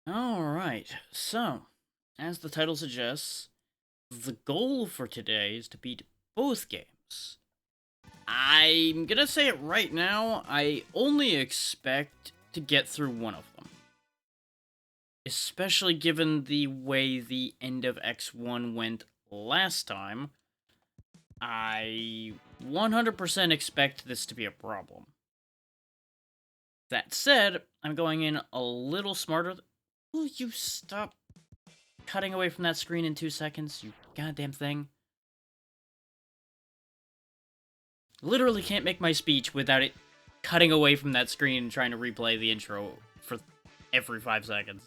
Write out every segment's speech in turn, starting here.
Alright, so, as the title suggests, the goal for today is to beat both games. I'm gonna say it right now, I only expect to get through one of them. Especially given the way the end of X1 went last time, I 100% expect this to be a problem. That said, I'm going in a little smarter. Will you stop cutting away from that screen in 2 seconds, you goddamn thing? Literally can't make my speech without it cutting away from that screen and trying to replay the intro for every 5 seconds.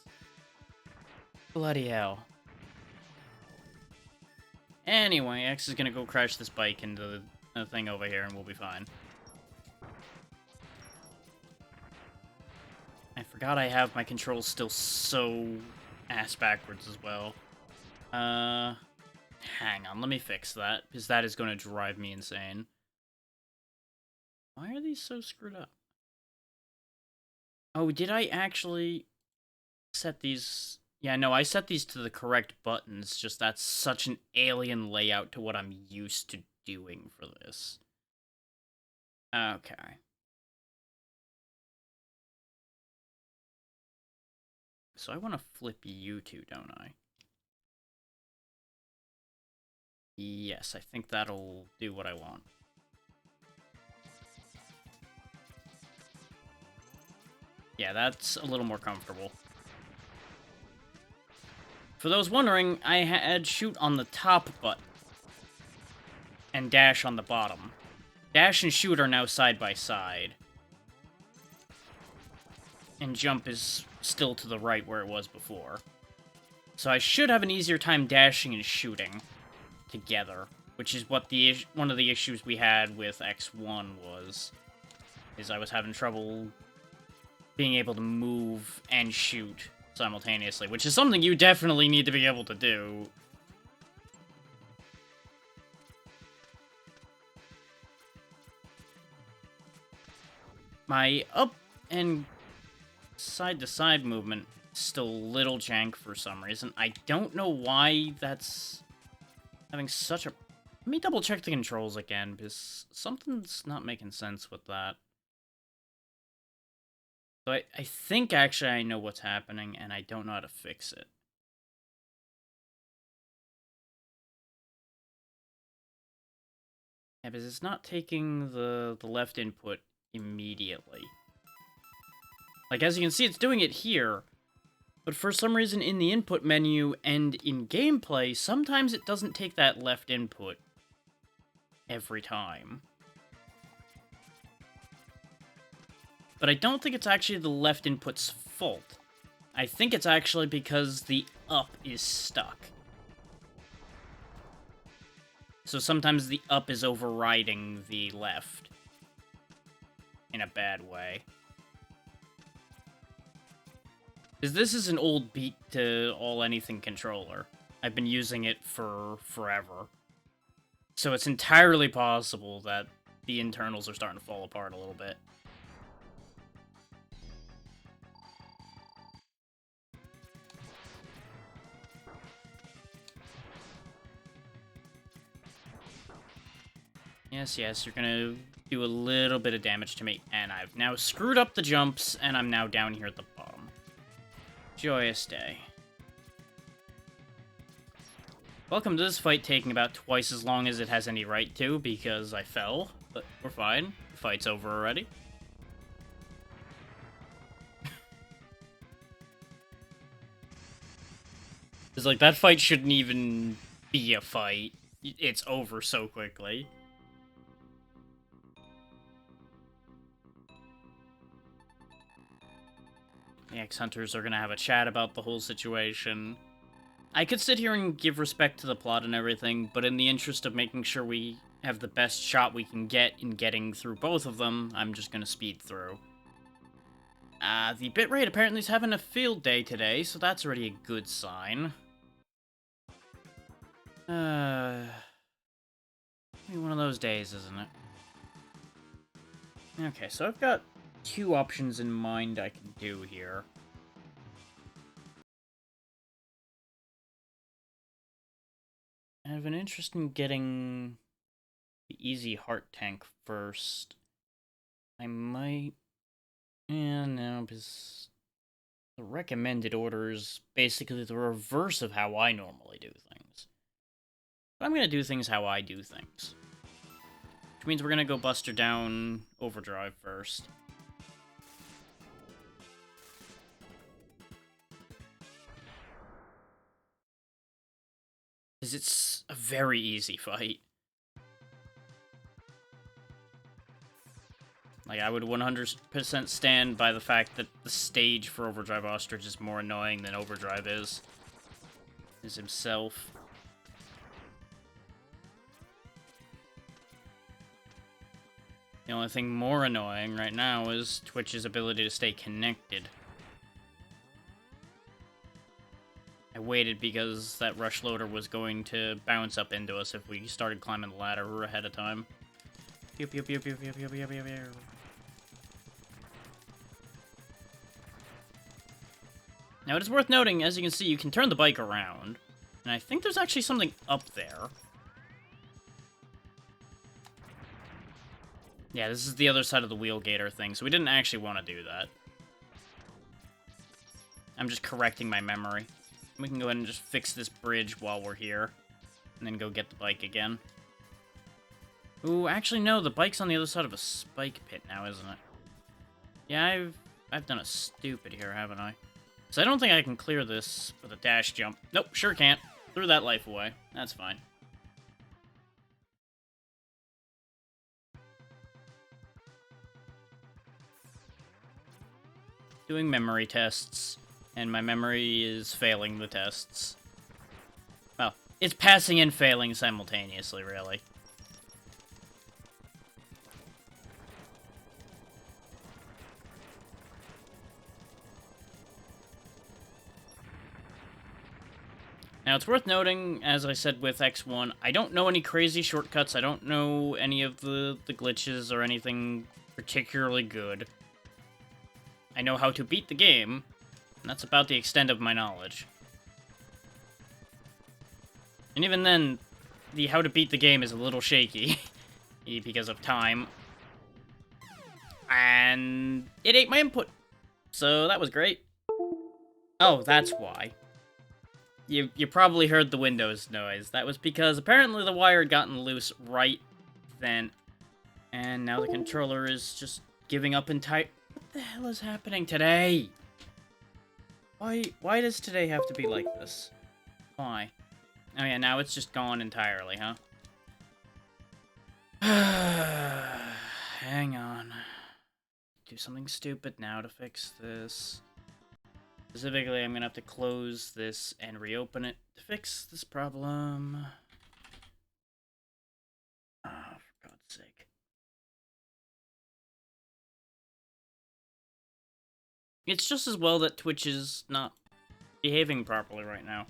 Bloody hell. Anyway, X is gonna go crash this bike into the thing over here and we'll be fine. I forgot I have my controls still so ass backwards as well. Hang on, let me fix that, because that is going to drive me insane. Why are these so screwed up? Oh, did I actually set these? Yeah, no, I set these to the correct buttons, just that's such an alien layout to what I'm used to doing for this. Okay. So I want to flip you two, don't I? Yes, I think that'll do what I want. Yeah, that's a little more comfortable. For those wondering, I had shoot on the top button and dash on the bottom. Dash and shoot are now side by side. And jump is still to the right where it was before. So I should have an easier time dashing and shooting together, which is what one of the issues we had with X1 was. Is I was having trouble being able to move and shoot simultaneously, which is something you definitely need to be able to do. My up and side-to-side movement is still a little jank for some reason. I don't know why that's having such a... Let me double-check the controls again, because something's not making sense with that. So I think, actually, I know what's happening, and I don't know how to fix it. Yeah, because it's not taking the left input immediately. Like, as you can see, it's doing it here, but for some reason in the input menu and in gameplay, sometimes it doesn't take that left input every time. But I don't think it's actually the left input's fault. I think it's actually because the up is stuck. So sometimes the up is overriding the left in a bad way. Because this is an old beat to all anything controller. I've been using it for forever. So it's entirely possible that the internals are starting to fall apart a little bit. Yes, you're gonna do a little bit of damage to me. And I've now screwed up the jumps, and I'm now down here at the bottom. Joyous day. Welcome to this fight taking about twice as long as it has any right to, because I fell. But we're fine. The fight's over already. It's like, that fight shouldn't even be a fight. It's over so quickly. The X-Hunters are gonna have a chat about the whole situation. I could sit here and give respect to the plot and everything, but in the interest of making sure we have the best shot we can get in getting through both of them, I'm just gonna speed through. The bitrate apparently is having a field day today, so that's already a good sign. Maybe one of those days, isn't it? Okay, so I've got two options in mind I can do here. I have an interest in getting the easy heart tank first. I might... Yeah, no, because the recommended order is basically the reverse of how I normally do things. But I'm going to do things how I do things. Which means we're going to go Buster down Overdrive first. Because it's a very easy fight. Like, I would 100% stand by the fact that the stage for Overdrive Ostrich is more annoying than Overdrive is himself. The only thing more annoying right now is Twitch's ability to stay connected. I waited because that rush loader was going to bounce up into us if we started climbing the ladder ahead of time. Pew pew pew pew pew pew pew pew pew. Now, it is worth noting, as you can see, you can turn the bike around. And I think there's actually something up there. Yeah, this is the other side of the wheel gator thing, so we didn't actually want to do that. I'm just correcting my memory. We can go ahead and just fix this bridge while we're here. And then go get the bike again. Ooh, actually, no, the bike's on the other side of a spike pit now, isn't it? Yeah, I've done a stupid here, haven't I? So I don't think I can clear this with a dash jump. Nope, sure can't. Threw that life away. That's fine. Doing memory tests, and my memory is failing the tests. Well, it's passing and failing simultaneously, really. Now, it's worth noting, as I said with X1, I don't know any crazy shortcuts, I don't know any of the glitches or anything particularly good. I know how to beat the game, and that's about the extent of my knowledge. And even then, the how to beat the game is a little shaky, because of time. And it ate my input, so that was great. Oh, that's why. You probably heard the Windows noise. That was because apparently the wire had gotten loose right then. And now the controller is just giving up entirely. What the hell is happening today? Why does today have to be like this? Why? Oh yeah, now it's just gone entirely, huh? Hang on. Do something stupid now to fix this. Specifically, I'm gonna have to close this and reopen it to fix this problem. Ah, for God's sake. It's just as well that Twitch is not behaving properly right now.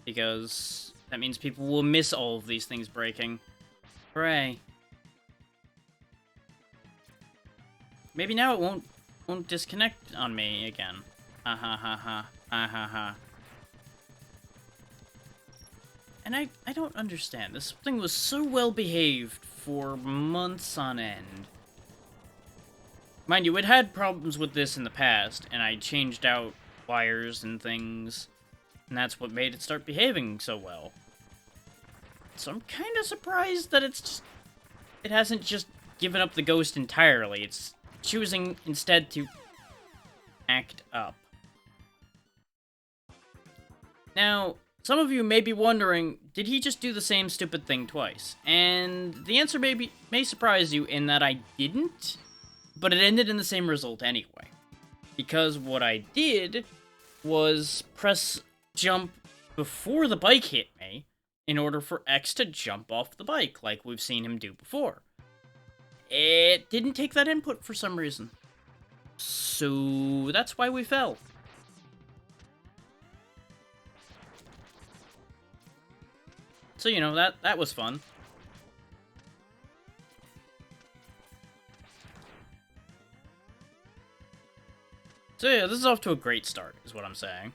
Because that means people will miss all of these things breaking. Hooray. Maybe now it won't disconnect on me again. Ha ha ha ha. Ha ha ha. And I don't understand. This thing was so well behaved for months on end. Mind you, it had problems with this in the past, and I changed out wires and things, and that's what made it start behaving so well. So I'm kind of surprised that it hasn't just given up the ghost entirely. It's choosing instead to act up. Now, some of you may be wondering, did he just do the same stupid thing twice? And the answer may surprise you in that I didn't, but it ended in the same result anyway. Because what I did was press jump before the bike hit me in order for X to jump off the bike, like we've seen him do before. It didn't take that input for some reason. So that's why we fell. So, you know, that was fun. So yeah, this is off to a great start, is what I'm saying.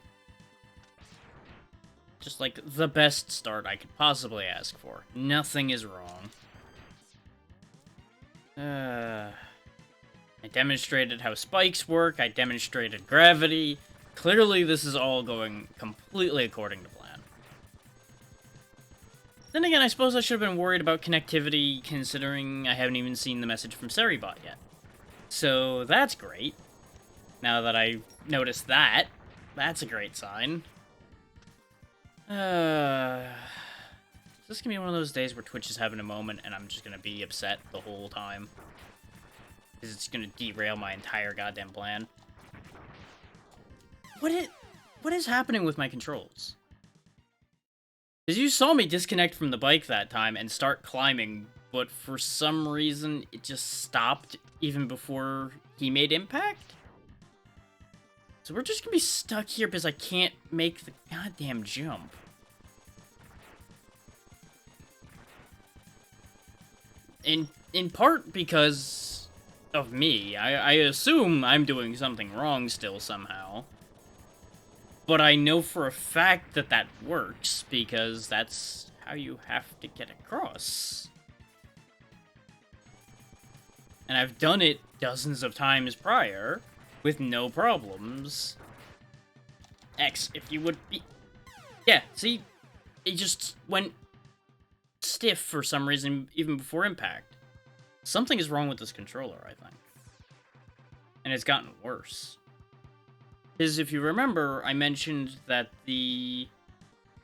Just like the best start I could possibly ask for. Nothing is wrong. I demonstrated how spikes work, I demonstrated gravity. Clearly this is all going completely according to plan. Then again, I suppose I should have been worried about connectivity, considering I haven't even seen the message from Seribot yet. So that's great. Now that I noticed that, that's a great sign. Is this gonna be one of those days where Twitch is having a moment and I'm just gonna be upset the whole time? Because it's gonna derail my entire goddamn plan. What is happening with my controls? Because you saw me disconnect from the bike that time and start climbing, but for some reason it just stopped even before he made impact? So we're just gonna be stuck here because I can't make the goddamn jump. In part because of me. I assume I'm doing something wrong still somehow. But I know for a fact that that works, because that's how you have to get across. And I've done it dozens of times prior, with no problems. X, if you would be... Yeah, see? It just went stiff for some reason, even before impact. Something is wrong with this controller, I think. And it's gotten worse. Because if you remember, I mentioned that the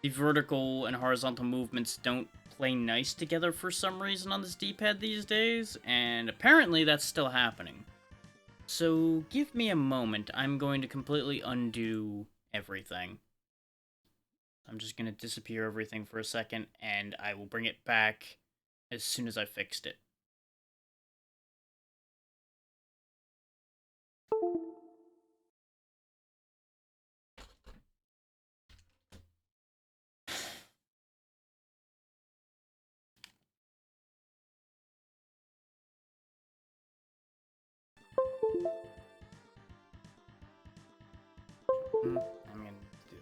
vertical and horizontal movements don't play nice together for some reason on this D-pad these days, and apparently that's still happening. So give me a moment. I'm going to completely undo everything. I'm just going to disappear everything for a second, and I will bring it back as soon as I fixed it. I'm gonna do...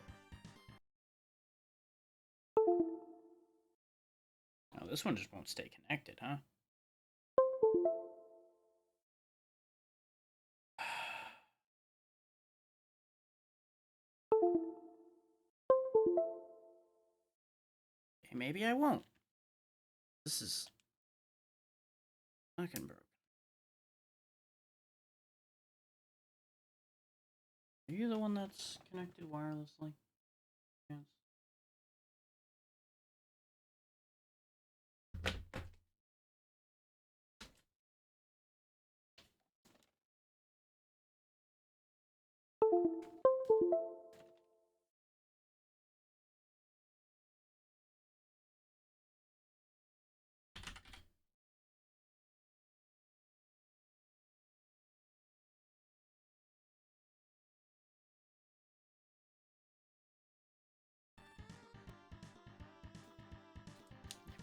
Oh, this one just won't stay connected, huh? Okay, maybe I won't. This is fucking broken. Are you the one that's connected wirelessly? Yes.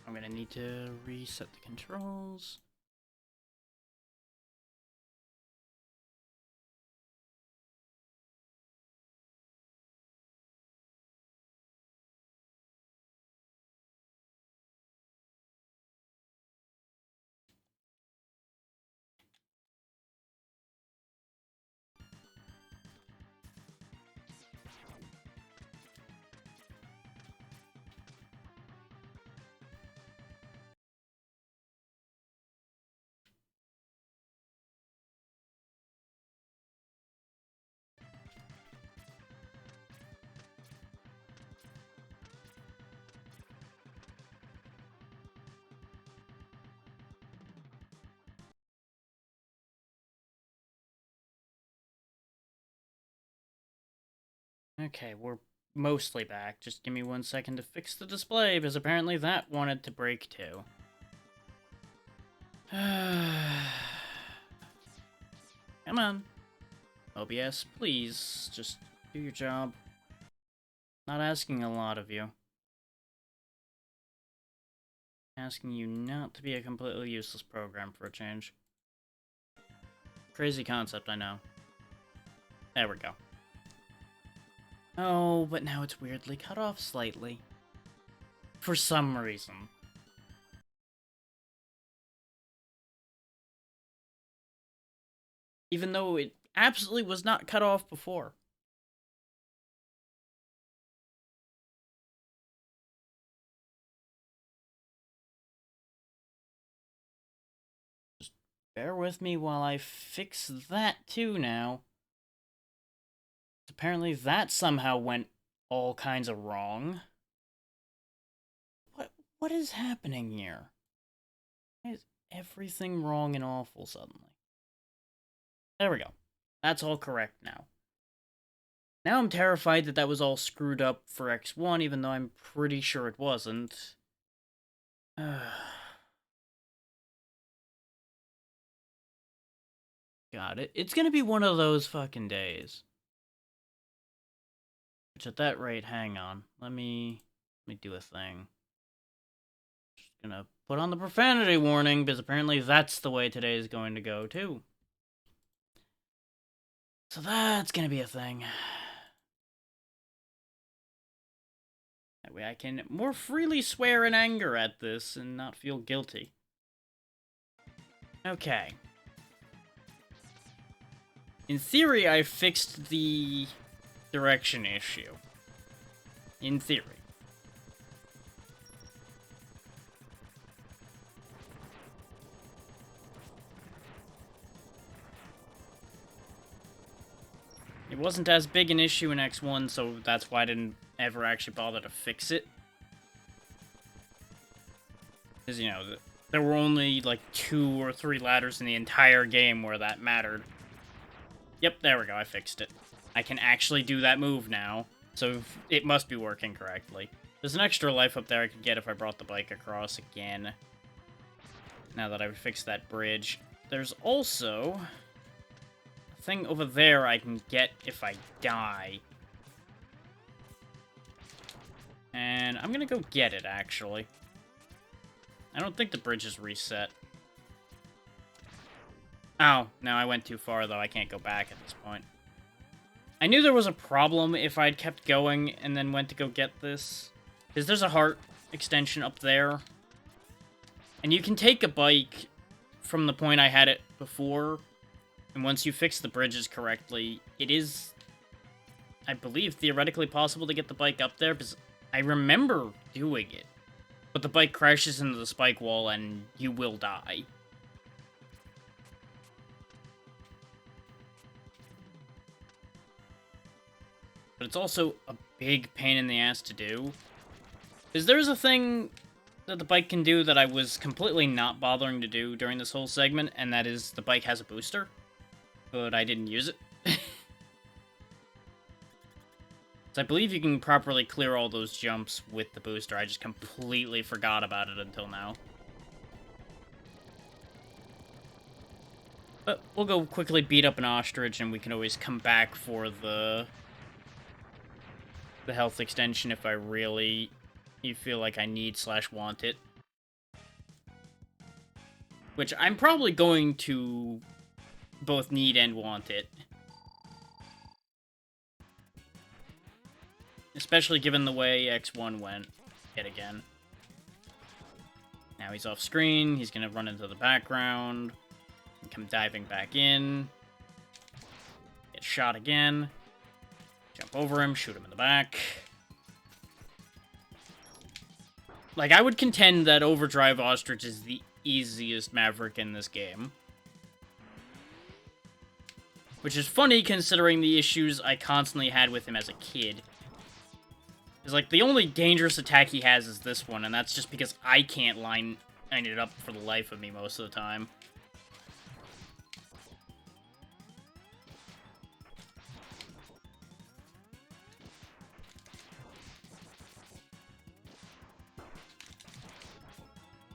I'm gonna need to reset the controls. Okay, we're mostly back. Just give me 1 second to fix the display, because apparently that wanted to break too. Come on. OBS, please, just do your job. Not asking a lot of you. Asking you not to be a completely useless program for a change. Crazy concept, I know. There we go. Oh, but now it's weirdly cut off slightly. For some reason. Even though it absolutely was not cut off before. Just bear with me while I fix that too now. Apparently that somehow went all kinds of wrong. What is happening here? Why is everything wrong and awful suddenly? There we go. That's all correct now. Now I'm terrified that that was all screwed up for X1, even though I'm pretty sure it wasn't. Got it. It's gonna be one of those fucking days. Which at that rate, hang on. Let me do a thing. Just gonna put on the profanity warning, because apparently that's the way today is going to go, too. So that's gonna be a thing. That way I can more freely swear in anger at this and not feel guilty. Okay. In theory, I fixed the direction issue. In theory. It wasn't as big an issue in X1, so that's why I didn't ever actually bother to fix it. Because, you know, there were only like 2 or 3 ladders in the entire game where that mattered. Yep, there we go, I fixed it. I can actually do that move now, so it must be working correctly. There's an extra life up there I could get if I brought the bike across again. Now that I've fixed that bridge. There's also a thing over there I can get if I die. And I'm gonna go get it, actually. I don't think the bridge is reset. Oh, no, I went too far, though. I can't go back at this point. I knew there was a problem if I'd kept going and then went to go get this. Because there's a heart extension up there. And you can take a bike from the point I had it before. And once you fix the bridges correctly, it is, I believe, theoretically possible to get the bike up there. Because I remember doing it. But the bike crashes into the spike wall and you will die. But it's also a big pain in the ass to do. Because there's a thing that the bike can do that I was completely not bothering to do during this whole segment, and that is the bike has a booster. But I didn't use it. So I believe you can properly clear all those jumps with the booster. I just completely forgot about it until now. But we'll go quickly beat up an ostrich, and we can always come back for the health extension if I really feel like I need/want it. Which I'm probably going to both need and want it. Especially given the way X1 went yet again. Now he's off screen, he's gonna run into the background, and come diving back in. Get shot again. Jump over him, shoot him in the back. Like, I would contend that Overdrive Ostrich is the easiest Maverick in this game. Which is funny considering the issues I constantly had with him as a kid. It's like, the only dangerous attack he has is this one, and that's just because I can't line it up for the life of me most of the time.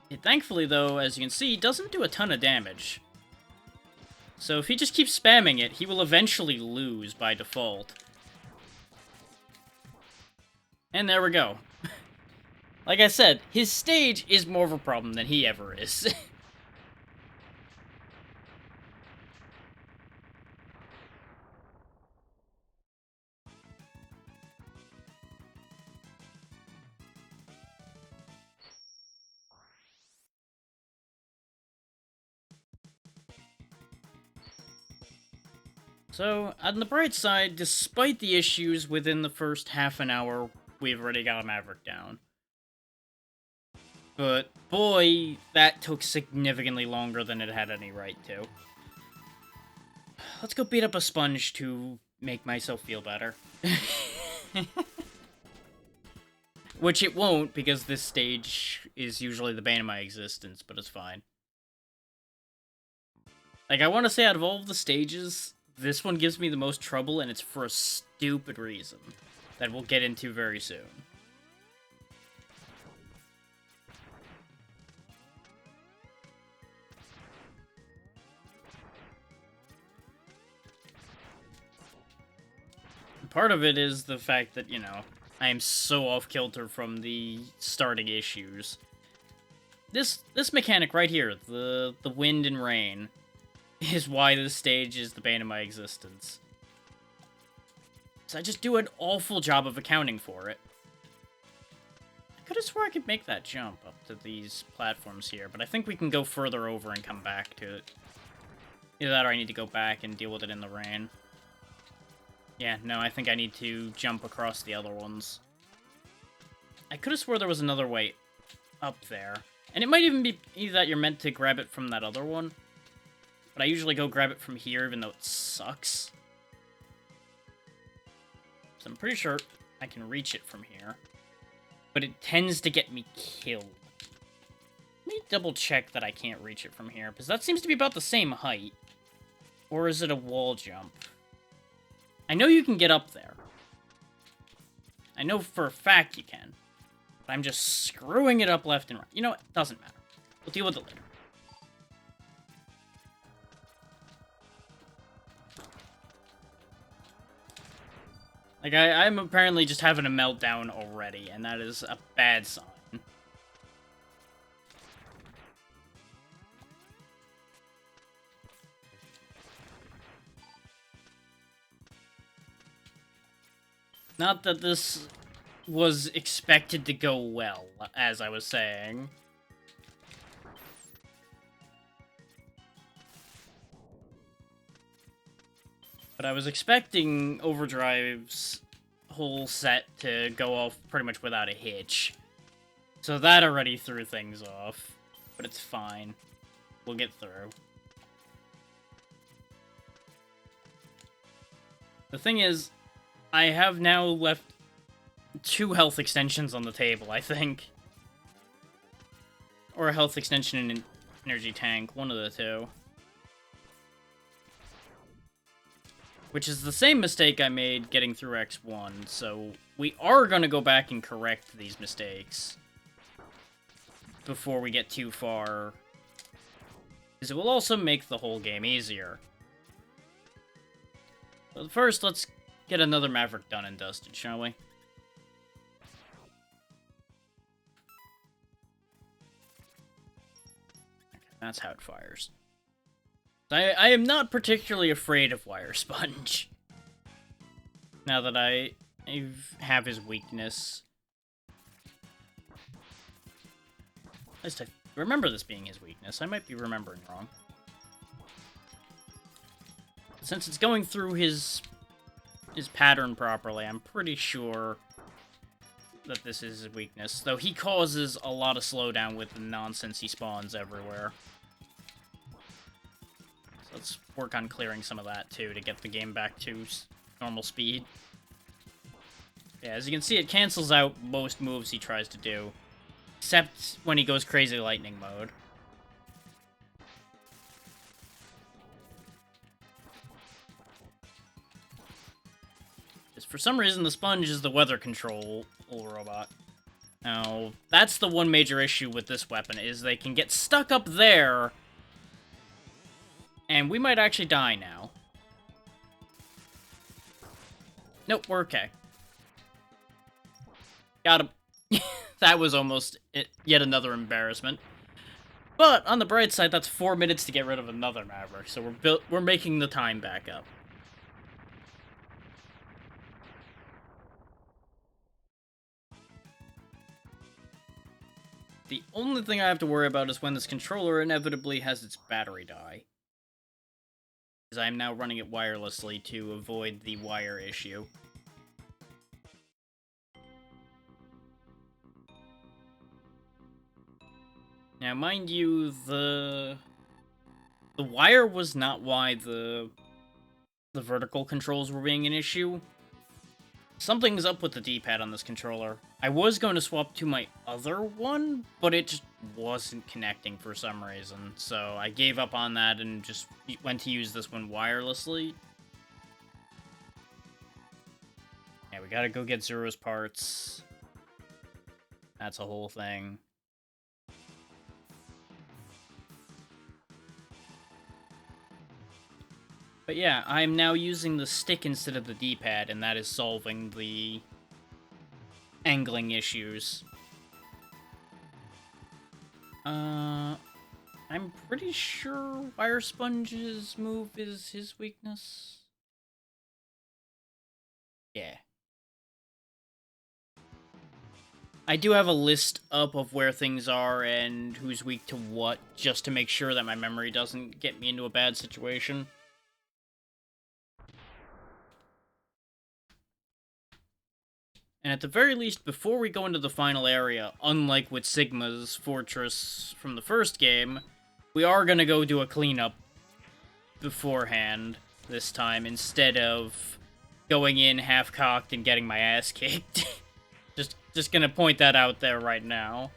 It thankfully, though, as you can see, doesn't do a ton of damage. So if he just keeps spamming it, he will eventually lose by default. And there we go. Like I said, his stage is more of a problem than he ever is. So, on the bright side, despite the issues within the first half an hour, we've already got a Maverick down. But, boy, that took significantly longer than it had any right to. Let's go beat up a sponge to make myself feel better. Which it won't, because this stage is usually the bane of my existence, but it's fine. Like, I want to say out of all of the stages, this one gives me the most trouble, and it's for a stupid reason that we'll get into very soon. Part of it is the fact that, you know, I am so off-kilter from the starting issues. This mechanic right here, the wind and rain, is why this stage is the bane of my existence. So I just do an awful job of accounting for it. I could have swore I could make that jump up to these platforms here, but I think we can go further over and come back to it. Either that or I need to go back and deal with it in the rain. Yeah, no, I think I need to jump across the other ones. I could have swore there was another way up there. And it might even be either that you're meant to grab it from that other one. But I usually go grab it from here, even though it sucks. So I'm pretty sure I can reach it from here. But it tends to get me killed. Let me double check that I can't reach it from here, because that seems to be about the same height. Or is it a wall jump? I know you can get up there. I know for a fact you can. But I'm just screwing it up left and right. You know what? Doesn't matter. We'll deal with it later. Like, I'm apparently just having a meltdown already, and that is a bad sign. Not that this was expected to go well, as I was saying. But I was expecting Overdrive's whole set to go off pretty much without a hitch. So that already threw things off. But it's fine. We'll get through. The thing is, I have now left 2 health extensions on the table, I think. Or a health extension and an energy tank, one of the two. Which is the same mistake I made getting through X1, so we are going to go back and correct these mistakes before we get too far. Because it will also make the whole game easier. But first, let's get another Maverick done and dusted, shall we? Okay, that's how it fires. I am not particularly afraid of Wire Sponge. Now that I have his weakness. At least I remember this being his weakness. I might be remembering wrong. Since it's going through his pattern properly, I'm pretty sure that this is his weakness. Though he causes a lot of slowdown with the nonsense he spawns everywhere. So let's work on clearing some of that, too, to get the game back to normal speed. Yeah, as you can see, it cancels out most moves he tries to do. Except when he goes crazy lightning mode. For some reason, the sponge is the weather control robot. Now, that's the one major issue with this weapon, is they can get stuck up there, and we might actually die now. Nope, we're okay. Got him. That was almost yet another embarrassment. But, on the bright side, that's 4 minutes to get rid of another Maverick, so we're making the time back up. The only thing I have to worry about is when this controller inevitably has its battery die. because I'm now running it wirelessly to avoid the wire issue. Now, mind you, the wire was not why the vertical controls were being an issue. Something's up with the D-pad on this controller. I was going to swap to my other one, but it just wasn't connecting for some reason. So I gave up on that and just went to use this one wirelessly. Yeah, we gotta go get Zero's parts. That's a whole thing. But yeah, I'm now using the stick instead of the D-pad, and that is solving the angling issues. I'm pretty sure Wire Sponge's move is his weakness. Yeah. I do have a list up of where things are and who's weak to what, just to make sure that my memory doesn't get me into a bad situation. And at the very least, before we go into the final area, unlike with Sigma's Fortress from the first game, we are gonna go do a cleanup beforehand this time, instead of going in half-cocked and getting my ass kicked. just gonna point that out there right now.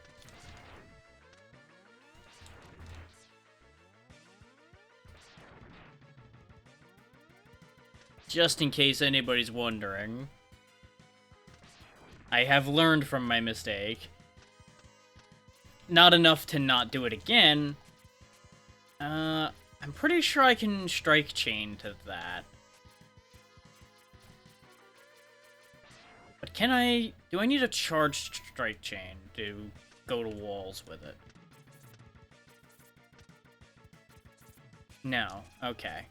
Just in case anybody's wondering. I have learned from my mistake. Not enough to not do it again. I'm pretty sure I can strike chain to that. But can I... do I need a charged strike chain to go to walls with it? No. Okay.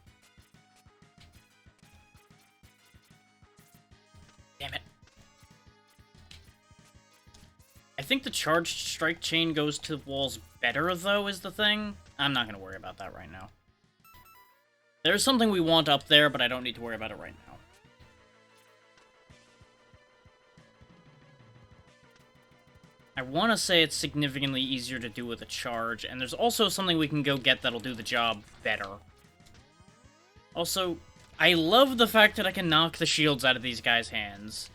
Damn it. I think the charged strike chain goes to walls better, though, is the thing. I'm not going to worry about that right now. There's something we want up there, but I don't need to worry about it right now. I want to say it's significantly easier to do with a charge, and there's also something we can go get that'll do the job better. Also, I love the fact that I can knock the shields out of these guys' hands.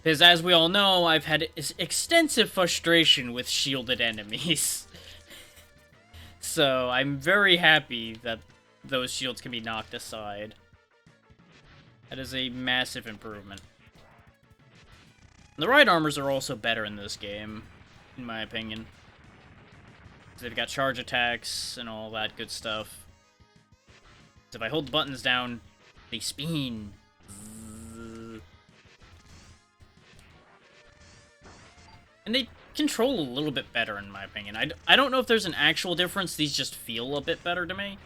Because, as we all know, I've had extensive frustration with shielded enemies. So, I'm very happy that those shields can be knocked aside. That is a massive improvement. The right armors are also better in this game, in my opinion. They've got charge attacks and all that good stuff. So if I hold the buttons down, they spin. And they control a little bit better, in my opinion. I don't know if there's an actual difference, these just feel a bit better to me.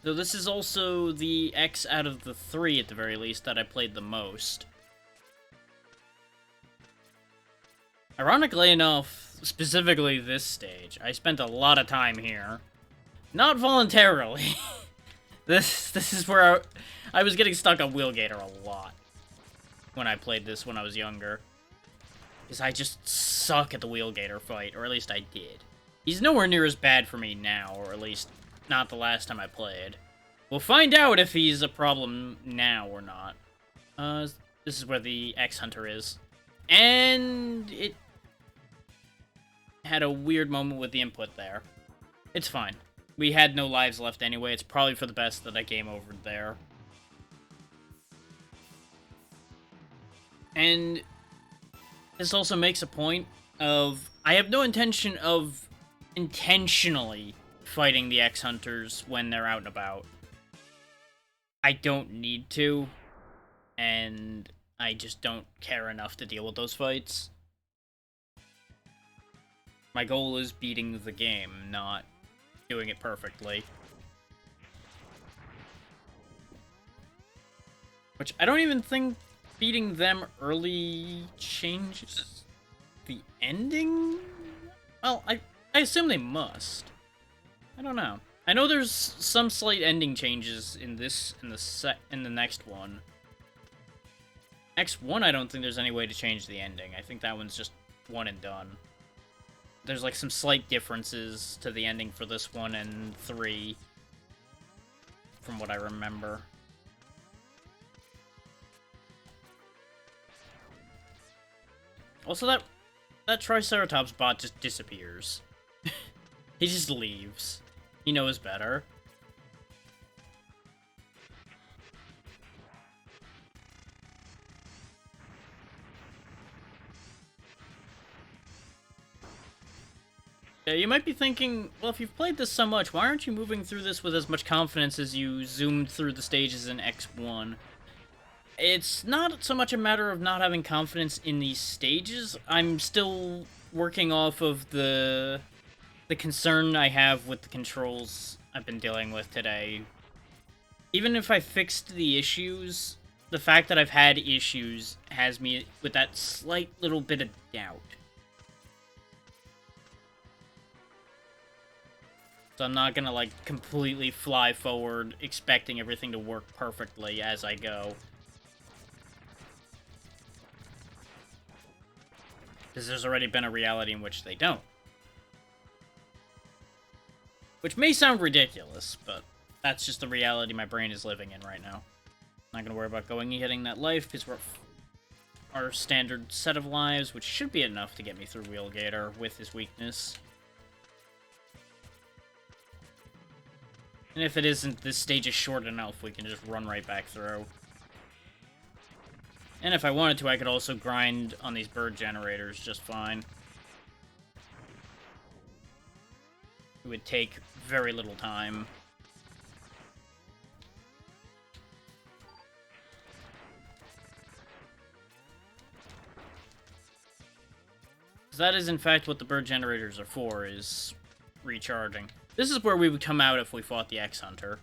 So this is also the X out of the 3, at the very least, that I played the most. Ironically enough, specifically this stage, I spent a lot of time here. Not voluntarily. This is where I was getting stuck on Wheelgater a lot when I played this when I was younger. Because I just suck at the Wheelgater fight, or at least I did. He's nowhere near as bad for me now, or at least not the last time I played. We'll find out if he's a problem now or not. This is where the X-Hunter is. And it had a weird moment with the input there. It's fine. We had no lives left anyway. It's probably for the best that I game over there. And this also makes a point of... I have no intention of intentionally fighting the X-Hunters when they're out and about. I don't need to, and I just don't care enough to deal with those fights. My goal is beating the game, not doing it perfectly. Which I don't even think beating them early changes the ending? Well, I assume they must. I don't know. I know there's some slight ending changes in this, in the next one. X1, I don't think there's any way to change the ending. I think that one's just one and done. There's like some slight differences to the ending for this one and 3, from what I remember. Also, that Triceratops bot just disappears. He just leaves. He knows better. Yeah, you might be thinking, well, if you've played this so much, why aren't you moving through this with as much confidence as you zoomed through the stages in X1? It's not so much a matter of not having confidence in these stages. I'm still working off of the concern I have with the controls I've been dealing with today. Even if I fixed the issues, the fact that I've had issues has me with that slight little bit of doubt. So I'm not gonna, like, completely fly forward expecting everything to work perfectly as I go. Because there's already been a reality in which they don't. Which may sound ridiculous, but that's just the reality my brain is living in right now. Not gonna worry about going and hitting that life, because we're our standard set of lives, which should be enough to get me through Wheelgator with his weakness. And if it isn't, this stage is short enough, we can just run right back through. And if I wanted to, I could also grind on these bird generators just fine. It would take very little time. That is, in fact, what the bird generators are for, is recharging. This is where we would come out if we fought the X-Hunter.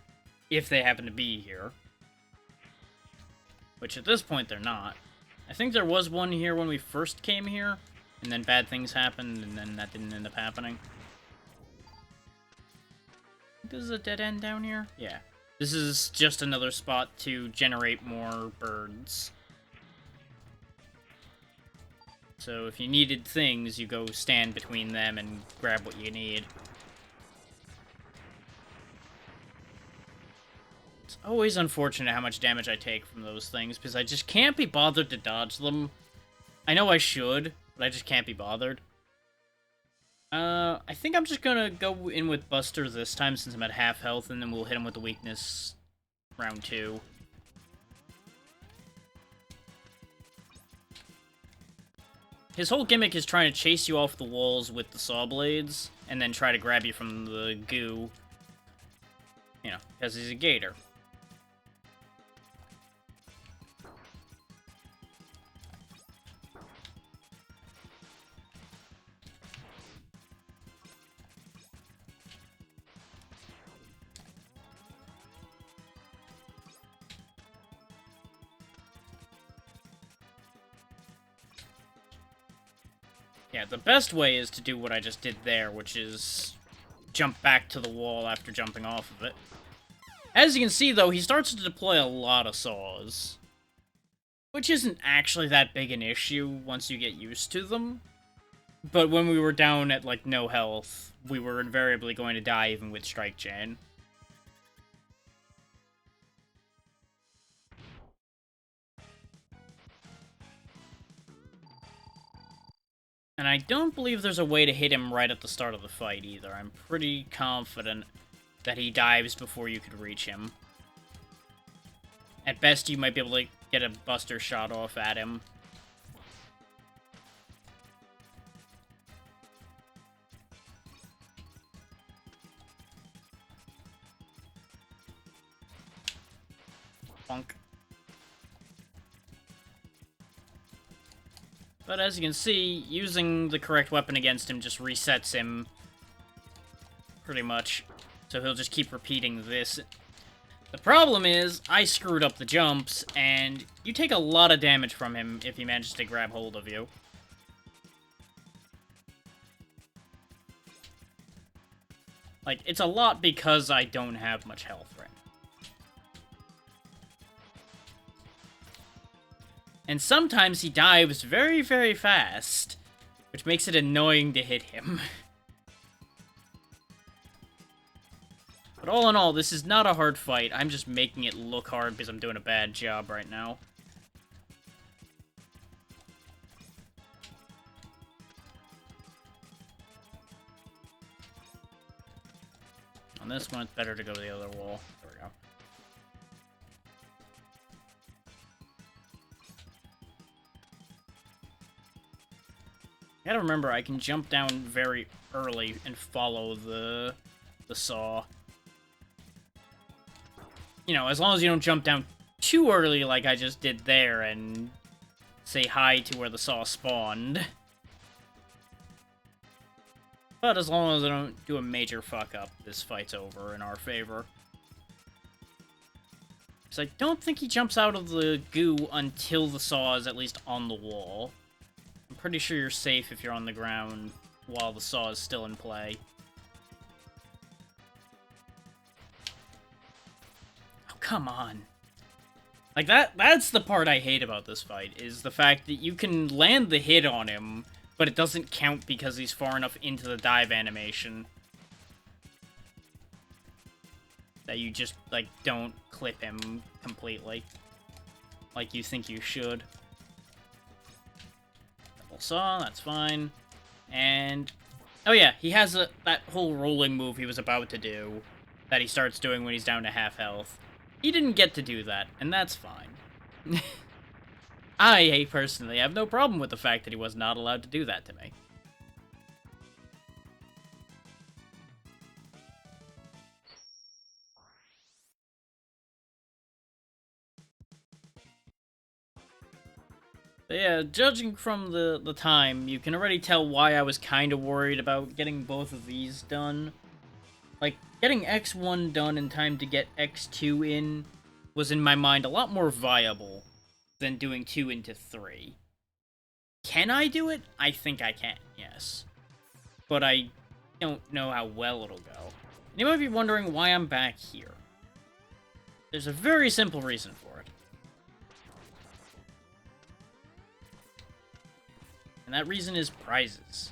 If they happen to be here. Which, at this point, they're not. I think there was one here when we first came here, and then bad things happened, and then that didn't end up happening. This is a dead end down here? Yeah. This is just another spot to generate more birds. So if you needed things, you go stand between them and grab what you need. It's always unfortunate how much damage I take from those things, because I just can't be bothered to dodge them. I know I should, but I just can't be bothered. I think I'm just gonna go in with Buster this time, since I'm at half health, and then we'll hit him with the weakness round 2. His whole gimmick is trying to chase you off the walls with the saw blades, and then try to grab you from the goo. You know, because he's a gator. Yeah, the best way is to do what I just did there, which is jump back to the wall after jumping off of it. As you can see, though, he starts to deploy a lot of saws. Which isn't actually that big an issue once you get used to them. But when we were down at, like, no health, we were invariably going to die even with Strike Chain. And I don't believe there's a way to hit him right at the start of the fight, either. I'm pretty confident that he dives before you could reach him. At best, you might be able to get a Buster shot off at him. Bonk. But as you can see, using the correct weapon against him just resets him pretty much. So he'll just keep repeating this. The problem is, I screwed up the jumps, and you take a lot of damage from him if he manages to grab hold of you. Like, it's a lot because I don't have much health right now. And sometimes he dives very, very fast, which makes it annoying to hit him. But all in all, this is not a hard fight. I'm just making it look hard because I'm doing a bad job right now. On this one, it's better to go to the other wall. There we go. I gotta remember, I can jump down very early and follow the saw. You know, as long as you don't jump down too early like I just did there and say hi to where the saw spawned. But as long as I don't do a major fuck-up, this fight's over in our favor. Because I don't think he jumps out of the goo until the saw is at least on the wall. I'm pretty sure you're safe if you're on the ground while the saw is still in play. Oh, come on. Like, that's the part I hate about this fight, is the fact that you can land the hit on him, but it doesn't count because he's far enough into the dive animation that you just, like, don't clip him completely like you think you should. Double saw, that's fine. And, oh yeah, he has that whole rolling move he was about to do that he starts doing when he's down to half health. He didn't get to do that, and that's fine. I, personally, have no problem with the fact that he was not allowed to do that to me. But yeah, judging from the time, you can already tell why I was kind of worried about getting both of these done. Like, getting X1 done in time to get X2 in was, in my mind, a lot more viable than doing 2 into 3. Can I do it? I think I can, yes. But I don't know how well it'll go. And you might be wondering why I'm back here. There's a very simple reason for it. And that reason is prizes.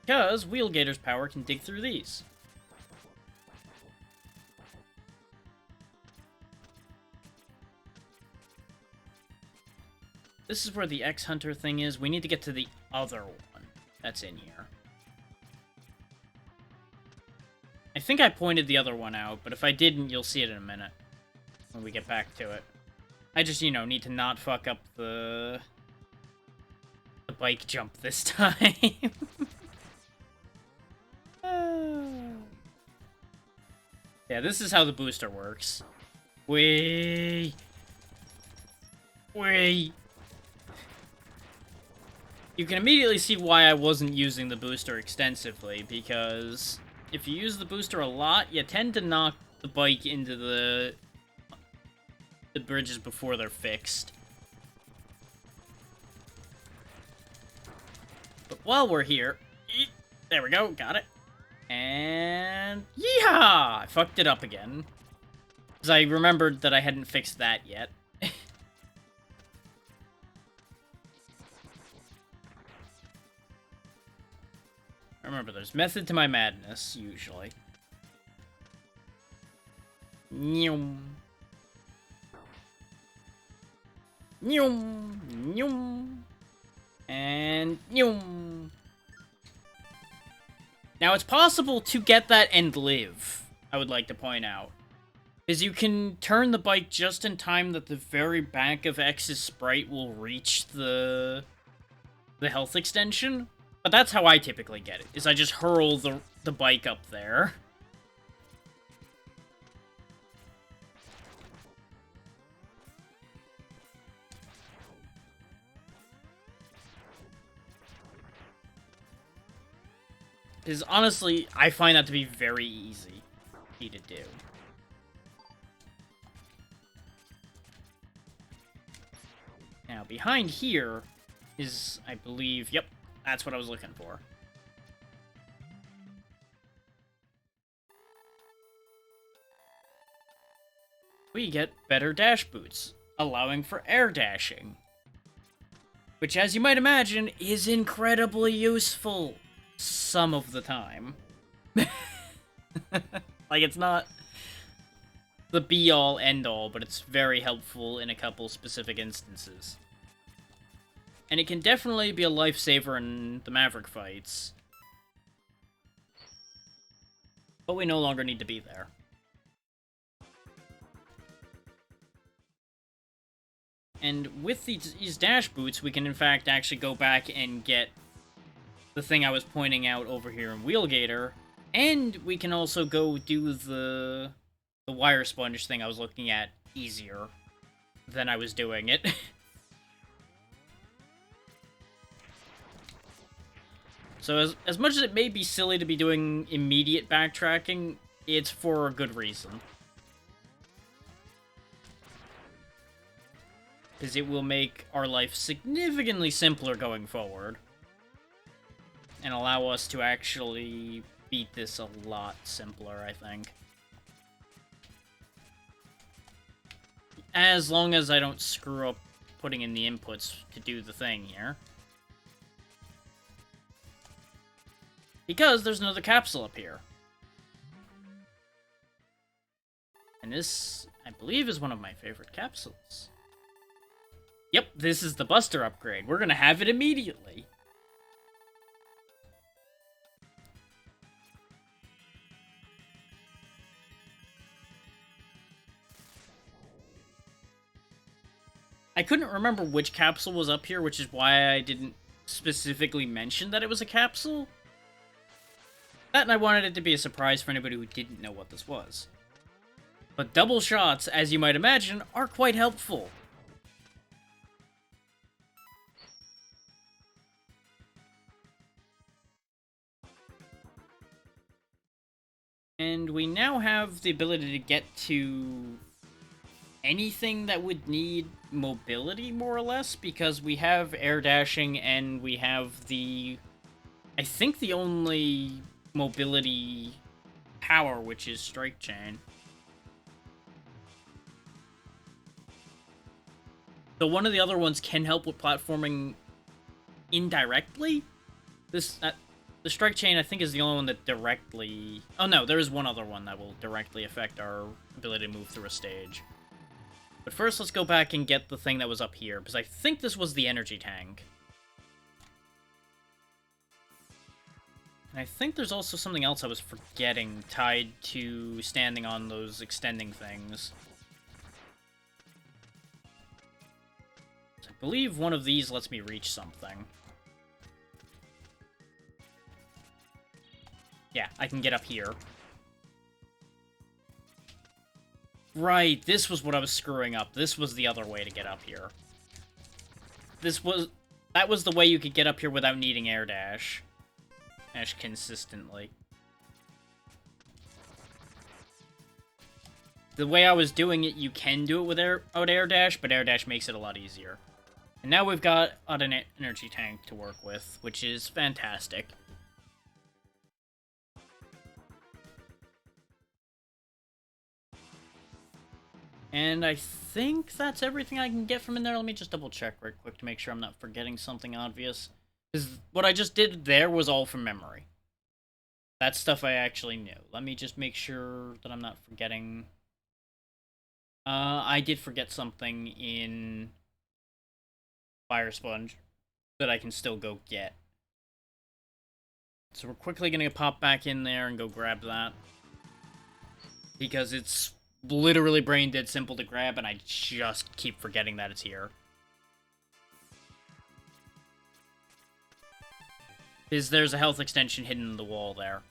Because Wheelgator's power can dig through these. This is where the X-Hunter thing is. We need to get to the other one that's in here. I think I pointed the other one out, but if I didn't, you'll see it in a minute when we get back to it. I just, you know, need to not fuck up the bike jump this time. Yeah, this is how the booster works. Wait. You can immediately see why I wasn't using the booster extensively, because if you use the booster a lot, you tend to knock the bike into the bridges before they're fixed. But while we're here, there we go, got it. And yeehaw! I fucked it up again. Because I remembered that I hadn't fixed that yet. Remember, there's method to my madness, usually. Nyum. Nyum. Nyum. And nyum. Now, it's possible to get that and live, I would like to point out. Is you can turn the bike just in time that the very back of X's sprite will reach the health extension. But that's how I typically get it, is I just hurl the bike up there. Because honestly, I find that to be very easy to do. Now, behind here is, I believe... Yep, that's what I was looking for. We get better dash boots, allowing for air dashing. Which, as you might imagine, is incredibly useful some of the time. Like, it's not the be-all, end-all, but it's very helpful in a couple specific instances. And it can definitely be a lifesaver in the Maverick fights. But we no longer need to be there. And with these dash boots, we can in fact actually go back and get the thing I was pointing out over here in Wheelgator. And we can also go do the wire sponge thing I was looking at easier than I was doing it. So as much as it may be silly to be doing immediate backtracking, it's for a good reason. Because it will make our life significantly simpler going forward. And allow us to actually beat this a lot simpler, I think. As long as I don't screw up putting in the inputs to do the thing here. Because there's another capsule up here. And this, I believe, is one of my favorite capsules. Yep, this is the Buster upgrade. We're gonna have it immediately. I couldn't remember which capsule was up here, which is why I didn't specifically mention that it was a capsule. That and I wanted it to be a surprise for anybody who didn't know what this was. But double shots, as you might imagine, are quite helpful. And we now have the ability to get to anything that would need mobility, more or less, because we have air dashing and we have the... I think the only mobility power, which is Strike Chain. Though one of the other ones can help with platforming indirectly. The Strike Chain, I think, is the only one that directly... Oh, no, there is one other one that will directly affect our ability to move through a stage. But first, let's go back and get the thing that was up here, because I think this was the energy tank. And I think there's also something else I was forgetting tied to standing on those extending things. So I believe one of these lets me reach something. Yeah, I can get up here. Right, this was what I was screwing up. This was the other way to get up here. That was the way you could get up here without needing air dash. Dash consistently. The way I was doing it, you can do it without air dash, but air dash makes it a lot easier. And now we've got an energy tank to work with, which is fantastic. And I think that's everything I can get from in there. Let me just double check right quick to make sure I'm not forgetting something obvious. Because what I just did there was all from memory. That's stuff I actually knew. Let me just make sure that I'm not forgetting. I did forget something in Fire Sponge that I can still go get. So we're quickly going to pop back in there and go grab that. Because it's literally brain dead simple to grab, and I just keep forgetting that it's here. Because there's a health extension hidden in the wall there.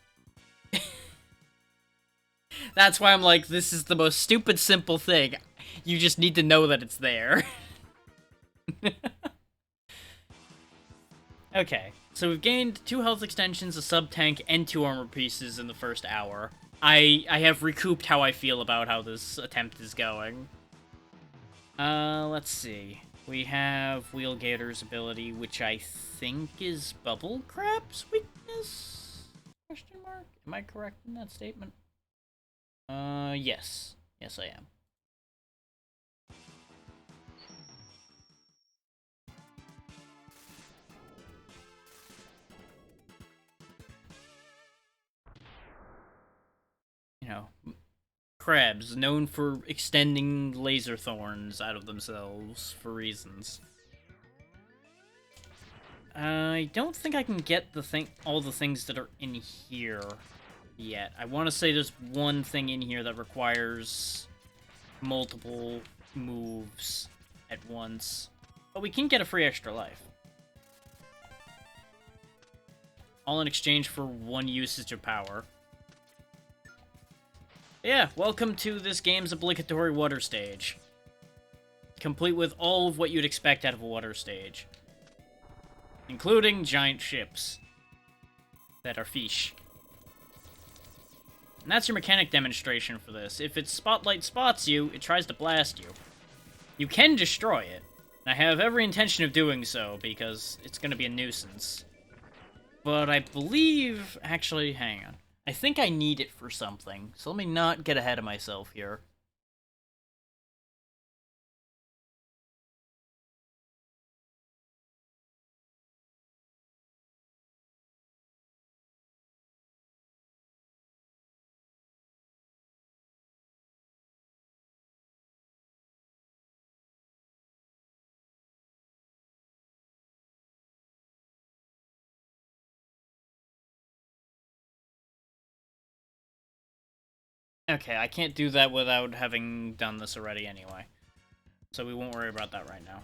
That's why I'm like, this is the most stupid simple thing. You just need to know that it's there. Okay, so we've gained 2 health extensions, a sub-tank, and 2 armor pieces in the first hour. I have recouped how I feel about how this attempt is going. Let's see. We have Wheelgator's ability, which I think is Bubble Crab's weakness? Question mark? Am I correct in that statement? Yes. Yes, I am. You know, crabs known for extending laser thorns out of themselves for reasons. I don't think I can get all the things that are in here yet. I want to say there's one thing in here that requires multiple moves at once. But we can get a free extra life. All in exchange for one usage of power. Yeah, welcome to this game's obligatory water stage. Complete with all of what you'd expect out of a water stage. Including giant ships. That are fish. And that's your mechanic demonstration for this. If its spotlight spots you, it tries to blast you. You can destroy it. And I have every intention of doing so, because it's going to be a nuisance. But I believe... Actually, hang on. I think I need it for something, so let me not get ahead of myself here. Okay, I can't do that without having done this already anyway. So we won't worry about that right now.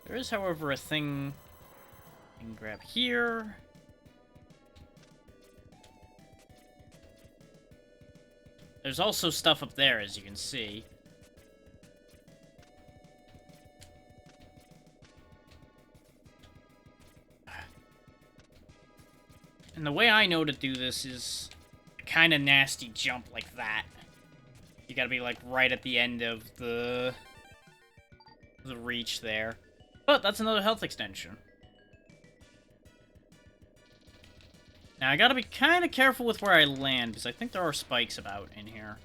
There is, however, a thing I can grab here. There's also stuff up there, as you can see. And the way I know to do this is a kind of nasty jump like that. You gotta be, like, right at the end of the reach there. But that's another health extension. Now, I gotta be kind of careful with where I land, because I think there are spikes about in here.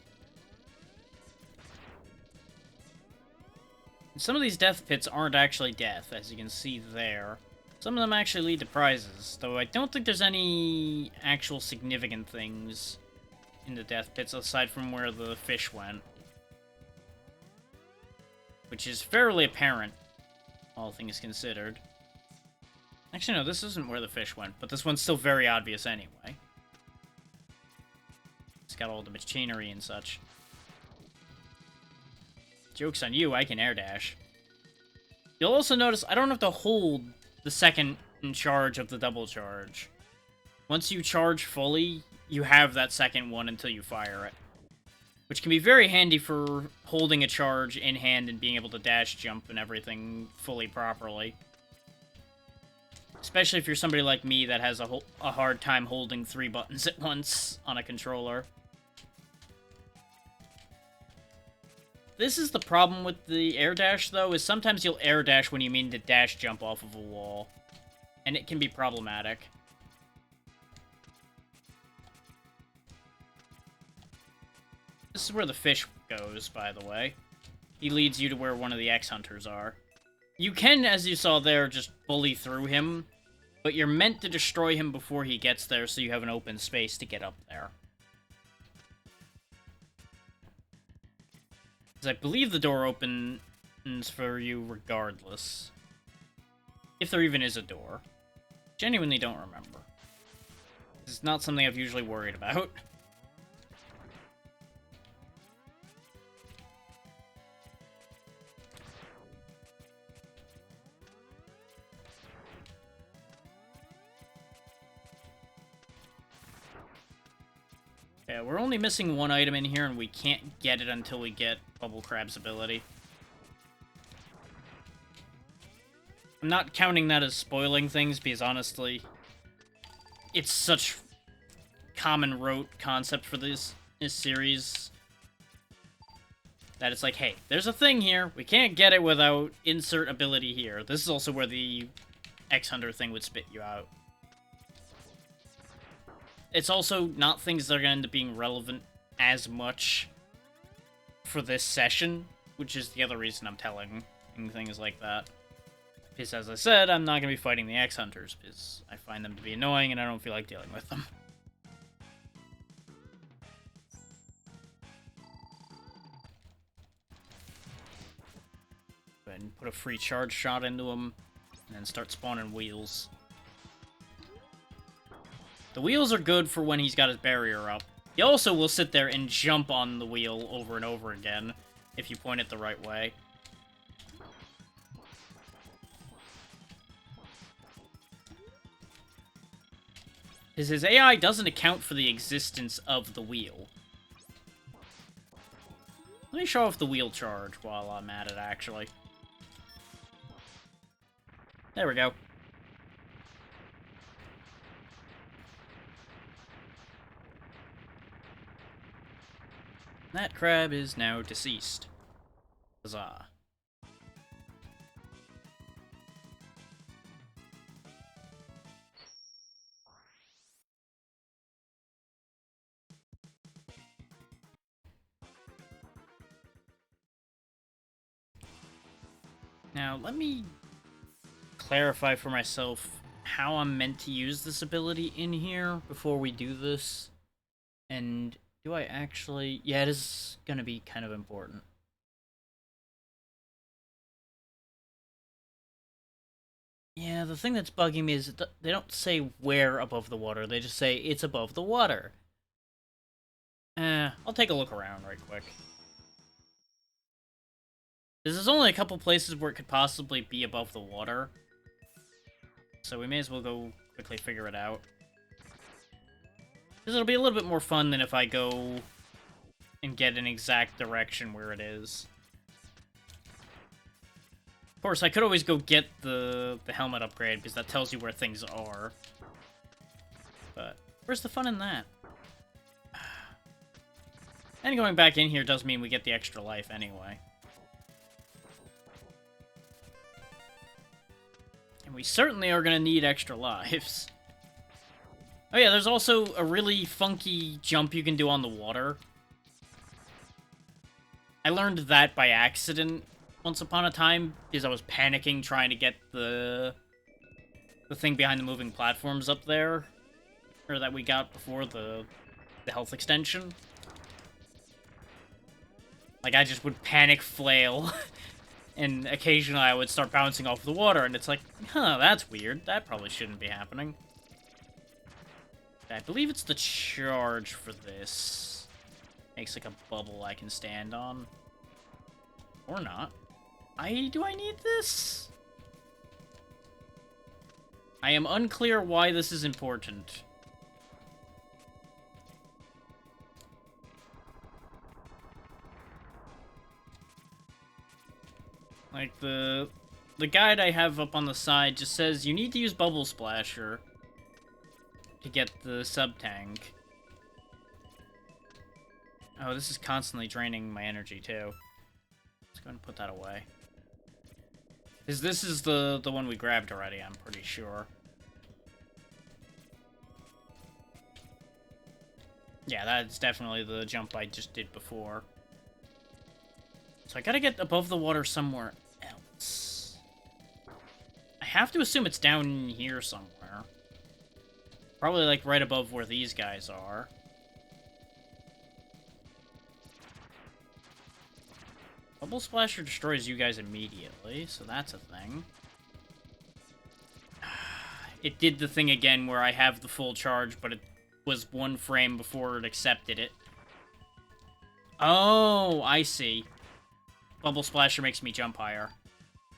And some of these death pits aren't actually death, as you can see there. Some of them actually lead to prizes, though I don't think there's any actual significant things in the death pits aside from where the fish went. Which is fairly apparent, all things considered. Actually, no, this isn't where the fish went, but this one's still very obvious anyway. It's got all the machinery and such. Joke's on you, I can air dash. You'll also notice I don't have to hold the second in charge of the double charge. Once you charge fully, you have that second one until you fire it. Which can be very handy for holding a charge in hand and being able to dash jump and everything fully properly. Especially if you're somebody like me that has a hard time holding 3 buttons at once on a controller. This is the problem with the air dash, though, is sometimes you'll air dash when you mean to dash jump off of a wall. And it can be problematic. This is where the fish goes, by the way. He leads you to where one of the X-Hunters are. You can, as you saw there, just bully through him, but you're meant to destroy him before he gets there so you have an open space to get up there. Because I believe the door opens for you regardless. If there even is a door. Genuinely don't remember. This is not something I've usually worried about. Yeah, we're only missing one item in here, and we can't get it until we get Bubble Crab's ability. I'm not counting that as spoiling things, because honestly, it's such common rote concept for this series. That it's like, hey, there's a thing here. We can't get it without insert ability here. This is also where the X-Hunter thing would spit you out. It's also not things that are going to end up being relevant as much for this session, which is the other reason I'm telling things like that. Because, as I said, I'm not going to be fighting the X-Hunters, because I find them to be annoying and I don't feel like dealing with them. Go ahead and put a free charge shot into him, and then start spawning wheels. The wheels are good for when he's got his barrier up. He also will sit there and jump on the wheel over and over again, if you point it the right way. Because his AI doesn't account for the existence of the wheel. Let me show off the wheel charge while I'm at it, actually. There we go. That crab is now deceased. Huzzah. Now, let me clarify for myself how I'm meant to use this ability in here before we do this. And do I actually... Yeah, it is going to be kind of important. Yeah, the thing that's bugging me is they don't say where above the water, they just say it's above the water. I'll take a look around right quick. There's only a couple places where it could possibly be above the water. So we may as well go quickly figure it out. Because it'll be a little bit more fun than if I go and get an exact direction where it is. Of course, I could always go get the helmet upgrade, because that tells you where things are. But where's the fun in that? And going back in here does mean we get the extra life anyway. And we certainly are going to need extra lives. Oh yeah, there's also a really funky jump you can do on the water. I learned that by accident once upon a time, because I was panicking trying to get the thing behind the moving platforms up there. Or that we got before the health extension. Like, I just would panic flail, and occasionally I would start bouncing off the water, and it's like, huh, that's weird. That probably shouldn't be happening. I believe it's the charge for this. Makes like a bubble I can stand on. Or not. Do I need this? I am unclear why this is important. Like, the guide I have up on the side just says you need to use Bubble Splasher to get the sub-tank. Oh, this is constantly draining my energy, too. Let's go ahead and put that away. Because this is the one we grabbed already, I'm pretty sure. Yeah, that's definitely the jump I just did before. So I gotta get above the water somewhere else. I have to assume it's down here somewhere. Probably, like, right above where these guys are. Bubble Splasher destroys you guys immediately, so that's a thing. It did the thing again where I have the full charge, but it was one frame before it accepted it. Oh, I see. Bubble Splasher makes me jump higher.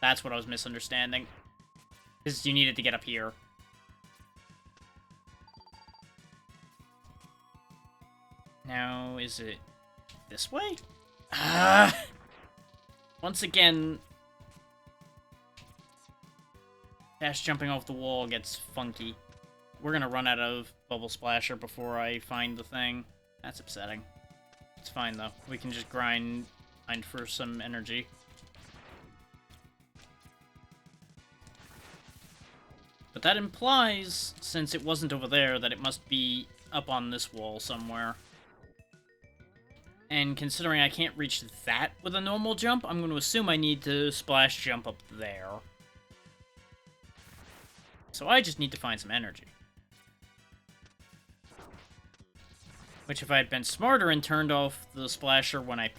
That's what I was misunderstanding. Because you needed to get up here. Now, is it this way? Once again, dash jumping off the wall gets funky we're gonna run out of Bubble Splasher before I find the thing. That's upsetting. It's fine, though. We can just grind for some energy. But that implies, since it wasn't over there, that it must be up on this wall somewhere. And considering I can't reach that with a normal jump, I'm going to assume I need to splash jump up there. So I just need to find some energy. Which, if I had been smarter and turned off the splasher when I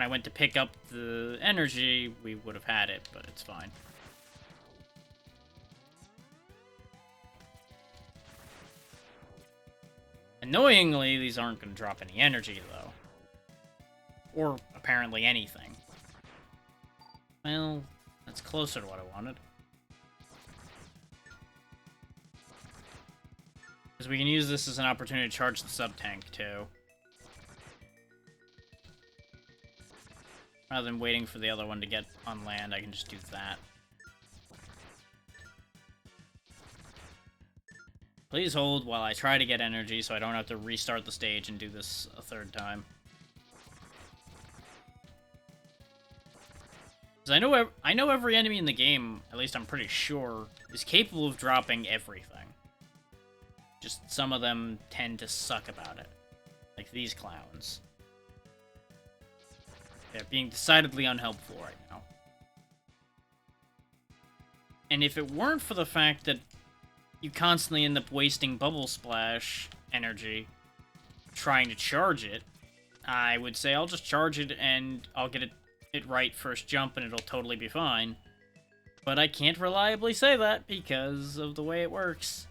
went to pick up the energy, we would have had it, but it's fine. Annoyingly, these aren't going to drop any energy, though. Or, apparently, anything. Well, that's closer to what I wanted. Because we can use this as an opportunity to charge the sub-tank, too. Rather than waiting for the other one to get on land, I can just do that. Please hold while I try to get energy so I don't have to restart the stage and do this a third time. Because I know every enemy in the game, at least I'm pretty sure, is capable of dropping everything. Just some of them tend to suck about it. Like these clowns. They're being decidedly unhelpful right now. And if it weren't for the fact that you constantly end up wasting Bubble Splash energy trying to charge it, I would say I'll just charge it and I'll get it right first jump and it'll totally be fine. But I can't reliably say that because of the way it works.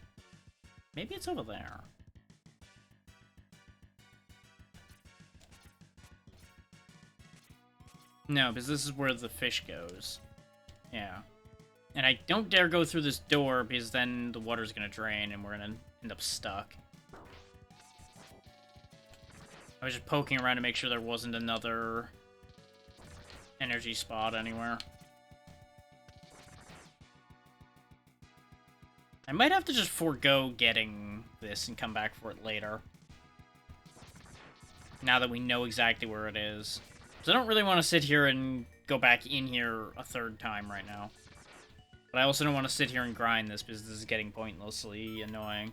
Maybe it's over there. No, because this is where the fish goes. Yeah. And I don't dare go through this door because then the water's gonna drain and we're gonna end up stuck. I was just poking around to make sure there wasn't another energy spot anywhere. I might have to just forego getting this and come back for it later. Now that we know exactly where it is. Because I don't really want to sit here and go back in here a third time right now. But I also don't want to sit here and grind this because this is getting pointlessly annoying.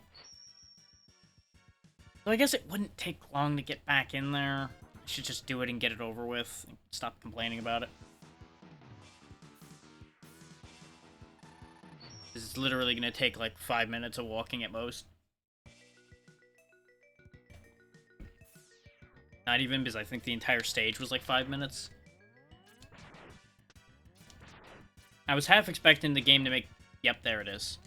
So I guess it wouldn't take long to get back in there. I should just do it and get it over with. And stop complaining about it. This is literally going to take like 5 minutes of walking at most. Not even, because I think the entire stage was like 5 minutes. I was half expecting the game to make... Yep, there it is.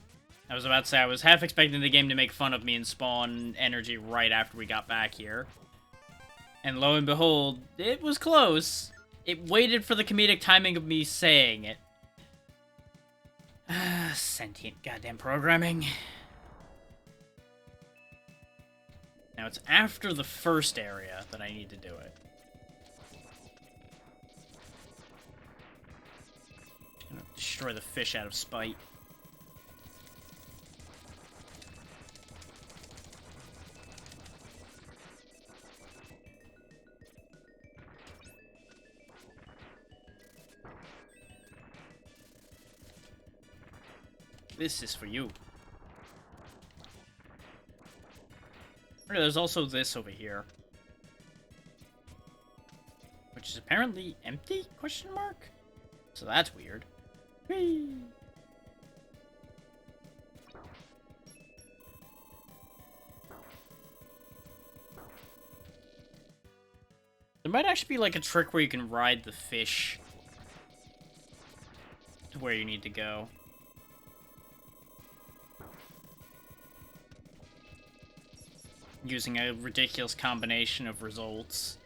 I was about to say, I was half expecting the game to make fun of me and spawn energy right after we got back here. And lo and behold, it was close. It waited for the comedic timing of me saying it. Sentient goddamn programming. Now it's after the first area that I need to do it. Just gonna destroy the fish out of spite. This is for you. There's also this over here. Which is apparently empty? Question mark? So that's weird. Whee! There might actually be like a trick where you can ride the fish to where you need to go. Using a ridiculous combination of results.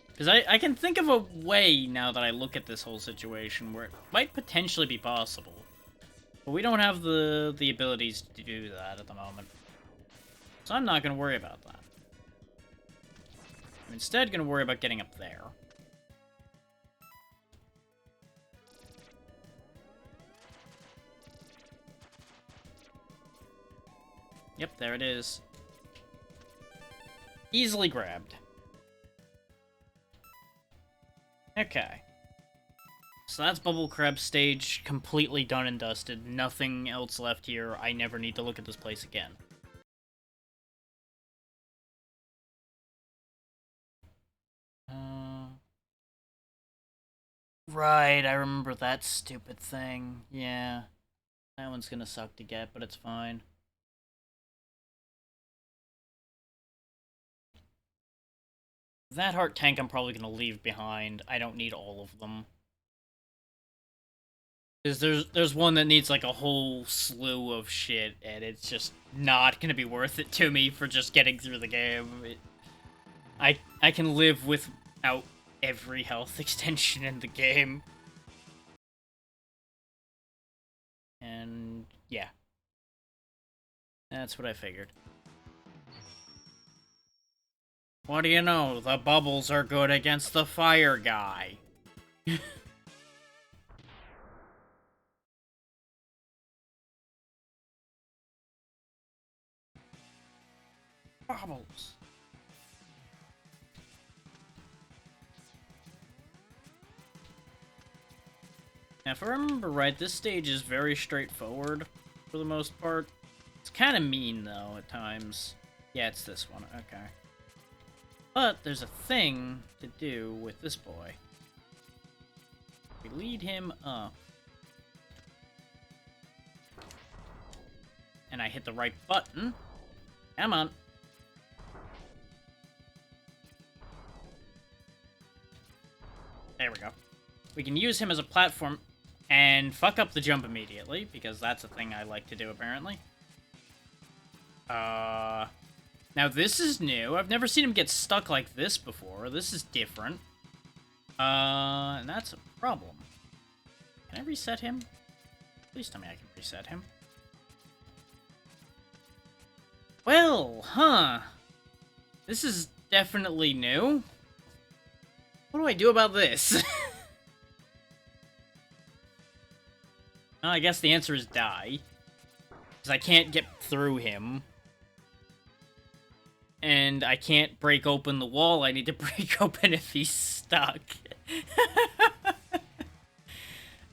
Because I can think of a way, now that I look at this whole situation, where it might potentially be possible. But we don't have the abilities to do that at the moment. So I'm not going to worry about that. I'm instead going to worry about getting up there. Yep, there it is. Easily grabbed. Okay. So that's Bubble Crab stage completely done and dusted. Nothing else left here. I never need to look at this place again. Right, I remember that stupid thing. Yeah. That one's gonna suck to get, but it's fine. That heart tank I'm probably gonna leave behind. I don't need all of them. Because there's one that needs like a whole slew of shit, and it's just not gonna be worth it to me for just getting through the game. I can live without every health extension in the game. And yeah. That's what I figured. What do you know? The bubbles are good against the fire guy. Bubbles. Now, if I remember right, this stage is very straightforward for the most part. It's kind of mean, though, at times. Yeah, it's this one. Okay. But there's a thing to do with this boy. We lead him up. And I hit the right button. Come on. There we go. We can use him as a platform and fuck up the jump immediately, because that's a thing I like to do, apparently. Now this is new. I've never seen him get stuck like this before. This is different. And that's a problem. Can I reset him? Please tell me I can reset him. Well, huh. This is definitely new. What do I do about this? Well, I guess the answer is die. Because I can't get through him. And I can't break open the wall I need to break open if he's stuck.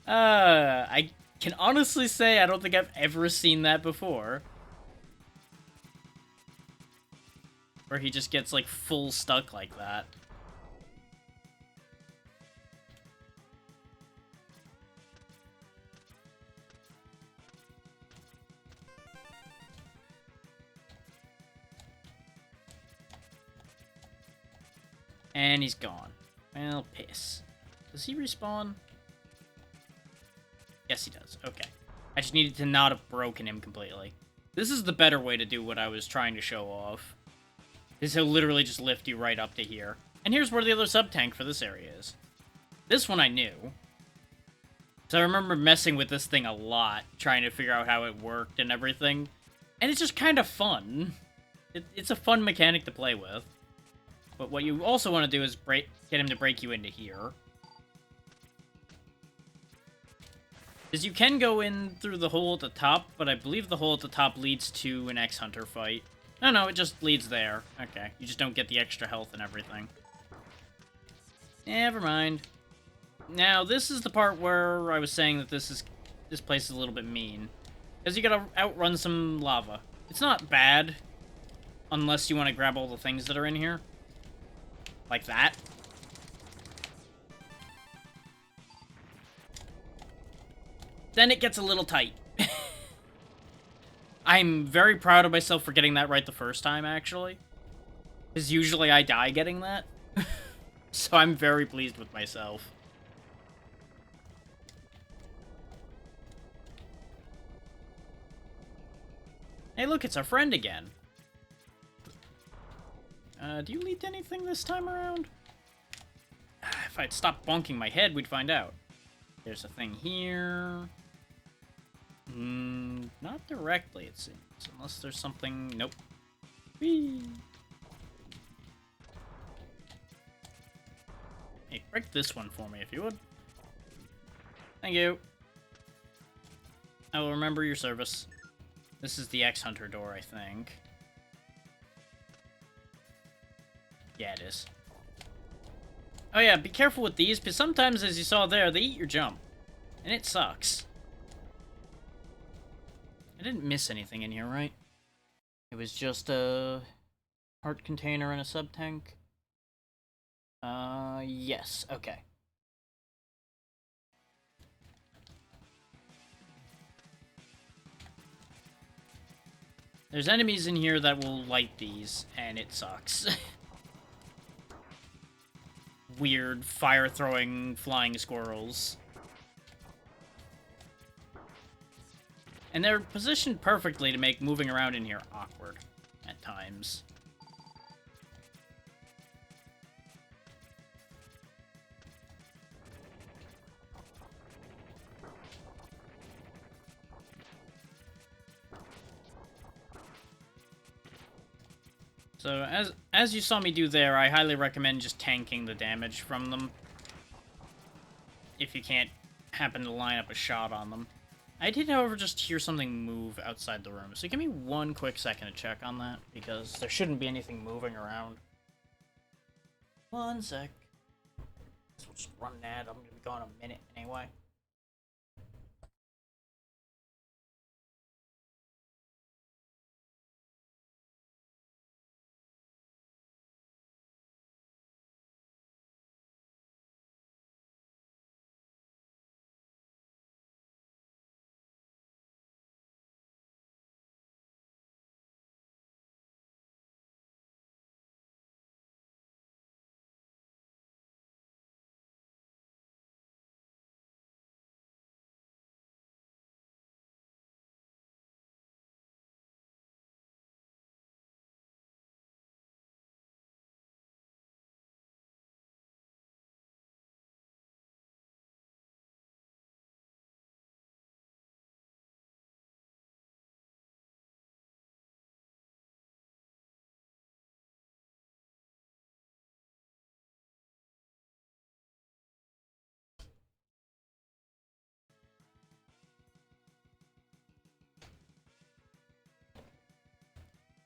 I can honestly say I don't think I've ever seen that before. Where he just gets, like, full stuck like that. And he's gone. Well, piss. Does he respawn? Yes, he does. Okay. I just needed to not have broken him completely. This is the better way to do what I was trying to show off. This will literally just lift you right up to here. And here's where the other sub-tank for this area is. This one I knew. So I remember messing with this thing a lot, trying to figure out how it worked and everything. And it's just kind of fun. It's a fun mechanic to play with. But what you also want to do is get him to break you into here. Because you can go in through the hole at the top, but I believe the hole at the top leads to an X-Hunter fight. No, it just leads there. Okay, you just don't get the extra health and everything. Never mind. Now, this is the part where I was saying that this place is a little bit mean. Because you gotta outrun some lava. It's not bad, unless you want to grab all the things that are in here. Like that. Then it gets a little tight. I'm very proud of myself for getting that right the first time, actually. Because usually I die getting that. So I'm very pleased with myself. Hey, look, it's our friend again. Do you lead to anything this time around? If I'd stop bonking my head, we'd find out. There's a thing here. Not directly, it seems. Unless there's something... Nope. Whee! Hey, break this one for me, if you would. Thank you. I will remember your service. This is the X-Hunter door, I think. Yeah, it is. Oh yeah, be careful with these, because sometimes, as you saw there, they eat your jump. And it sucks. I didn't miss anything in here, right? It was just a heart container and a sub-tank. Yes, okay. There's enemies in here that will light these, and it sucks. Weird, fire-throwing, flying squirrels. And they're positioned perfectly to make moving around in here awkward at times. So, as you saw me do there, I highly recommend just tanking the damage from them. If you can't happen to line up a shot on them. I did, however, just hear something move outside the room. So give me one quick second to check on that, because there shouldn't be anything moving around. One sec. So we'll just run that. I'm going to be gone a minute anyway.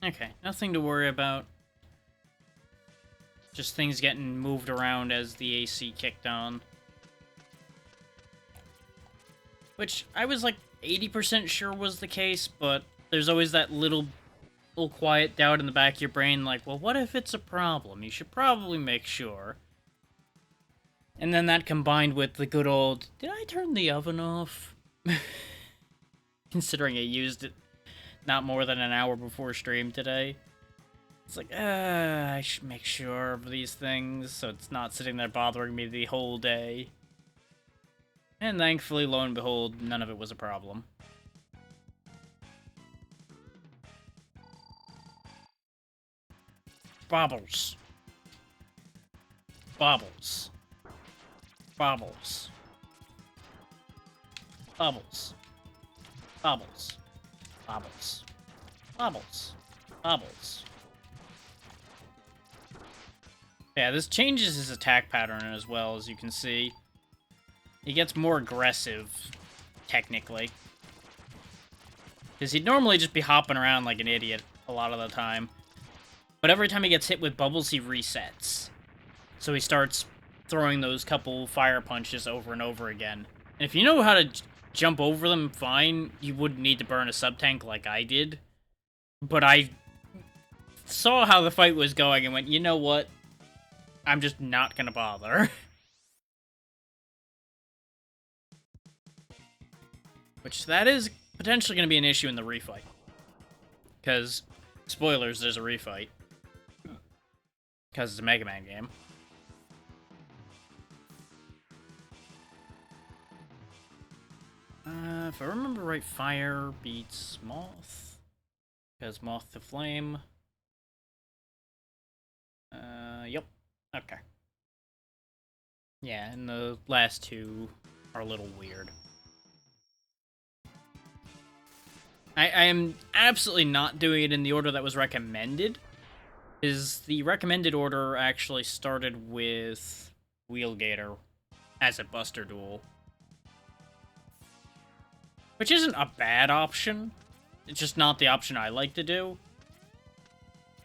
Okay, nothing to worry about. Just things getting moved around as the AC kicked on. Which I was like 80% sure was the case, but there's always that little quiet doubt in the back of your brain, like, well, what if it's a problem? You should probably make sure. And then that combined with the good old, did I turn the oven off? Considering I used it not more than an hour before stream today. It's like, I should make sure of these things so it's not sitting there bothering me the whole day. And thankfully, lo and behold, none of it was a problem. Bobbles. Bobbles. Bobbles. Bubbles. Bubbles. Bobbles. Bobbles. Bobbles. Yeah, this changes his attack pattern as well, as you can see. He gets more aggressive, technically. Because he'd normally just be hopping around like an idiot a lot of the time. But every time he gets hit with bubbles, he resets. So he starts throwing those couple fire punches over and over again. And if you know how to jump over them, fine. You wouldn't need to burn a sub-tank like I did. But I saw how the fight was going and went, you know what? I'm just not gonna bother. Which, that is potentially gonna be an issue in the refight. Because, spoilers, there's a refight. Because it's a Megaman game. If I remember right, fire beats moth. Because moth to flame. Yep. Okay. Yeah, and the last two are a little weird. I am absolutely not doing it in the order that was recommended. The recommended order actually started with Wheelgator as a Buster Duel. Which isn't a bad option. It's just not the option I like to do.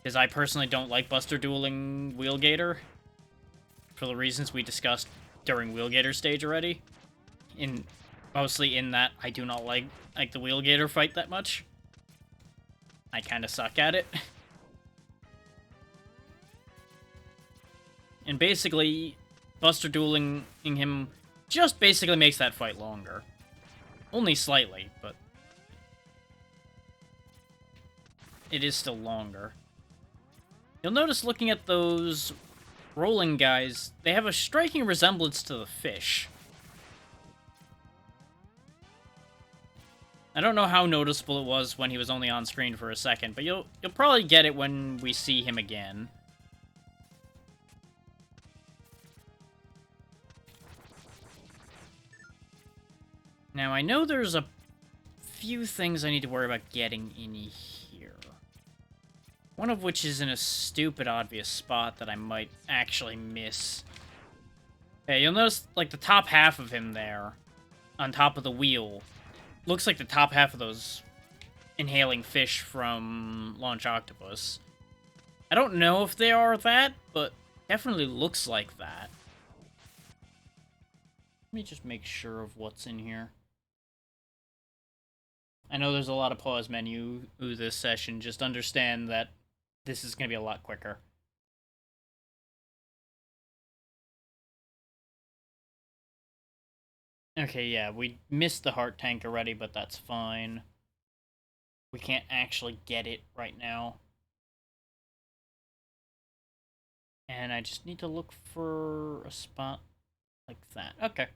Because I personally don't like Buster dueling Wheelgator. For the reasons we discussed during Wheelgator stage already. Mostly in that I do not like the Wheelgator fight that much. I kind of suck at it. And basically, Buster dueling him just basically makes that fight longer. Only slightly, but it is still longer. You'll notice looking at those rolling guys, they have a striking resemblance to the fish. I don't know how noticeable it was when he was only on screen for a second, but you'll probably get it when we see him again. Now, I know there's a few things I need to worry about getting in here. One of which is in a stupid, obvious spot that I might actually miss. Okay, you'll notice, like, the top half of him there, on top of the wheel, looks like the top half of those inhaling fish from Launch Octopus. I don't know if they are that, but definitely looks like that. Let me just make sure of what's in here. I know there's a lot of pause menu this session. Just understand that this is going to be a lot quicker. Okay, yeah, we missed the heart tank already, but that's fine. We can't actually get it right now. And I just need to look for a spot like that. Okay,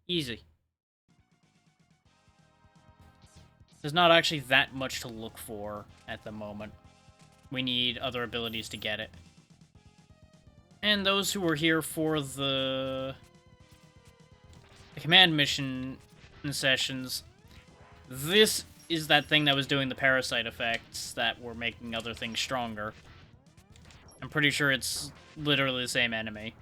easy. There's not actually that much to look for at the moment. We need other abilities to get it. And those who were here for the command mission sessions, this is that thing that was doing the parasite effects that were making other things stronger. I'm pretty sure it's literally the same enemy.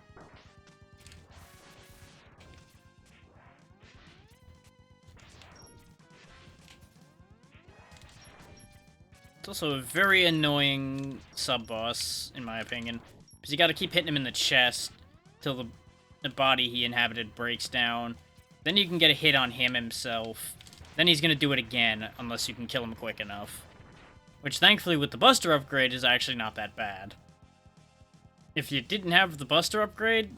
It's also a very annoying sub-boss, in my opinion, because you gotta keep hitting him in the chest till the body he inhabited breaks down. Then you can get a hit on him himself. Then he's gonna do it again, unless you can kill him quick enough. Which, thankfully, with the Buster upgrade, is actually not that bad. If you didn't have the Buster upgrade,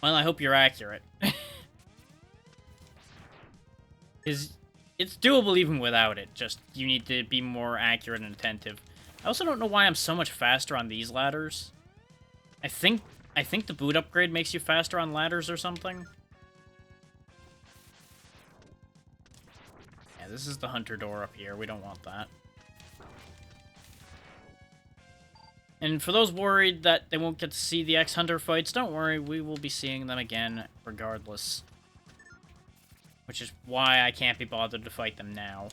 well, I hope you're accurate. It's doable even without it, just you need to be more accurate and attentive. I also don't know why I'm so much faster on these ladders. I think the boot upgrade makes you faster on ladders or something. Yeah, this is the hunter door up here. We don't want that. And for those worried that they won't get to see the X-Hunter fights, don't worry, we will be seeing them again regardless. Which is why I can't be bothered to fight them now.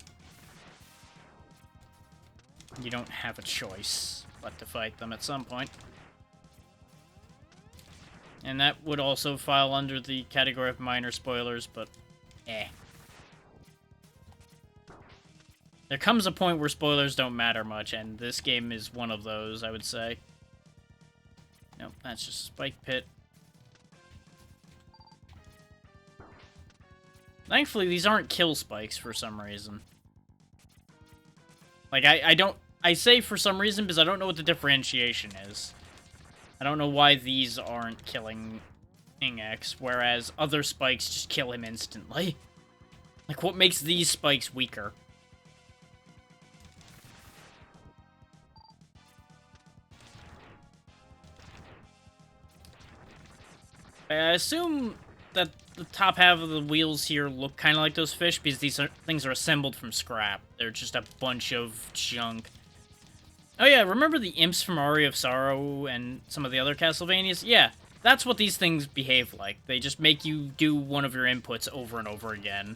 You don't have a choice but to fight them at some point. And that would also fall under the category of minor spoilers, but eh. There comes a point where spoilers don't matter much, and this game is one of those, I would say. Nope, that's just a spike pit. Thankfully, these aren't kill spikes for some reason. Like, I say for some reason because I don't know what the differentiation is. I don't know why these aren't killing X, whereas other spikes just kill him instantly. Like, what makes these spikes weaker? I assume that the top half of the wheels here look kind of like those fish because these things are assembled from scrap. They're just a bunch of junk. Oh yeah, remember the imps from Aria of Sorrow and some of the other Castlevanias? Yeah, that's what these things behave like. They just make you do one of your inputs over and over again.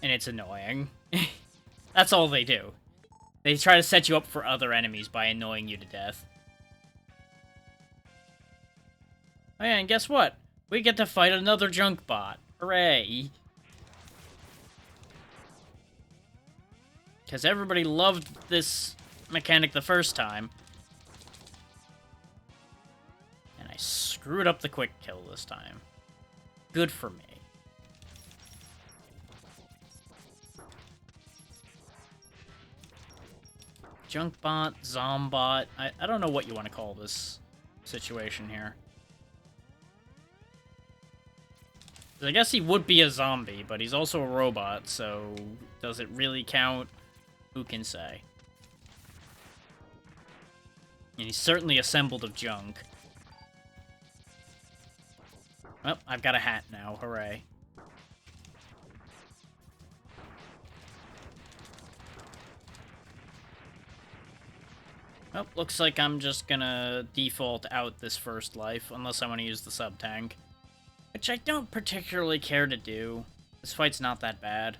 And it's annoying. That's all they do. They try to set you up for other enemies by annoying you to death. Oh yeah, and guess what? We get to fight another junk bot. Hooray! Because everybody loved this mechanic the first time. And I screwed up the quick kill this time. Good for me. Junkbot, Zombot, I don't know what you want to call this situation here. I guess he would be a zombie, but he's also a robot, so does it really count? Who can say? And he's certainly assembled of junk. Well, I've got a hat now, hooray. Well, looks like I'm just gonna default out this first life, unless I want to use the sub-tank. Which I don't particularly care to do. This fight's not that bad.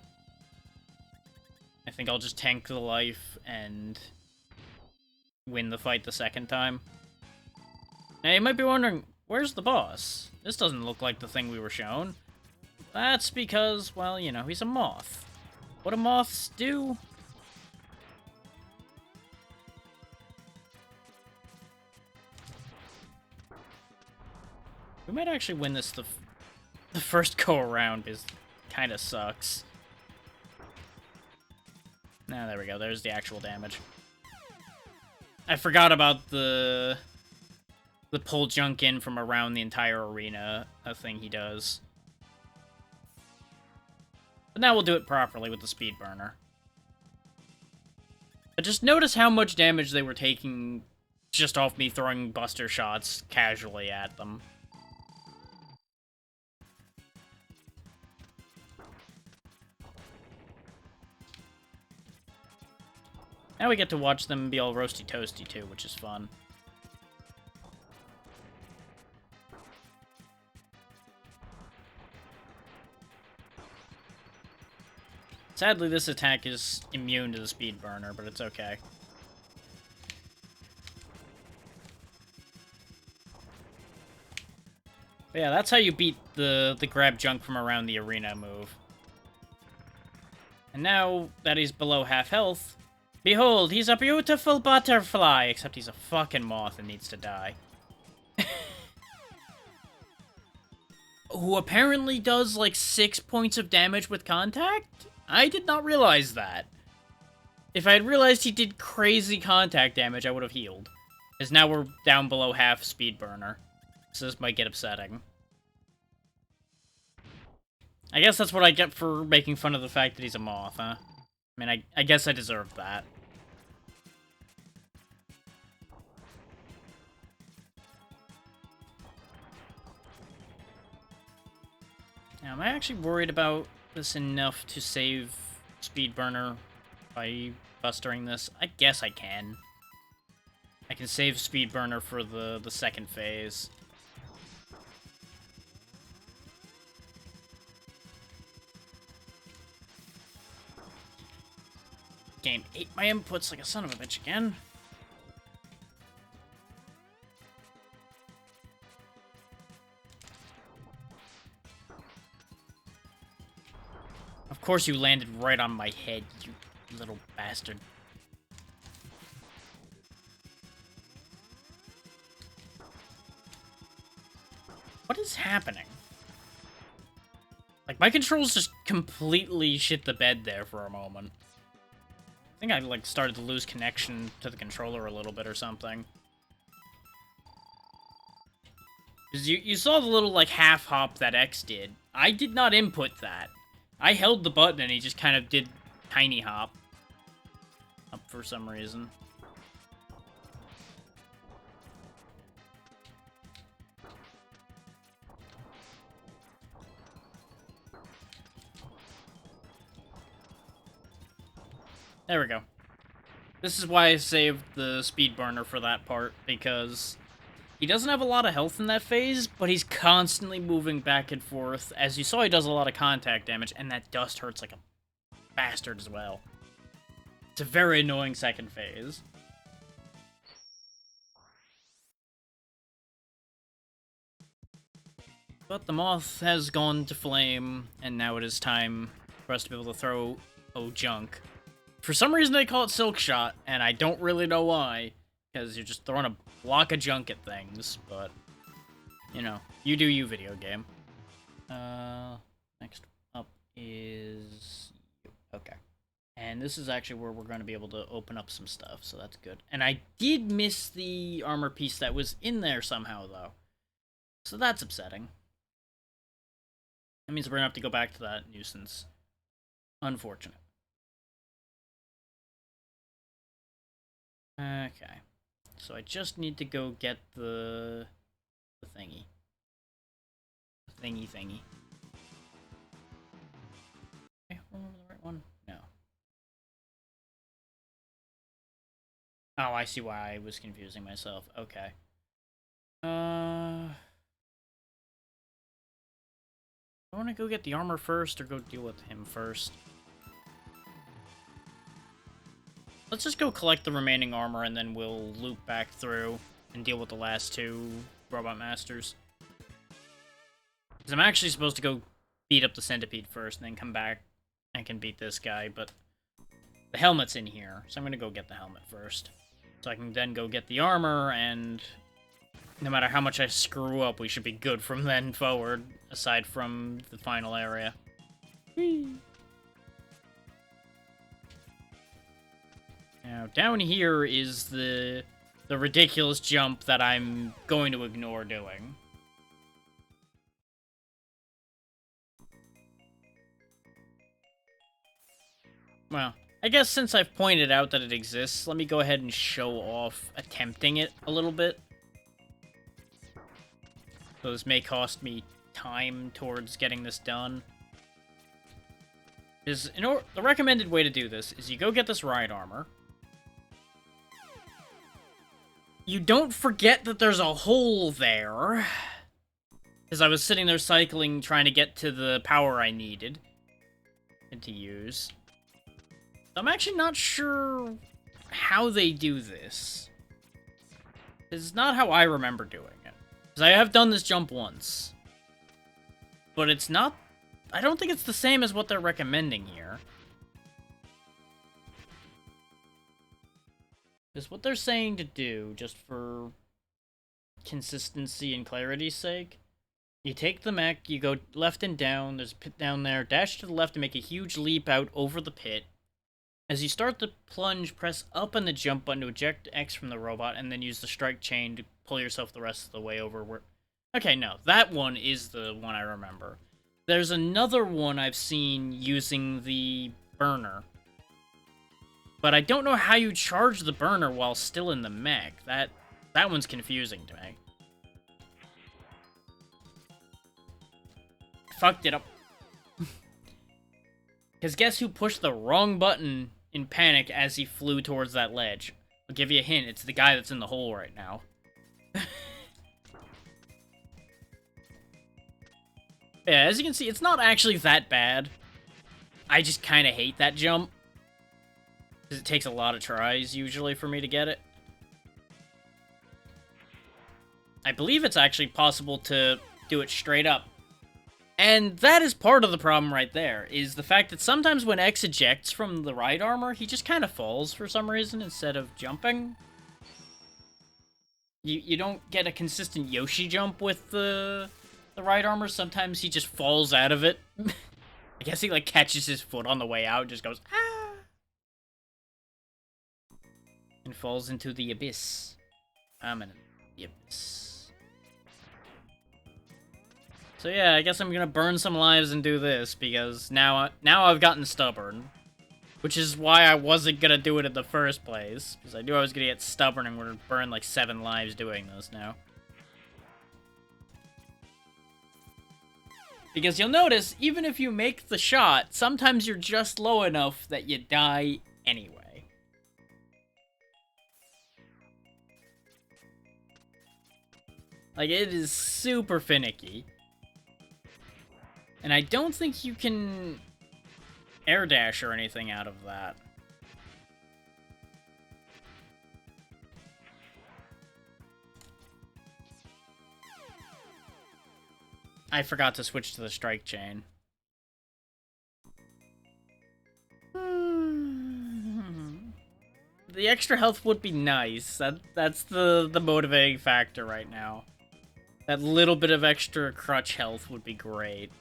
I think I'll just tank the life and win the fight the second time. Now, you might be wondering, where's the boss? This doesn't look like the thing we were shown. That's because, well, you know, he's a moth. What do moths do? We might actually win this the first go around, because it kind of sucks. Now, there we go. There's the actual damage. I forgot about the pull junk in from around the entire arena, a thing he does. But now we'll do it properly with the speed burner. But just notice how much damage they were taking just off me throwing buster shots casually at them. Now we get to watch them be all roasty toasty too, which is fun. Sadly, this attack is immune to the speed burner, but it's okay. But yeah, that's how you beat the grab junk from around the arena move. And now that he's below half health, behold, he's a beautiful butterfly, except he's a fucking moth and needs to die. Who apparently does like 6 points of damage with contact? I did not realize that. If I had realized he did crazy contact damage, I would have healed. Because now we're down below half speed burner. So this might get upsetting. I guess that's what I get for making fun of the fact that he's a moth, huh? I mean, I guess I deserved that. Now, am I actually worried about this enough to save speed burner by bustering this? I guess I can. I can save speed burner for the second phase. Game ate my inputs like a son of a bitch again. Of course you landed right on my head, you little bastard. What is happening? Like, my controls just completely shit the bed there for a moment. I think I, like, started to lose connection to the controller a little bit or something. 'Cause you saw the little, like, half hop that X did. I did not input that. I held the button and he just kind of did tiny hop. Up for some reason. There we go. This is why I saved the speed burner for that part, because he doesn't have a lot of health in that phase, but he's constantly moving back and forth. As you saw, he does a lot of contact damage, and that dust hurts like a bastard as well. It's a very annoying second phase. But the moth has gone to flame, and now it is time for us to be able to throw junk For some reason, they call it Silk Shot, and I don't really know why. Because you're just throwing a block of junk at things, but... You know, you do you, video game. Next up is... Okay. And this is actually where we're going to be able to open up some stuff, so that's good. And I did miss the armor piece that was in there somehow, though. So that's upsetting. That means we're going to have to go back to that nuisance. Unfortunate. Okay. So I just need to go get the thingy. The thingy. Okay, remember the right one? No. Oh, I see why I was confusing myself. Okay. I want to go get the armor first or go deal with him first? Let's just go collect the remaining armor and then we'll loop back through and deal with the last two Robot Masters. Because I'm actually supposed to go beat up the Centipede first and then come back and can beat this guy, but the helmet's in here, so I'm going to go get the helmet first. So I can then go get the armor, and no matter how much I screw up, we should be good from then forward, aside from the final area. Whee! Now, down here is the ridiculous jump that I'm going to ignore doing. Well, I guess since I've pointed out that it exists, let me go ahead and show off attempting it a little bit. So this may cost me time towards getting this done. Because the recommended way to do this is you go get this ride armor. You don't forget that there's a hole there. Because I was sitting there cycling, trying to get to the power I needed. And to use. I'm actually not sure how they do this. It's not how I remember doing it. Because I have done this jump once. But it's not... I don't think it's the same as what they're recommending here. Because what they're saying to do, just for consistency and clarity's sake, you take the mech, you go left and down, there's a pit down there, dash to the left and make a huge leap out over the pit. As you start the plunge, press up on the jump button to eject X from the robot, and then use the strike chain to pull yourself the rest of the way over where... Okay, no, that one is the one I remember. There's another one I've seen using the burner. But I don't know how you charge the burner while still in the mech. That one's confusing to me. Fucked it up. Because guess who pushed the wrong button in panic as he flew towards that ledge? I'll give you a hint. It's the guy that's in the hole right now. Yeah, as you can see, it's not actually that bad. I just kind of hate that jump. Because it takes a lot of tries, usually, for me to get it. I believe it's actually possible to do it straight up. And that is part of the problem right there, is the fact that sometimes when X ejects from the ride armor, he just kind of falls for some reason instead of jumping. You don't get a consistent Yoshi jump with the ride armor. Sometimes he just falls out of it. I guess he, like, catches his foot on the way out and just goes, ah! And falls into the abyss. I'm in the abyss. So yeah, I guess I'm gonna burn some lives and do this, because now I've gotten stubborn. Which is why I wasn't gonna do it in the first place, because I knew I was gonna get stubborn and would burn like 7 lives doing this now. Because you'll notice, even if you make the shot, sometimes you're just low enough that you die anyway. Like, it is super finicky. And I don't think you can air dash or anything out of that. I forgot to switch to the strike chain. the extra health would be nice. That's the motivating factor right now. That little bit of extra crutch health would be great.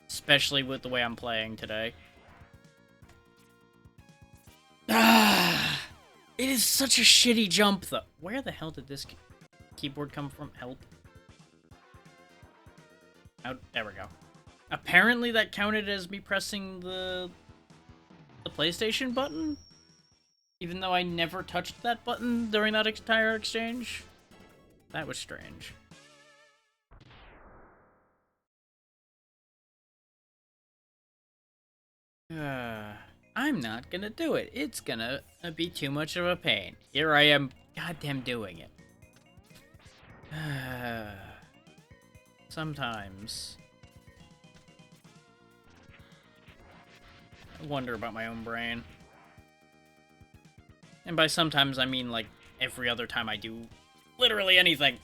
Especially with the way I'm playing today. Ah! It is such a shitty jump, though. Where the hell did this keyboard come from? Help. Oh, there we go. Apparently that counted as me pressing the PlayStation button? Even though I never touched that button during that entire exchange? That was strange. I'm not gonna do it. It's gonna be too much of a pain. Here I am, goddamn doing it. Sometimes. I wonder about my own brain. And by sometimes, I mean, like, every other time I do literally anything.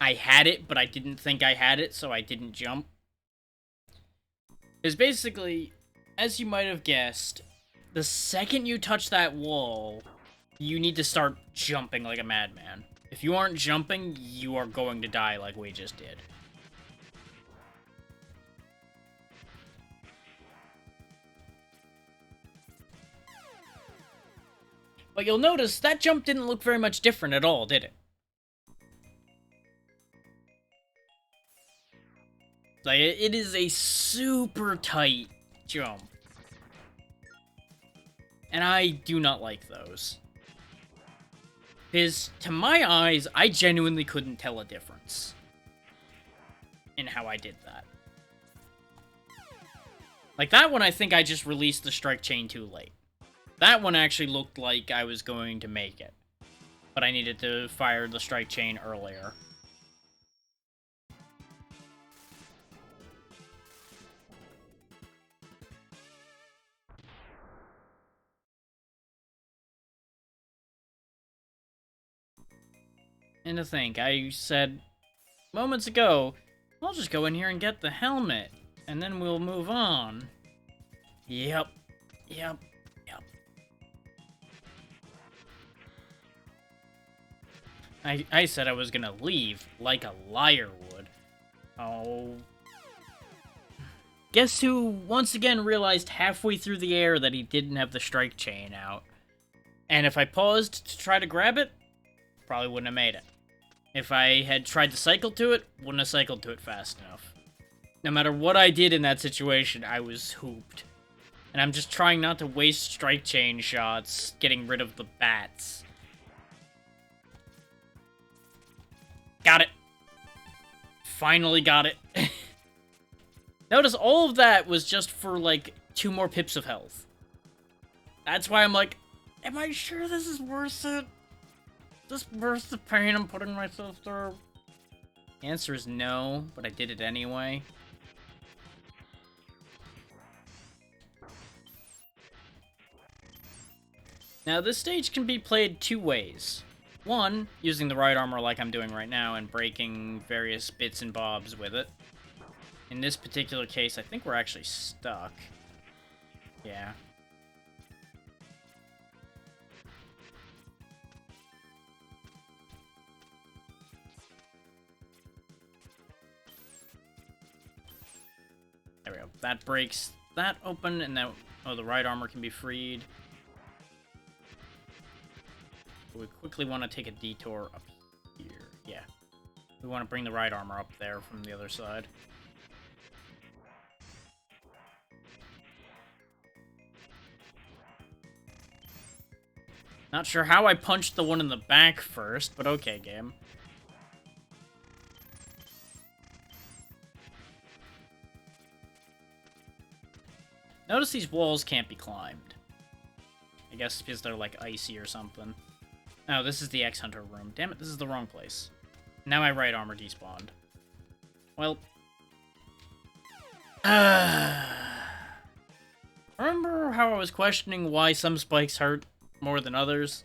I had it, but I didn't think I had it, so I didn't jump. Because basically, as you might have guessed, the second you touch that wall, you need to start jumping like a madman. If you aren't jumping, you are going to die like we just did. But you'll notice that jump didn't look very much different at all, did it? Like, it is a super tight jump. And I do not like those. Because, to my eyes, I genuinely couldn't tell a difference in how I did that. Like, that one, I think I just released the strike chain too late. That one actually looked like I was going to make it. But I needed to fire the strike chain earlier. And to think, I said moments ago, I'll just go in here and get the helmet, and then we'll move on. Yep. I said I was gonna leave, like a liar would. Oh. Guess who once again realized halfway through the air that he didn't have the strike chain out. And if I paused to try to grab it, probably wouldn't have made it. If I had tried to cycle to it, wouldn't have cycled to it fast enough. No matter what I did in that situation, I was hooped. And I'm just trying not to waste strike chain shots getting rid of the bats. Got it. Finally got it. Notice all of that was just for, like, 2 more pips of health. That's why I'm like, am I sure this is worth it? Is this worth the pain I'm putting myself through? The answer is no, but I did it anyway. Now, this stage can be played 2 ways. One, using the right armor like I'm doing right now and breaking various bits and bobs with it. In this particular case, I think we're actually stuck. Yeah. There we go. That breaks that open, and now, oh, the right armor can be freed. We quickly want to take a detour up here. Yeah. We want to bring the right armor up there from the other side. Not sure how I punched the one in the back first, but okay, game. Notice these walls can't be climbed. I guess because they're, like, icy or something. Oh, this is the X-Hunter room. Damn it, this is the wrong place. Now my right armor despawned. Well. Remember how I was questioning why some spikes hurt more than others?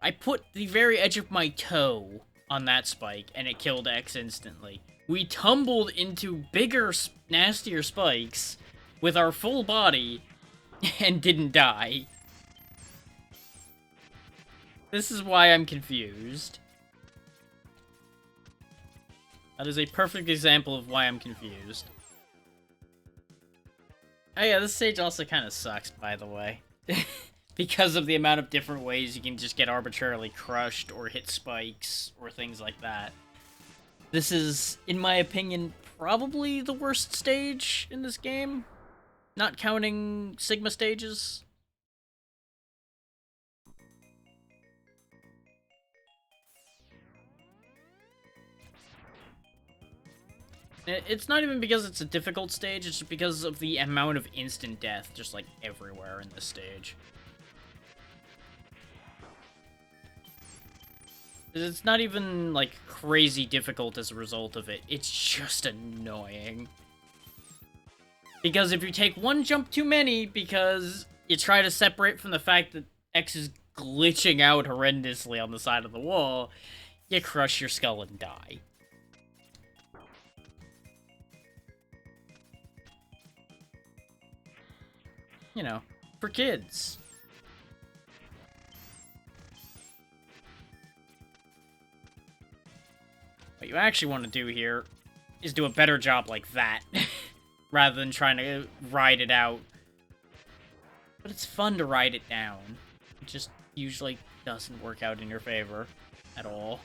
I put the very edge of my toe on that spike, and it killed X instantly. We tumbled into bigger, nastier spikes, with our full body and didn't die. This is why I'm confused. That is a perfect example of why I'm confused. Oh yeah, this stage also kind of sucks, by the way. Because of the amount of different ways you can just get arbitrarily crushed or hit spikes or things like that. This is, in my opinion, probably the worst stage in this game. Not counting Sigma stages. It's not even because it's a difficult stage, it's just because of the amount of instant death just, like, everywhere in this stage. It's not even, like, crazy difficult as a result of it. It's just annoying. Because if you take one jump too many because you try to separate from the fact that X is glitching out horrendously on the side of the wall, you crush your skull and die. You know, for kids. What you actually want to do here is do a better job like that, rather than trying to ride it out. But it's fun to ride it down. It just usually doesn't work out in your favor at all.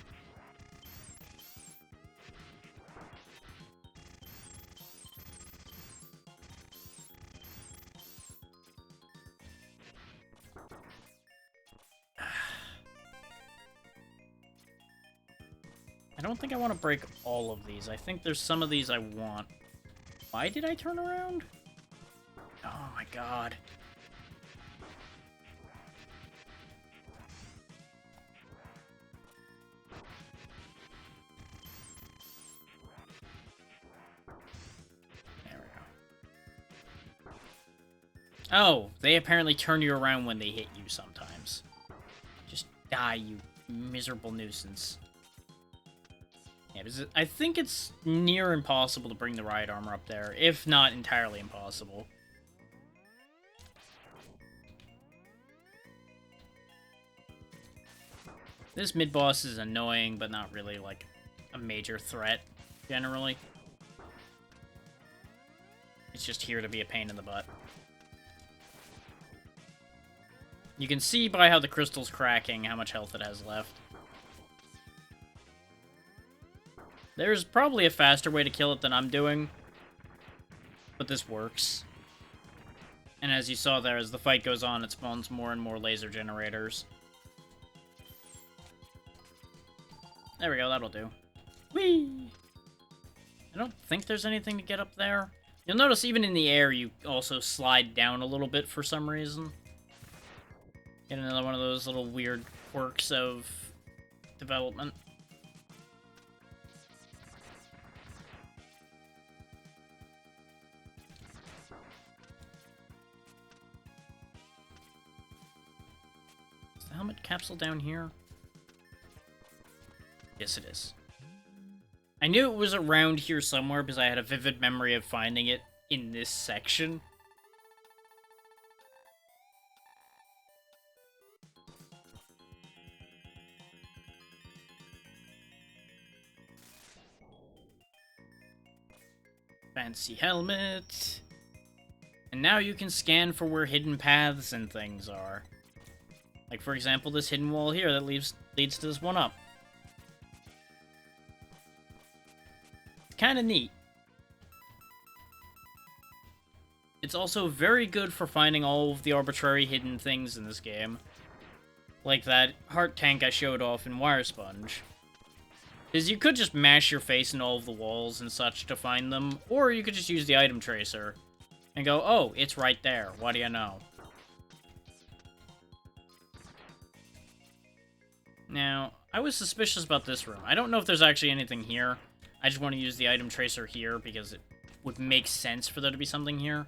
I don't think I want to break all of these. I think there's some of these I want. Why did I turn around? Oh my god. There we go. Oh, they apparently turn you around when they hit you sometimes. Just die, you miserable nuisance. Yeah, I think it's near impossible to bring the riot armor up there, if not entirely impossible. This mid-boss is annoying, but not really, like, a major threat, generally. It's just here to be a pain in the butt. You can see by how the crystal's cracking how much health it has left. There's probably a faster way to kill it than I'm doing, but this works. And as you saw there, as the fight goes on, it spawns more and more laser generators. There we go, that'll do. Whee! I don't think there's anything to get up there. You'll notice even in the air, you also slide down a little bit for some reason. Get another one of those little weird quirks of development. Is the helmet capsule down here? Yes, it is. I knew it was around here somewhere because I had a vivid memory of finding it in this section. Fancy helmet. And now you can scan for where hidden paths and things are. Like, for example, this hidden wall here that leads to this one up. Kind of neat. It's also very good for finding all of the arbitrary hidden things in this game. Like that heart tank I showed off in Wire Sponge. Because you could just mash your face in all of the walls and such to find them, or you could just use the item tracer and go, oh, it's right there, what do you know? Now, I was suspicious about this room. I don't know if there's actually anything here. I just want to use the item tracer here because it would make sense for there to be something here.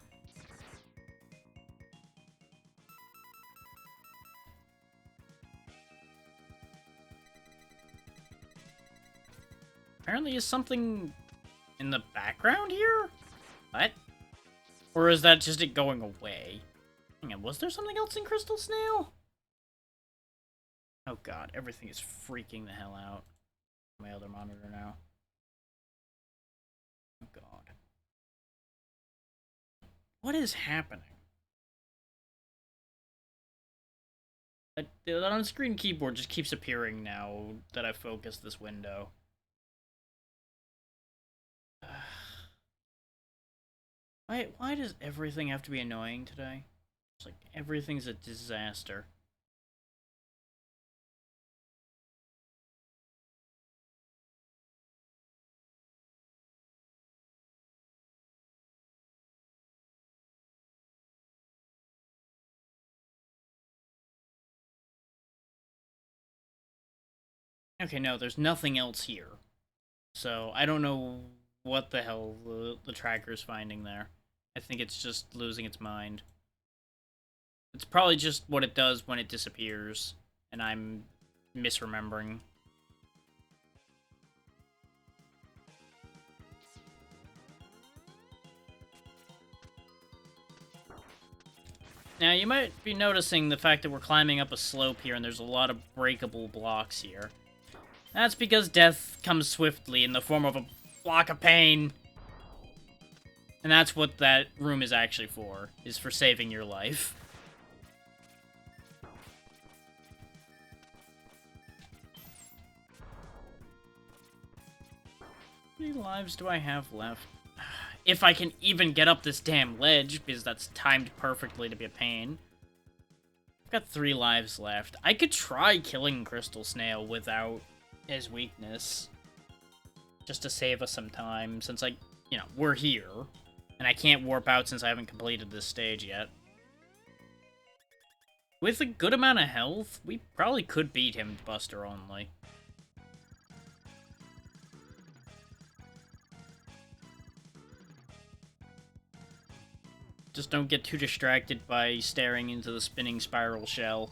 Apparently is something in the background here? What? Or is that just it going away? Hang on, was there something else in Crystal Snail? Oh god, everything is freaking the hell out. My other monitor now. Oh god. What is happening? The on-screen keyboard just keeps appearing now that I've focused this window. Why does everything have to be annoying today? It's like everything's a disaster. Okay, no, there's nothing else here. So, I don't know what the hell the tracker's finding there. I think it's just losing its mind. It's probably just what it does when it disappears, and I'm misremembering. Now, you might be noticing the fact that we're climbing up a slope here and there's a lot of breakable blocks here. That's because death comes swiftly in the form of a block of pain. And that's what that room is actually for, is for saving your life. How many lives do I have left? If I can even get up this damn ledge, because that's timed perfectly to be a pain. I've got 3 lives left. I could try killing Crystal Snail without his weakness. Just to save us some time, since, like, you know, we're here. And I can't warp out since I haven't completed this stage yet. With a good amount of health, we probably could beat him Buster only. Just don't get too distracted by staring into the spinning spiral shell.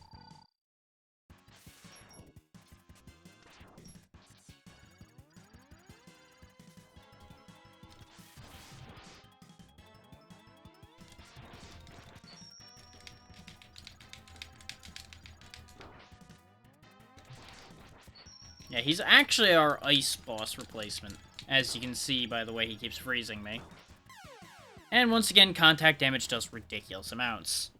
Yeah, he's actually our ice boss replacement, as you can see by the way he keeps freezing me. And once again, contact damage does ridiculous amounts.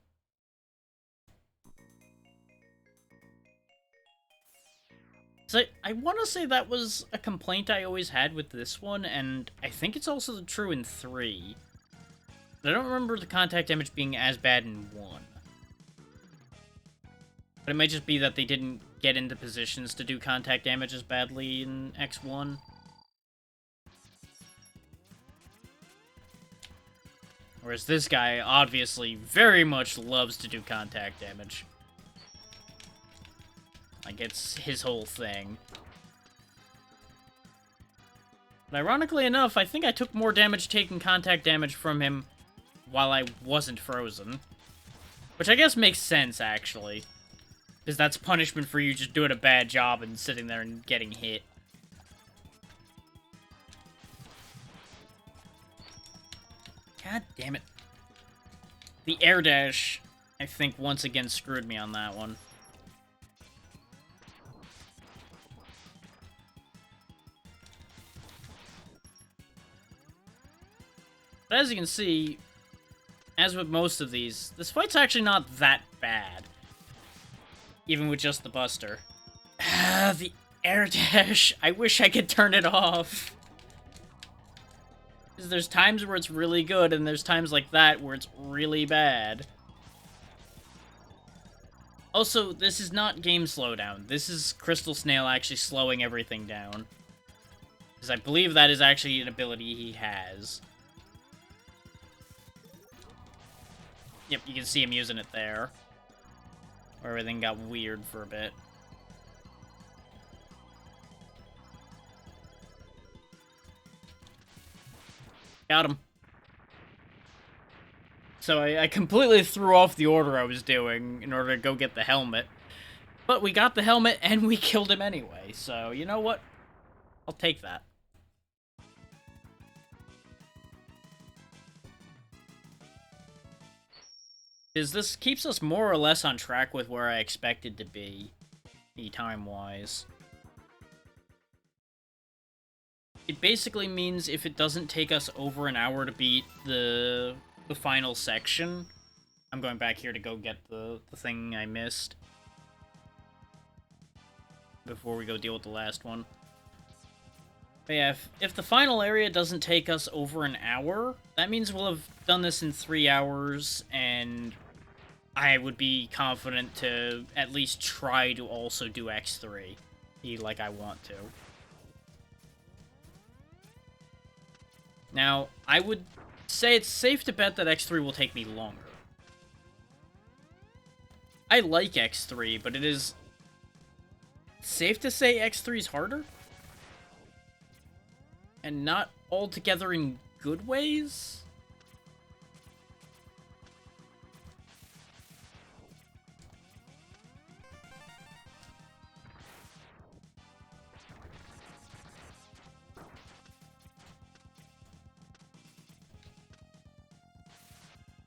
So I want to say that was a complaint I always had with this one, and I think it's also true in 3. But I don't remember the contact damage being as bad in 1. But it might just be that they didn't get into positions to do contact damage as badly in X1. Whereas this guy obviously very much loves to do contact damage. Like, it's his whole thing. But ironically enough, I think I took more damage taking contact damage from him while I wasn't frozen. Which I guess makes sense, actually. Because that's punishment for you just doing a bad job and sitting there and getting hit. God damn it. The air dash, I think, once again screwed me on that one. But as you can see, as with most of these, this fight's actually not that bad. Even with just the Buster. The air dash. I wish I could turn it off. Because there's times where it's really good, and there's times like that where it's really bad. Also, this is not game slowdown. This is Crystal Snail actually slowing everything down. Because I believe that is actually an ability he has. Yep, you can see him using it there. Where everything got weird for a bit. Got him. So I completely threw off the order I was doing in order to go get the helmet. But we got the helmet and we killed him anyway, so you know what? I'll take that. Is this keeps us more or less on track with where I expected to be, time-wise. It basically means if it doesn't take us over an hour to beat the final section... I'm going back here to go get the thing I missed before we go deal with the last one. But yeah, if the final area doesn't take us over an hour, that means we'll have done this in 3 hours, and I would be confident to at least try to also do X3, like I want to. Now, I would say it's safe to bet that X3 will take me longer. I like X3, but it is safe to say X3 is harder? And not altogether in good ways?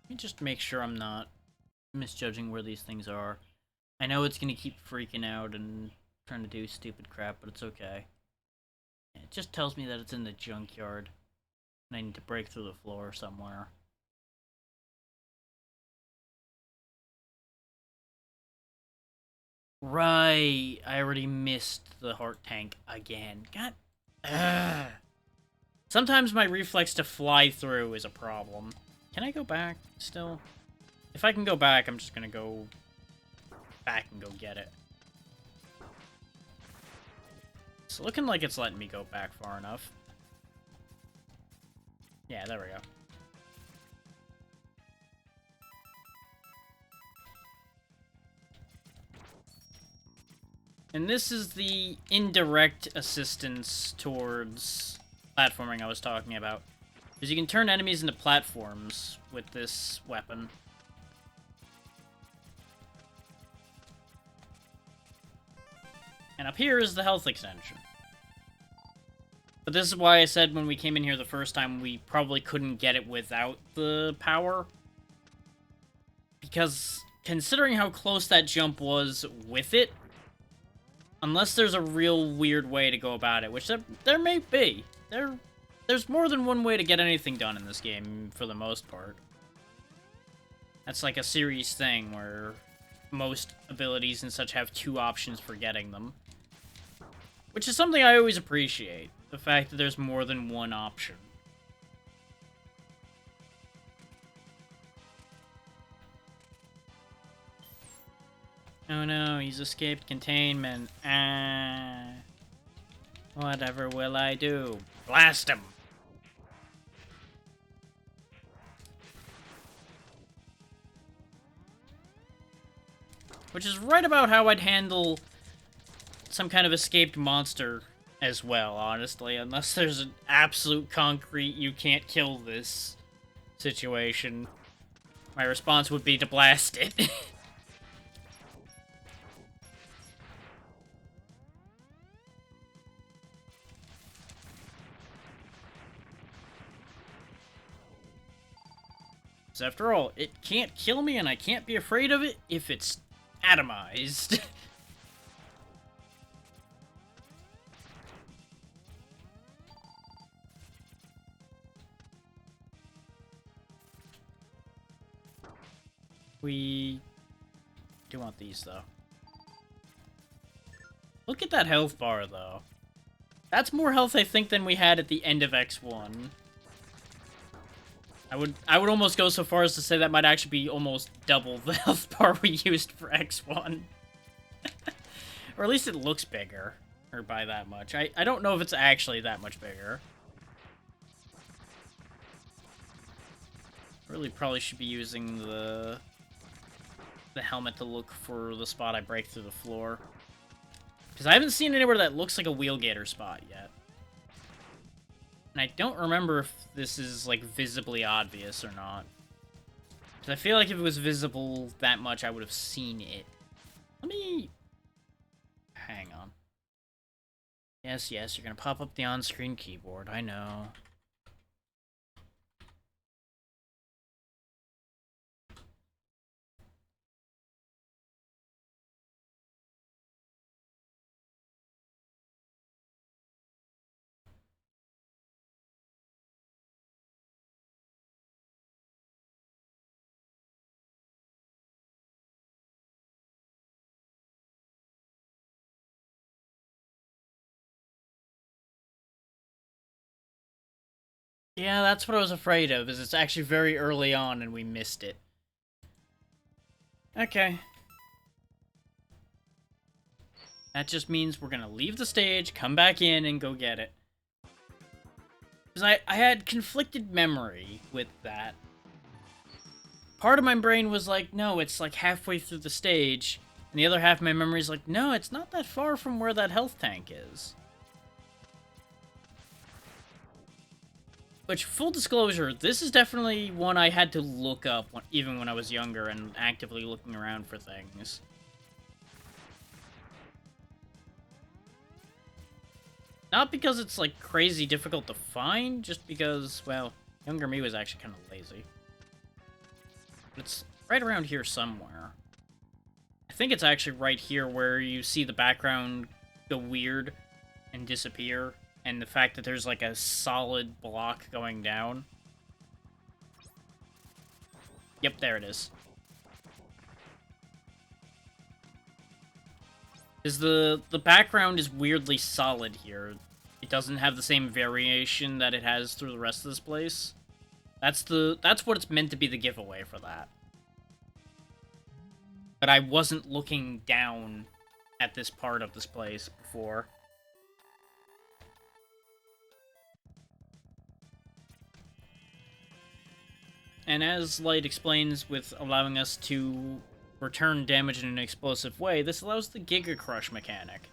Let me just make sure I'm not misjudging where these things are. I know it's gonna keep freaking out and trying to do stupid crap, but it's okay. It just tells me that it's in the junkyard, and I need to break through the floor somewhere. Right, I already missed the heart tank again. God. Ugh. Sometimes my reflex to fly through is a problem. Can I go back still? If I can go back, I'm just gonna go back and go get it. It's looking like it's letting me go back far enough. Yeah, there we go. And this is the indirect assistance towards platforming I was talking about. Because you can turn enemies into platforms with this weapon. And up here is the health extension. But this is why I said when we came in here the first time we probably couldn't get it without the power. Because considering how close that jump was with it, unless there's a real weird way to go about it, which there may be. There's more than one way to get anything done in this game, for the most part. That's like a series thing, where most abilities and such have 2 options for getting them. Which is something I always appreciate, the fact that there's more than one option. Oh no, he's escaped containment. Whatever will I do? Blast him! Which is right about how I'd handle some kind of escaped monster as well, honestly. Unless there's an absolute concrete you can't kill this situation. My response would be to blast it. So after all, it can't kill me and I can't be afraid of it if it's atomized. We do want these, though. Look at that health bar, though. That's more health, I think, than we had at the end of X1. I would almost go so far as to say that might actually be almost double the health bar we used for X1. Or at least it looks bigger. Or by that much. I don't know if it's actually that much bigger. Really probably should be using the helmet to look for the spot I break through the floor. Because I haven't seen anywhere that looks like a wheel gator spot yet. And I don't remember if this is, like, visibly obvious or not. Because I feel like if it was visible that much, I would have seen it. Let me... hang on. Yes, yes, you're gonna pop up the on-screen keyboard, I know. Yeah, that's what I was afraid of, is it's actually very early on and we missed it. Okay. That just means we're gonna leave the stage, come back in, and go get it. Because I had conflicted memory with that. Part of my brain was like, no, it's like halfway through the stage. And the other half of my memory is like, no, it's not that far from where that health tank is. Which, full disclosure, this is definitely one I had to look up even when I was younger and actively looking around for things. Not because it's, like, crazy difficult to find, just because, well, younger me was actually kind of lazy. But it's right around here somewhere. I think it's actually right here where you see the background go weird and disappear, and the fact that there's, like, a solid block going down. Yep, there it is. Because the background is weirdly solid here. It doesn't have the same variation that it has through the rest of this place. That's what it's meant to be the giveaway for that. But I wasn't looking down at this part of this place before. And as Light explains, with allowing us to return damage in an explosive way, this allows the Giga Crush mechanic.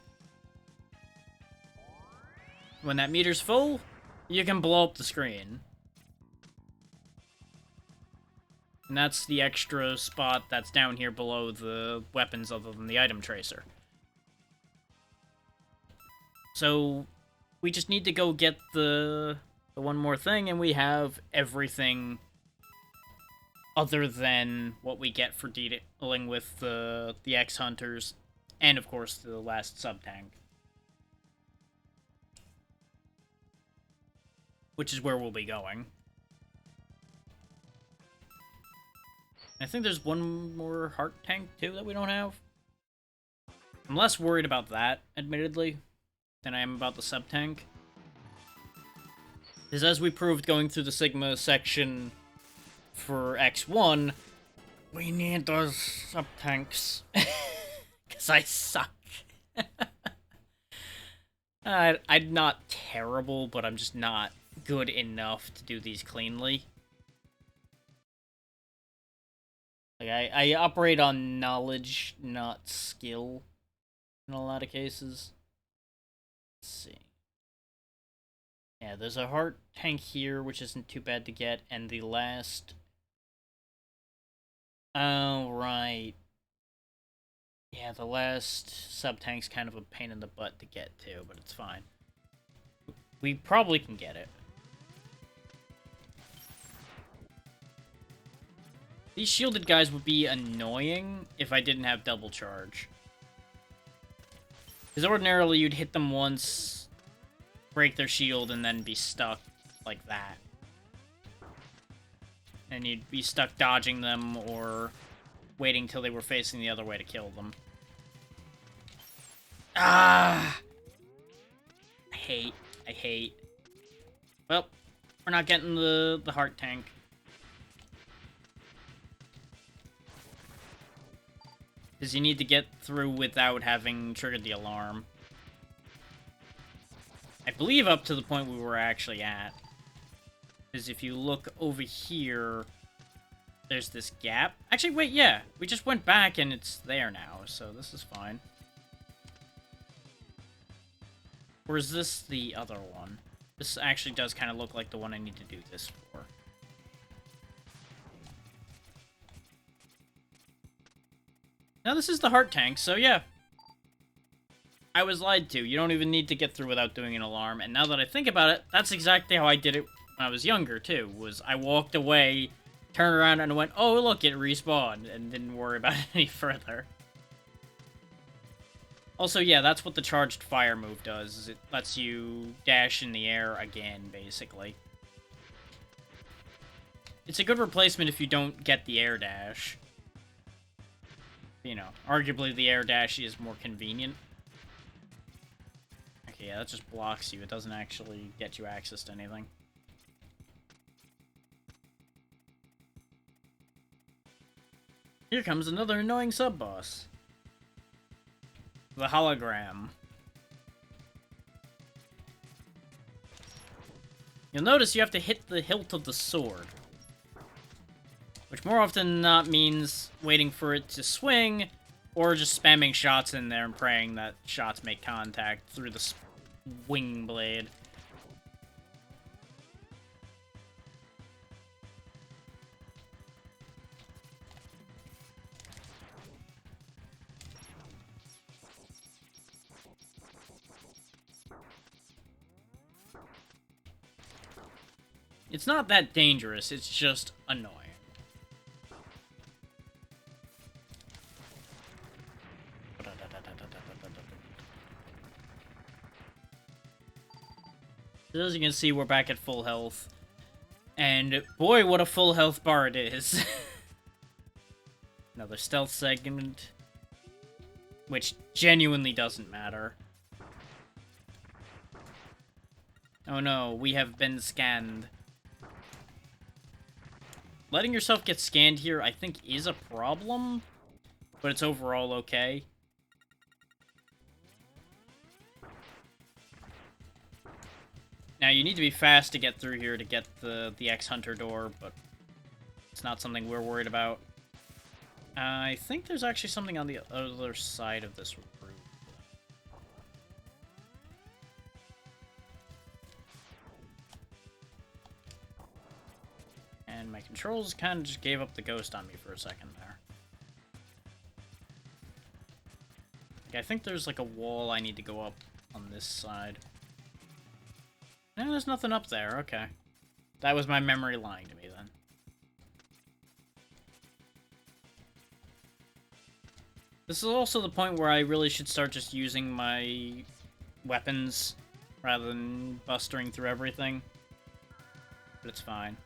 When that meter's full, you can blow up the screen. And that's the extra spot that's down here below the weapons other than the item tracer. So, we just need to go get the one more thing, and we have everything other than what we get for dealing with the X-Hunters, and of course the last sub-tank. Which is where we'll be going. I think there's one more heart tank, too, that we don't have. I'm less worried about that, admittedly, than I am about the sub-tank. Because as we proved going through the Sigma section for X1, we need those sub-tanks. Because I suck. I'm not terrible, but I'm just not good enough to do these cleanly. Like, I operate on knowledge, not skill, in a lot of cases. Let's see. Yeah, there's a heart tank here, which isn't too bad to get, and the last... Oh, right. Yeah, the last sub-tank's kind of a pain in the butt to get to, but it's fine. We probably can get it. These shielded guys would be annoying if I didn't have double charge. Because ordinarily you'd hit them once, break their shield, and then be stuck like that. And you'd be stuck dodging them or waiting till they were facing the other way to kill them. Ah! I hate. Well, we're not getting the heart tank. Because you need to get through without having triggered the alarm. I believe up to the point we were actually at. Because if you look over here, there's this gap. Actually, wait, yeah. We just went back and it's there now, so this is fine. Or is this the other one? This actually does kind of look like the one I need to do this for. Now this is the heart tank, so yeah. I was lied to. You don't even need to get through without doing an alarm. And now that I think about it, that's exactly how I did it when I was younger, too. Was I walked away, turned around, and went, oh, look, it respawned, and didn't worry about it any further. Also, yeah, that's what the charged fire move does, is it lets you dash in the air again, basically. It's a good replacement if you don't get the air dash. You know, arguably the air dash is more convenient. Okay, yeah, that just blocks you. It doesn't actually get you access to anything. Here comes another annoying sub-boss. The hologram. You'll notice you have to hit the hilt of the sword. Which more often than not means waiting for it to swing, or just spamming shots in there and praying that shots make contact through the swing blade. It's not that dangerous, it's just annoying. As you can see, we're back at full health. And boy, what a full health bar it is. Another stealth segment. Which genuinely doesn't matter. Oh no, we have been scanned. Letting yourself get scanned here, I think, is a problem. But it's overall okay. Now, you need to be fast to get through here to get the X-Hunter door, but it's not something we're worried about. I think there's actually something on the other side of this room. And my controls kind of just gave up the ghost on me for a second there. Like, I think there's like a wall I need to go up on this side. No, there's nothing up there. Okay. That was my memory lying to me, then. This is also the point where I really should start just using my weapons rather than bustering through everything. But it's fine.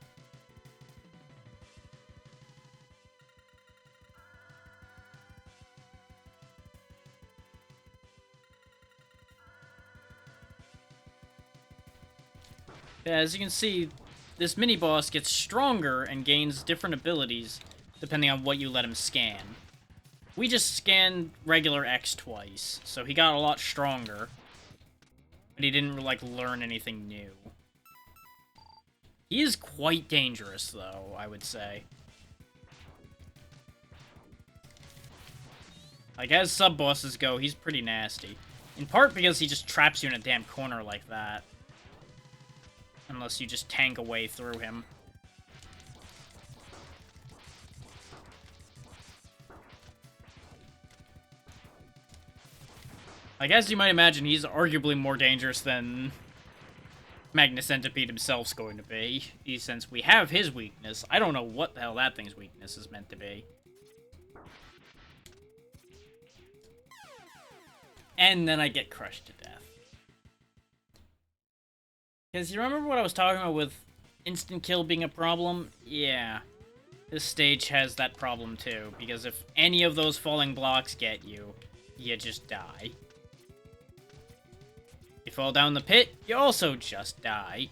Yeah, as you can see, this mini-boss gets stronger and gains different abilities depending on what you let him scan. We just scanned regular X twice, so he got a lot stronger. But he didn't, like, learn anything new. He is quite dangerous, though, I would say. Like, as sub-bosses go, he's pretty nasty. In part because he just traps you in a damn corner like that. Unless you just tank away through him. Like, as you might imagine, he's arguably more dangerous than Magnus Centipede himself's going to be. Since we have his weakness, I don't know what the hell that thing's weakness is meant to be. And then I get crushed to death. Because you remember what I was talking about with instant kill being a problem? Yeah. This stage has that problem too, because if any of those falling blocks get you, you just die. You fall down the pit, you also just die.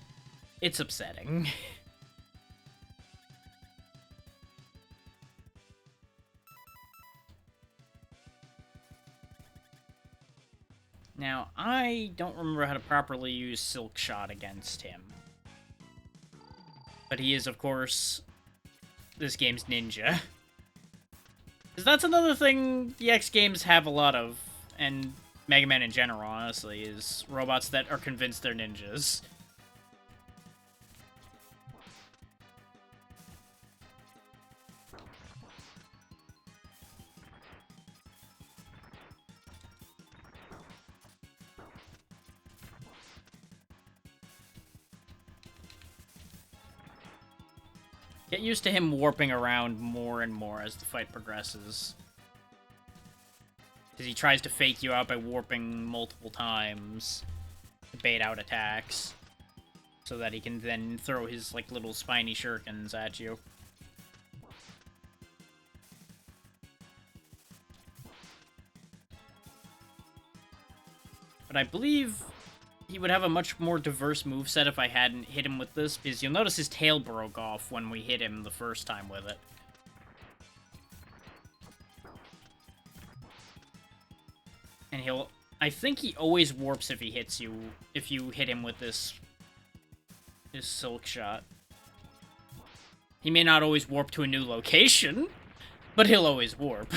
It's upsetting. Now, I don't remember how to properly use Silk Shot against him. But he is, of course, this game's ninja. Because that's another thing the X games have a lot of, and Mega Man in general, honestly, is robots that are convinced they're ninjas. Get used to him warping around more and more as the fight progresses. Because he tries to fake you out by warping multiple times to bait out attacks. So that he can then throw his, like, little spiny shurikens at you. But I believe he would have a much more diverse moveset if I hadn't hit him with this, because you'll notice his tail broke off when we hit him the first time with it. I think he always warps if he hits you, if you hit him with this silk shot. He may not always warp to a new location, but he'll always warp.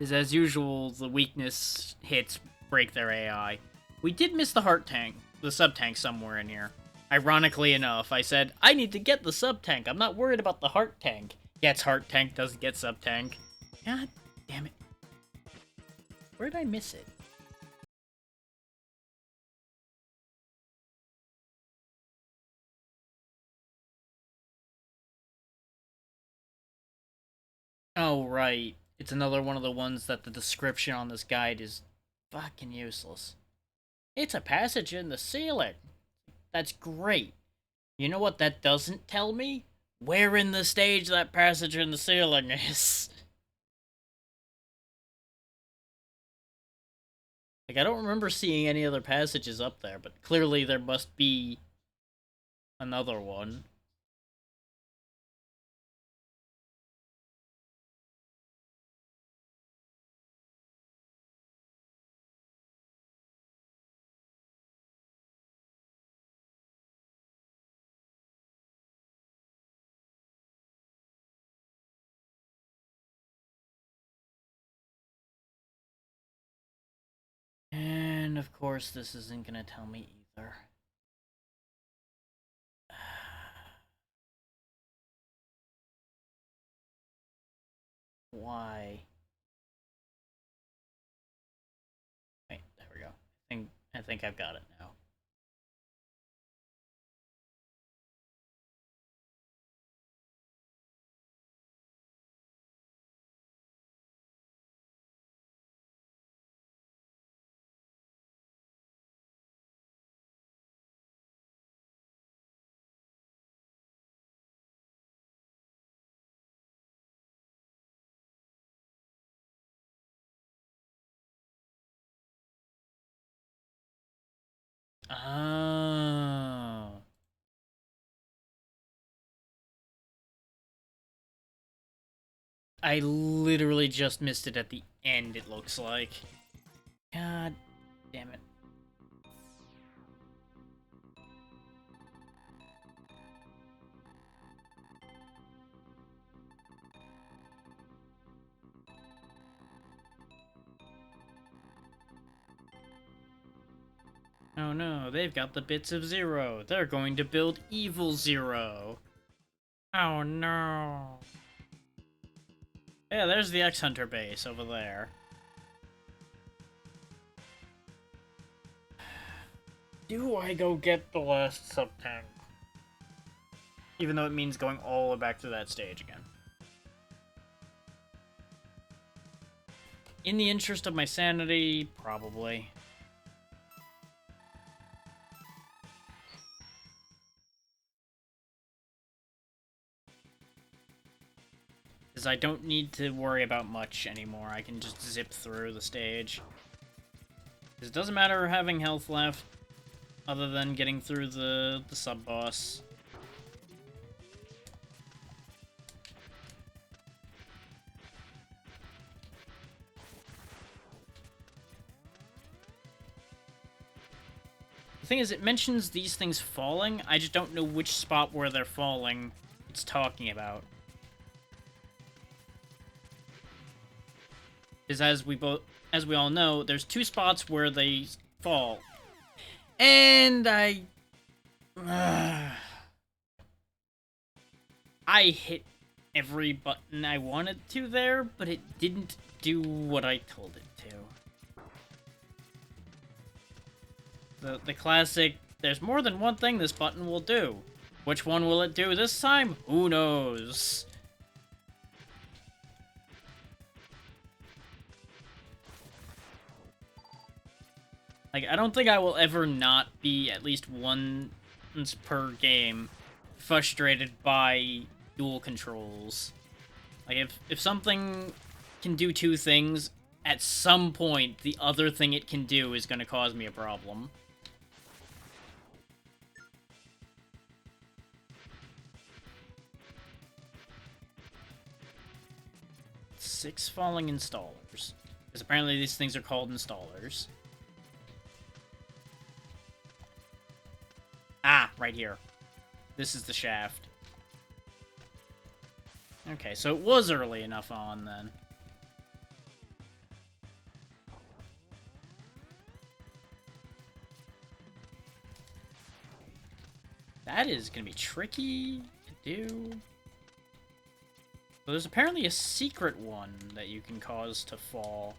Is as usual, the weakness hits break their AI. We did miss the heart tank, the sub-tank somewhere in here. Ironically enough, I said, I need to get the sub-tank. I'm not worried about the heart tank. Gets heart tank, doesn't get sub-tank. God damn it. Where did I miss it? Oh, right. It's another one of the ones that the description on this guide is fucking useless. It's a passage in the ceiling. That's great. You know what that doesn't tell me? Where in the stage that passage in the ceiling is. Like, I don't remember seeing any other passages up there, but clearly there must be another one. And of course, this isn't gonna tell me either. Why? Wait, there we go. I think I've got it now. Oh. I literally just missed it at the end, it looks like. God damn it. Oh no, they've got the bits of Zero. They're going to build Evil Zero. Oh no. Yeah, there's the X-Hunter base over there. Do I go get the last sub-tank? Even though it means going all the way back to that stage again. In the interest of my sanity, probably. Because I don't need to worry about much anymore. I can just zip through the stage. Because it doesn't matter having health left, other than getting through the sub-boss. The thing is, it mentions these things falling, I just don't know which spot where they're falling it's talking about. Because as we all know, there's two spots where they fall. And I hit every button I wanted to there, but it didn't do what I told it to. The classic, there's more than one thing this button will do. Which one will it do this time? Who knows? Like, I don't think I will ever not be at least once per game frustrated by dual controls. Like, if something can do two things, at some point, the other thing it can do is going to cause me a problem. 6 falling installers. Because apparently these things are called installers. Ah, right here. This is the shaft. Okay, so it was early enough on, then. That is going to be tricky to do. But there's apparently a secret one that you can cause to fall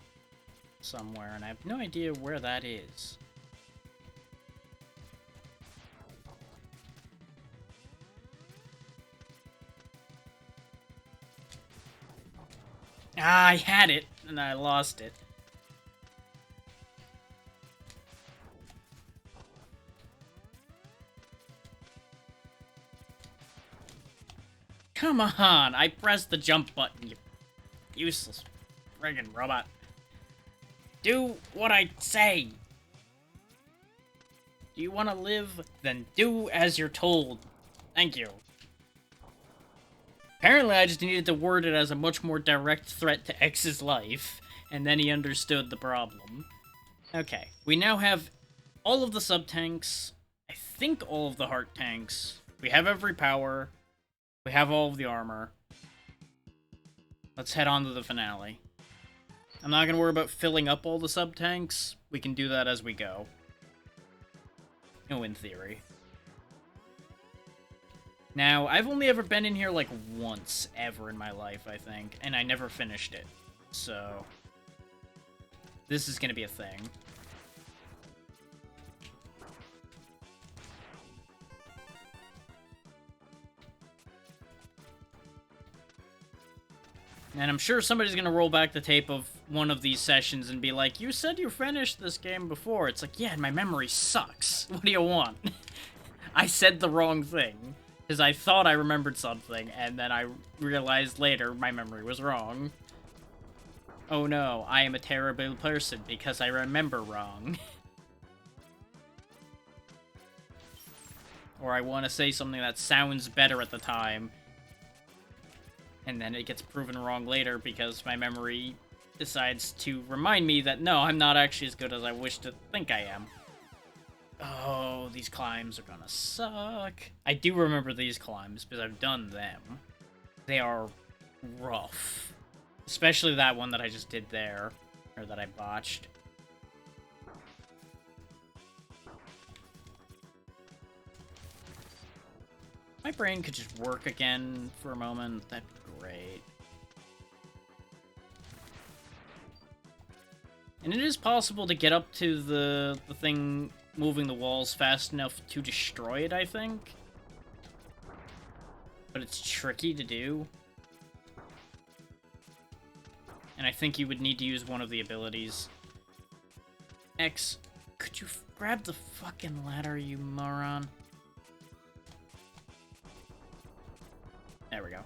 somewhere, and I have no idea where that is. Ah, I had it, and I lost it. Come on, I pressed the jump button, you useless friggin' robot. Do what I say! Do you want to live? Then do as you're told. Thank you. Apparently, I just needed to word it as a much more direct threat to X's life, and then he understood the problem. Okay, we now have all of the sub-tanks, I think all of the heart tanks, we have every power, we have all of the armor. Let's head on to the finale. I'm not going to worry about filling up all the sub-tanks, we can do that as we go. No, in theory. Now, I've only ever been in here, like, once ever in my life, I think, and I never finished it. So, this is gonna be a thing. And I'm sure somebody's gonna roll back the tape of one of these sessions and be like, you said you finished this game before. It's like, yeah, my memory sucks. What do you want? I said the wrong thing. Because I thought I remembered something, and then I realized later my memory was wrong. Oh no, I am a terrible person because I remember wrong. Or I want to say something that sounds better at the time, and then it gets proven wrong later because my memory decides to remind me that no, I'm not actually as good as I wish to think I am. Oh, these climbs are gonna suck. I do remember these climbs because I've done them. They are rough. Especially that one that I just did there, or that I botched. My brain could just work again for a moment. That'd be great. And it is possible to get up to the thing moving the walls fast enough to destroy it, I think. But it's tricky to do. And I think you would need to use one of the abilities. X, could you grab the fucking ladder, you moron? There we go.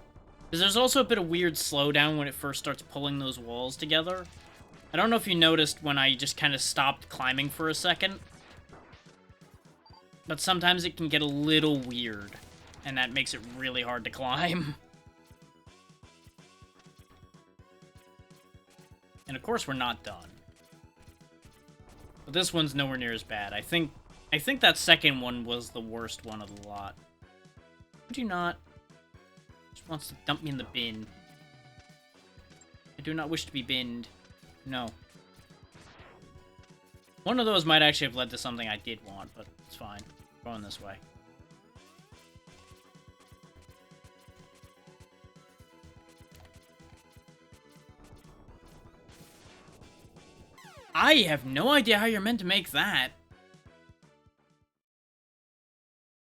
Because there's also a bit of weird slowdown when it first starts pulling those walls together. I don't know if you noticed when I just kind of stopped climbing for a second. But sometimes it can get a little weird, and that makes it really hard to climb. And of course we're not done. But this one's nowhere near as bad. I think that second one was the worst one of the lot. Would you not? Just wants to dump me in the bin. I do not wish to be binned. No. One of those might actually have led to something I did want, but it's fine. Going this way. I have no idea how you're meant to make that.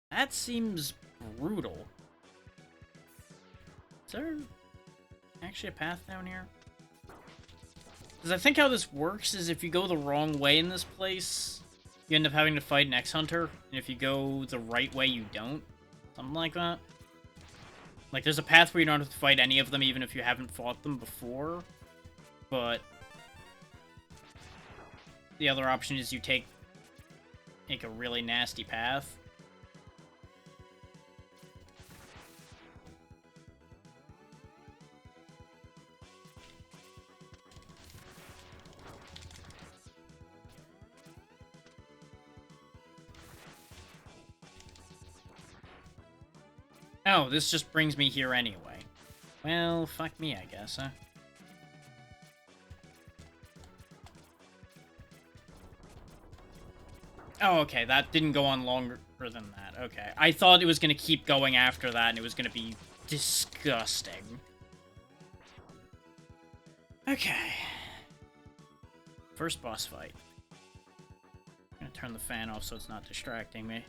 That seems brutal. Is there actually a path down here? Because I think how this works is if you go the wrong way in this place, you end up having to fight an X-Hunter, and if you go the right way, you don't. Something like that. Like, there's a path where you don't have to fight any of them, even if you haven't fought them before. But the other option is you take a really nasty path. Oh, this just brings me here anyway. Well, fuck me, I guess, huh? Oh, okay, that didn't go on longer than that. Okay. I thought it was gonna keep going after that, and it was gonna be disgusting. Okay. First boss fight. I'm gonna turn the fan off so it's not distracting me.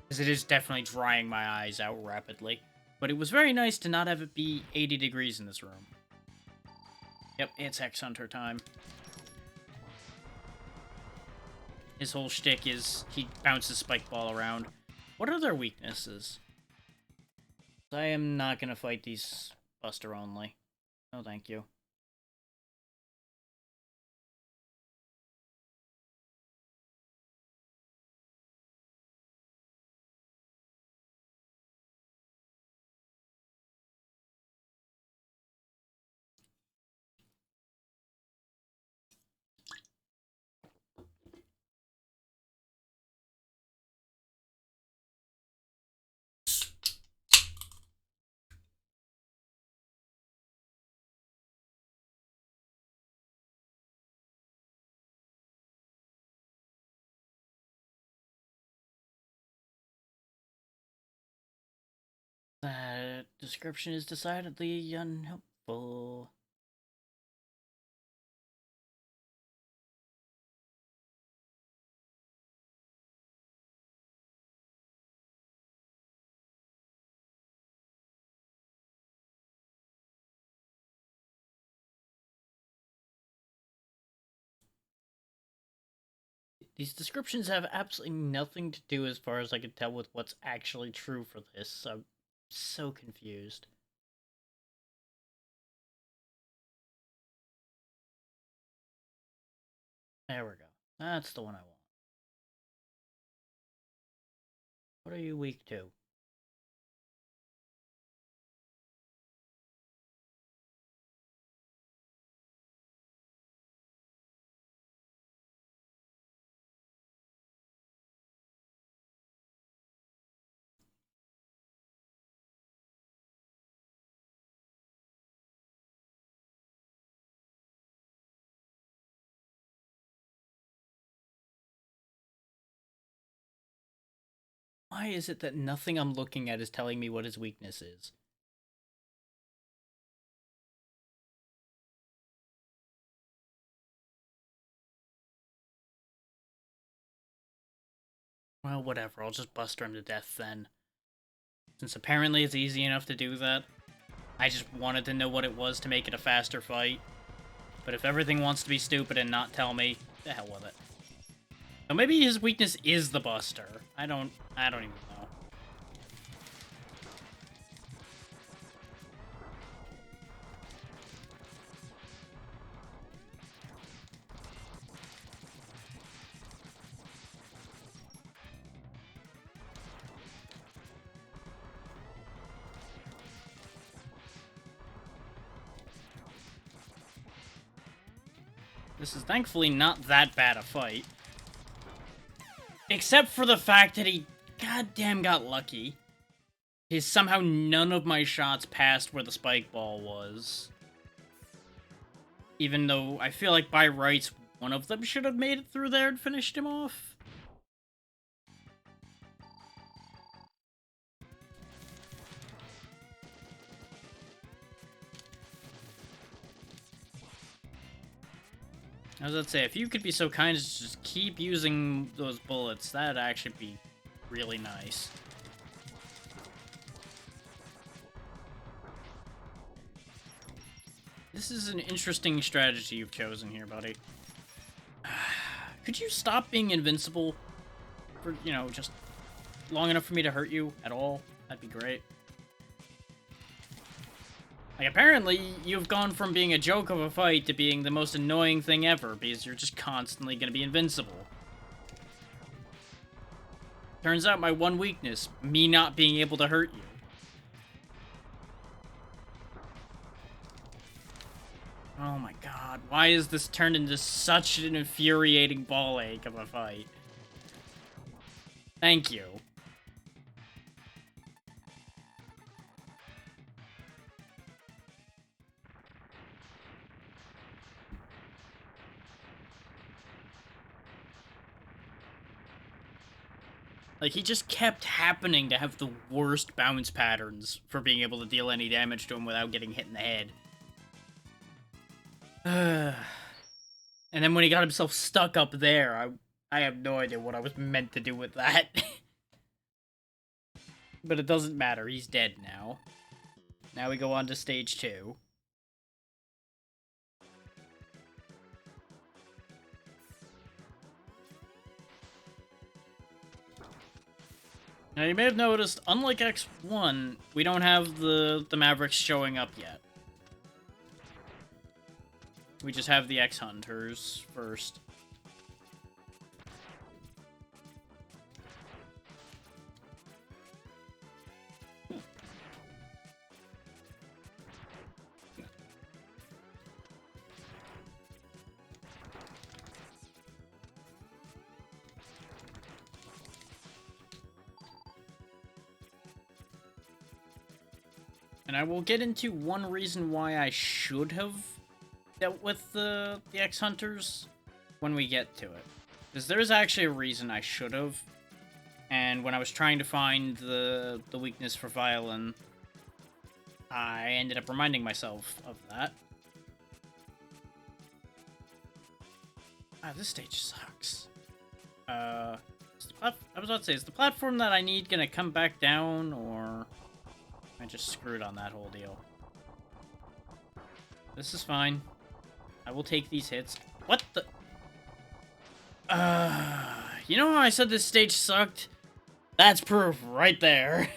Because it is definitely drying my eyes out rapidly. But it was very nice to not have it be 80 degrees in this room. Yep, it's Hex Hunter time. His whole shtick is he bounces Spike Ball around. What are their weaknesses? I am not gonna fight these Buster only. No, thank you. That description is decidedly unhelpful. These descriptions have absolutely nothing to do, as far as I can tell, with what's actually true for this. I'm so confused. There we go. That's the one I want. What are you weak to? Why is it that nothing I'm looking at is telling me what his weakness is? Well, whatever. I'll just buster him to death then. Since apparently it's easy enough to do that. I just wanted to know what it was to make it a faster fight. But if everything wants to be stupid and not tell me, the hell with it. So maybe his weakness is the buster. I don't even know. This is thankfully not that bad a fight. Except for the fact that he goddamn got lucky. His somehow none of my shots passed where the spike ball was. Even though I feel like by rights, one of them should have made it through there and finished him off. I was about to say, if you could be so kind as to just keep using those bullets, that'd actually be really nice. This is an interesting strategy you've chosen here, buddy. Could you stop being invincible for, you know, just long enough for me to hurt you at all? That'd be great. Like, apparently, you've gone from being a joke of a fight to being the most annoying thing ever, because you're just constantly gonna be invincible. Turns out my one weakness, me not being able to hurt you. Oh my god, why is this turned into such an infuriating ball ache of a fight? Thank you. Like, he just kept happening to have the worst bounce patterns for being able to deal any damage to him without getting hit in the head. And then when he got himself stuck up there, I have no idea what I was meant to do with that. But it doesn't matter, he's dead now. Now we go on to stage 2. Now you may have noticed, unlike X1, we don't have the Mavericks showing up yet. We just have the X-Hunters first. And I will get into one reason why I should have dealt with the X-Hunters when we get to it. Because there's actually a reason I should have. And when I was trying to find the weakness for Violin, I ended up reminding myself of that. Ah, this stage sucks. I was about to say, is the platform that I need gonna come back down, or... I just screwed on that whole deal. This is fine. I will take these hits. What the... you know how I said this stage sucked? That's proof right there.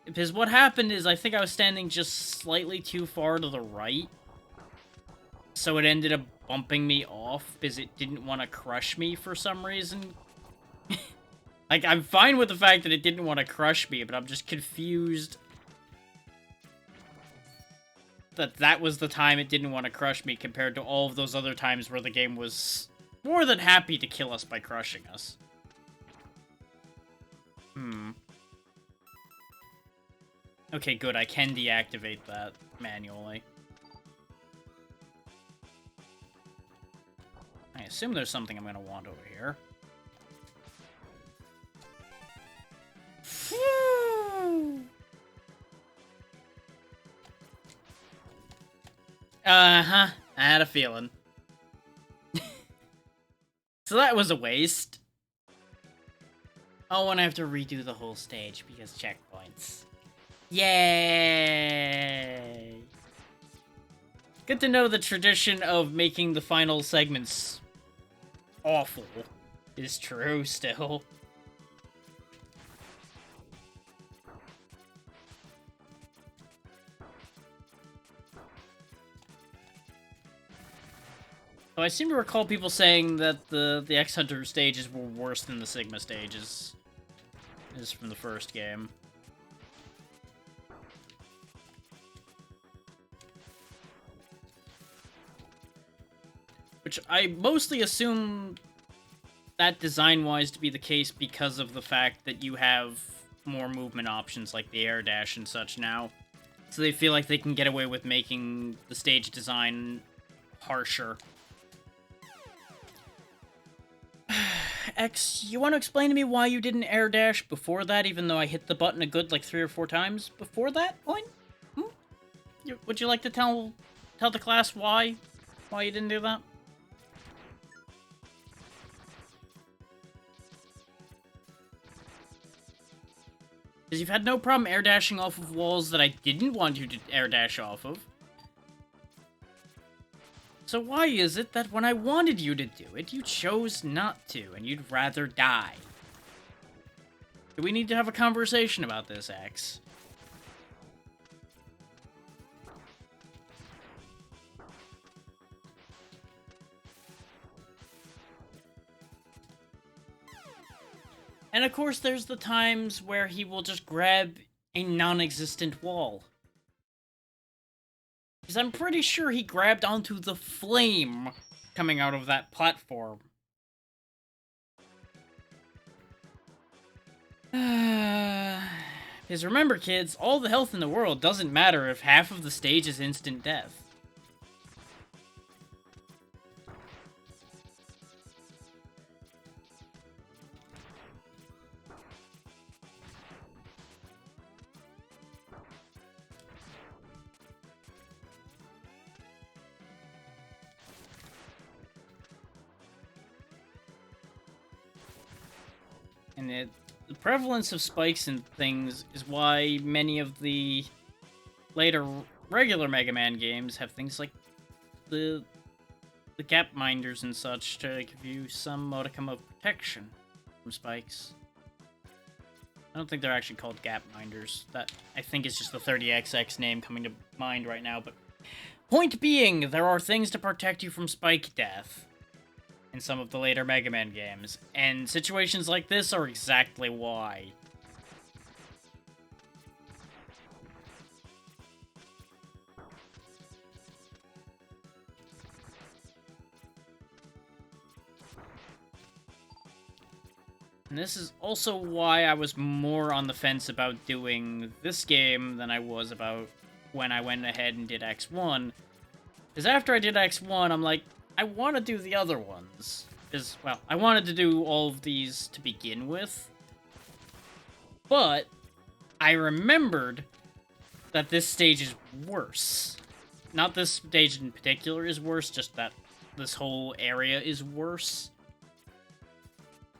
Because what happened is I think I was standing just slightly too far to the right. So it ended up bumping me off because it didn't want to crush me for some reason. Like, I'm fine with the fact that it didn't want to crush me, but I'm just confused that was the time it didn't want to crush me compared to all of those other times where the game was more than happy to kill us by crushing us. Okay, good. I can deactivate that manually. I assume there's something I'm going to want over here. Uh-huh. I had a feeling. So that was a waste. Oh, and I have to redo the whole stage because checkpoints. Yay! Good to know the tradition of making the final segments awful is true still. So I seem to recall people saying that the X-Hunter stages were worse than the Sigma stages. Is from the first game. Which I mostly assume that design-wise to be the case because of the fact that you have more movement options like the air dash and such now. So they feel like they can get away with making the stage design harsher. X, you want to explain to me why you didn't air dash before that, even though I hit the button a good, like, 3 or 4 times before that point? Would you like to tell the class why you didn't do that? Because you've had no problem air dashing off of walls that I didn't want you to air dash off of. So why is it that when I wanted you to do it, you chose not to, and you'd rather die? Do we need to have a conversation about this, X? And of course, there's the times where he will just grab a non-existent wall. Because I'm pretty sure he grabbed onto the flame coming out of that platform. Because remember, kids, all the health in the world doesn't matter if half of the stage is instant death. And the prevalence of spikes and things is why many of the later regular Mega Man games have things like the gap minders and such to give you some modicum of protection from spikes. I don't think they're actually called gap minders. That, I think, is just the 30XX name coming to mind right now, but point being, there are things to protect you from spike death in some of the later Mega Man games, and situations like this are exactly why. And this is also why I was more on the fence about doing this game than I was about when I went ahead and did X1. Because after I did X1, I'm like, I want to do the other ones. Because, well, I wanted to do all of these to begin with. But I remembered that this stage is worse. Not this stage in particular is worse, just that this whole area is worse.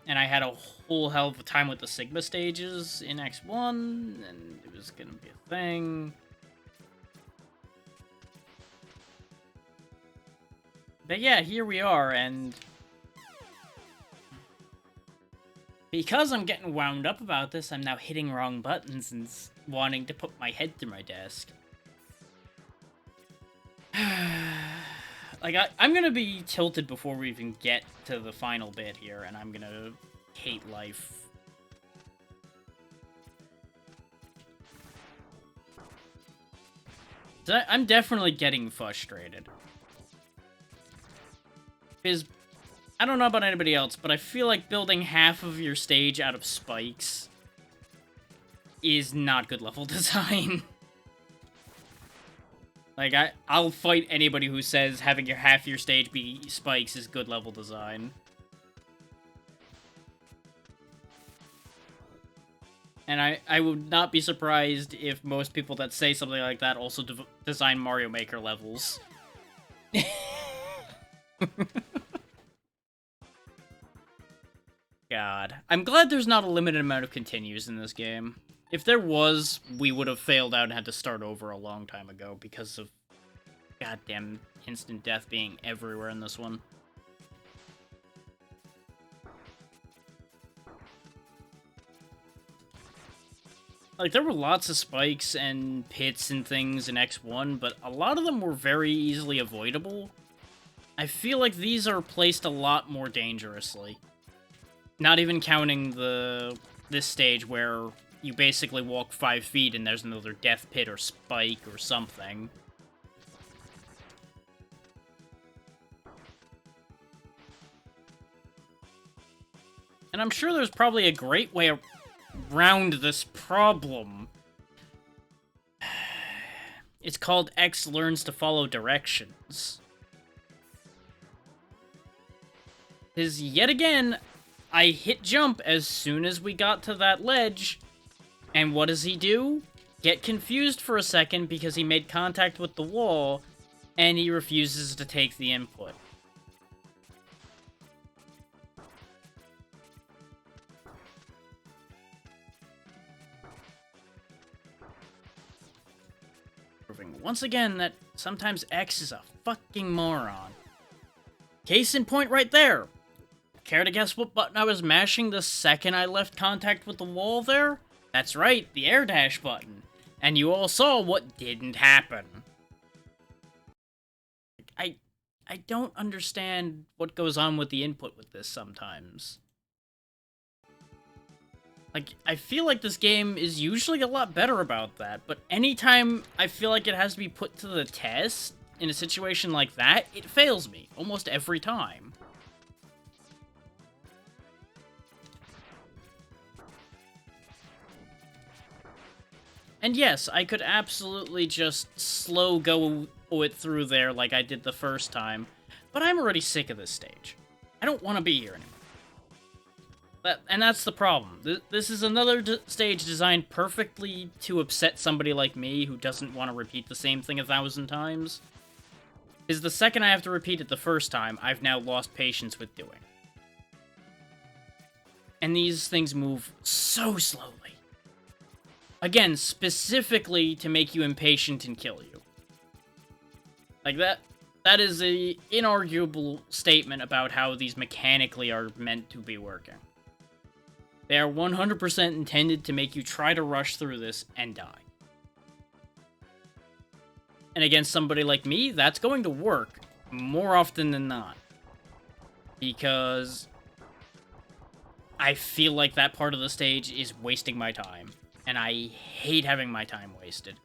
And I had a whole hell of a time with the Sigma stages in X1, and it was gonna be a thing. But yeah, here we are, and because I'm getting wound up about this, I'm now hitting wrong buttons and wanting to put my head through my desk. Like, I'm gonna be tilted before we even get to the final bit here, and I'm gonna hate life. So I'm definitely getting frustrated. Because, I don't know about anybody else, but I feel like building half of your stage out of spikes is not good level design. Like, I'll fight anybody who says having half your stage be spikes is good level design. And I would not be surprised if most people that say something like that also design Mario Maker levels. God. I'm glad there's not a limited amount of continues in this game. If there was, we would have failed out and had to start over a long time ago because of goddamn instant death being everywhere in this one. Like, there were lots of spikes and pits and things in X1, but a lot of them were very easily avoidable. I feel like these are placed a lot more dangerously. Not even counting this stage where you basically walk 5 feet and there's another death pit or spike or something. And I'm sure there's probably a great way around this problem. It's called X learns to follow directions. Because yet again, I hit jump as soon as we got to that ledge, and what does he do? Get confused for a second because he made contact with the wall, and he refuses to take the input. Proving once again that sometimes X is a fucking moron. Case in point right there. Care to guess what button I was mashing the second I left contact with the wall there? That's right, the air dash button. And you all saw what didn't happen. I don't understand what goes on with the input with this sometimes. Like, I feel like this game is usually a lot better about that, but anytime I feel like it has to be put to the test in a situation like that, it fails me almost every time. And yes, I could absolutely just slow go it through there like I did the first time, but I'm already sick of this stage. I don't want to be here anymore. And that's the problem. This is another stage designed perfectly to upset somebody like me who doesn't want to repeat the same thing 1,000 times. Is the second I have to repeat it the first time, I've now lost patience with doing. And these things move so slowly. Again, specifically to make you impatient and kill you. Like, that is a inarguable statement about how these mechanically are meant to be working. They are 100% intended to make you try to rush through this and die. And against somebody like me, that's going to work more often than not. Because I feel like that part of the stage is wasting my time. And I hate having my time wasted.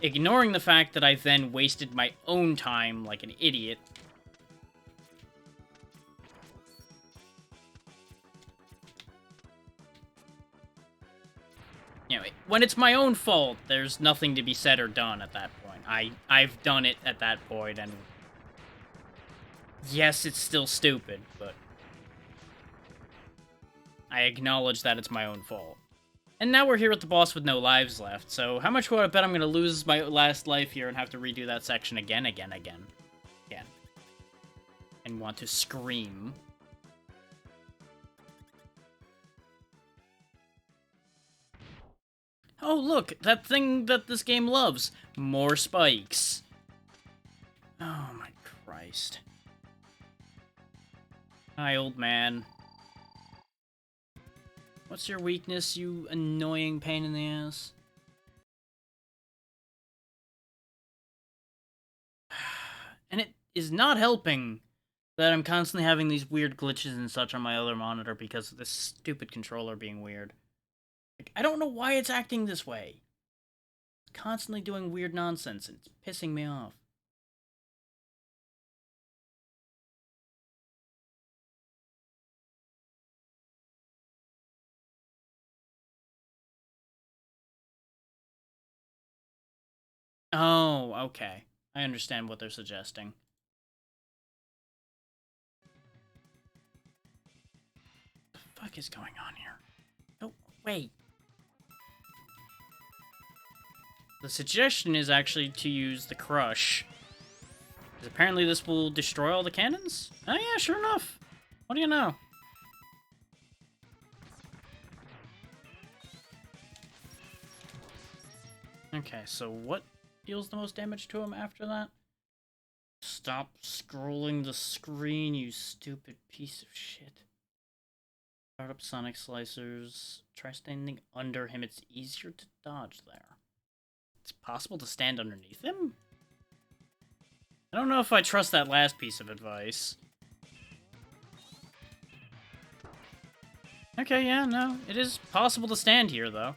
Ignoring the fact that I then wasted my own time like an idiot. Anyway, when it's my own fault, there's nothing to be said or done at that point. I've done it at that point, and yes, it's still stupid, but I acknowledge that it's my own fault. And now we're here at the boss with no lives left, so how much would I bet I'm going to lose my last life here and have to redo that section again. And want to scream. Oh, look, that thing that this game loves. More spikes. Oh my Christ. Hi, old man. What's your weakness, you annoying pain in the ass? And it is not helping that I'm constantly having these weird glitches and such on my other monitor because of this stupid controller being weird. Like, I don't know why it's acting this way. It's constantly doing weird nonsense, and it's pissing me off. Oh, okay. I understand what they're suggesting. What the fuck is going on here? Oh, wait. The suggestion is actually to use the crush. Because apparently this will destroy all the cannons? Oh yeah, sure enough. What do you know? Okay, so what deals the most damage to him after that? Stop scrolling the screen, you stupid piece of shit. Start up Sonic Slicers. Try standing under him. It's easier to dodge there. It's possible to stand underneath him? I don't know if I trust that last piece of advice. Okay, yeah, no. It is possible to stand here, though.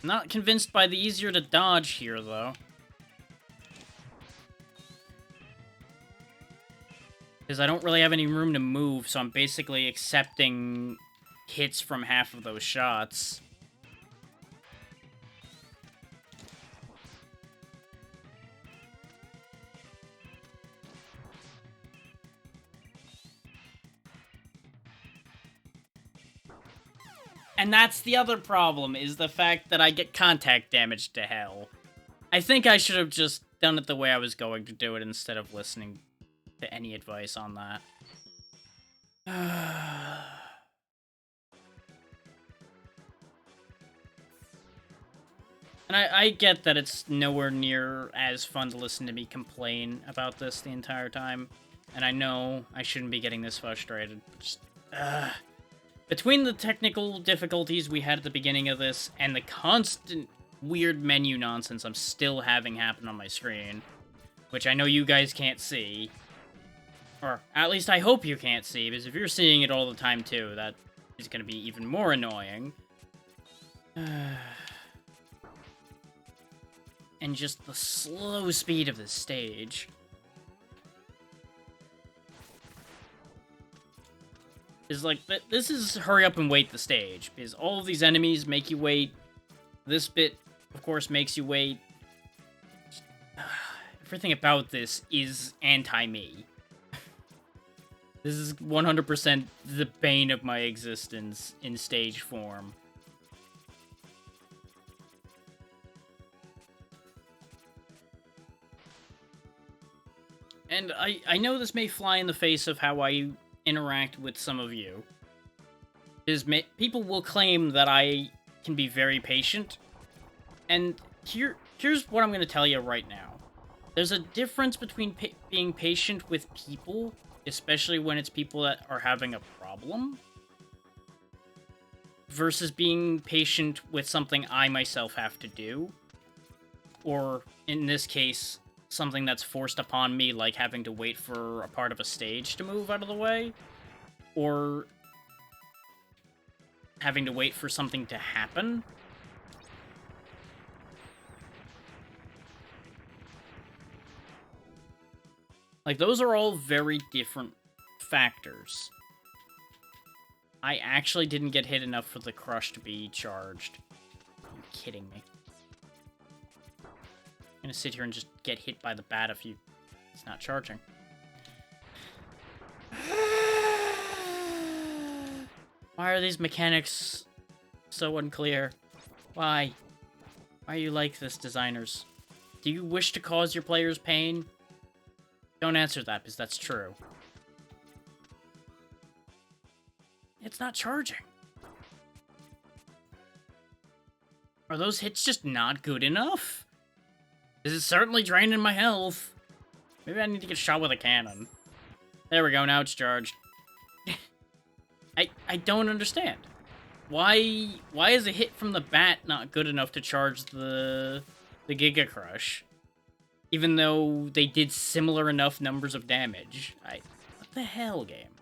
Not convinced by the easier to dodge here, though. Because I don't really have any room to move, so I'm basically accepting hits from half of those shots. And that's the other problem, is the fact that I get contact damage to hell. I think I should have just done it the way I was going to do it instead of listening to any advice on that. And I get that it's nowhere near as fun to listen to me complain about this the entire time. And I know I shouldn't be getting this frustrated. Just, between the technical difficulties we had at the beginning of this and the constant weird menu nonsense I'm still having happen on my screen, which I know you guys can't see, or at least I hope you can't see, because if you're seeing it all the time too, that is going to be even more annoying. And just the slow speed of the stage. Is like, this is hurry up and wait the stage, because all of these enemies make you wait. This bit, of course, makes you wait. Everything about this is anti-me. This is 100% the bane of my existence in stage form. And I know this may fly in the face of how I interact with some of you. People will claim that I can be very patient, and here's what I'm going to tell you right now. There's a difference between being patient with people, especially when it's people that are having a problem, versus being patient with something I myself have to do, or in this case, something that's forced upon me, like having to wait for a part of a stage to move out of the way, or having to wait for something to happen. Like, those are all very different factors. I actually didn't get hit enough for the crush to be charged. Are you kidding me? I'm gonna sit here and just get hit by the bat if it's not charging. Why are these mechanics so unclear? Why? Why are you like this, designers? Do you wish to cause your players pain? Don't answer that, because that's true. It's not charging. Are those hits just not good enough? This is certainly draining my health. Maybe I need to get shot with a cannon. There we go, now it's charged. I don't understand. Why is a hit from the bat not good enough to charge the Giga Crush? Even though they did similar enough numbers of damage. What the hell, game?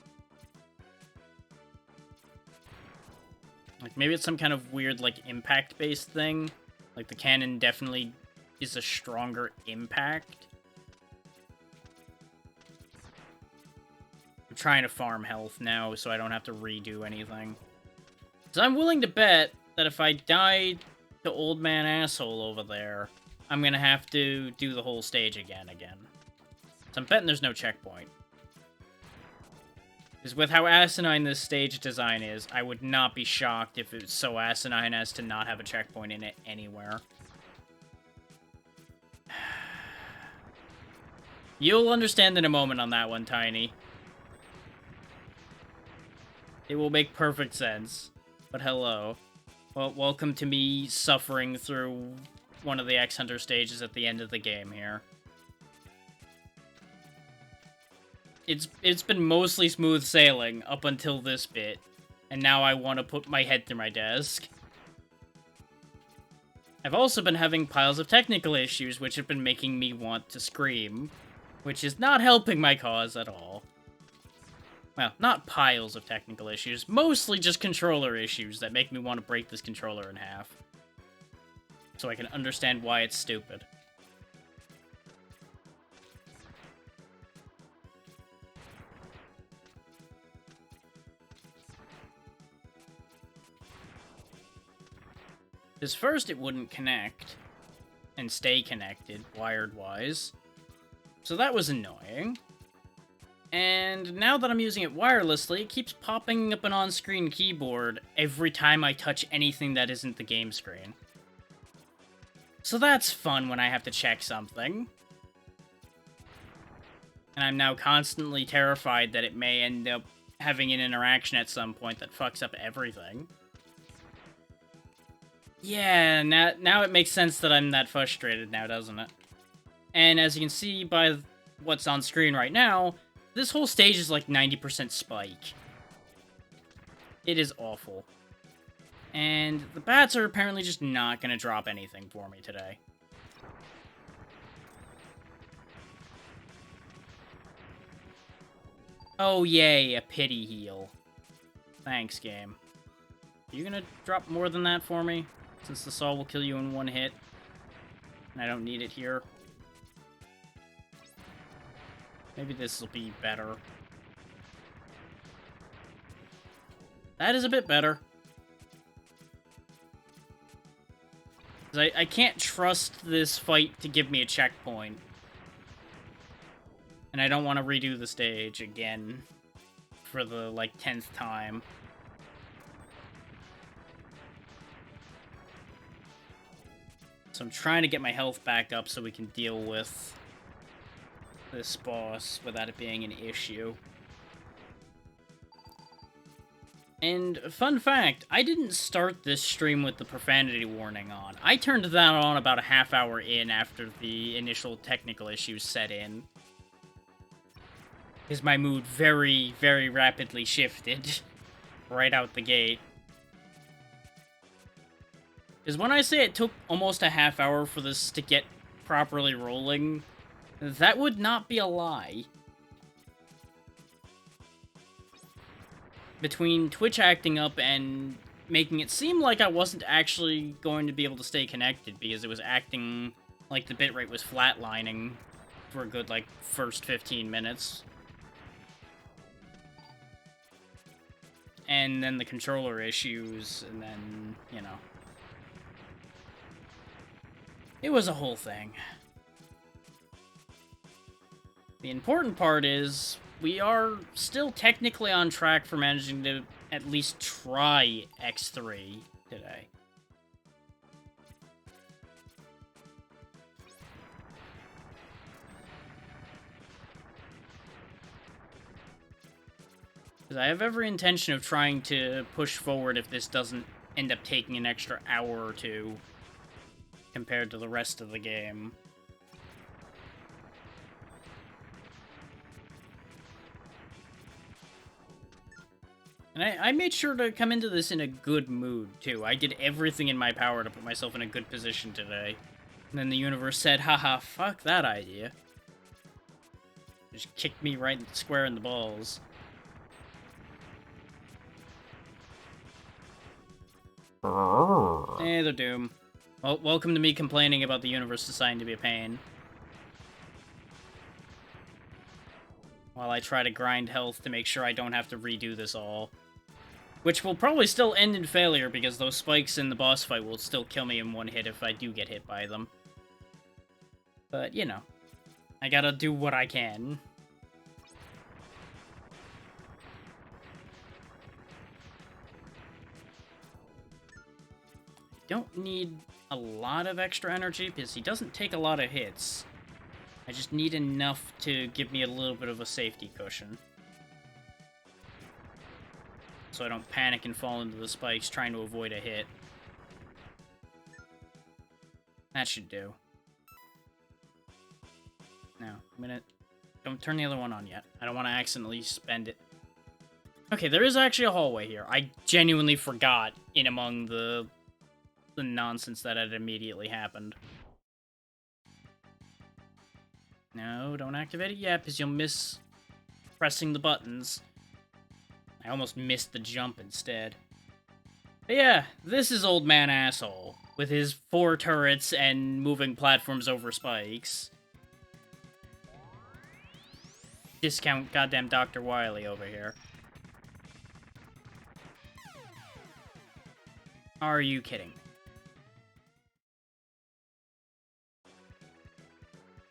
Like, maybe it's some kind of weird, like, impact-based thing. Like, the cannon definitely is a stronger impact. I'm trying to farm health now, so I don't have to redo anything. So I'm willing to bet that if I die to Old Man Asshole over there, I'm gonna have to do the whole stage again. So I'm betting there's no checkpoint. Because with how asinine this stage design is, I would not be shocked if it's so asinine as to not have a checkpoint in it anywhere. You'll understand in a moment on that one, Tiny. It will make perfect sense. But hello. Well, welcome to me suffering through one of the X-Hunter stages at the end of the game here. It's been mostly smooth sailing up until this bit, and now I want to put my head through my desk. I've also been having piles of technical issues which have been making me want to scream, which is not helping my cause at all. Well, not piles of technical issues, mostly just controller issues that make me want to break this controller in half. So I can understand why it's stupid. Because first it wouldn't connect and stay connected, wired-wise. So that was annoying. And now that I'm using it wirelessly, it keeps popping up an on-screen keyboard every time I touch anything that isn't the game screen. So that's fun when I have to check something. And I'm now constantly terrified that it may end up having an interaction at some point that fucks up everything. Yeah, now it makes sense that I'm that frustrated now, doesn't it? And as you can see by what's on screen right now, this whole stage is like 90% spike. It is awful. And the bats are apparently just not going to drop anything for me today. Oh yay, a pity heal. Thanks, game. Are you going to drop more than that for me? Since the saw will kill you in one hit. And I don't need it here. Maybe this will be better. That is a bit better. I can't trust this fight to give me a checkpoint. And I don't want to redo the stage again for the, like, 10th time. So I'm trying to get my health back up so we can deal with this boss without it being an issue. And fun fact, I didn't start this stream with the profanity warning on. I turned that on about a half hour in after the initial technical issues set in. Because my mood very, very rapidly shifted right out the gate. Because when I say it took almost a half hour for this to get properly rolling, that would not be a lie. Between Twitch acting up and making it seem like I wasn't actually going to be able to stay connected because it was acting like the bitrate was flatlining for a good, like, first 15 minutes. And then the controller issues, and then, you know. It was a whole thing. The important part is, we are still technically on track for managing to at least try X3 today. Because I have every intention of trying to push forward if this doesn't end up taking an extra hour or two compared to the rest of the game. And I made sure to come into this in a good mood, too. I did everything in my power to put myself in a good position today. And then the universe said, haha, fuck that idea. Just kicked me right square in the balls. Hey, they're Doom. Well, welcome to me complaining about the universe deciding to be a pain. While I try to grind health to make sure I don't have to redo this all. Which will probably still end in failure, because those spikes in the boss fight will still kill me in one hit if I do get hit by them. But, you know. I gotta do what I can. Don't need a lot of extra energy, because he doesn't take a lot of hits. I just need enough to give me a little bit of a safety cushion. So I don't panic and fall into the spikes trying to avoid a hit. That should do. Now, I'm gonna... Don't turn the other one on yet. I don't want to accidentally spend it. Okay, there is actually a hallway here. I genuinely forgot in among the nonsense that had immediately happened. No, don't activate it yet, because you'll miss pressing the buttons. I almost missed the jump instead. But yeah, this is Old Man Asshole, with his 4 turrets and moving platforms over spikes. Discount goddamn Dr. Wily over here. Are you kidding?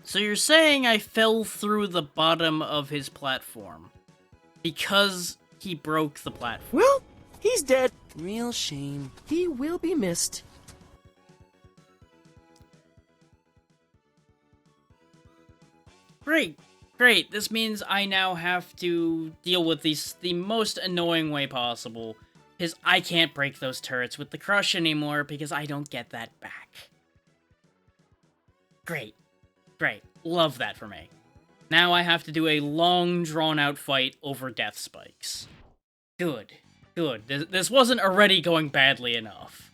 So you're saying I fell through the bottom of his platform because he broke the platform? Well, he's dead. Real shame. He will be missed. Great. Great. This means I now have to deal with these the most annoying way possible, because I can't break those turrets with the crush anymore because I don't get that back. Great. Great. Love that for me. Now I have to do a long, drawn-out fight over death spikes. Good. Good. This wasn't already going badly enough.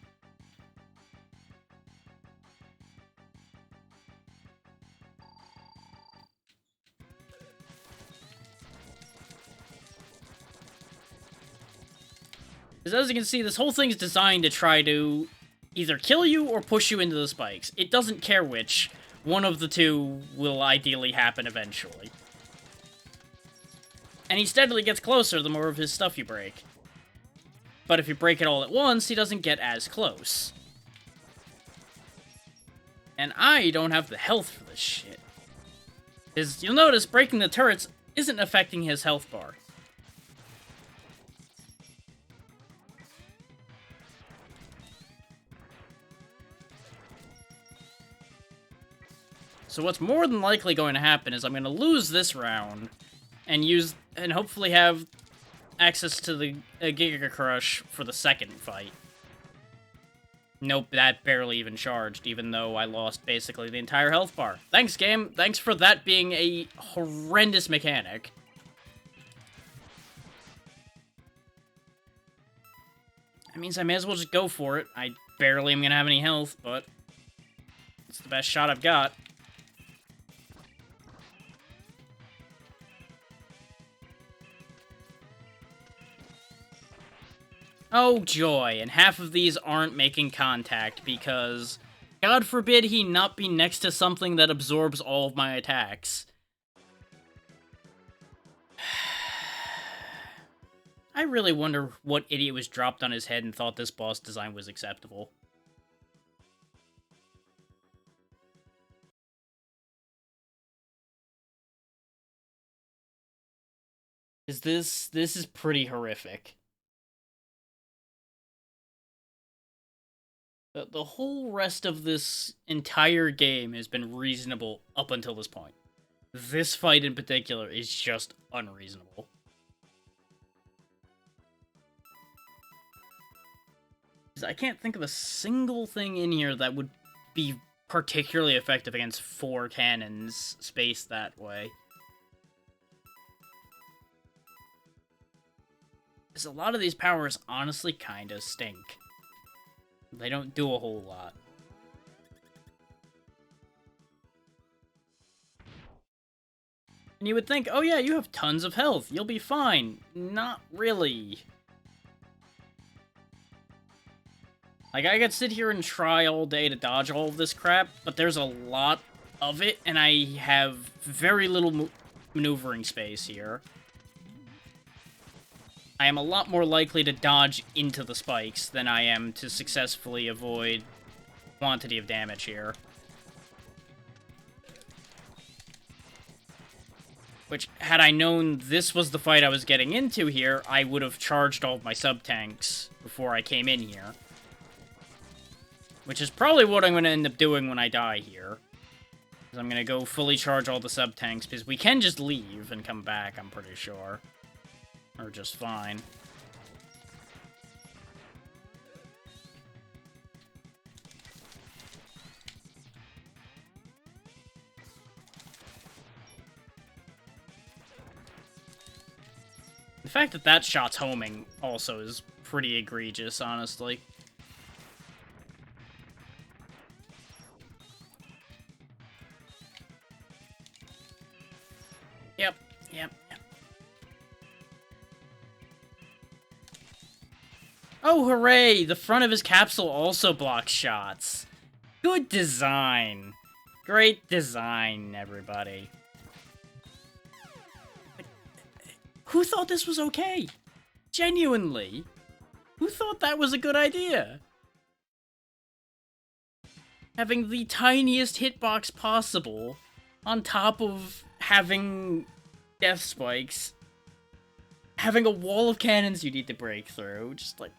Because as you can see, this whole thing's designed to try to either kill you or push you into the spikes. It doesn't care which. One of the two will ideally happen eventually. And he steadily gets closer the more of his stuff you break. But if you break it all at once, he doesn't get as close. And I don't have the health for this shit. Because you'll notice breaking the turrets isn't affecting his health bar. So what's more than likely going to happen is I'm going to lose this round and hopefully have access to the Giga Crush for the second fight. Nope, that barely even charged, even though I lost basically the entire health bar. Thanks, game. Thanks for that being a horrendous mechanic. That means I may as well just go for it. I barely am going to have any health, but it's the best shot I've got. Oh, joy. And half of these aren't making contact because, God forbid he not be next to something that absorbs all of my attacks. I really wonder what idiot was dropped on his head and thought this boss design was acceptable. This is pretty horrific. The whole rest of this entire game has been reasonable up until this point. This fight in particular is just unreasonable. I can't think of a single thing in here that would be particularly effective against 4 cannons spaced that way. Because a lot of these powers honestly kinda stink. They don't do a whole lot. And you would think, oh yeah, you have tons of health, you'll be fine. Not really. Like, I could sit here and try all day to dodge all of this crap, but there's a lot of it, and I have very little maneuvering space here. I am a lot more likely to dodge into the spikes than I am to successfully avoid quantity of damage here. Which, had I known this was the fight I was getting into here, I would have charged all of my sub-tanks before I came in here. Which is probably what I'm going to end up doing when I die here. Because I'm going to go fully charge all the sub-tanks, because we can just leave and come back, I'm pretty sure. Or just fine. The fact that that shot's homing also is pretty egregious, honestly. Yep. Oh, hooray! The front of his capsule also blocks shots. Good design. Great design, everybody. Who thought this was okay? Genuinely. Who thought that was a good idea? Having the tiniest hitbox possible, on top of having death spikes, having a wall of cannons you need to break through, just like...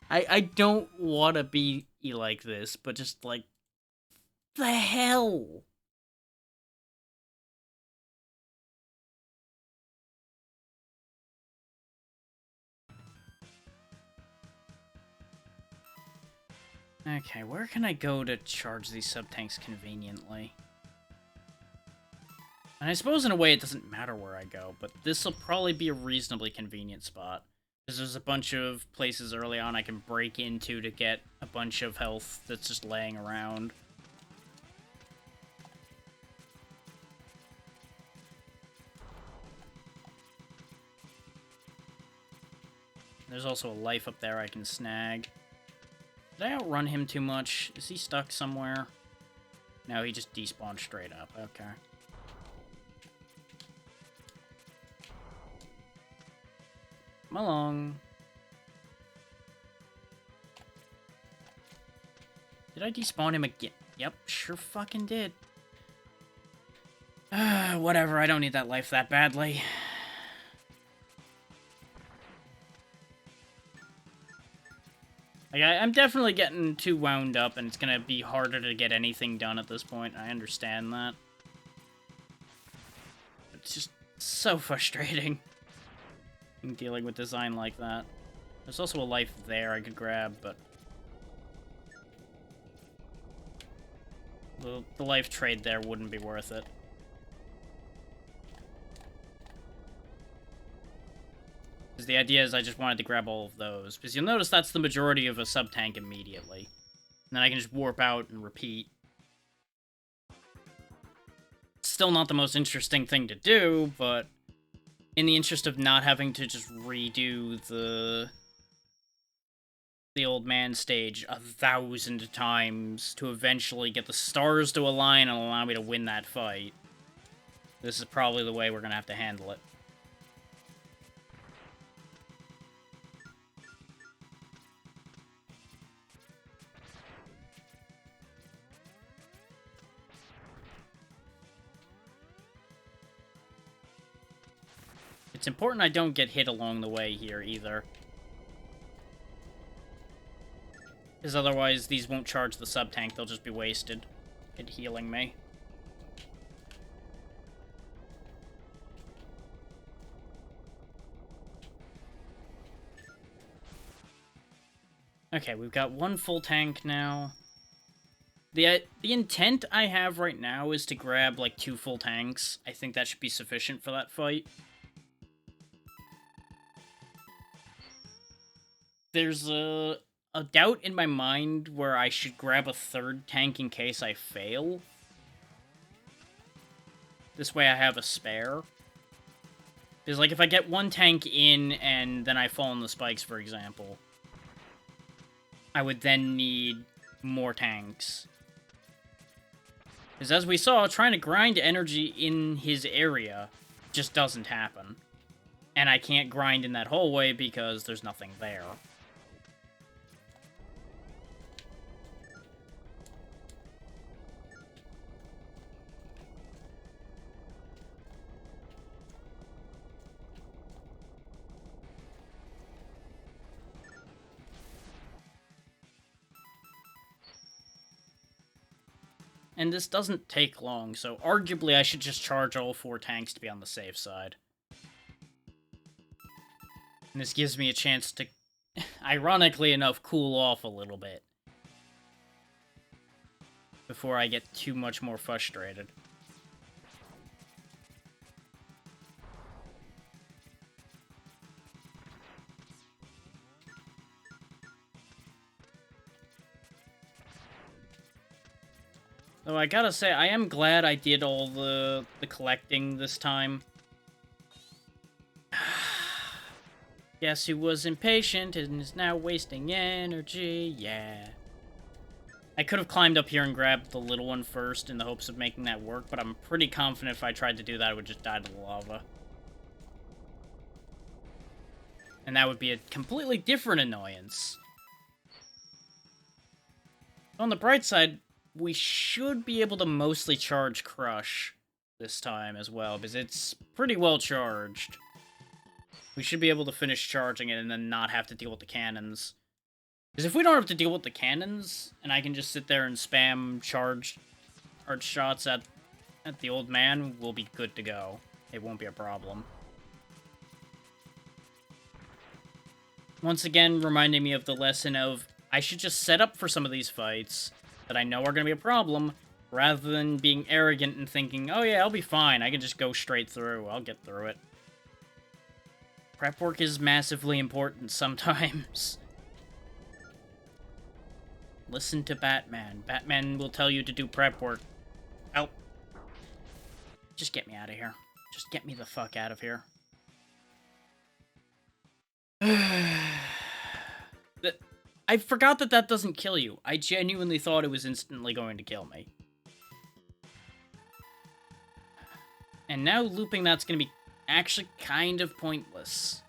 I don't want to be like this, but just like... The hell? Okay, where can I go to charge these sub-tanks conveniently? And I suppose in a way it doesn't matter where I go, but this'll probably be a reasonably convenient spot. Because there's a bunch of places early on I can break into to get a bunch of health that's just laying around. There's also a life up there I can snag. Did I outrun him too much? Is he stuck somewhere? No, he just despawned straight up. Okay. Come along. Did I despawn him again? Yep, sure fucking did. Whatever, I don't need that life that badly. Like, I'm definitely getting too wound up, and it's gonna be harder to get anything done at this point. I understand that. It's just so frustrating dealing with design like that. There's also a life there I could grab, but the life trade there wouldn't be worth it. Because the idea is I just wanted to grab all of those. Because you'll notice that's the majority of a sub-tank immediately. And then I can just warp out and repeat. Still not the most interesting thing to do, but in the interest of not having to just redo the old man stage 1,000 times to eventually get the stars to align and allow me to win that fight, this is probably the way we're gonna have to handle it. It's important I don't get hit along the way here, either. Because otherwise, these won't charge the sub-tank, they'll just be wasted at healing me. Okay, we've got one full tank now. The intent I have right now is to grab, like, 2 full tanks. I think that should be sufficient for that fight. There's a doubt in my mind where I should grab a 3rd tank in case I fail. This way I have a spare. Because, like, if I get 1 tank in and then I fall on the spikes, for example, I would then need more tanks. Because as we saw, trying to grind energy in his area just doesn't happen. And I can't grind in that hallway because there's nothing there. And this doesn't take long, so arguably I should just charge all 4 tanks to be on the safe side. And this gives me a chance to, ironically enough, cool off a little bit. Before I get too much more frustrated. Though I gotta say, I am glad I did all the collecting this time. Guess who was impatient and is now wasting energy? Yeah. I could have climbed up here and grabbed the little one first in the hopes of making that work, but I'm pretty confident if I tried to do that, I would just die to the lava. And that would be a completely different annoyance. On the bright side, we should be able to mostly charge Crush this time as well, because it's pretty well charged. We should be able to finish charging it and then not have to deal with the cannons. Because if we don't have to deal with the cannons, and I can just sit there and spam charge arch shots at the old man, we'll be good to go. It won't be a problem. Once again, reminding me of the lesson of, I should just set up for some of these fights that I know are going to be a problem, rather than being arrogant and thinking, oh yeah, I'll be fine, I can just go straight through, I'll get through it. Prep work is massively important sometimes. Listen to Batman. Batman will tell you to do prep work. Oh. Just get me out of here. Just get me the fuck out of here. I forgot that that doesn't kill you. I genuinely thought it was instantly going to kill me. And now looping that's going to be actually kind of pointless.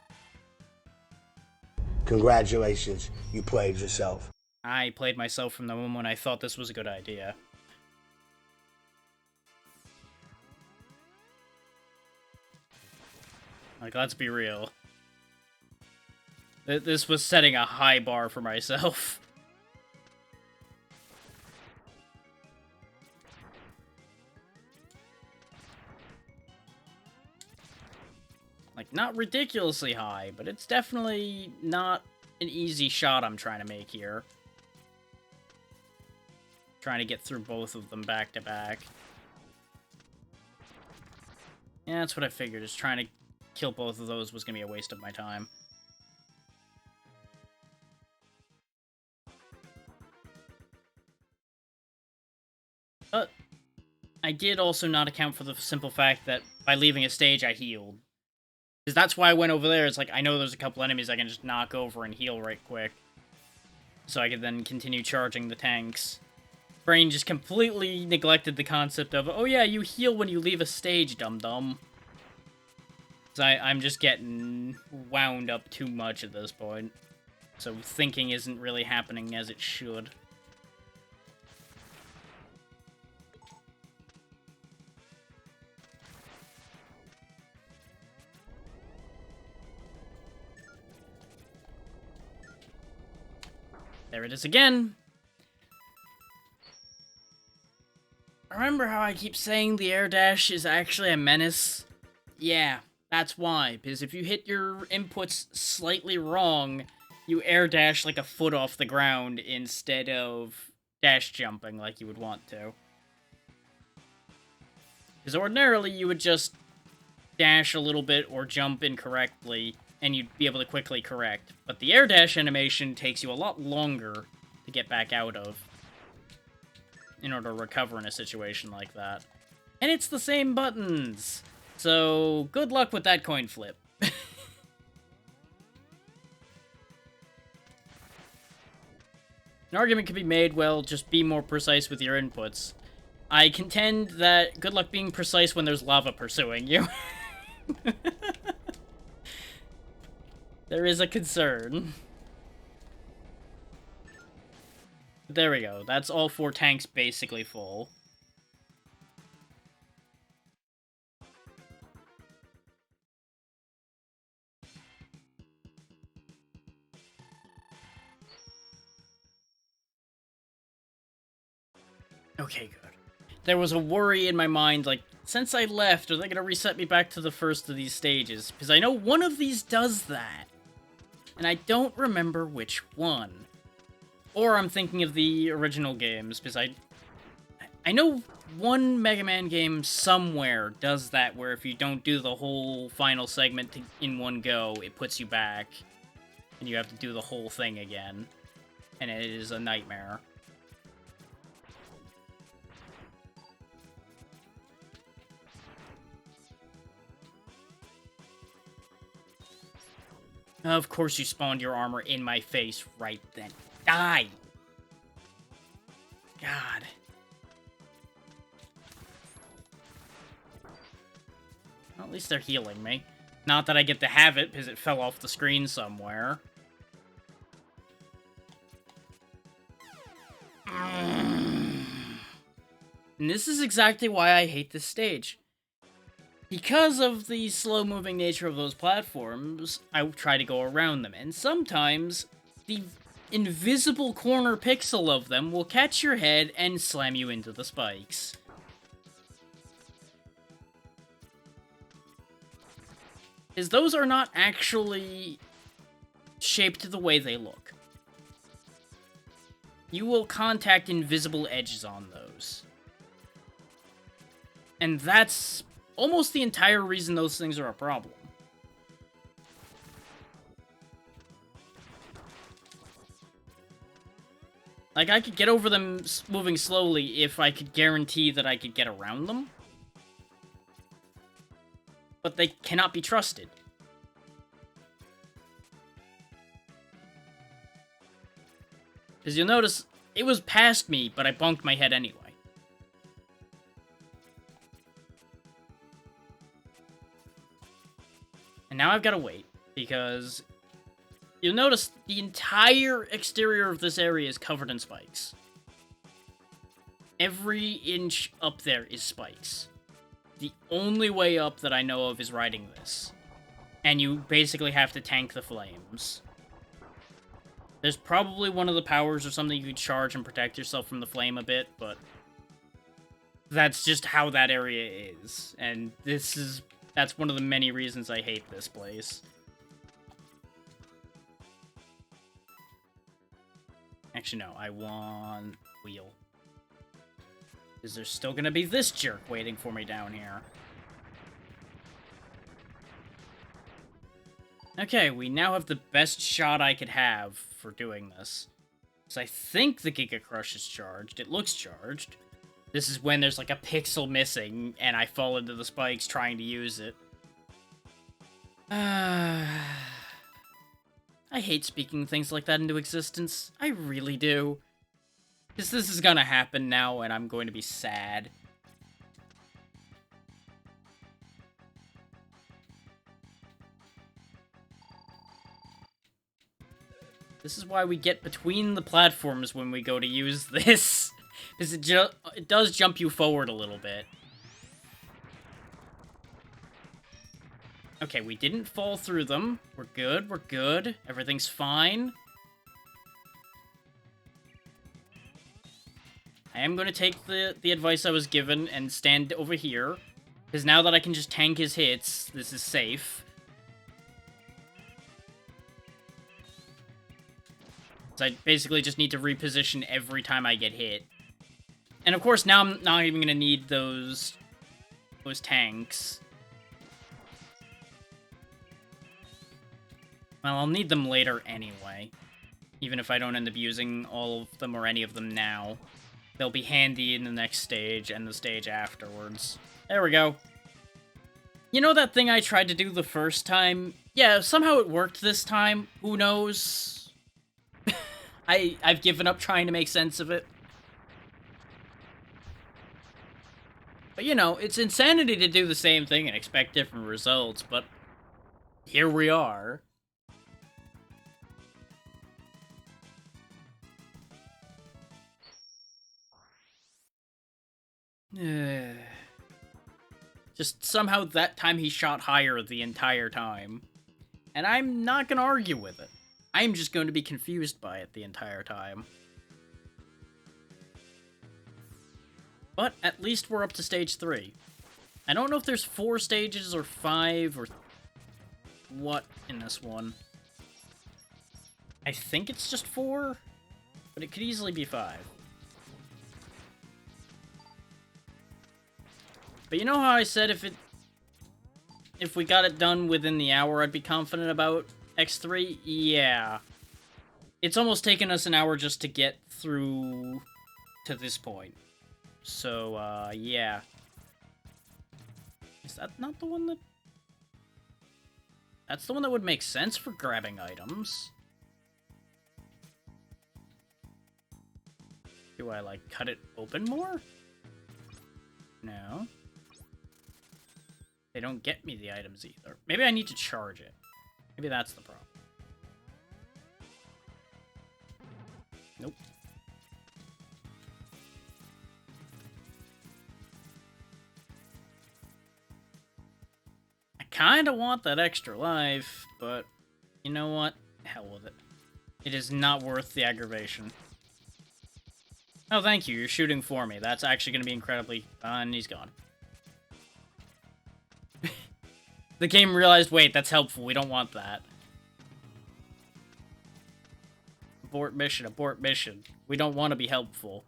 Congratulations, you played yourself. I played myself from the moment when I thought this was a good idea. Like, let's be real. This was setting a high bar for myself. Like, not ridiculously high, but it's definitely not an easy shot I'm trying to make here. Trying to get through both of them back to back. Yeah, that's what I figured. Just trying to kill both of those was going to be a waste of my time. But I did also not account for the simple fact that by leaving a stage, I healed. Because that's why I went over there. It's like, I know there's a couple enemies I can just knock over and heal right quick. So I could then continue charging the tanks. Brain just completely neglected the concept of, oh yeah, you heal when you leave a stage, dum-dum. So I'm just getting wound up too much at this point. So thinking isn't really happening as it should. There it is again. Remember how I keep saying the air dash is actually a menace? Yeah, that's why. Because if you hit your inputs slightly wrong, you air dash like a foot off the ground instead of dash jumping like you would want to. Because ordinarily you would just dash a little bit or jump incorrectly, and you'd be able to quickly correct. But the air dash animation takes you a lot longer to get back out of in order to recover in a situation like that. And it's the same buttons! So, good luck with that coin flip. An argument could be made, well, just be more precise with your inputs. I contend that good luck being precise when there's lava pursuing you. There is a concern. There we go. That's all 4 tanks basically full. Okay, good. There was a worry in my mind, like, since I left, are they gonna reset me back to the first of these stages? Because I know one of these does that. And I don't remember which one. Or I'm thinking of the original games, because I know one Mega Man game somewhere does that, where if you don't do the whole final segment in one go, it puts you back, and you have to do the whole thing again. And it is a nightmare. Of course you spawned your armor in my face right then. Die! God. Well, at least they're healing me. Not that I get to have it, because it fell off the screen somewhere. And this is exactly why I hate this stage. Because of the slow-moving nature of those platforms, I try to go around them, and sometimes the invisible corner pixel of them will catch your head and slam you into the spikes. Because those are not actually shaped the way they look. You will contact invisible edges on those. And that's almost the entire reason those things are a problem. Like, I could get over them moving slowly if I could guarantee that I could get around them. But they cannot be trusted. Because you'll notice, it was past me, but I bonked my head anyway. And now I've got to wait, because you'll notice the entire exterior of this area is covered in spikes. Every inch up there is spikes. The only way up that I know of is riding this. And you basically have to tank the flames. There's probably one of the powers or something you could charge and protect yourself from the flame a bit, but that's just how that area is. And that's one of the many reasons I hate this place. Actually, no, I want wheel. Because there's still gonna be this jerk waiting for me down here. Okay, we now have the best shot I could have for doing this. So I think the Giga Crush is charged. It looks charged. This is when there's like a pixel missing, and I fall into the spikes trying to use it. I hate speaking things like that into existence. I really do. Because this is gonna happen now, and I'm going to be sad. This is why we get between the platforms when we go to use this. Because it does jump you forward a little bit. Okay, we didn't fall through them. We're good, we're good. Everything's fine. I am going to take the advice I was given and stand over here. Because now that I can just tank his hits, this is safe. So I basically just need to reposition every time I get hit. And of course, now I'm not even going to need those tanks. Well, I'll need them later anyway. Even if I don't end up using all of them or any of them now. They'll be handy in the next stage and the stage afterwards. There we go. You know that thing I tried to do the first time? Yeah, somehow it worked this time. Who knows? I've given up trying to make sense of it. But you know, it's insanity to do the same thing and expect different results, but here we are. Just somehow that time he shot higher the entire time. And I'm not gonna argue with it. I'm just going to be confused by it the entire time. But at least we're up to stage 3. I don't know if there's 4 stages or 5 or what in this one. I think it's just 4, but it could easily be 5. But you know how I said if we got it done within the hour, I'd be confident about X3? Yeah. It's almost taken us an hour just to get through to this point. So, yeah. Is that not the one that... That's the one that would make sense for grabbing items. Do I, like, cut it open more? No. They don't get me the items either. Maybe I need to charge it. Maybe that's the problem. Nope. I kind of want that extra life, but you know what? Hell with it. It is not worth the aggravation. Oh, thank you. You're shooting for me. That's actually going to be incredibly... and he's gone. The game realized, wait, that's helpful. We don't want that. Abort mission, abort mission. We don't want to be helpful.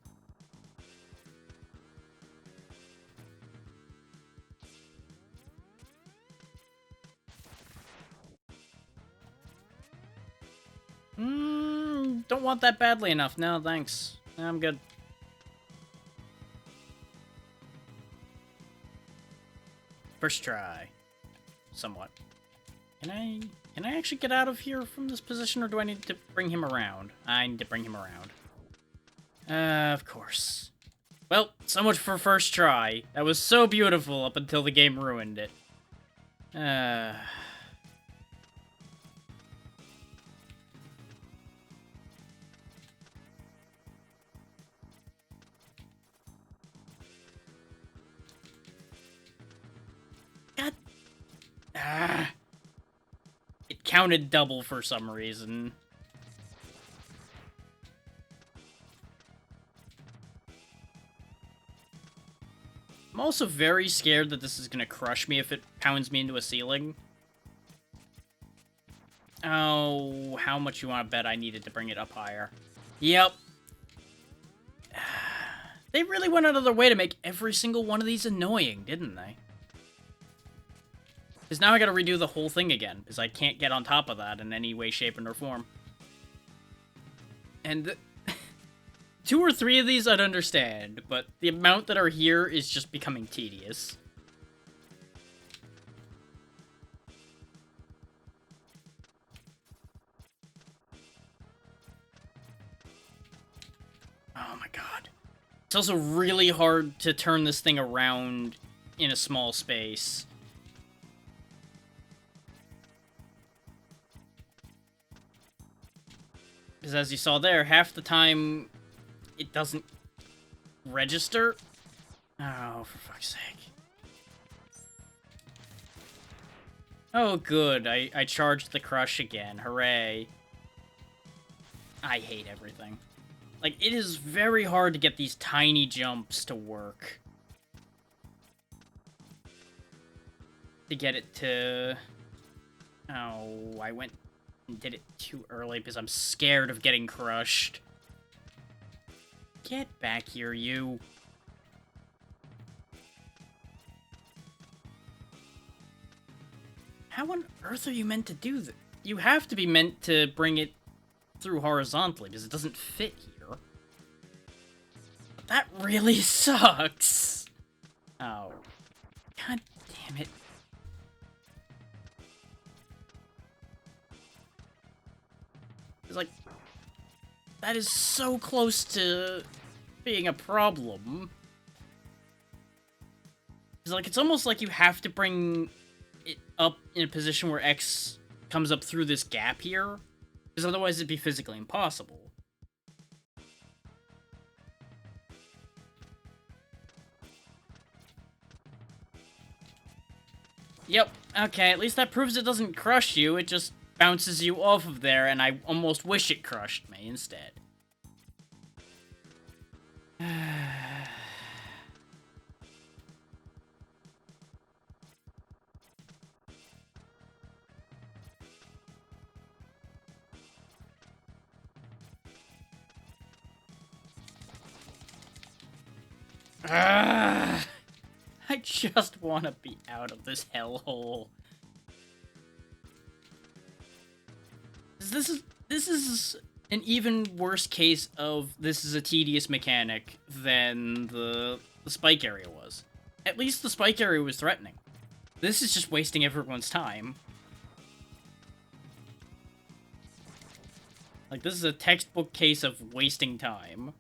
Don't want that badly enough. No, thanks. I'm good. First try. Somewhat. Can I actually get out of here from this position, or do I need to bring him around? I need to bring him around. Of course. Well, so much for first try. That was so beautiful up until the game ruined it. God. It counted double for some reason. I'm also very scared that this is gonna crush me if it pounds me into a ceiling. Oh, how much you want to bet I needed to bring it up higher? Yep. They really went out of their way to make every single one of these annoying, didn't they? Because now I gotta redo the whole thing again, because I can't get on top of that in any way, shape, or form. And 2 or 3 of these I'd understand, but the amount that are here is just becoming tedious. Oh my god. It's also really hard to turn this thing around in a small space. Because as you saw there, half the time it doesn't register. Oh, for fuck's sake. Oh, good. I charged the crush again. Hooray. I hate everything. Like, it is very hard to get these tiny jumps to work. To get it to... Oh, I went and did it too early because I'm scared of getting crushed. Get back here, you. How on earth are you meant to do that? You have to be meant to bring it through horizontally because it doesn't fit here. But that really sucks. Oh. God damn it. It's like, that is so close to being a problem. It's like, it's almost like you have to bring it up in a position where X comes up through this gap here, because otherwise it'd be physically impossible. Yep, okay, at least that proves it doesn't crush you, it just bounces you off of there, and I almost wish it crushed me instead. I just want to be out of this hellhole. This is an even worse case of this is a tedious mechanic than the spike area was. At least the spike area was threatening. This is just wasting everyone's time. Like, this is a textbook case of wasting time.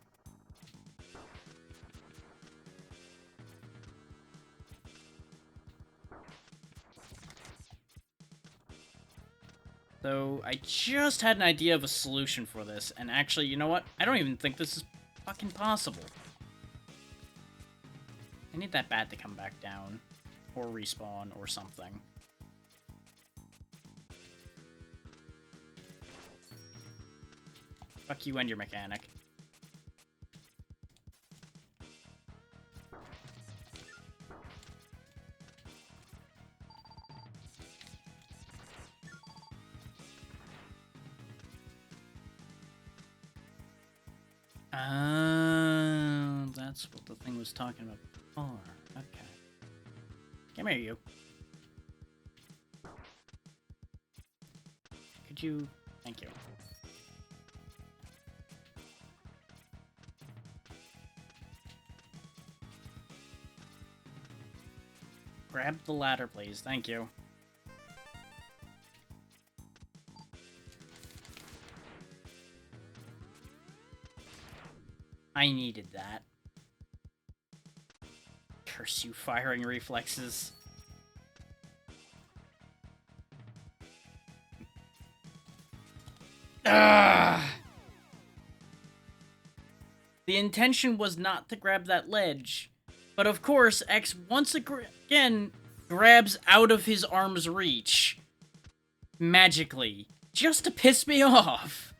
So, I just had an idea of a solution for this, and actually, you know what? I don't even think this is fucking possible. I need that bat to come back down, or respawn, or something. Fuck you and your mechanic. That's what the thing was talking about before. Okay. Come here, you. Could you... Thank you. Grab the ladder, please. Thank you. I needed that. Curse you, firing reflexes. Ah! The intention was not to grab that ledge, but of course, X once again grabs out of his arm's reach. Magically. Just to piss me off.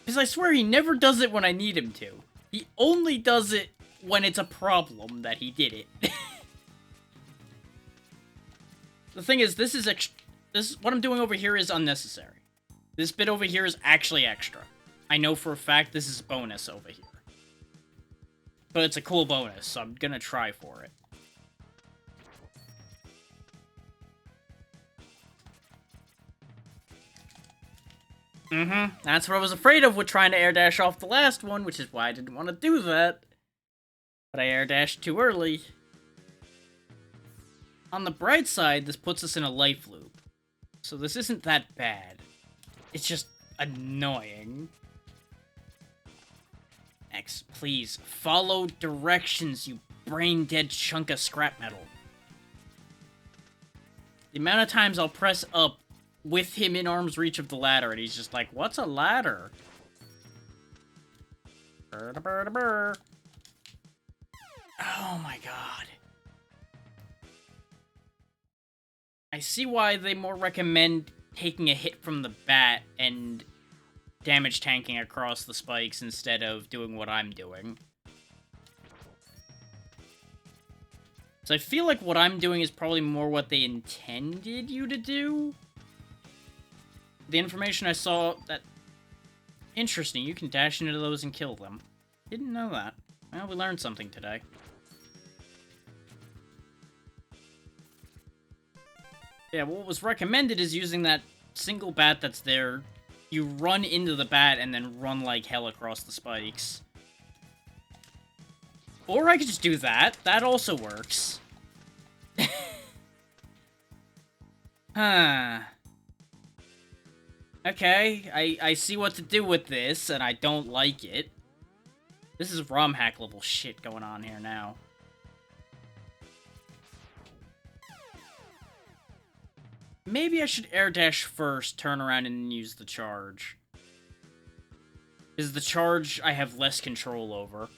Because I swear he never does it when I need him to. He only does it when it's a problem that he did it. The thing is, this what I'm doing over here is unnecessary. This bit over here is actually extra. I know for a fact this is a bonus over here. But it's a cool bonus, so I'm gonna try for it. That's what I was afraid of with trying to air dash off the last one, which is why I didn't want to do that. But I air dashed too early. On the bright side, this puts us in a life loop. So this isn't that bad. It's just annoying. X, please, follow directions, you brain-dead chunk of scrap metal. The amount of times I'll press up with him in arm's reach of the ladder, and he's just like, what's a ladder? Oh my god. I see why they more recommend taking a hit from the bat and damage tanking across the spikes instead of doing what I'm doing. So I feel like what I'm doing is probably more what they intended you to do. The information I saw, that... Interesting, you can dash into those and kill them. Didn't know that. Well, we learned something today. Yeah, what was recommended is using that single bat that's there. You run into the bat and then run like hell across the spikes. Or I could just do that. That also works. Huh. Okay, I see what to do with this, and I don't like it. This is ROM hack level shit going on here now. Maybe I should air dash first, turn around, and use the charge. Because the charge I have less control over.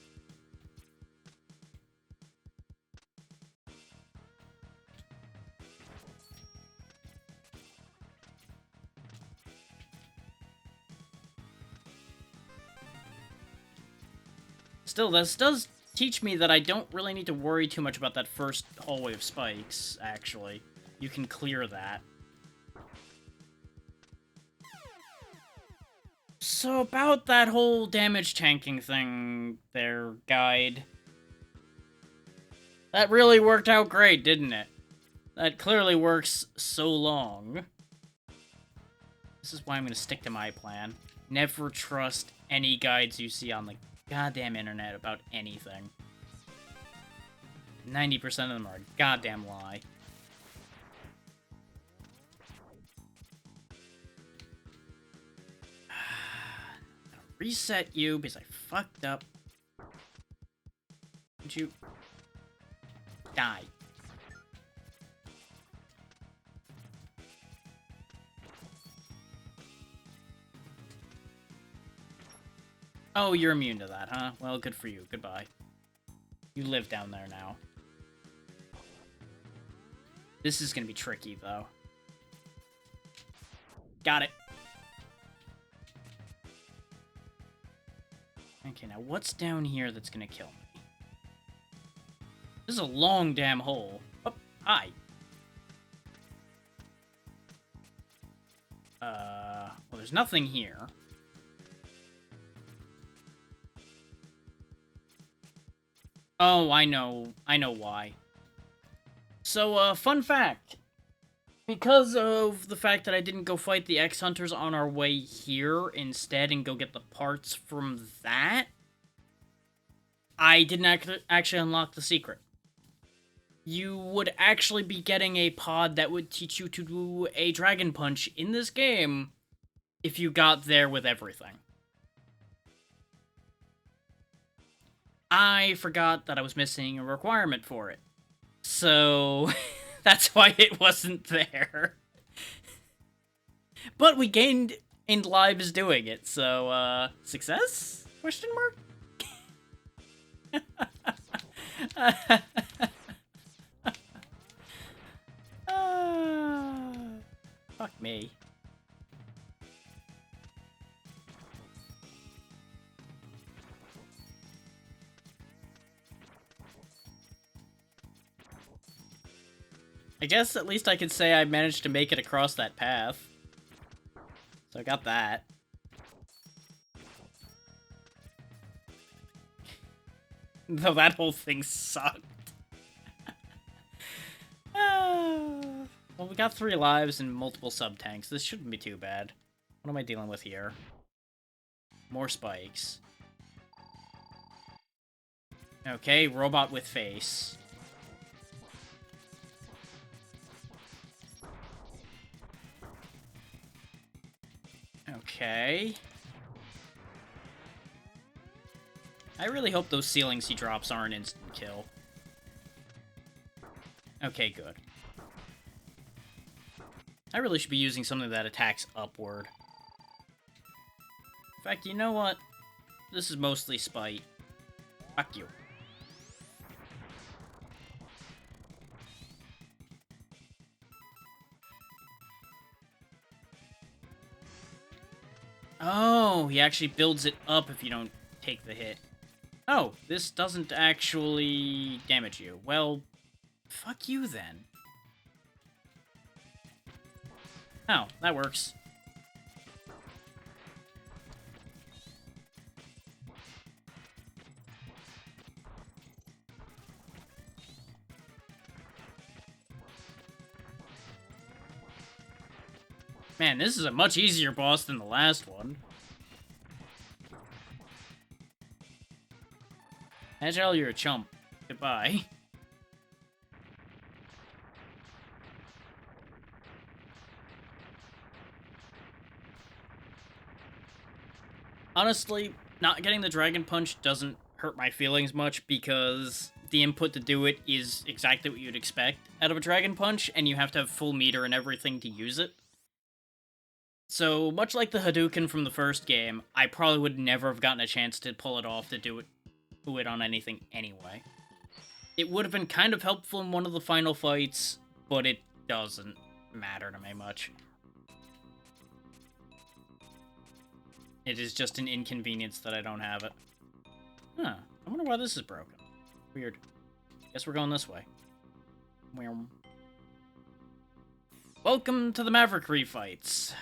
Still, this does teach me that I don't really need to worry too much about that first hallway of spikes, actually. You can clear that. So about that whole damage tanking thing there, guide. That really worked out great, didn't it? That clearly works so long. This is why I'm gonna stick to my plan. Never trust any guides you see on the goddamn internet about anything. 90% of them are a goddamn lie. Reset you because I fucked up. Would you die? Oh, you're immune to that, huh? Well, good for you. Goodbye. You live down there now. This is gonna be tricky, though. Got it. Okay, now what's down here that's gonna kill me? This is a long damn hole. Oh, hi. Well, there's nothing here. Oh, I know why. So, fun fact. Because of the fact that I didn't go fight the X-Hunters on our way here instead and go get the parts from that, I didn't actually unlock the secret. You would actually be getting a pod that would teach you to do a Dragon Punch in this game if you got there with everything. I forgot that I was missing a requirement for it. So, that's why it wasn't there. But we gained in lives doing it, so, success? Question mark? Fuck me. I guess at least I could say I managed to make it across that path. So I got that. Though that whole thing sucked. Well, we got 3 lives and multiple sub-tanks. This shouldn't be too bad. What am I dealing with here? More spikes. Okay, robot with face. Okay. I really hope those ceilings he drops are an instant kill. Okay, good. I really should be using something that attacks upward. In fact, you know what? This is mostly spite. Fuck you. Oh, he actually builds it up if you don't take the hit. Oh, this doesn't actually damage you. Well, fuck you then. Oh, that works. Man, this is a much easier boss than the last one. Agile, you're a chump. Goodbye. Honestly, not getting the Dragon Punch doesn't hurt my feelings much because the input to do it is exactly what you'd expect out of a Dragon Punch, and you have to have full meter and everything to use it. So, much like the Hadouken from the first game, I probably would never have gotten a chance to pull it off to do it on anything anyway. It would have been kind of helpful in one of the final fights, but it doesn't matter to me much. It is just an inconvenience that I don't have it. Huh. I wonder why this is broken. Weird. Guess we're going this way. Welcome to the Maverick refights.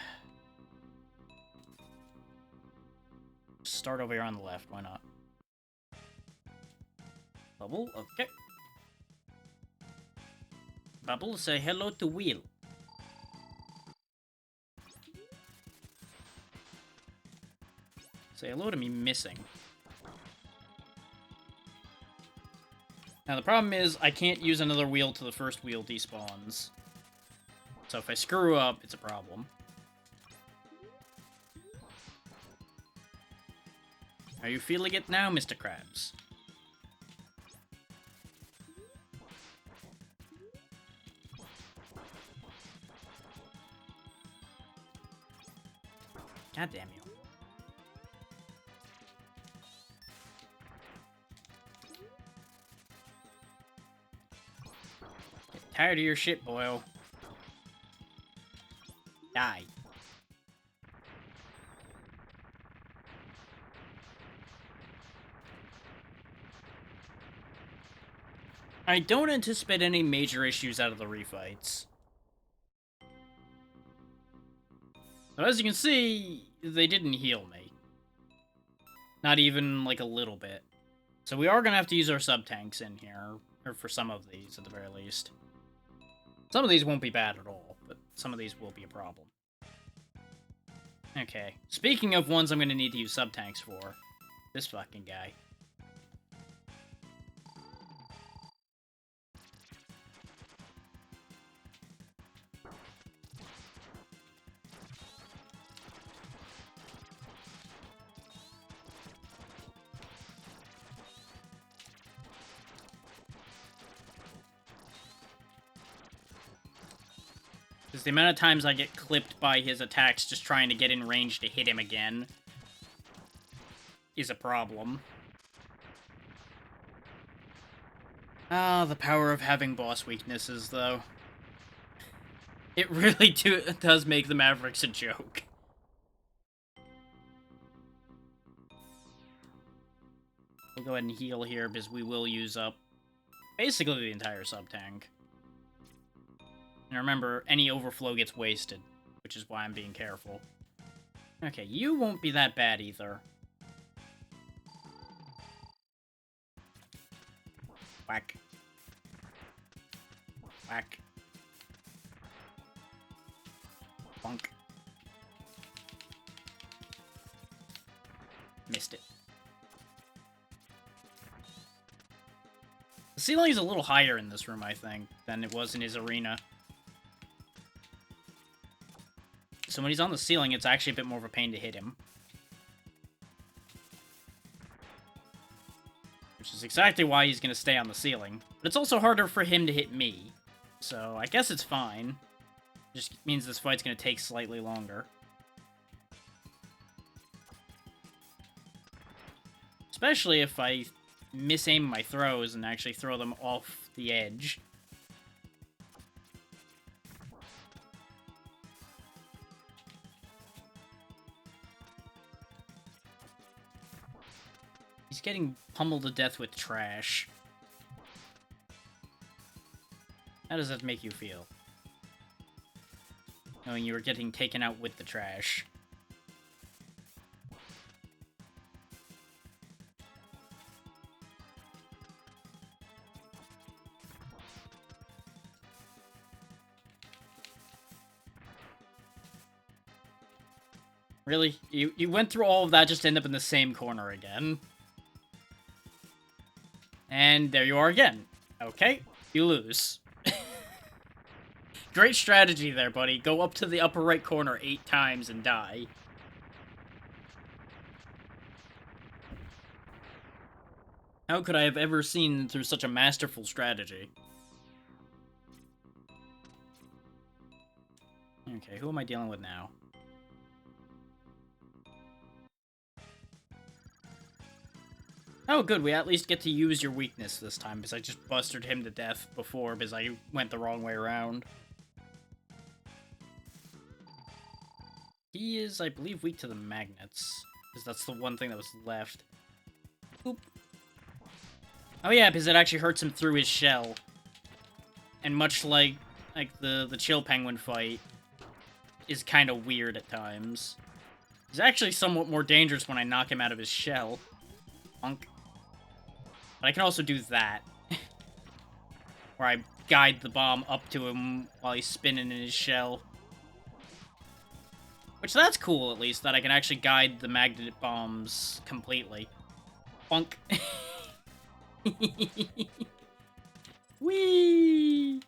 Start over here on the left, why not? Bubble, okay. Bubble, say hello to Wheel. Say hello to me missing. Now the problem is, I can't use another wheel till the first wheel despawns. So if I screw up, it's a problem. Are you feeling it now, Mr. Krabs? God damn you. Get tired of your shit, boyo. Die. I don't anticipate any major issues out of the refights. So as you can see, they didn't heal me. Not even, like, a little bit. So we are gonna have to use our sub-tanks in here, or for some of these, at the very least. Some of these won't be bad at all, but some of these will be a problem. Okay, speaking of ones I'm gonna need to use sub-tanks for, this fucking guy. Because the amount of times I get clipped by his attacks just trying to get in range to hit him again is a problem. Ah, the power of having boss weaknesses, though. It really does make the Mavericks a joke. We'll go ahead and heal here, because we will use up basically the entire sub-tank. And remember, any overflow gets wasted, which is why I'm being careful. Okay, you won't be that bad either. Whack. Whack. Bonk. Missed it. The ceiling is a little higher in this room, I think, than it was in his arena. So when he's on the ceiling, it's actually a bit more of a pain to hit him. Which is exactly why he's going to stay on the ceiling. But it's also harder for him to hit me. So I guess it's fine. Just means this fight's going to take slightly longer. Especially if I misaim my throws and actually throw them off the edge. He's getting pummeled to death with trash. How does that make you feel? Knowing you were getting taken out with the trash. Really? You went through all of that just to end up in the same corner again. And there you are again. Okay, you lose. Great strategy there, buddy. Go up to the upper right corner 8 times and die. How could I have ever seen through such a masterful strategy? Okay, who am I dealing with now? Oh, good, we at least get to use your weakness this time, because I just busted him to death before, because I went the wrong way around. He is, I believe, weak to the magnets, because that's the one thing that was left. Oop. Oh yeah, because it actually hurts him through his shell. And much like the Chill Penguin fight, is kind of weird at times. He's actually somewhat more dangerous when I knock him out of his shell. Punk. But I can also do that. Where I guide the bomb up to him while he's spinning in his shell. Which, that's cool, at least, that I can actually guide the magnet bombs completely. Punk. Whee!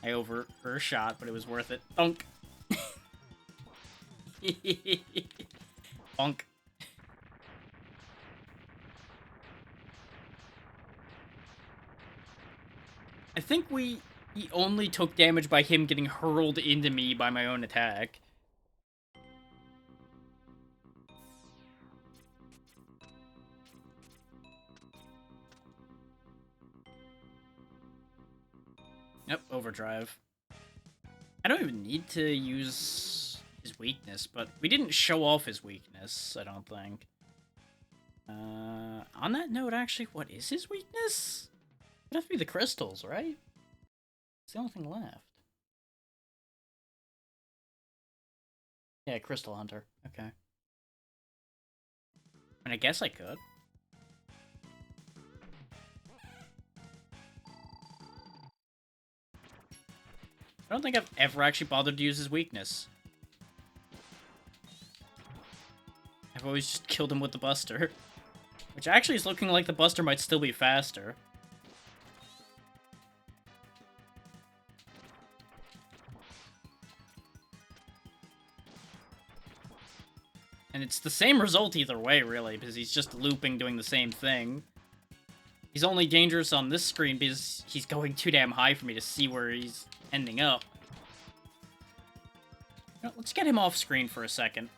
I overshot, but it was worth it. Punk. Punk. I think he only took damage by him getting hurled into me by my own attack. Yep, overdrive. I don't even need to use his weakness, but we didn't show off his weakness, I don't think. On that note, actually, what is his weakness? It'd have to be the crystals, right? It's the only thing left. Yeah, Crystal Hunter. Okay. And I guess I could. I don't think I've ever actually bothered to use his weakness. I've always just killed him with the Buster. Which actually is looking like the Buster might still be faster. And it's the same result either way, really, because he's just looping, doing the same thing. He's only dangerous on this screen because he's going too damn high for me to see where he's ending up. You know, let's get him off screen for a second.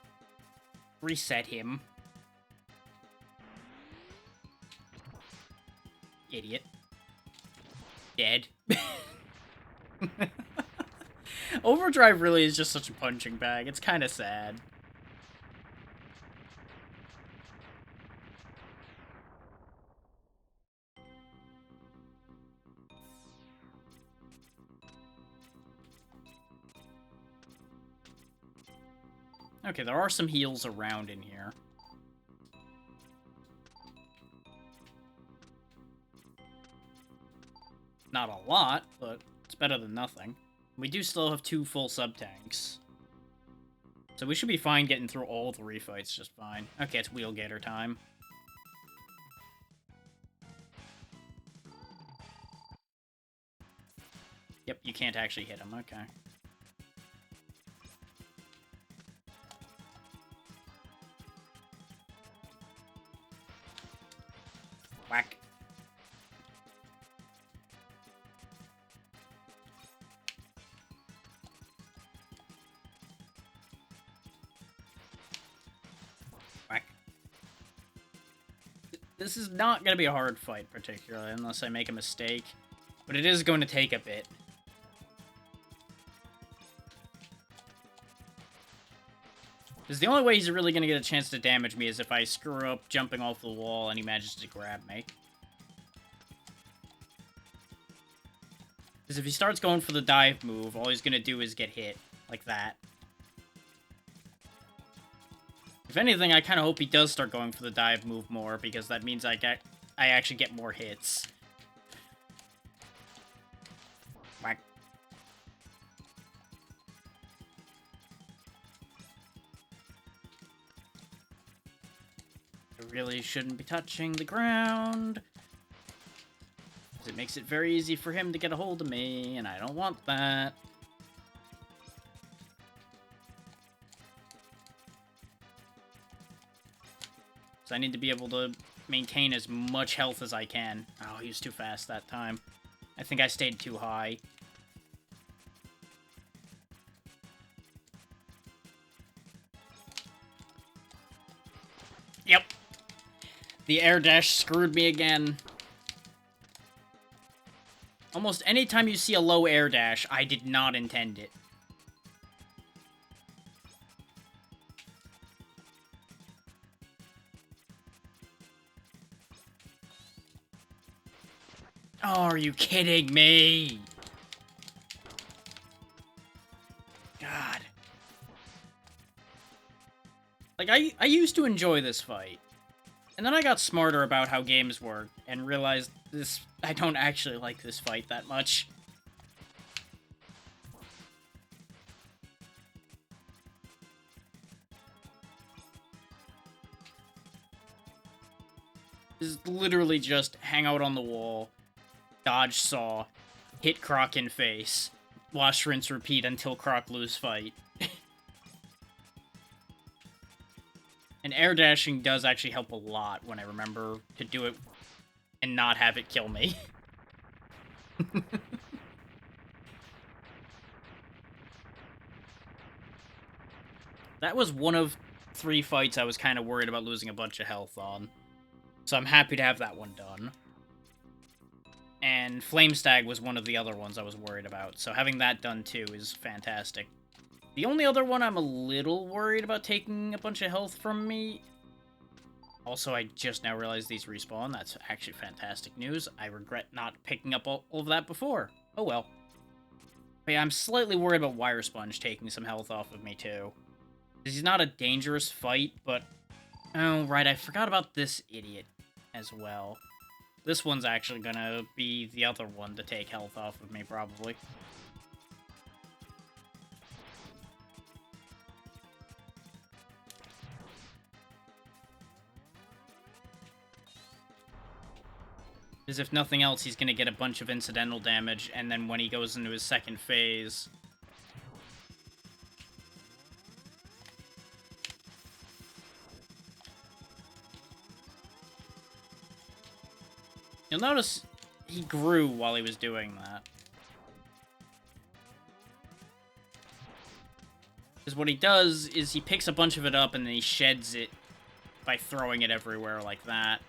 Reset him. Idiot. Dead. Overdrive really is just such a punching bag. It's kind of sad. Okay, there are some heals around in here. Not a lot, but it's better than nothing. We do still have 2 full sub-tanks. So we should be fine getting through all 3 fights just fine. Okay, it's Wheel Gator time. Yep, you can't actually hit him, okay. Whack. Whack. This is not going to be a hard fight, particularly, unless I make a mistake. But it is going to take a bit. Because the only way he's really going to get a chance to damage me is if I screw up jumping off the wall and he manages to grab me. Because if he starts going for the dive move, all he's going to do is get hit. Like that. If anything, I kind of hope he does start going for the dive move more, because that means I actually get more hits. Whack. I really shouldn't be touching the ground. Because it makes it very easy for him to get a hold of me, and I don't want that. So I need to be able to maintain as much health as I can. Oh, he was too fast that time. I think I stayed too high. Yep. The air dash screwed me again. Almost any time you see a low air dash, I did not intend it. Oh, are you kidding me? God. Like, I used to enjoy this fight. And then I got smarter about how games work, and realized I don't actually like this fight that much. This is literally just hang out on the wall, dodge saw, hit Croc in face, wash, rinse, repeat until Croc lose fight. And air dashing does actually help a lot when I remember to do it and not have it kill me. That was one of 3 fights I was kind of worried about losing a bunch of health on. So I'm happy to have that one done. And Flamestag was one of the other ones I was worried about, so having that done too is fantastic. The only other one I'm a little worried about taking a bunch of health from me... Also, I just now realized these respawn. That's actually fantastic news. I regret not picking up all of that before. Oh well. But yeah, I'm slightly worried about Wire Sponge taking some health off of me too. He's not a dangerous fight, but... Oh, right, I forgot about this idiot as well. This one's actually gonna be the other one to take health off of me, probably. Because if nothing else, he's gonna get a bunch of incidental damage, and then when he goes into his second phase... You'll notice he grew while he was doing that. Because what he does is he picks a bunch of it up and then he sheds it by throwing it everywhere like that.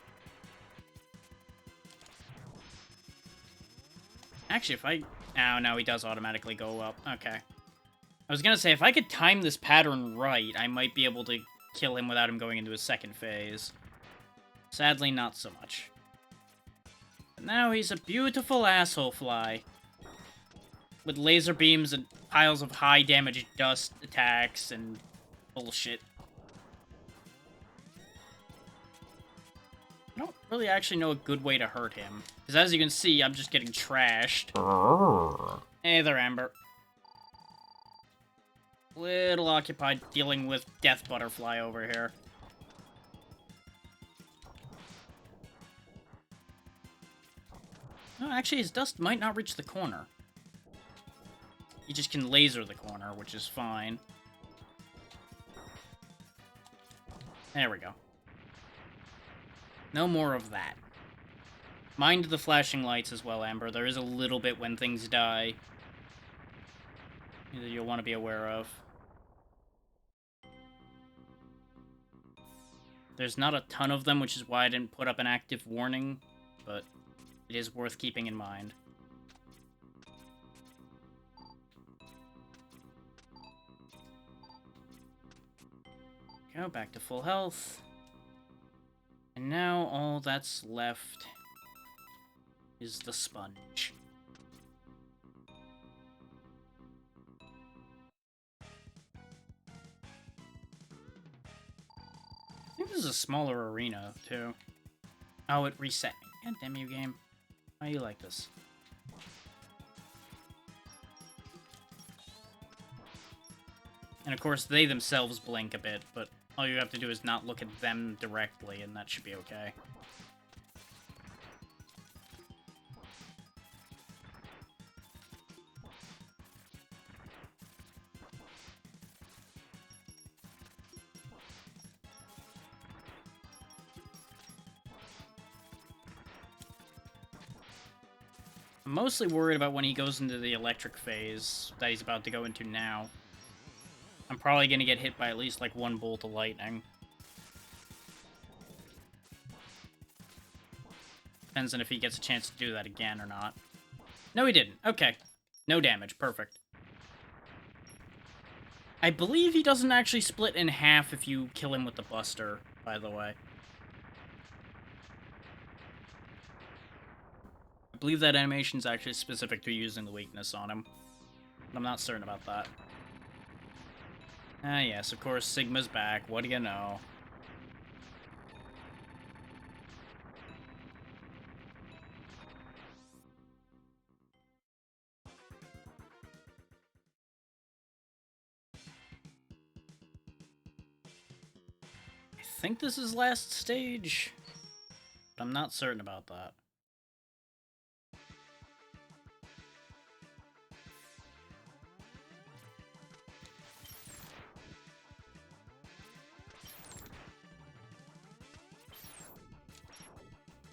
Actually, if I... Oh, no, he does automatically go up. Okay. I was gonna say, if I could time this pattern right, I might be able to kill him without him going into his second phase. Sadly, not so much. But now he's a beautiful asshole fly. With laser beams and piles of high damage dust attacks and Bullshit. I don't really actually know a good way to hurt him. Because as you can see, I'm just getting trashed. Hey there, Amber. Little occupied dealing with Death Butterfly over here. No, actually, his dust might not reach the corner. He just can laser the corner, which is fine. There we go. No more of that. Mind the flashing lights as well, Amber. There is a little bit when things die that you'll want to be aware of. There's not a ton of them, which is why I didn't put up an active warning, but it is worth keeping in mind. Go back to full health. And now all that's left is the sponge. I think this is a smaller arena, too. Oh, it reset me. God damn you, game. Why you like this? And of course, they themselves blink a bit, but all you have to do is not look at them directly, and that should be okay. I'm mostly worried about when he goes into the electric phase that he's about to go into now. I'm probably going to get hit by at least, like, one bolt of lightning. Depends on if he gets a chance to do that again or not. No, he didn't. Okay. No damage. Perfect. I believe he doesn't actually split in half if you kill him with the Buster, by the way. I believe that animation's actually specific to using the weakness on him. But I'm not certain about that. Ah, yes, of course, Sigma's back. What do you know? I think this is last stage, but I'm not certain about that.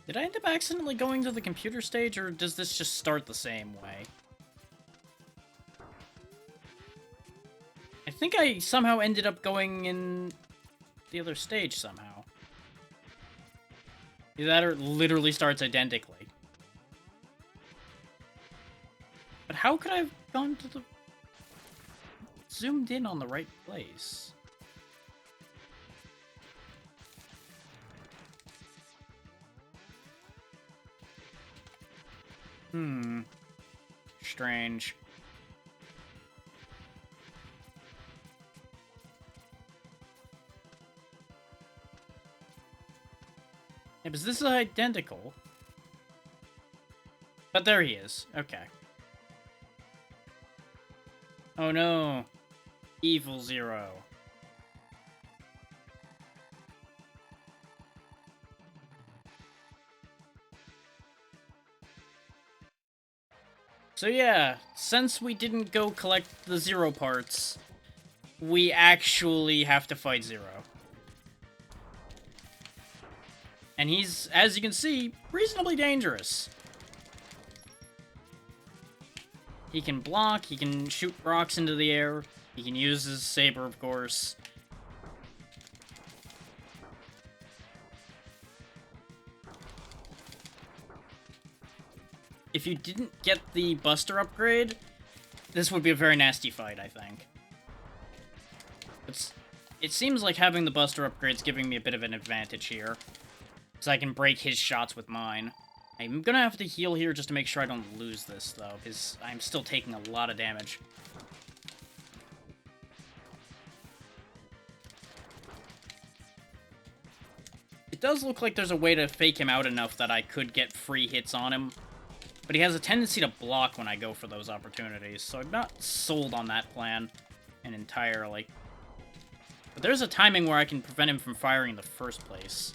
Did I end up accidentally going to the computer stage, or does this just start the same way? I think I somehow ended up going in the other stage somehow. Either that or it literally starts identically. But how could I have gone to the... zoomed in on the right place? Strange. Yeah, because this is identical. But there he is. Okay. Oh no. Evil Zero. So yeah, since we didn't go collect the Zero parts, we actually have to fight Zero. And he's, as you can see, reasonably dangerous. He can block, he can shoot rocks into the air, he can use his saber, of course. If you didn't get the Buster upgrade, this would be a very nasty fight, I think. It seems like having the Buster upgrade's giving me a bit of an advantage here. So I can break his shots with mine. I'm gonna have to heal here just to make sure I don't lose this, though, because I'm still taking a lot of damage. does look like there's a way to fake him out enough that I could get free hits on him. But he has a tendency to block when I go for those opportunities, so I'm not sold on that plan entirely. But there's a timing where I can prevent him from firing in the first place.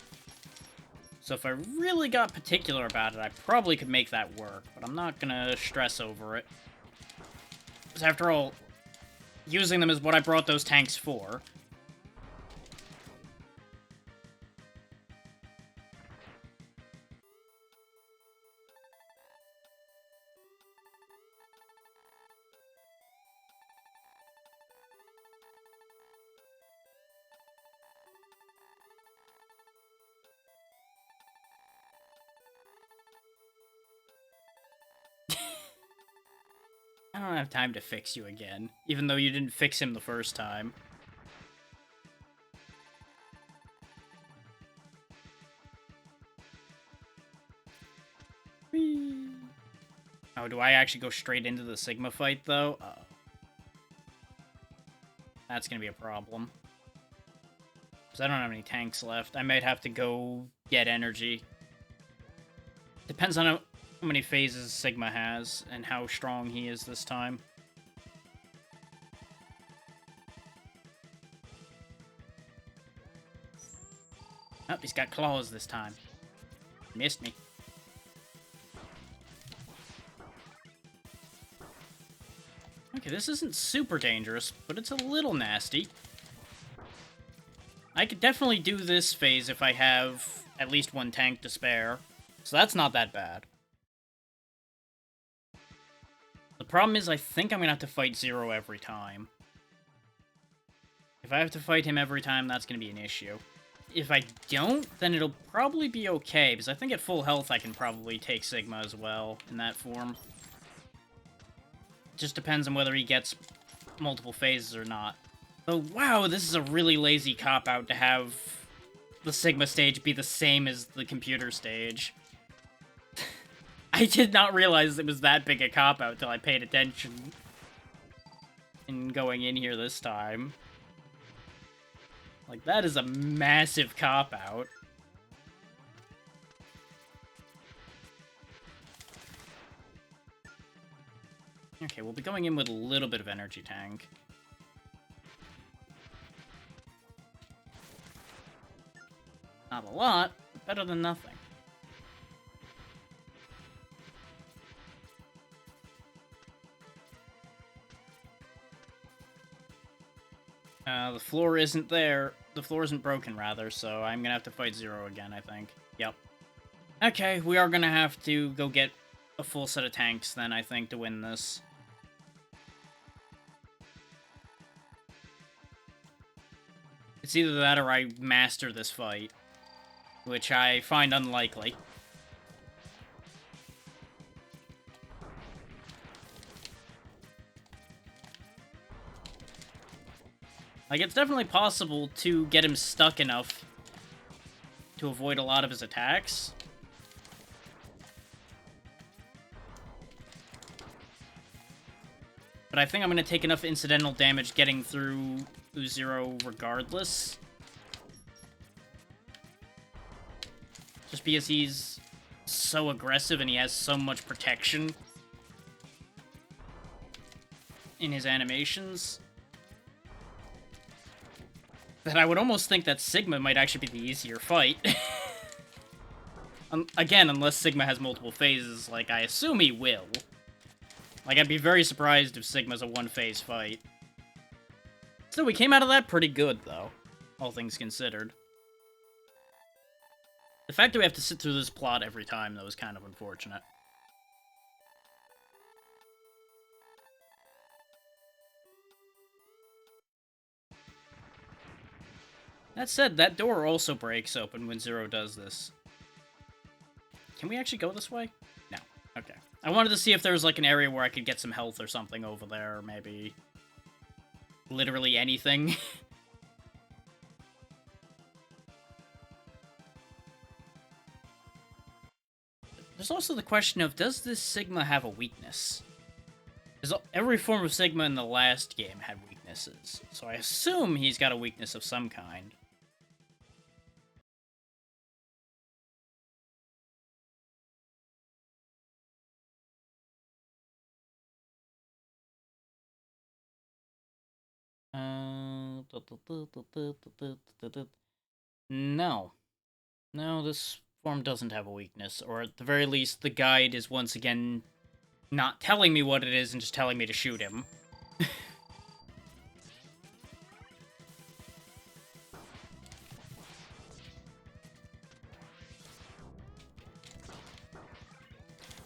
So if I really got particular about it, I probably could make that work, but I'm not gonna stress over it. Because after all, using them is what I brought those tanks for. I don't have time to fix you again, even though you didn't fix him the first time. Whee! Oh, do I actually go straight into the Sigma fight, though? Uh-oh. That's gonna be a problem. Because I don't have any tanks left. I might have to go get energy. Depends on how many phases Sigma has and how strong he is this time. Oh, he's got claws this time. Missed me. Okay, this isn't super dangerous, but it's a little nasty. I could definitely do this phase if I have at least one tank to spare, so that's not that bad. The problem is I think I'm gonna have to fight Zero every time. If I have to fight him every time, that's gonna be an issue. If I don't, then it'll probably be okay, because I think at full health I can probably take Sigma as well in that form. Just depends on whether he gets multiple phases or not. So, wow, this is a really lazy cop-out to have the Sigma stage be the same as the computer stage. I did not realize it was that big a cop-out till I paid attention in going in here this time. Like, that is a massive cop-out. Okay, we'll be going in with a little bit of energy tank. Not a lot, but better than nothing. The floor isn't there. The floor isn't broken, rather, so I'm gonna have to fight Zero again, I think. Yep. Okay, we are gonna have to go get a full set of tanks, then, I think, to win this. It's either that or I master this fight, which I find unlikely. Like, it's definitely possible to get him stuck enough to avoid a lot of his attacks. But I think I'm going to take enough incidental damage getting through Zero regardless. Just because he's so aggressive and he has so much protection in his animations that I would almost think that Sigma might actually be the easier fight. Again, unless Sigma has multiple phases, like I assume he will. Like, I'd be very surprised if Sigma's a one-phase fight. So we came out of that pretty good, though, all things considered. The fact that we have to sit through this plot every time, though, is kind of unfortunate. That said, that door also breaks open when Zero does this. Can we actually go this way? No. Okay. I wanted to see if there was, like, an area where I could get some health or something over there, or maybe literally anything. There's also the question of, does this Sigma have a weakness? Because every form of Sigma in the last game had weaknesses, so I assume he's got a weakness of some kind. No. No, this form doesn't have a weakness, or at the very least, the guide is once again not telling me what it is and just telling me to shoot him.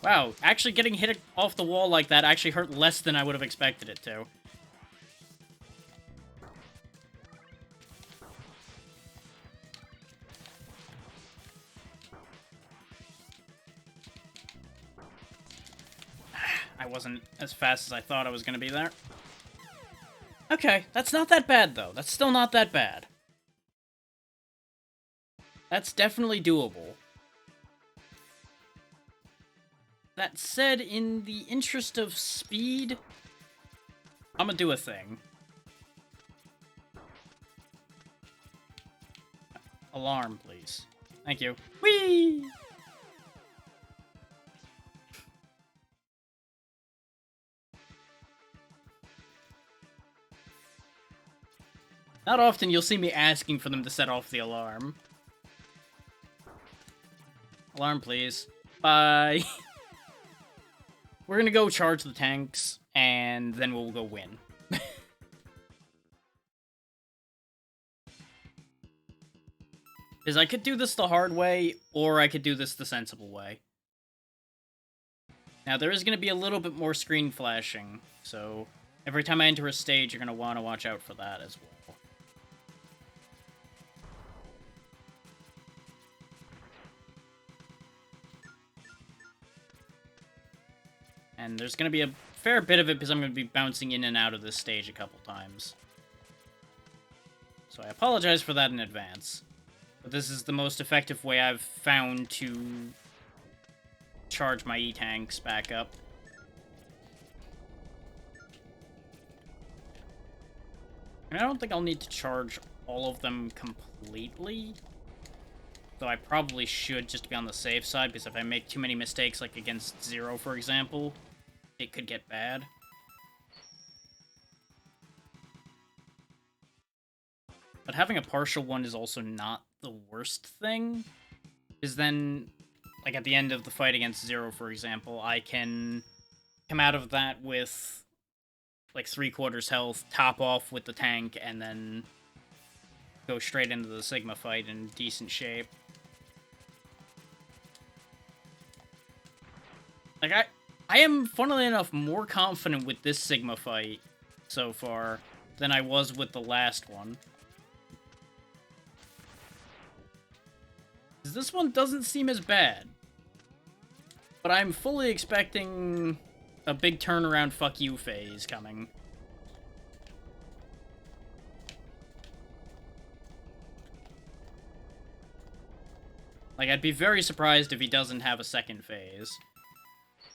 Wow, actually getting hit off the wall like that actually hurt less than I would have expected it to. I wasn't as fast as I thought I was going to be there. Okay, that's not that bad, though. That's still not that bad. That's definitely doable. That said, in the interest of speed, I'm gonna do a thing. Alarm, please. Thank you. Whee! Not often you'll see me asking for them to set off the alarm. Alarm, please. Bye. We're gonna go charge the tanks, and then we'll go win. Because I could do this the hard way, or I could do this the sensible way. Now, there is going to be a little bit more screen flashing, so every time I enter a stage, you're going to want to watch out for that as well. And there's going to be a fair bit of it because I'm going to be bouncing in and out of this stage a couple times. So I apologize for that in advance. But this is the most effective way I've found to charge my E-tanks back up. And I don't think I'll need to charge all of them completely. Though I probably should just to be on the safe side, because if I make too many mistakes, like against Zero, for example, it could get bad. But having a partial one is also not the worst thing. Because then, like at the end of the fight against Zero, for example, I can come out of that with like 3/4 health, top off with the tank, and then go straight into the Sigma fight in decent shape. Like, I am, funnily enough, more confident with this Sigma fight so far than I was with the last one. This one doesn't seem as bad. But I'm fully expecting a big turnaround fuck you phase coming. Like, I'd be very surprised if he doesn't have a second phase.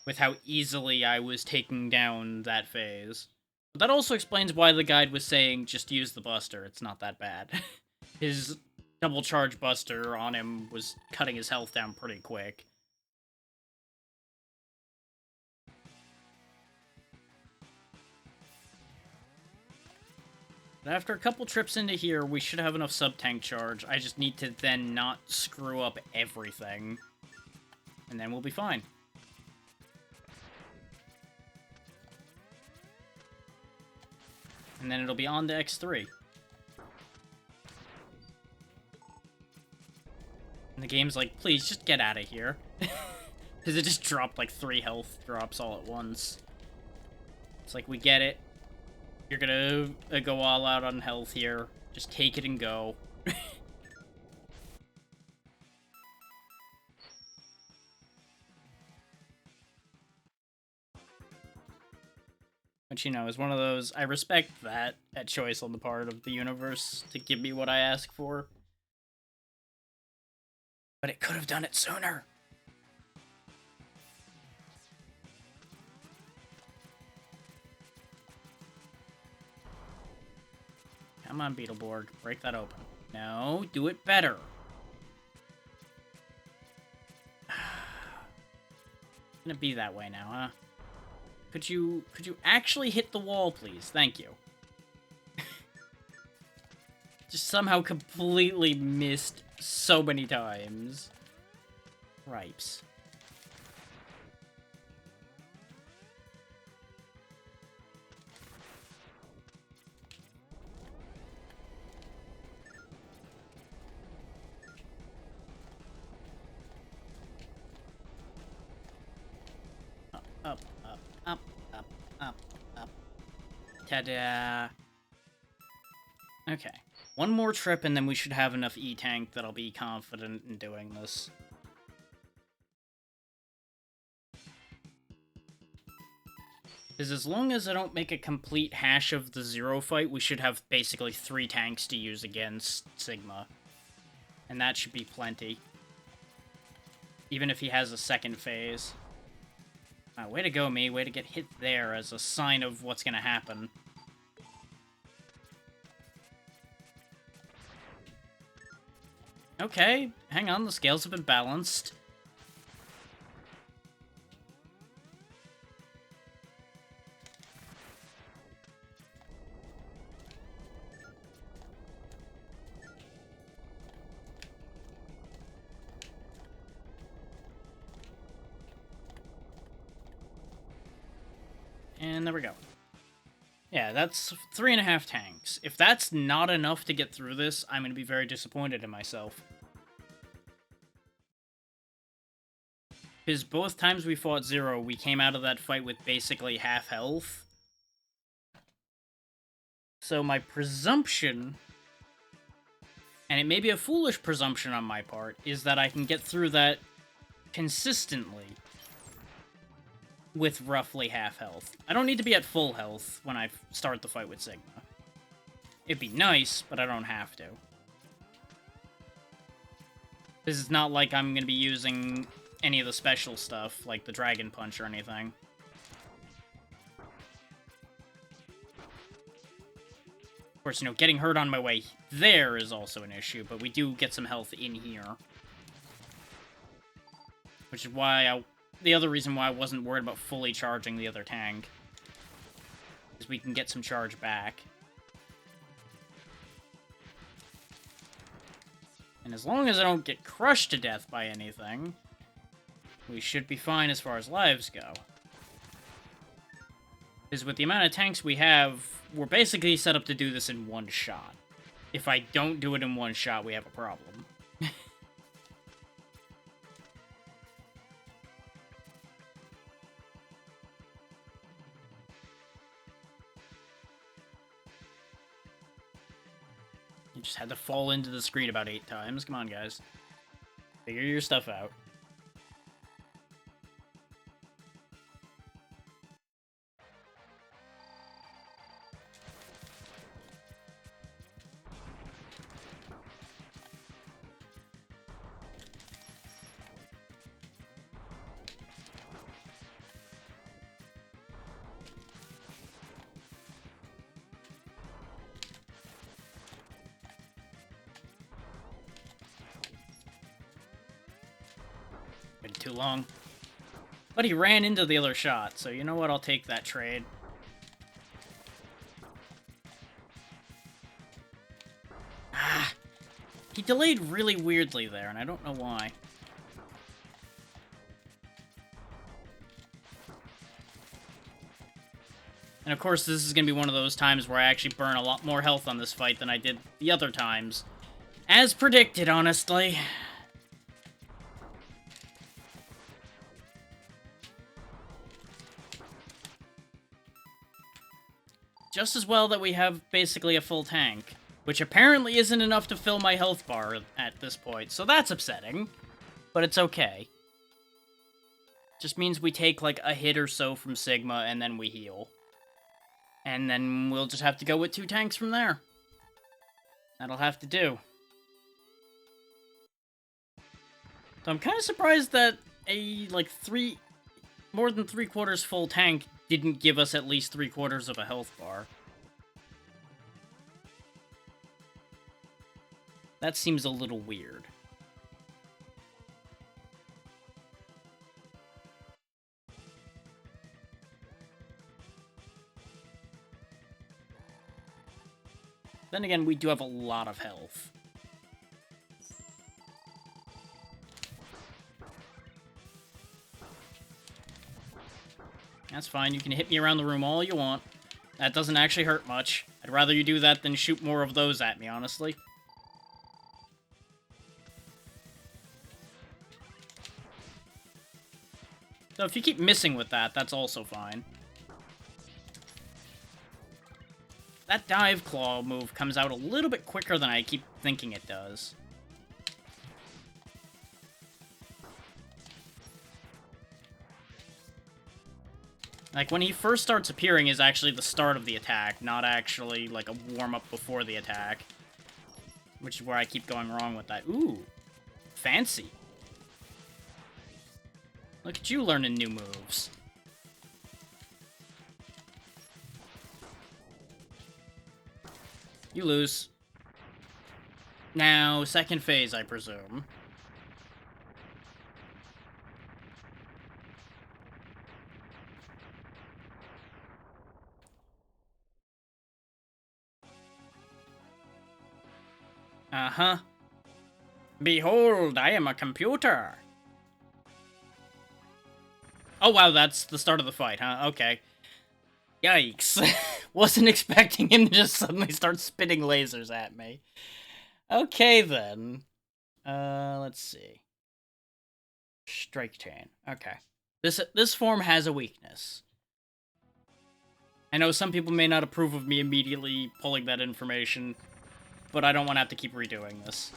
With how easily I was taking down that phase. But that also explains why the guide was saying, just use the Buster, it's not that bad. His double charge Buster on him was cutting his health down pretty quick. But after a couple trips into here, we should have enough sub-tank charge. I just need to then not screw up everything. And then we'll be fine. And then it'll be on to X3. And the game's like, please, just get out of here. Because it just dropped like 3 health drops all at once. It's like, we get it. You're gonna go all out on health here. Just take it and go. Which, you know, is one of those, I respect that choice on the part of the universe to give me what I ask for. But it could have done it sooner. Come on, Beetleborg. Break that open. No, do it better. It's gonna be that way now, huh? Could you actually hit the wall, please? Thank you. somehow completely missed so many times. Ripes. Up, up, up, up, up, up. Ta-da! Okay. One more trip and then we should have enough E-Tank that I'll be confident in doing this. Because as long as I don't make a complete hash of the Zero fight, we should have basically 3 tanks to use against Sigma. And that should be plenty. Even if he has a second phase. Way to go, me. Way to get hit there as a sign of what's gonna happen. Okay, hang on, the scales have been balanced. And there we go. Yeah, that's 3.5 tanks. If that's not enough to get through this, I'm going to be very disappointed in myself. Because both times we fought Zero, we came out of that fight with basically half health. So my presumption, and it may be a foolish presumption on my part, is that I can get through that consistently with roughly half health. I don't need to be at full health when I start the fight with Sigma. It'd be nice, but I don't have to. This is not like I'm going to be using any of the special stuff, like the Dragon Punch or anything. Of course, you know, getting hurt on my way there is also an issue, but we do get some health in here. Which is why the other reason why I wasn't worried about fully charging the other tank. Is we can get some charge back. And as long as I don't get crushed to death by anything, we should be fine as far as lives go. Because with the amount of tanks we have, we're basically set up to do this in one shot. If I don't do it in one shot, we have a problem. You just had to fall into the screen about 8 times. Come on, guys. Figure your stuff out. Been too long. But he ran into the other shot, so you know what? I'll take that trade. Ah! He delayed really weirdly there, and I don't know why. And of course, this is going to be one of those times where I actually burn a lot more health on this fight than I did the other times. As predicted, honestly. Just as well that we have basically a full tank, which apparently isn't enough to fill my health bar at this point, so that's upsetting, but it's okay. Just means we take like a hit or so from Sigma and then we heal. And then we'll just have to go with 2 tanks from there. That'll have to do. So I'm kind of surprised that a, like, more than 3/4 full tank didn't give us at least 3/4 of a health bar. That seems a little weird. Then again, we do have a lot of health. That's fine, you can hit me around the room all you want. That doesn't actually hurt much. I'd rather you do that than shoot more of those at me, honestly. So if you keep missing with that, that's also fine. That dive claw move comes out a little bit quicker than I keep thinking it does. Like, when he first starts appearing is actually the start of the attack, not actually, like, a warm-up before the attack. Which is where I keep going wrong with that. Ooh, fancy. Look at you learning new moves. You lose. Now, second phase, I presume. Uh-huh. Behold, I am a computer. Oh, wow, that's the start of the fight, huh? Okay. Yikes. Wasn't expecting him to just suddenly start spitting lasers at me. Okay, then. Let's see. Strike chain. Okay. This form has a weakness. I know some people may not approve of me immediately pulling that information, but I don't want to have to keep redoing this.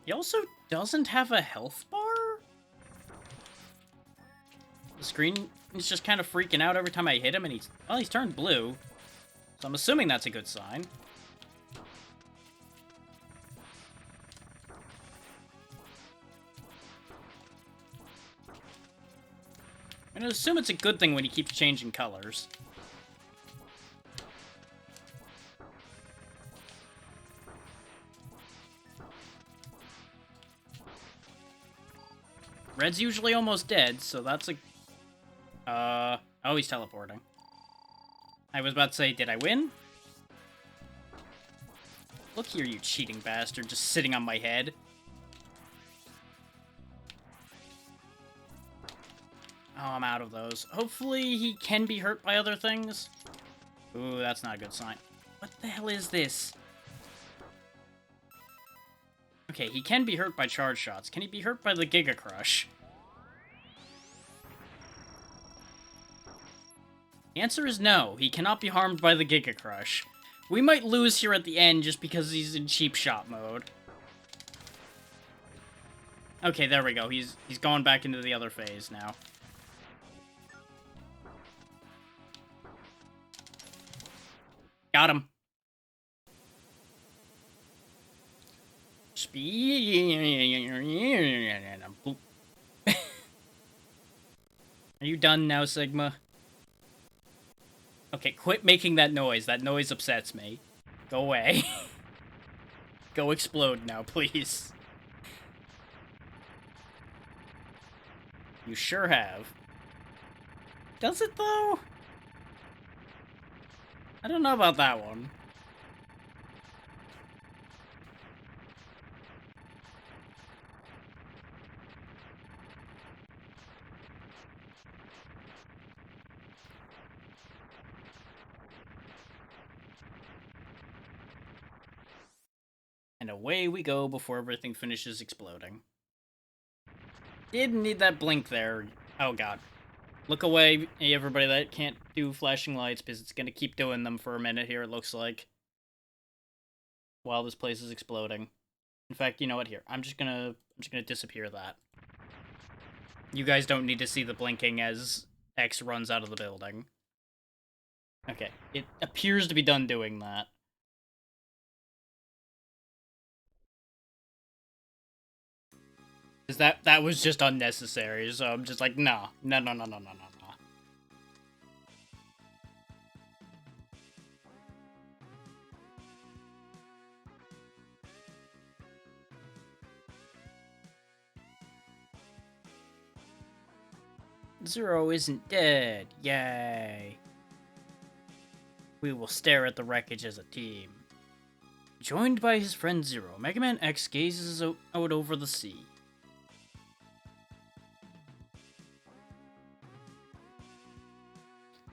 He also doesn't have a health bar? The screen is just kind of freaking out every time I hit him, and he's turned blue. So I'm assuming that's a good sign. I'm gonna assume it's a good thing when he keeps changing colors. Red's usually almost dead, so that's a... oh, he's teleporting. I was about to say, did I win? Look here, you cheating bastard, just sitting on my head. Oh, I'm out of those. Hopefully he can be hurt by other things. Ooh, that's not a good sign. What the hell is this? Okay, he can be hurt by charge shots. Can he be hurt by the Giga Crush? The answer is no. He cannot be harmed by the Giga Crush. We might lose here at the end just because he's in cheap shot mode. Okay, there we go. He's going back into the other phase now. Got him. Speed. Are you done now, Sigma? Okay, quit making that noise. That noise upsets me. Go away. Go explode now, please. You sure have. Does it, though? I don't know about that one. And away we go before everything finishes exploding. Didn't need that blink there. Oh god. Look away, everybody that can't do flashing lights, because it's gonna keep doing them for a minute here, it looks like. While this place is exploding. In fact, you know what, here. I'm just gonna disappear that. You guys don't need to see the blinking as X runs out of the building. Okay, it appears to be done doing that. Because that was just unnecessary, so I'm just like, no. No, no, no, no, no, no, no. Zero isn't dead. Yay. We will stare at the wreckage as a team. Joined by his friend Zero, Megaman X gazes out over the sea.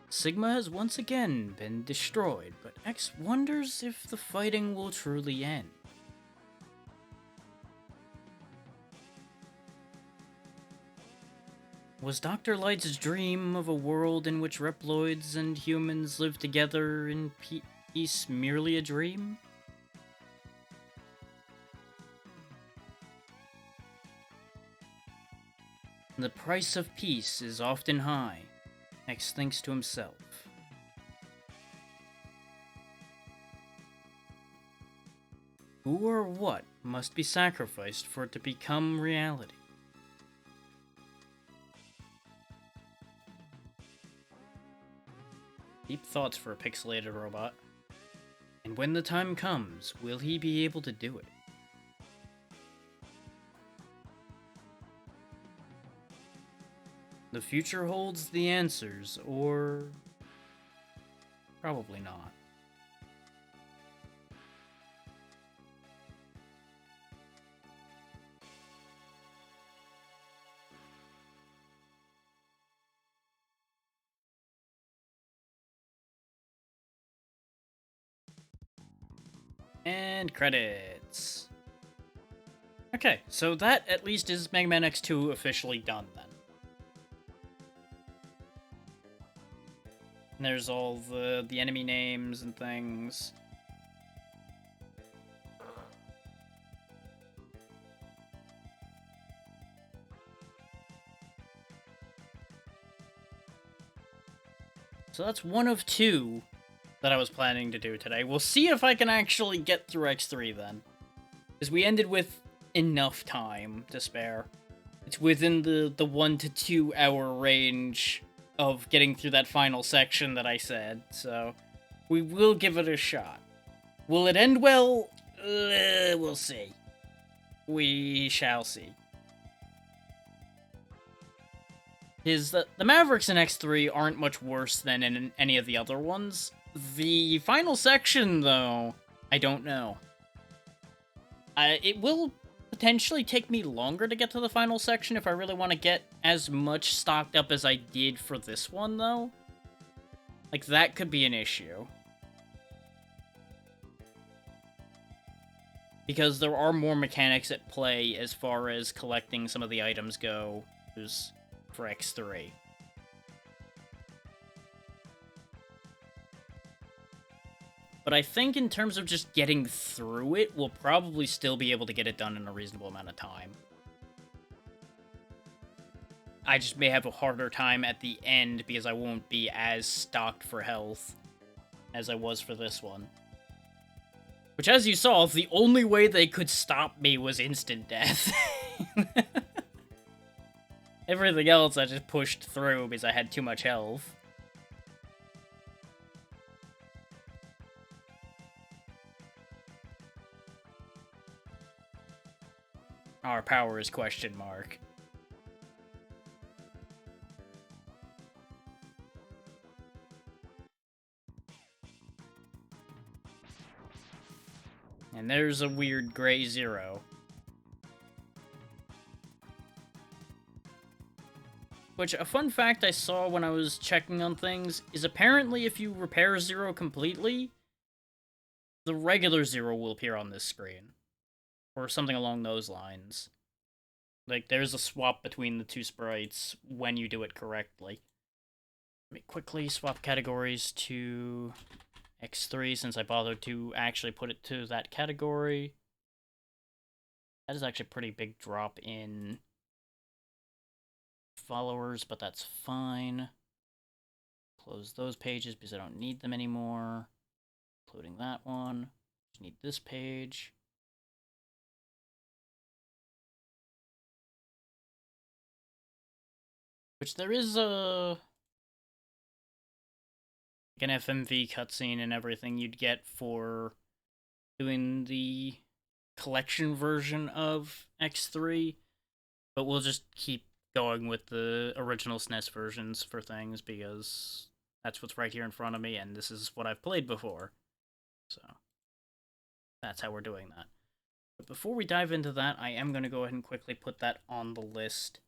Sigma has once again been destroyed, but X wonders if the fighting will truly end. Was Dr. Light's dream of a world in which Reploids and humans live together in peace merely a dream? The price of peace is often high, X thinks to himself. Who or what must be sacrificed for it to become reality? Deep thoughts for a pixelated robot. And when the time comes, will he be able to do it? The future holds the answers, or probably not. And credits. Okay, so that at least is Mega Man X2 officially done then. And there's all the enemy names and things. So that's one of two that I was planning to do today. We'll see if I can actually get through X3 then. Because we ended with enough time to spare. It's within the 1 to 2 hour range of getting through that final section that I said, so we will give it a shot. Will it end well? We'll see. We shall see. The Mavericks in X3 aren't much worse than in any of the other ones. The final section, though, I don't know. It will potentially take me longer to get to the final section if I really want to get as much stocked up as I did for this one, though. Like, that could be an issue. Because there are more mechanics at play as far as collecting some of the items go for X3. But I think in terms of just getting through it, we'll probably still be able to get it done in a reasonable amount of time. I just may have a harder time at the end because I won't be as stocked for health as I was for this one. Which, as you saw, the only way they could stop me was instant death. Everything else I just pushed through because I had too much health. Our power is question mark. And there's a weird gray zero. Which, a fun fact I saw when I was checking on things, is apparently if you repair Zero completely, the regular Zero will appear on this screen. Or something along those lines. Like, there's a swap between the two sprites when you do it correctly. Let me quickly swap categories to X3 since I bothered to actually put it to that category. That is actually a pretty big drop in followers, but that's fine. Close those pages because I don't need them anymore. Including that one. Just need this page. Which there is an FMV cutscene and everything you'd get for doing the collection version of X3, but we'll just keep going with the original SNES versions for things, because that's what's right here in front of me, and this is what I've played before. So, that's how we're doing that. But before we dive into that, I am going to go ahead and quickly put that on the list.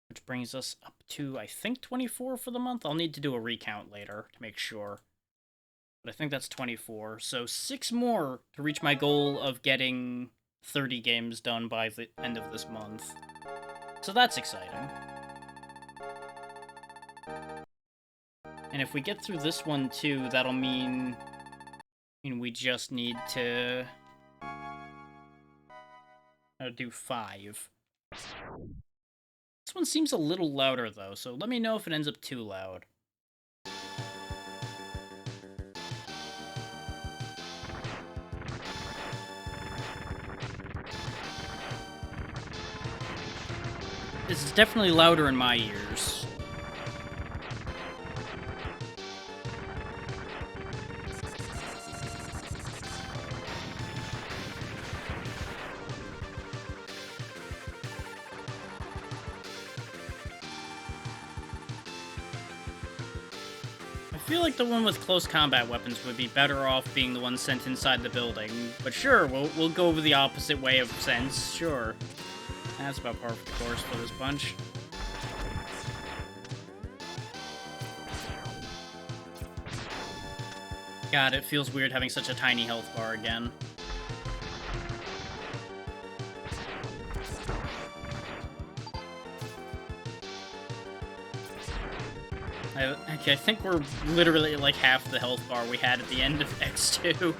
Which brings us up to, I think, 24 for the month. I'll need to do a recount later to make sure. But I think that's 24. So 6 more to reach my goal of getting 30 games done by the end of this month. So that's exciting. And if we get through this one too, that'll mean we just need to do 5. This one seems a little louder, though, so let me know if it ends up too loud. This is definitely louder in my ears. I feel like the one with close combat weapons would be better off being the one sent inside the building, but sure, we'll go with the opposite way of sense, sure. That's about par for the course for this bunch. God, it feels weird having such a tiny health bar again. I think we're literally like half the health bar we had at the end of X2.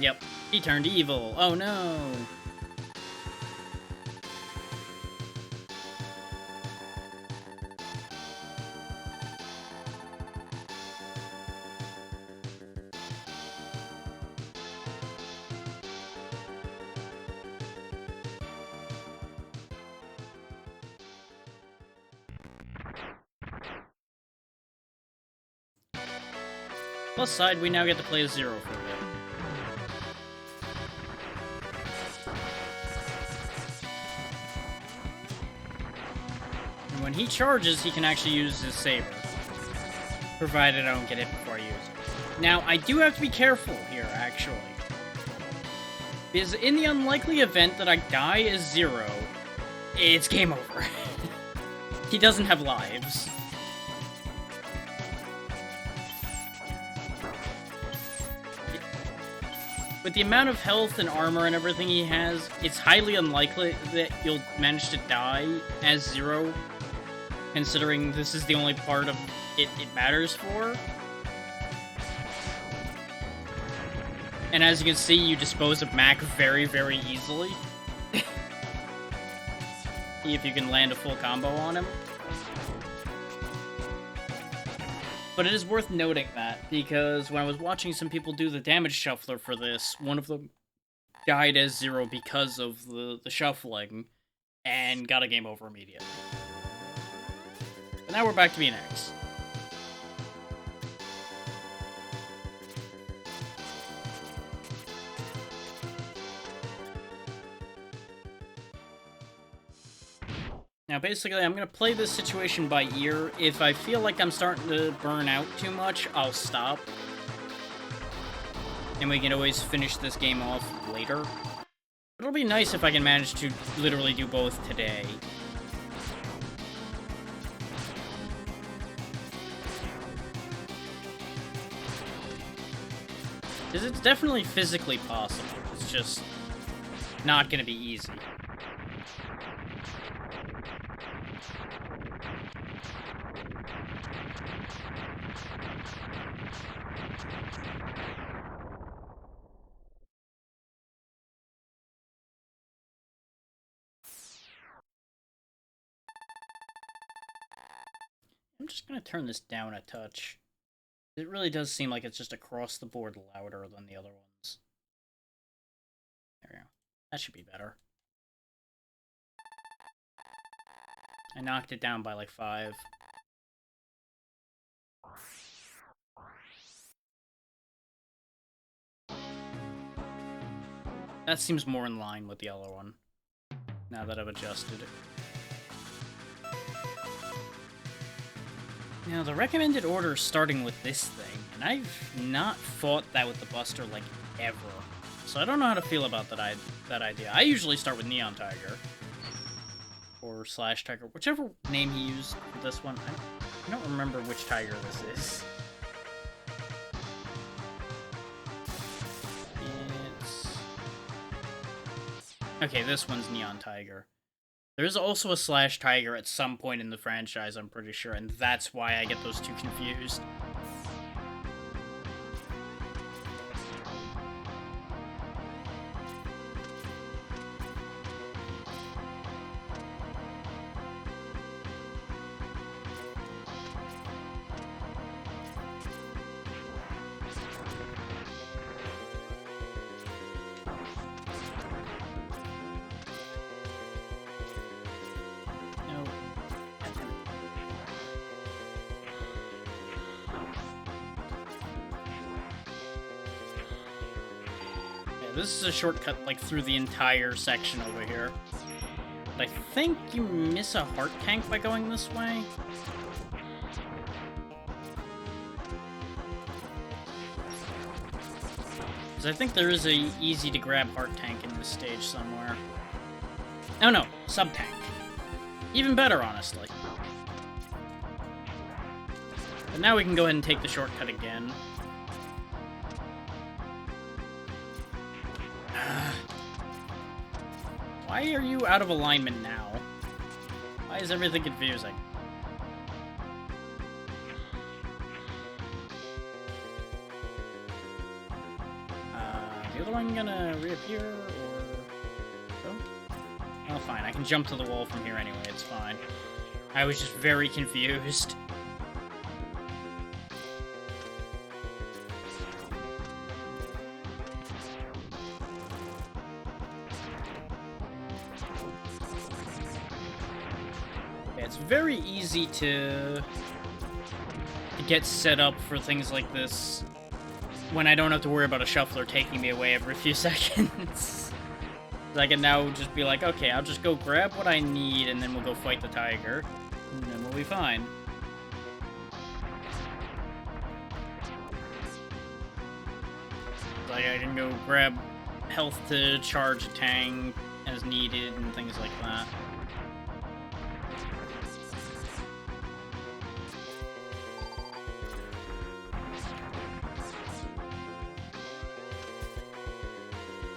Yep, he turned evil. Oh no! Plus side, we now get to play as Zero for a bit. And when he charges, he can actually use his saber. Provided I don't get hit before I use it. Now, I do have to be careful here, actually. Because in the unlikely event that I die as Zero, it's game over. He doesn't have lives. With the amount of health and armor and everything he has, it's highly unlikely that you'll manage to die as Zero, considering this is the only part of it matters for. And as you can see, you dispose of Mac very, very easily. If you can land a full combo on him. But it is worth noting that, because when I was watching some people do the damage shuffler for this, one of them died as Zero because of the shuffling, and got a game over immediately. But now we're back to being X. Now, basically, I'm going to play this situation by ear. If I feel like I'm starting to burn out too much, I'll stop. And we can always finish this game off later. It'll be nice if I can manage to literally do both today. Because it's definitely physically possible. It's just not going to be easy. I'm just going to turn this down a touch. It really does seem like it's just across the board louder than the other ones. There we go. That should be better. I knocked it down by like 5. That seems more in line with the other one, now that I've adjusted it. Now, the recommended order is starting with this thing, and I've not fought that with the Buster, like, ever. So I don't know how to feel about that idea. I usually start with Neon Tiger. Or Slash Tiger, whichever name he used for this one. I don't remember which tiger this is. Okay, this one's Neon Tiger. There's also a Slash Tiger at some point in the franchise, I'm pretty sure, and that's why I get those two confused. This is a shortcut, like, through the entire section over here. But I think you miss a heart tank by going this way. Because I think there is a easy-to-grab heart tank in this stage somewhere. Oh no, sub-tank. Even better, honestly. But now we can go ahead and take the shortcut again. Why are you out of alignment now? Why is everything confusing? The other one gonna reappear, or... Oh? Oh, fine. I can jump to the wall from here anyway. It's fine. I was just very confused. It's very easy to get set up for things like this when I don't have to worry about a shuffler taking me away every few seconds. I can now just be like, okay, I'll just go grab what I need and then we'll go fight the tiger, and then we'll be fine. Like, I can go grab health to charge a tank as needed and things like that.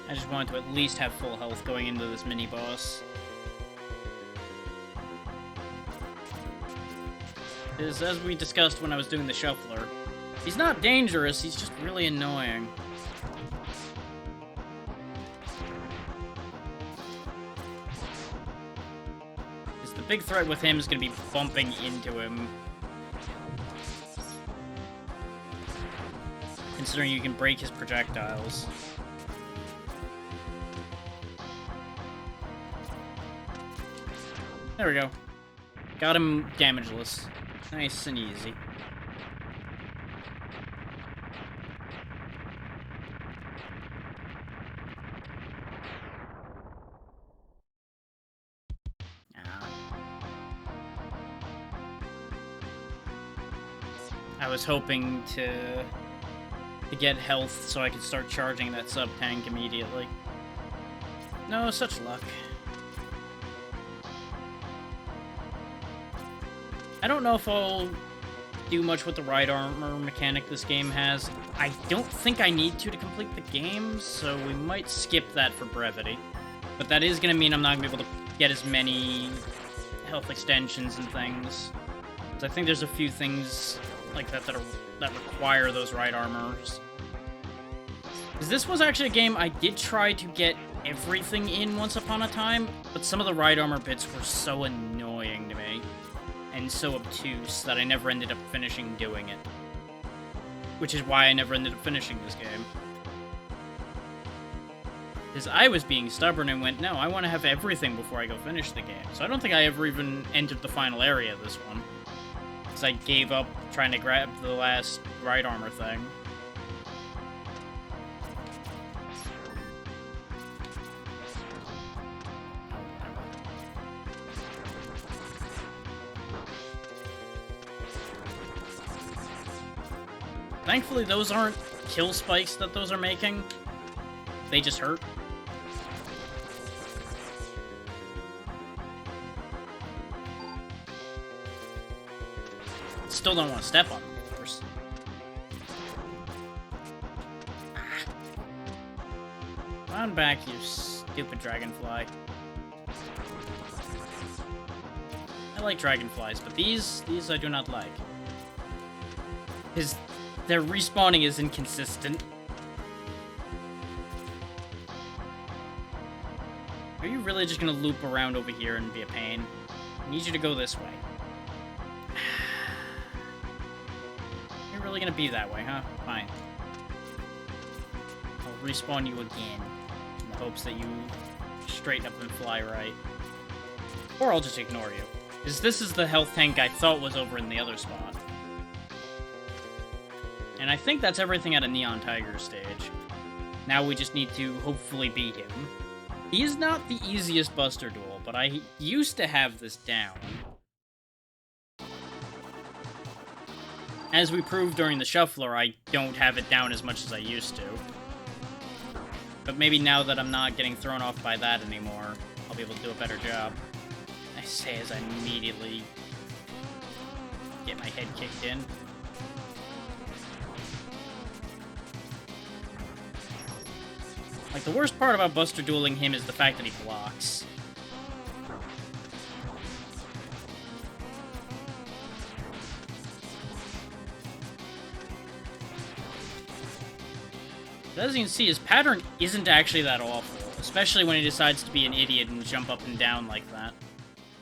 I just wanted to at least have full health going into this mini-boss. Because, as we discussed when I was doing the shuffler, he's not dangerous, he's just really annoying. Because the big threat with him is going to be bumping into him. Considering you can break his projectiles. There we go. Got him damageless. Nice and easy. I was hoping to get health so I could start charging that sub-tank immediately. No such luck. I don't know if I'll do much with the right armor mechanic this game has. I don't think I need to complete the game, so we might skip that for brevity. But that is going to mean I'm not going to be able to get as many health extensions and things. So I think there's a few things like that that require those right armors. Because this was actually a game I did try to get everything in once upon a time, but some of the right armor bits were so annoying to me. And so obtuse that I never ended up finishing doing it. Which is why I never ended up finishing this game. Because I was being stubborn and went, no, I want to have everything before I go finish the game. So I don't think I ever even entered the final area of this one. Because I gave up trying to grab the last right armor thing. Thankfully, those aren't kill spikes that those are making. They just hurt. Still don't want to step on them, of course. Come on back, you stupid dragonfly. I like dragonflies, but these I do not like. Because their respawning is inconsistent. Are you really just gonna loop around over here and be a pain? I need you to go this way. You're really gonna be that way, huh? Fine. I'll respawn you again, in the hopes that you straighten up and fly right. Or I'll just ignore you. Because this is the health tank I thought was over in the other spot. And I think that's everything at a Neon Tiger stage. Now we just need to hopefully beat him. He is not the easiest Buster Duel, but I used to have this down. As we proved during the Shuffler, I don't have it down as much as I used to. But maybe now that I'm not getting thrown off by that anymore, I'll be able to do a better job. I say as I immediately get my head kicked in. Like, the worst part about Buster dueling him is the fact that he blocks. But as you can see, his pattern isn't actually that awful, especially when he decides to be an idiot and jump up and down like that.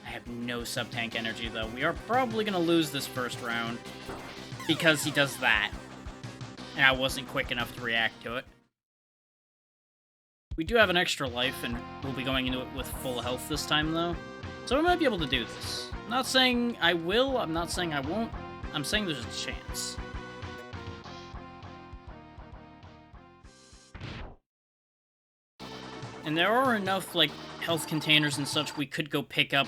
I have no sub-tank energy, though. We are probably gonna lose this first round because he does that. And I wasn't quick enough to react to it. We do have an extra life, and we'll be going into it with full health this time, though. So we might be able to do this. I'm not saying I will, I'm not saying I won't. I'm saying there's a chance. And there are enough, like, health containers and such we could go pick up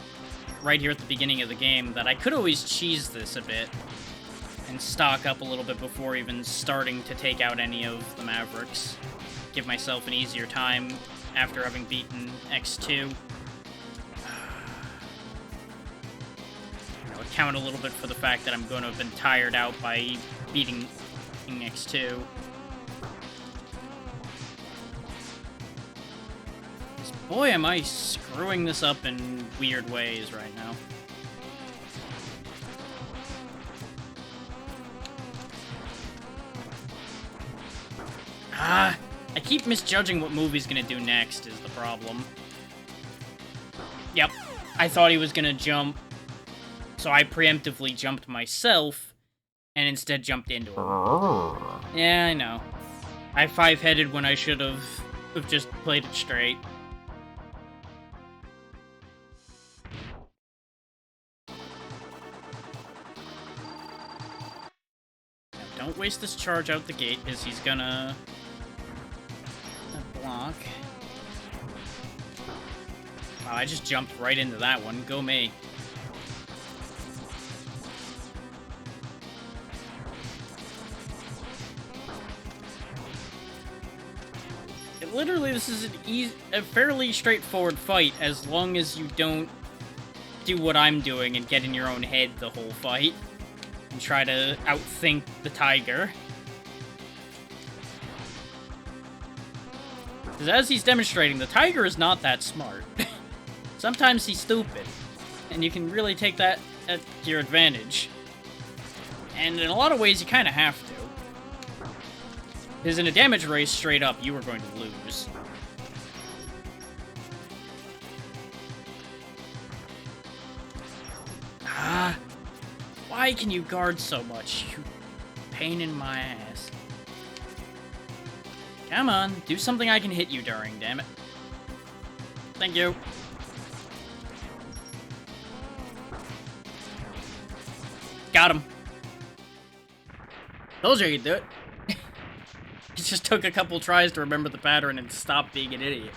right here at the beginning of the game that I could always cheese this a bit and stock up a little bit before even starting to take out any of the Mavericks. Give myself an easier time after having beaten X2. You know, account a little bit for the fact that I'm going to have been tired out by beating X2. Boy, am I screwing this up in weird ways right now. I keep misjudging what movie's gonna do next is the problem. Yep, I thought he was gonna jump, so I preemptively jumped myself, and instead jumped into him. Yeah, I know. I five-headed when I should have just played it straight. Now, don't waste this charge out the gate, because he's gonna block. Wow, I just jumped right into that one. Go me. Literally, this is a fairly straightforward fight as long as you don't do what I'm doing and get in your own head the whole fight and try to outthink the tiger. Because as he's demonstrating, the tiger is not that smart. Sometimes he's stupid, and you can really take that at your advantage. And in a lot of ways, you kind of have to. Because in a damage race, straight up, you are going to lose. Why can you guard so much, you pain in my ass? Come on, do something I can hit you during, damn it. Thank you. Got him. Told you I could do it. It just took a couple tries to remember the pattern and stop being an idiot.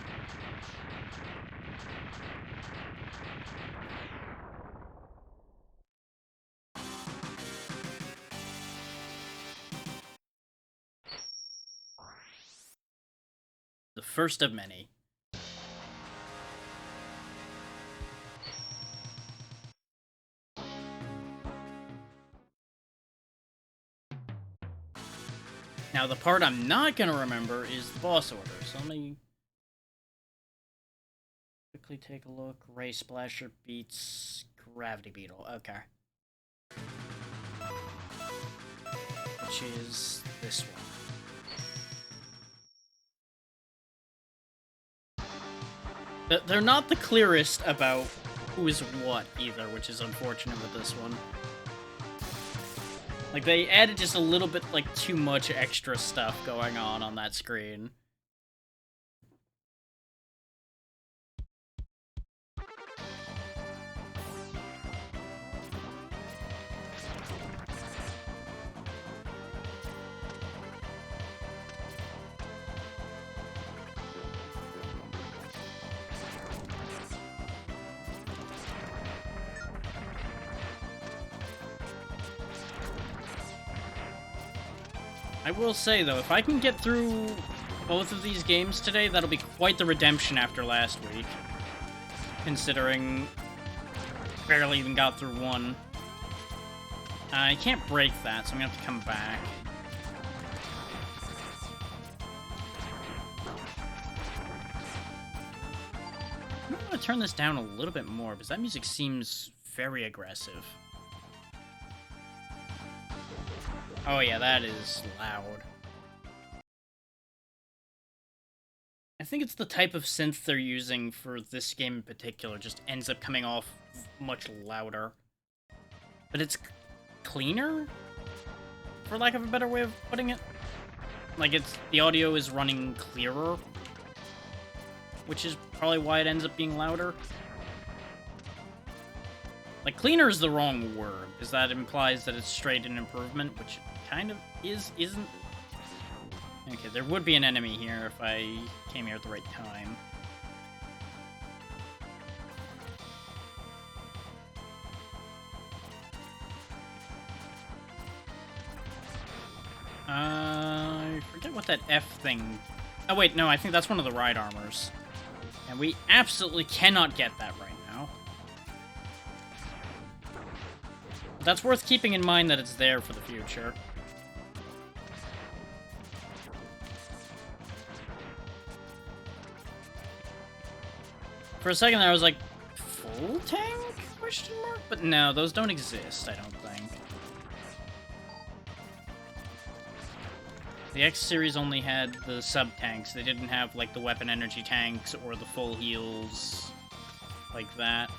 The first of many. Now, the part I'm not gonna remember is the boss order, so let me quickly take a look. Ray Splasher beats Gravity Beetle. Okay. Which is this one. They're not the clearest about who is what, either, which is unfortunate with this one. Like, they added just a little bit, like, too much extra stuff going on that screen. I will say, though, if I can get through both of these games today, that'll be quite the redemption after last week. Considering barely even got through one. I can't break that, so I'm gonna have to come back. I'm gonna turn this down a little bit more, because that music seems very aggressive. Oh yeah, that is loud. I think it's the type of synth they're using for this game in particular, just ends up coming off much louder. But it's cleaner? For lack of a better way of putting it? Like, the audio is running clearer, which is probably why it ends up being louder. Like, cleaner is the wrong word, because that implies that it's straight an improvement, which it kind of isn't. Okay, there would be an enemy here if I came here at the right time. I forget what that F thing... Oh wait, no, I think that's one of the ride armors. And we absolutely cannot get that right now. But that's worth keeping in mind that it's there for the future. For a second there, I was like, full tank? Question mark? But no, those don't exist, I don't think. The X series only had the sub-tanks. They didn't have, like, the weapon energy tanks or the full heals like that.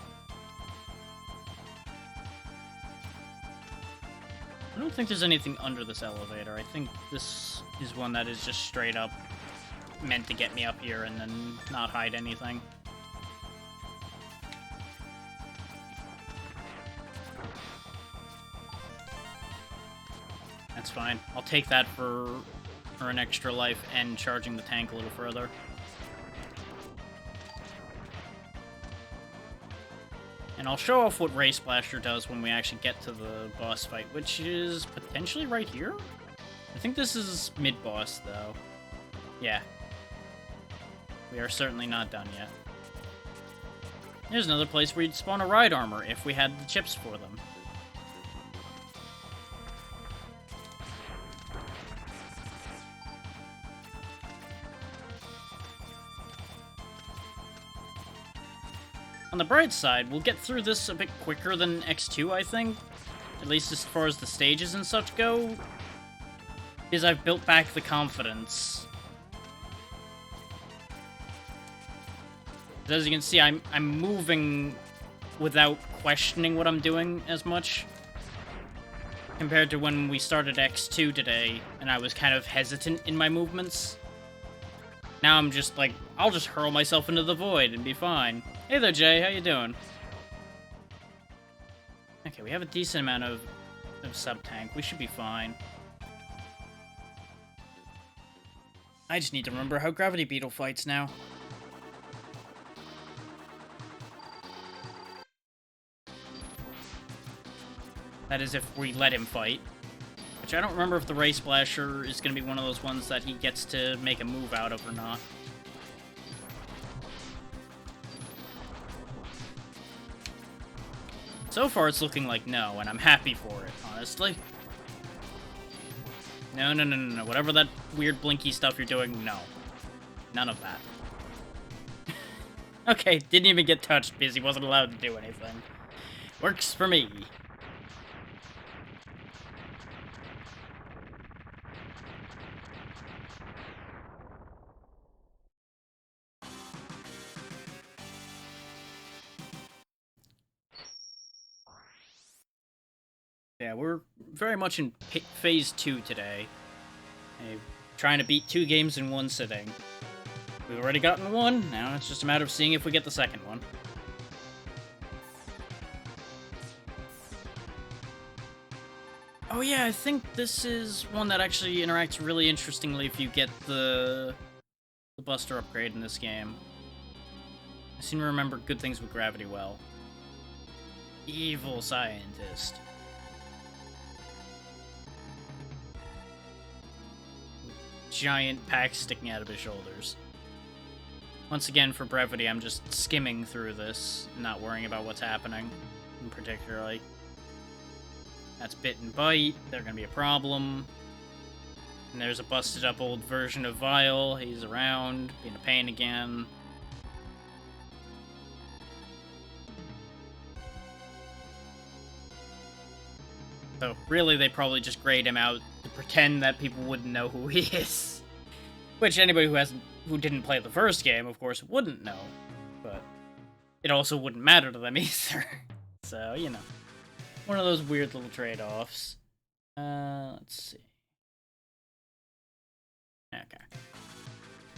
I don't think there's anything under this elevator. I think this is one that is just straight up meant to get me up here and then not hide anything. That's fine. I'll take that for an extra life and charging the tank a little further. And I'll show off what Ray Splasher does when we actually get to the boss fight, which is potentially right here? I think this is mid-boss, though. Yeah. We are certainly not done yet. Here's another place where you'd spawn a ride armor if we had the chips for them. On the bright side, we'll get through this a bit quicker than X2, I think. At least as far as the stages and such go. Because I've built back the confidence. As you can see, I'm moving without questioning what I'm doing as much. Compared to when we started X2 today, and I was kind of hesitant in my movements. Now I'm just like, I'll just hurl myself into the void and be fine. Hey there, Jay. How you doing? Okay, we have a decent amount of sub-tank. We should be fine. I just need to remember how Gravity Beetle fights now. That is if we let him fight. Which I don't remember if the Ray Splasher is going to be one of those ones that he gets to make a move out of or not. So far it's looking like no, and I'm happy for it, honestly. No, no, no, no, no. Whatever that weird blinky stuff you're doing, no. None of that. Okay, didn't even get touched because he wasn't allowed to do anything. Works for me. Yeah, we're very much in phase 2 today. Trying to beat 2 games in one sitting. We've already gotten one, now it's just a matter of seeing if we get the second one. Oh yeah, I think this is one that actually interacts really interestingly if you get the Buster upgrade in this game. I seem to remember good things with Gravity well. Evil scientist. Giant pack sticking out of his shoulders. Once again, for brevity, I'm just skimming through this, not worrying about what's happening, in particularly. That's Bit and Bite, they're gonna be a problem. And there's a busted up old version of Vile, he's around, being a pain again. So, really, they probably just grayed him out to pretend that people wouldn't know who he is. Which anybody who didn't play the first game, of course, wouldn't know. But it also wouldn't matter to them either. So, you know. One of those weird little trade-offs. Let's see. Okay.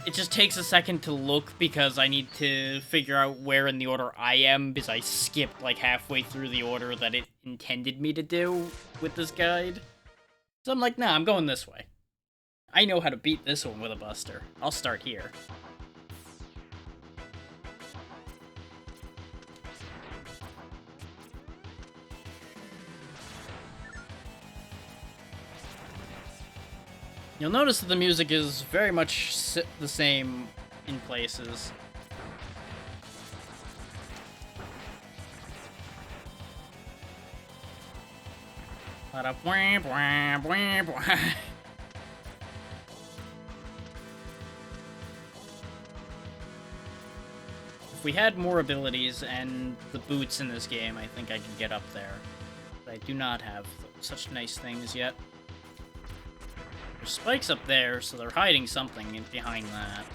It just takes a second to look because I need to figure out where in the order I am because I skipped like halfway through the order that it intended me to do with this guide. So I'm like, nah, I'm going this way. I know how to beat this one with a Buster. I'll start here. You'll notice that the music is very much the same in places. If we had more abilities and the boots in this game, I think I could get up there. But I do not have such nice things yet. There's spikes up there, so they're hiding something behind that.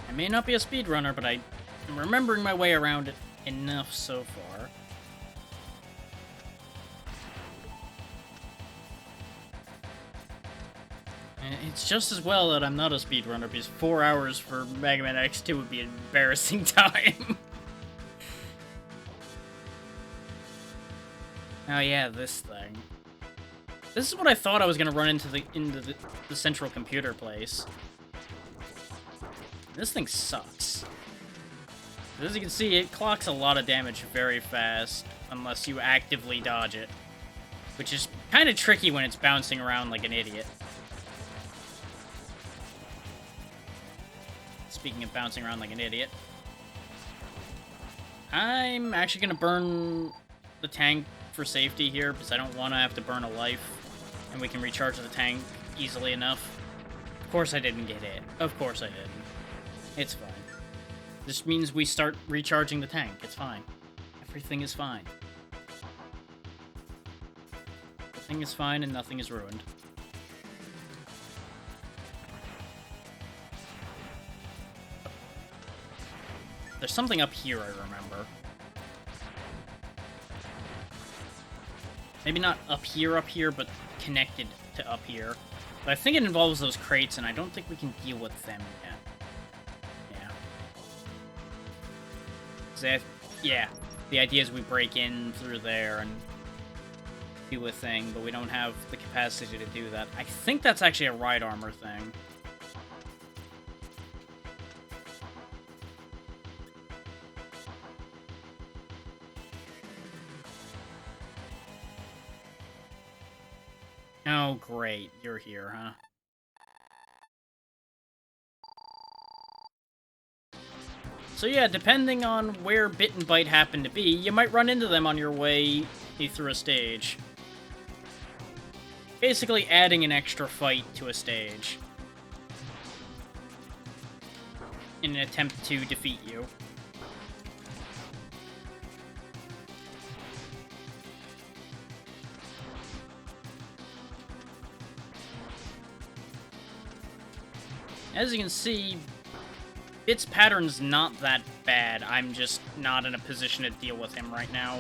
I may not be a speedrunner, but I'm remembering my way around it enough so far. And it's just as well that I'm not a speedrunner, because 4 hours for Megaman X2 would be an embarrassing time. Oh yeah, this thing. This is what I thought I was gonna run into the central computer place. This thing sucks. As you can see, it clocks a lot of damage very fast, unless you actively dodge it. Which is kind of tricky when it's bouncing around like an idiot. Speaking of bouncing around like an idiot. I'm actually going to burn the tank for safety here, because I don't want to have to burn a life. And we can recharge the tank easily enough. Of course I didn't get hit. Of course I didn't. It's fine. This means we start recharging the tank. It's fine. Everything is fine. Everything is fine and nothing is ruined. There's something up here I remember. Maybe not up here, but connected to up here. But I think it involves those crates, and I don't think we can deal with them yet. Yeah. Yeah. The idea is we break in through there and do a thing, but we don't have the capacity to do that. I think that's actually a ride armor thing. Oh, great. You're here, huh? So yeah, depending on where Bit and Byte happen to be, you might run into them on your way through a stage. Basically adding an extra fight to a stage in an attempt to defeat you. As you can see, Bit's pattern's not that bad. I'm just not in a position to deal with him right now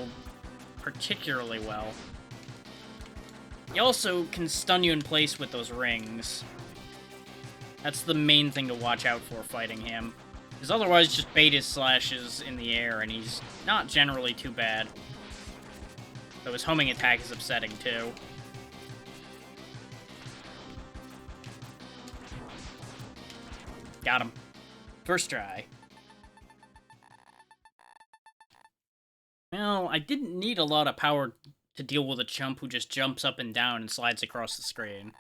particularly well. He also can stun you in place with those rings. That's the main thing to watch out for fighting him. Because otherwise, just bait his slashes in the air, and he's not generally too bad. Though his homing attack is upsetting, too. Got him. First try. Well, I didn't need a lot of power to deal with a chump who just jumps up and down and slides across the screen.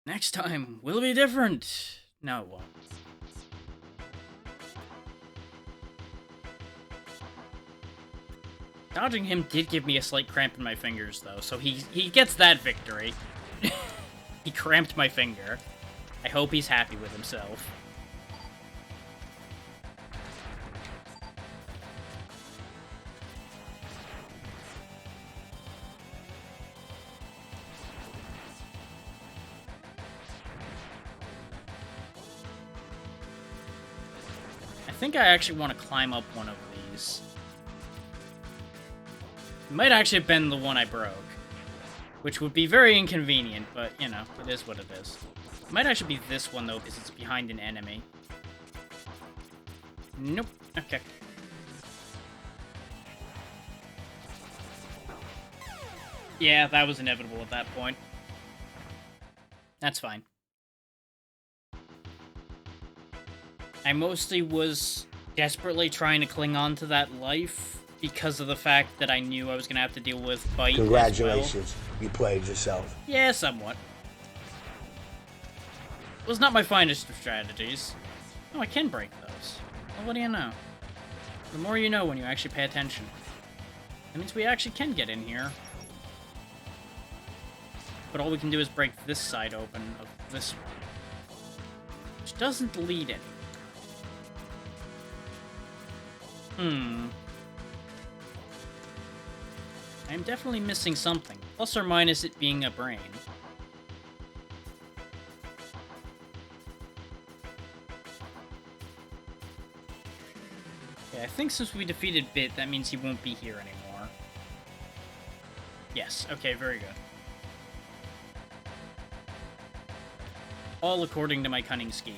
Next time, will be different. No, it won't. Dodging him did give me a slight cramp in my fingers, though, so he gets that victory. He cramped my finger. I hope he's happy with himself. I think I actually want to climb up one of these. It might actually have been the one I broke, which would be very inconvenient, but, you know, it is what it is. It might actually be this one, though, because it's behind an enemy. Nope. Okay. Yeah, that was inevitable at that point. That's fine. I mostly was desperately trying to cling on to that life because of the fact that I knew I was going to have to deal with Byte. Congratulations, you played yourself. Yeah, somewhat. It was not my finest of strategies. Oh, I can break those. Well, what do you know? The more you know when you actually pay attention. That means we actually can get in here. But all we can do is break this side open of this one. Which doesn't lead anywhere. I'm definitely missing something. Plus or minus it being a brain. Yeah, I think since we defeated Bit, that means he won't be here anymore. Yes, okay, very good. All according to my cunning scheme.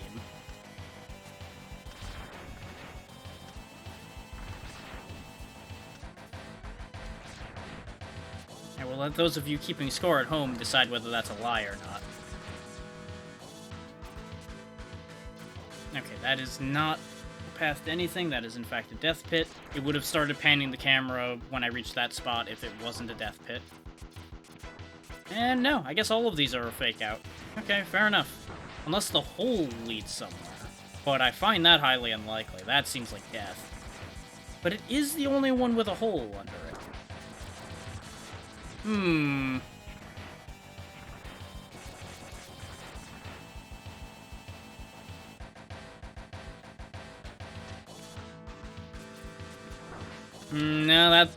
I will let those of you keeping score at home decide whether that's a lie or not. Okay, that is not a path to anything. That is, in fact, a death pit. It would have started panning the camera when I reached that spot if it wasn't a death pit. And no, I guess all of these are a fake out. Okay, fair enough. Unless the hole leads somewhere. But I find that highly unlikely. That seems like death. But it is the only one with a hole under it. No,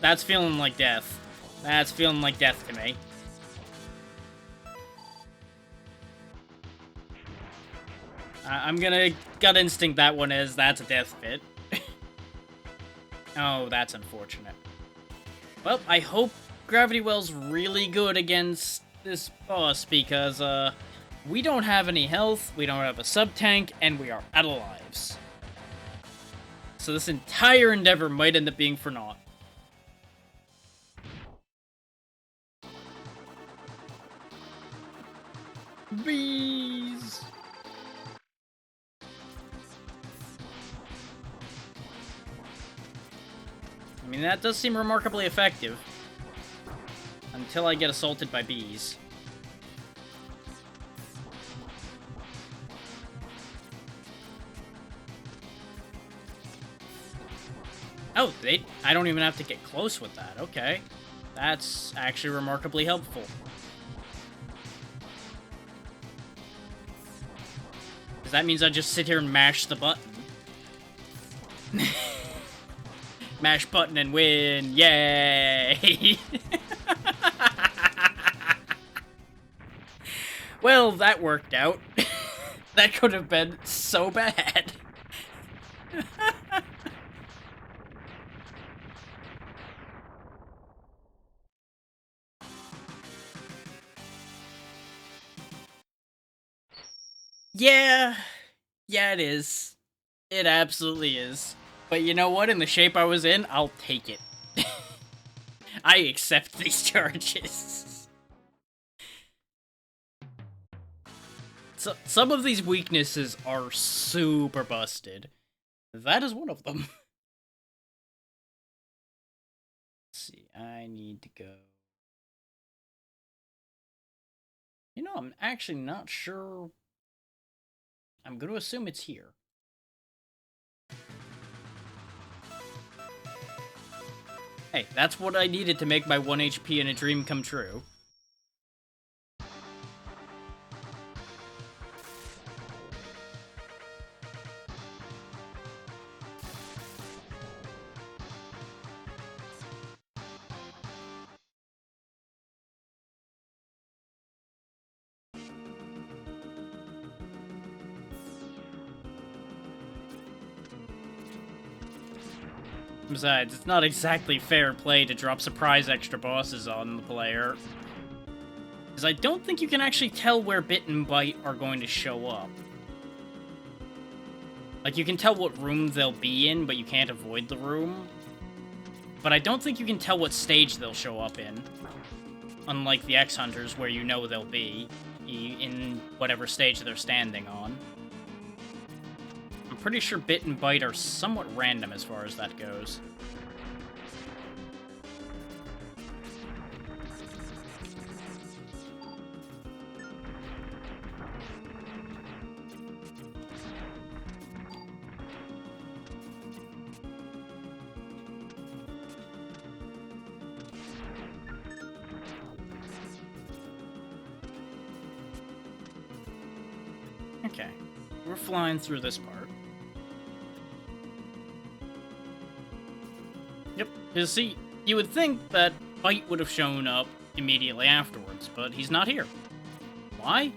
that's feeling like death. That's feeling like death to me. I'm gonna gut instinct that one as that's a death pit. Oh, that's unfortunate. Well, I hope Gravity Well's really good against this boss because, we don't have any health, we don't have a sub-tank, and we are out of lives. So this entire endeavor might end up being for naught. Bees! I mean, that does seem remarkably effective. Until I get assaulted by bees. Oh, I don't even have to get close with that. Okay. That's actually remarkably helpful. Because that means I just sit here and mash the button. Mash button and win. Yay! Well, that worked out. That could have been so bad. Yeah, it is. It absolutely is. But you know what? In the shape I was in, I'll take it. I accept these charges. So, some of these weaknesses are super busted. That is one of them. Let's see, I need to go... You know, I'm actually not sure... I'm going to assume it's here. Hey, that's what I needed to make my 1 HP and a dream come true. Besides, it's not exactly fair play to drop surprise extra bosses on the player. Because I don't think you can actually tell where Bit and Bite are going to show up. Like, you can tell what room they'll be in, but you can't avoid the room. But I don't think you can tell what stage they'll show up in. Unlike the X-Hunters, where you know they'll be in whatever stage they're standing on. I'm pretty sure Bit and Bite are somewhat random as far as that goes. Okay, we're flying through this part. Yep, you see, you would think that Bite would have shown up immediately afterwards, but he's not here. Why?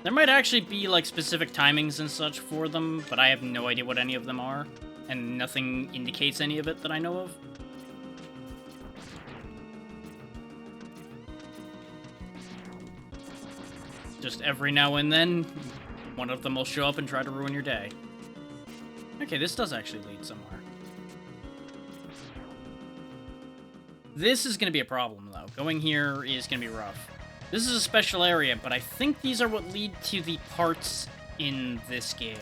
There might actually be, like, specific timings and such for them, but I have no idea what any of them are, and nothing indicates any of it that I know of. Just every now and then, one of them will show up and try to ruin your day. Okay, this does actually lead somewhere. This is going to be a problem, though. Going here is going to be rough. This is a special area, but I think these are what lead to the parts in this game.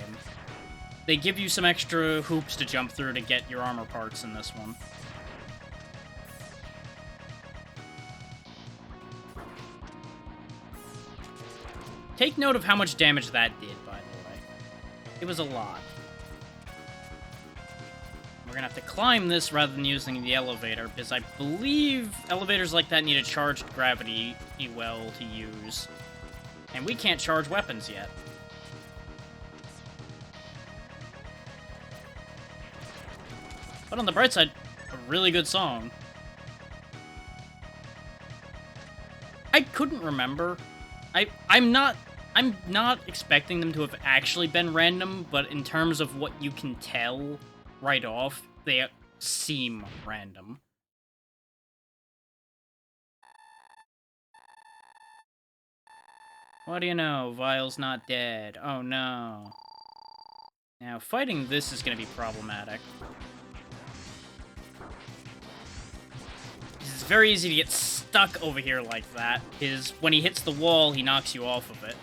They give you some extra hoops to jump through to get your armor parts in this one. Take note of how much damage that did, by the way. It was a lot. We're gonna have to climb this rather than using the elevator, because I believe elevators like that need a charged gravity well to use. And we can't charge weapons yet. But on the bright side, a really good song. I couldn't remember. I'm not expecting them to have actually been random, but in terms of what you can tell right off, they seem random. What do you know? Vile's not dead. Oh no. Now, fighting this is going to be problematic. It's very easy to get stuck over here like that, because when he hits the wall, he knocks you off of it.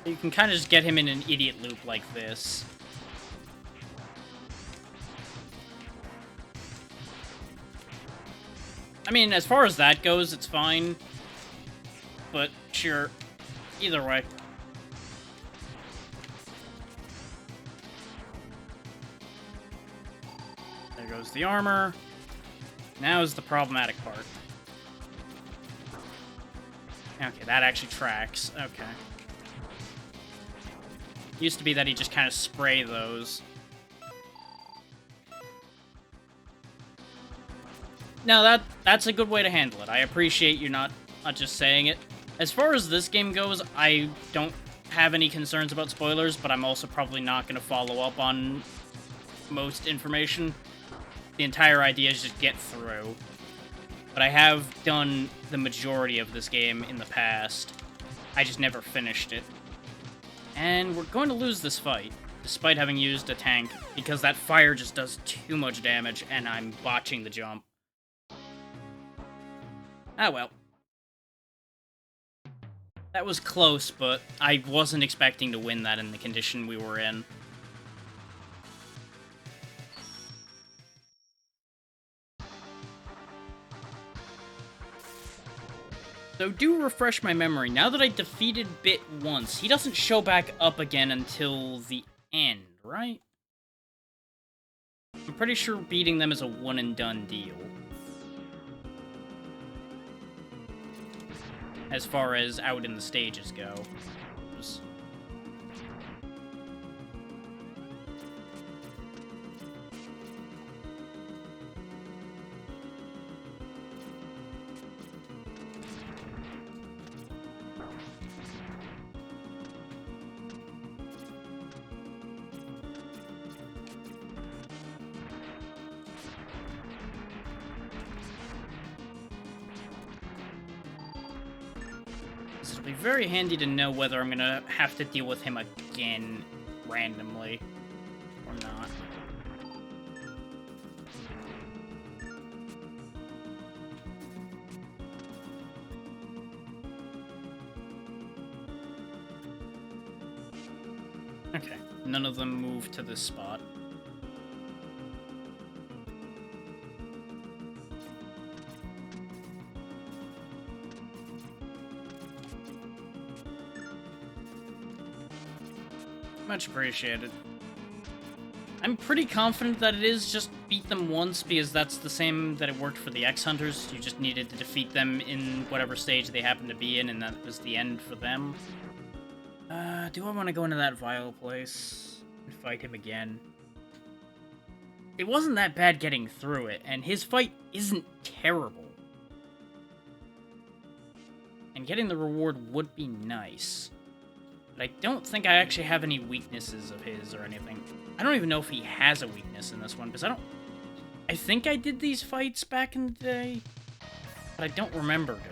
You can kind of just get him in an idiot loop like this. I mean, as far as that goes, it's fine. But, sure. Either way. There goes the armor. Now is the problematic part. Okay, that actually tracks. Okay. Used to be that he just kind of spray those. No, that's a good way to handle it. I appreciate you not just saying it. As far as this game goes, I don't have any concerns about spoilers, but I'm also probably not going to follow up on most information. The entire idea is just get through. But I have done the majority of this game in the past. I just never finished it. And we're going to lose this fight, despite having used a tank, because that fire just does too much damage, and I'm botching the jump. Ah, well. That was close, but I wasn't expecting to win that in the condition we were in. So do refresh my memory. Now that I defeated Bit once, he doesn't show back up again until the end, right? I'm pretty sure beating them is a one-and-done deal. As far as out in the stages go. It'll be very handy to know whether I'm gonna have to deal with him again randomly or not. Okay, none of them move to this spot. Much appreciated. I'm pretty confident that it is just beat them once, because that's the same that it worked for the X-Hunters. You just needed to defeat them in whatever stage they happened to be in, and that was the end for them. Do I want to go into that Vile place and fight him again? It wasn't that bad getting through it, and his fight isn't terrible. And getting the reward would be nice. But I don't think I actually have any weaknesses of his or anything. I don't even know if he has a weakness in this one, because I think I did these fights back in the day, but I don't remember doing them.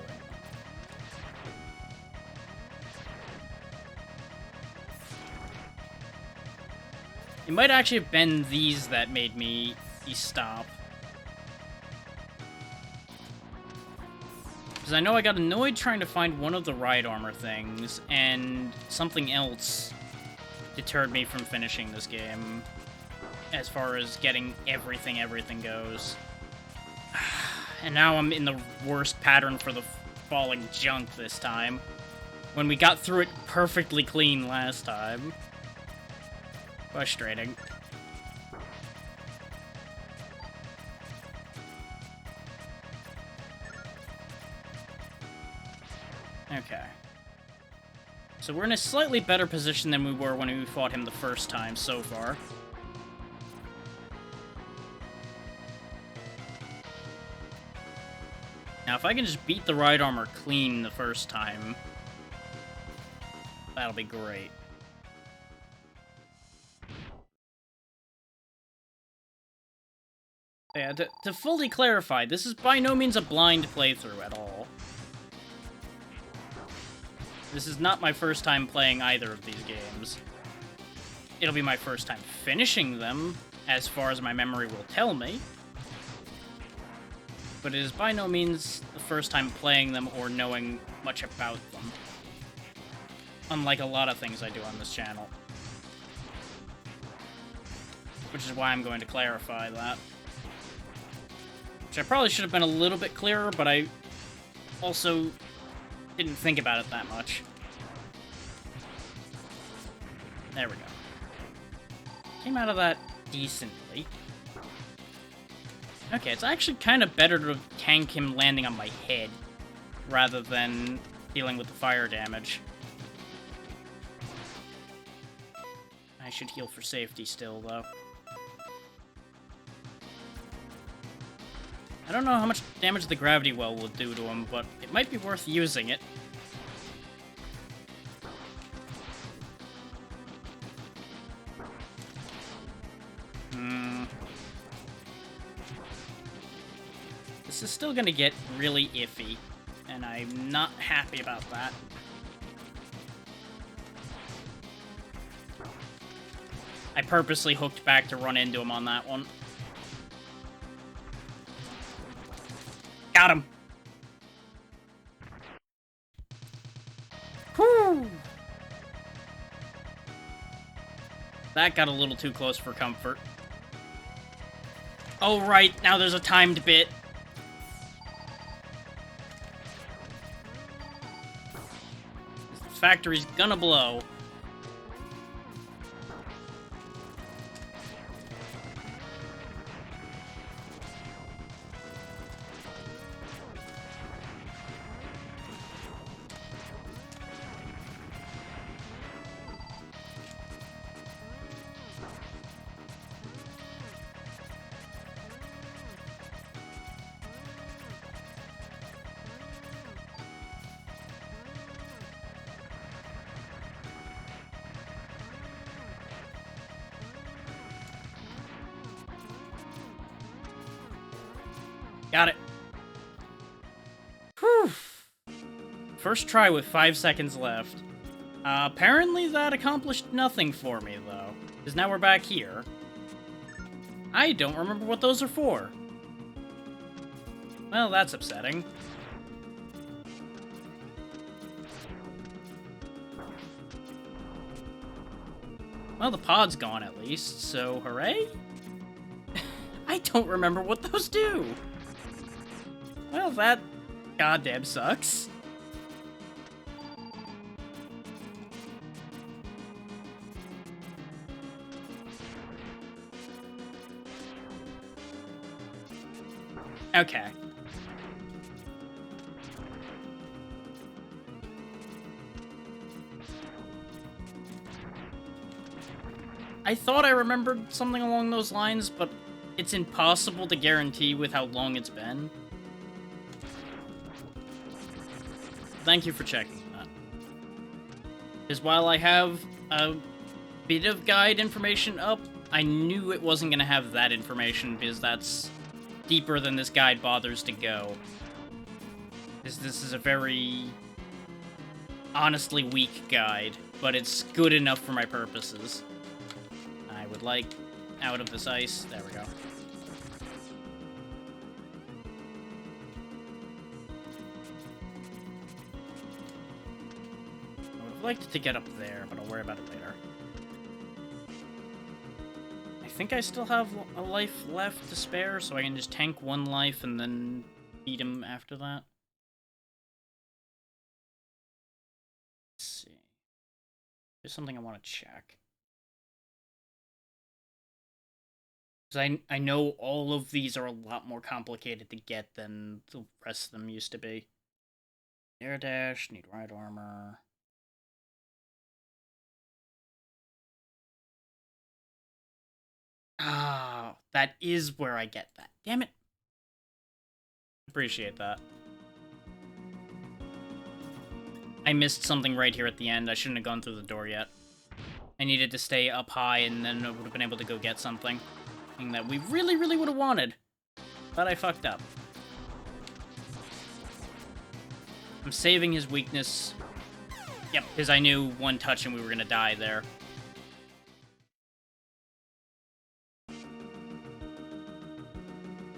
It might actually have been these that made me stop. Because I know I got annoyed trying to find one of the ride armor things, and something else deterred me from finishing this game, as far as getting everything goes. And now I'm in the worst pattern for the falling junk this time, when we got through it perfectly clean last time. Frustrating. Okay. So we're in a slightly better position than we were when we fought him the first time so far. Now, if I can just beat the ride armor clean the first time, that'll be great. Yeah, to fully clarify, this is by no means a blind playthrough at all. This is not my first time playing either of these games. It'll be my first time finishing them, as far as my memory will tell me. But it is by no means the first time playing them or knowing much about them. Unlike a lot of things I do on this channel. Which is why I'm going to clarify that. Which I probably should have been a little bit clearer, but I also didn't think about it that much. There we go. Came out of that decently. Okay, it's actually kind of better to tank him landing on my head, rather than dealing with the fire damage. I should heal for safety still, though. I don't know how much damage the gravity well will do to him, but it might be worth using it. This is still gonna get really iffy, and I'm not happy about that. I purposely hooked back to run into him on that one. Got him! Whew! That got a little too close for comfort. Oh, right, now there's a timed bit. The factory's gonna blow. Got it. Whew. First try with 5 seconds left. Apparently that accomplished nothing for me, though. Because now we're back here. I don't remember what those are for. Well, that's upsetting. Well, the pod's gone at least, so hooray? I don't remember what those do. Well, that goddamn sucks. Okay. I thought I remembered something along those lines, but it's impossible to guarantee with how long it's been. Thank you for checking that. Because while I have a bit of guide information up, I knew it wasn't going to have that information, because that's deeper than this guide bothers to go. This is a very honestly weak guide, but it's good enough for my purposes. I would like out of this ice. There we go. I'd like to get up there, but I'll worry about it later. I think I still have a life left to spare, so I can just tank one life and then beat him after that. Let's see. There's something I want to check. Because I know all of these are a lot more complicated to get than the rest of them used to be. Air dash, need ride armor. Ah, that is where I get that. Damn it. Appreciate that. I missed something right here at the end. I shouldn't have gone through the door yet. I needed to stay up high, and then I would have been able to go get something. Something that we really, really would have wanted. But I fucked up. I'm saving his weakness. Yep, because I knew one touch and we were gonna die there.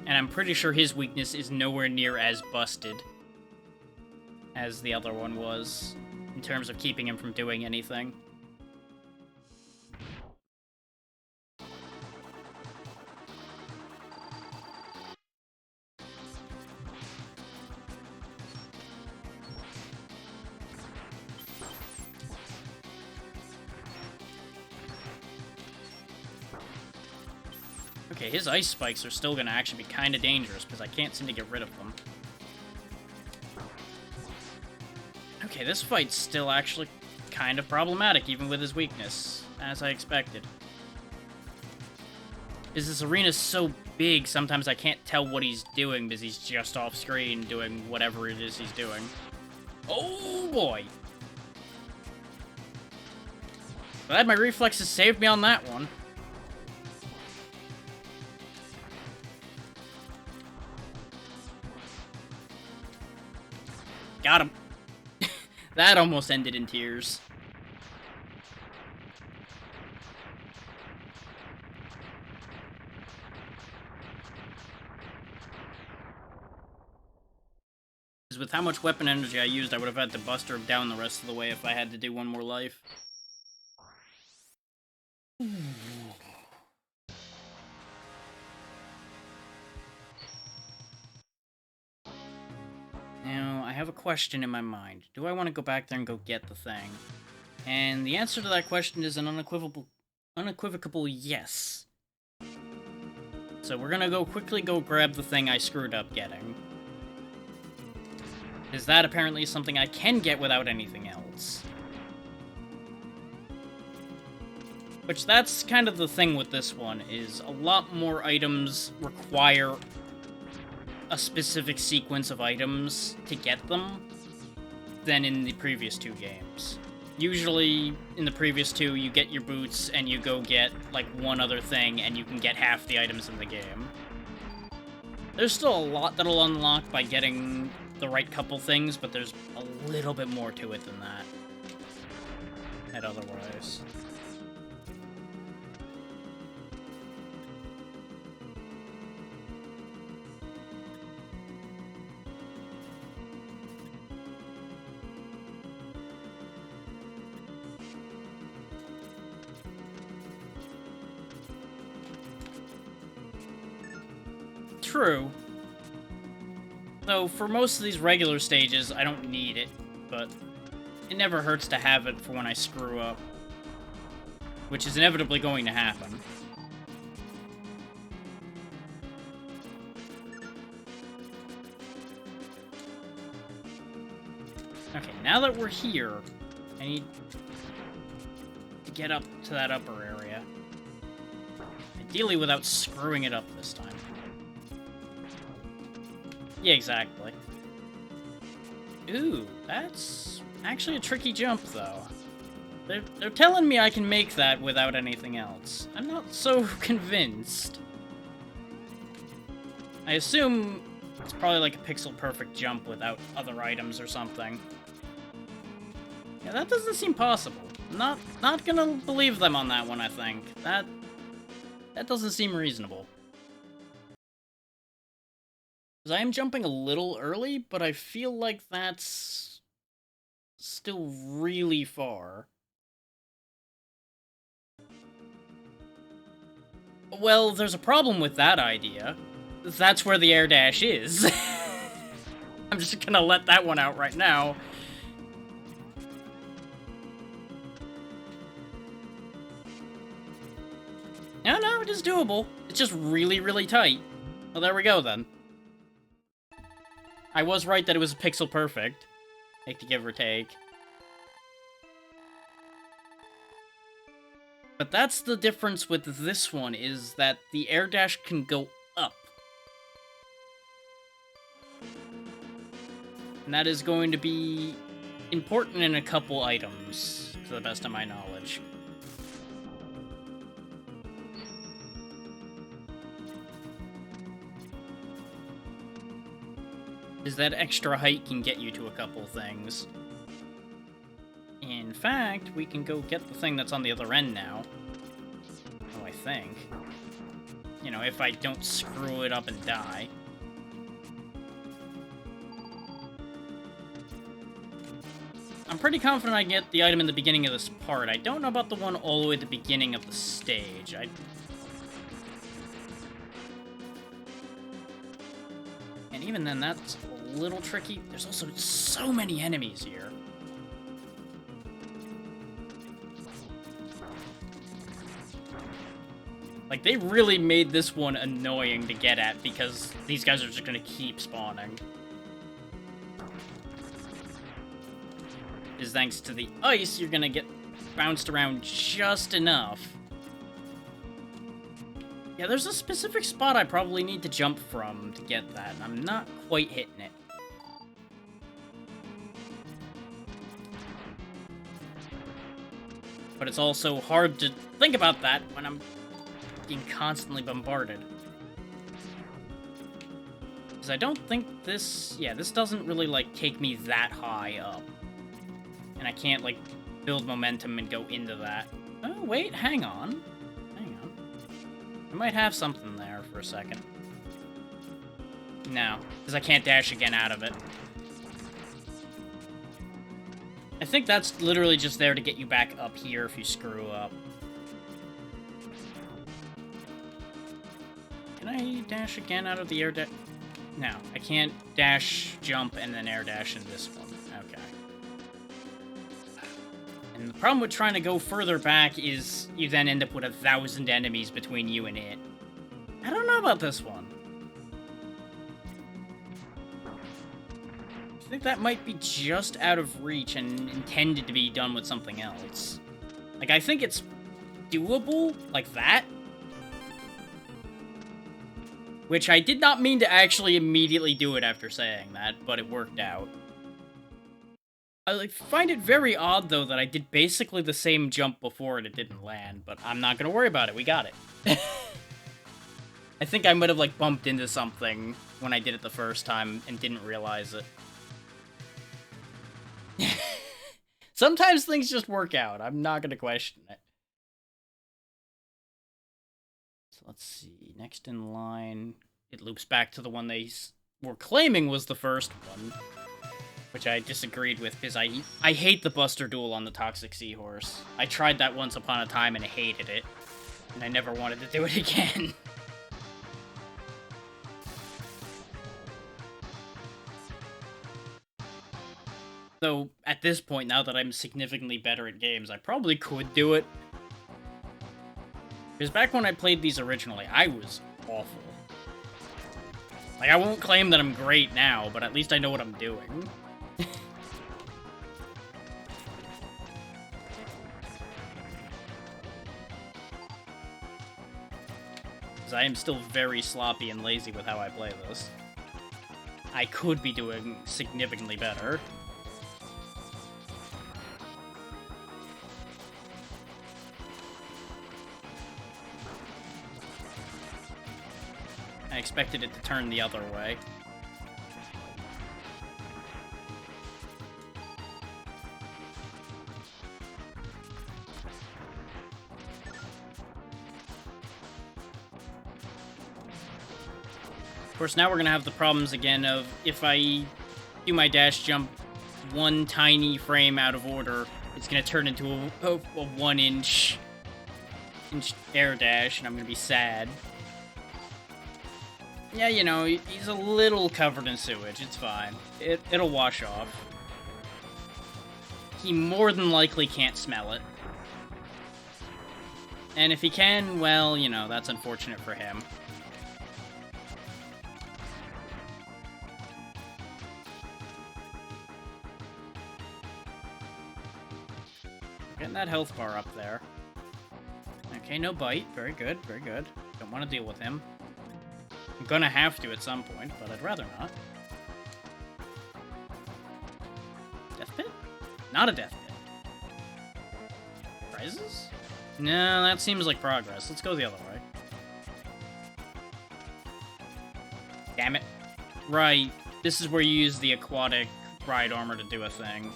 And I'm pretty sure his weakness is nowhere near as busted as the other one was, in terms of keeping him from doing anything. Okay, his ice spikes are still gonna actually be kinda dangerous, because I can't seem to get rid of them. Okay, this fight's still actually kind of problematic, even with his weakness, as I expected. Because this arena's so big, sometimes I can't tell what he's doing, because he's just off-screen doing whatever it is he's doing. Oh, boy! Glad my reflexes saved me on that one. Got him. That almost ended in tears. Because with how much weapon energy I used, I would have had to buster him down the rest of the way if I had to do one more life. Now, I have a question in my mind. Do I want to go back there and go get the thing? And the answer to that question is an unequivocal yes. So we're gonna quickly go grab the thing I screwed up getting. Is that apparently something I can get without anything else? Which, that's kind of the thing with this one, is a lot more items require a specific sequence of items to get them than in the previous two games. Usually, in the previous two, you get your boots and you go get, like, one other thing and you can get half the items in the game. There's still a lot that'll unlock by getting the right couple things, but there's a little bit more to it than that. And otherwise. True. Though, for most of these regular stages, I don't need it, but it never hurts to have it for when I screw up. Which is inevitably going to happen. Okay, now that we're here, I need to get up to that upper area. Ideally without screwing it up this time. Yeah, exactly. Ooh, that's actually a tricky jump, though. They're telling me I can make that without anything else. I'm not so convinced. I assume it's probably like a pixel-perfect jump without other items or something. Yeah, that doesn't seem possible. I'm not gonna believe them on that one, I think. That doesn't seem reasonable. Because I am jumping a little early, but I feel like that's still really far. Well, there's a problem with that idea. That's where the air dash is. I'm just gonna let that one out right now. No, it is doable. It's just really, really tight. Well, there we go, then. I was right that it was pixel perfect. Like, to give or take. But that's the difference with this one, is that the air dash can go up. And that is going to be important in a couple items, to the best of my knowledge. is that extra height can get you to a couple things. In fact, we can go get the thing that's on the other end now. Oh, I think. You know, if I don't screw it up and die. I'm pretty confident I can get the item in the beginning of this part. I don't know about the one all the way at the beginning of the stage. And even then, that's a little tricky. There's also so many enemies here. Like, they really made this one annoying to get at because these guys are just gonna keep spawning. Is thanks to the ice, you're gonna get bounced around just enough. Yeah, there's a specific spot I probably need to jump from to get that, and I'm not quite hitting it. But it's also hard to think about that when I'm being constantly bombarded. Because I don't think this... Yeah, this doesn't really, like, take me that high up. And I can't, like, build momentum and go into that. Oh, wait, hang on. Hang on. I might have something there for a second. No, because I can't dash again out of it. I think that's literally just there to get you back up here if you screw up. Can I dash again out of the air dash? No, I can't dash, jump, and then air dash in this one. Okay. And the problem with trying to go further back is you then end up with 1,000 enemies between you and it. I don't know about this one. I think that might be just out of reach and intended to be done with something else. Like, I think it's doable like that. Which I did not mean to actually immediately do it after saying that, but it worked out. I like find it very odd, though, that I did basically the same jump before and it didn't land, but I'm not gonna worry about it. We got it. I think I might have, like, bumped into something when I did it the first time and didn't realize it. Sometimes things just work out. I'm not gonna question it. So let's see. Next in line, it loops back to the one they were claiming was the first one. Which I disagreed with, because I hate the Buster Duel on the Toxic Seahorse. I tried that once upon a time and hated it. And I never wanted to do it again. So, at this point, now that I'm significantly better at games, I probably could do it. Because back when I played these originally, I was awful. Like, I won't claim that I'm great now, but at least I know what I'm doing. Because I am still very sloppy and lazy with how I play this. I could be doing significantly better. I expected it to turn the other way. Of course, now we're gonna have the problems again of if I do my dash jump one tiny frame out of order, it's gonna turn into a 1-inch air dash, and I'm gonna be sad. Yeah, you know, he's a little covered in sewage. It's fine. It'll wash off. He more than likely can't smell it. And if he can, well, you know, that's unfortunate for him. Getting that health bar up there. Okay, no bite. Very good, very good. Don't want to deal with him. I'm gonna have to at some point, but I'd rather not. Death pit? Not a death pit. Prizes? No, that seems like progress. Let's go the other way. Damn it. Right. This is where you use the aquatic ride armor to do a thing.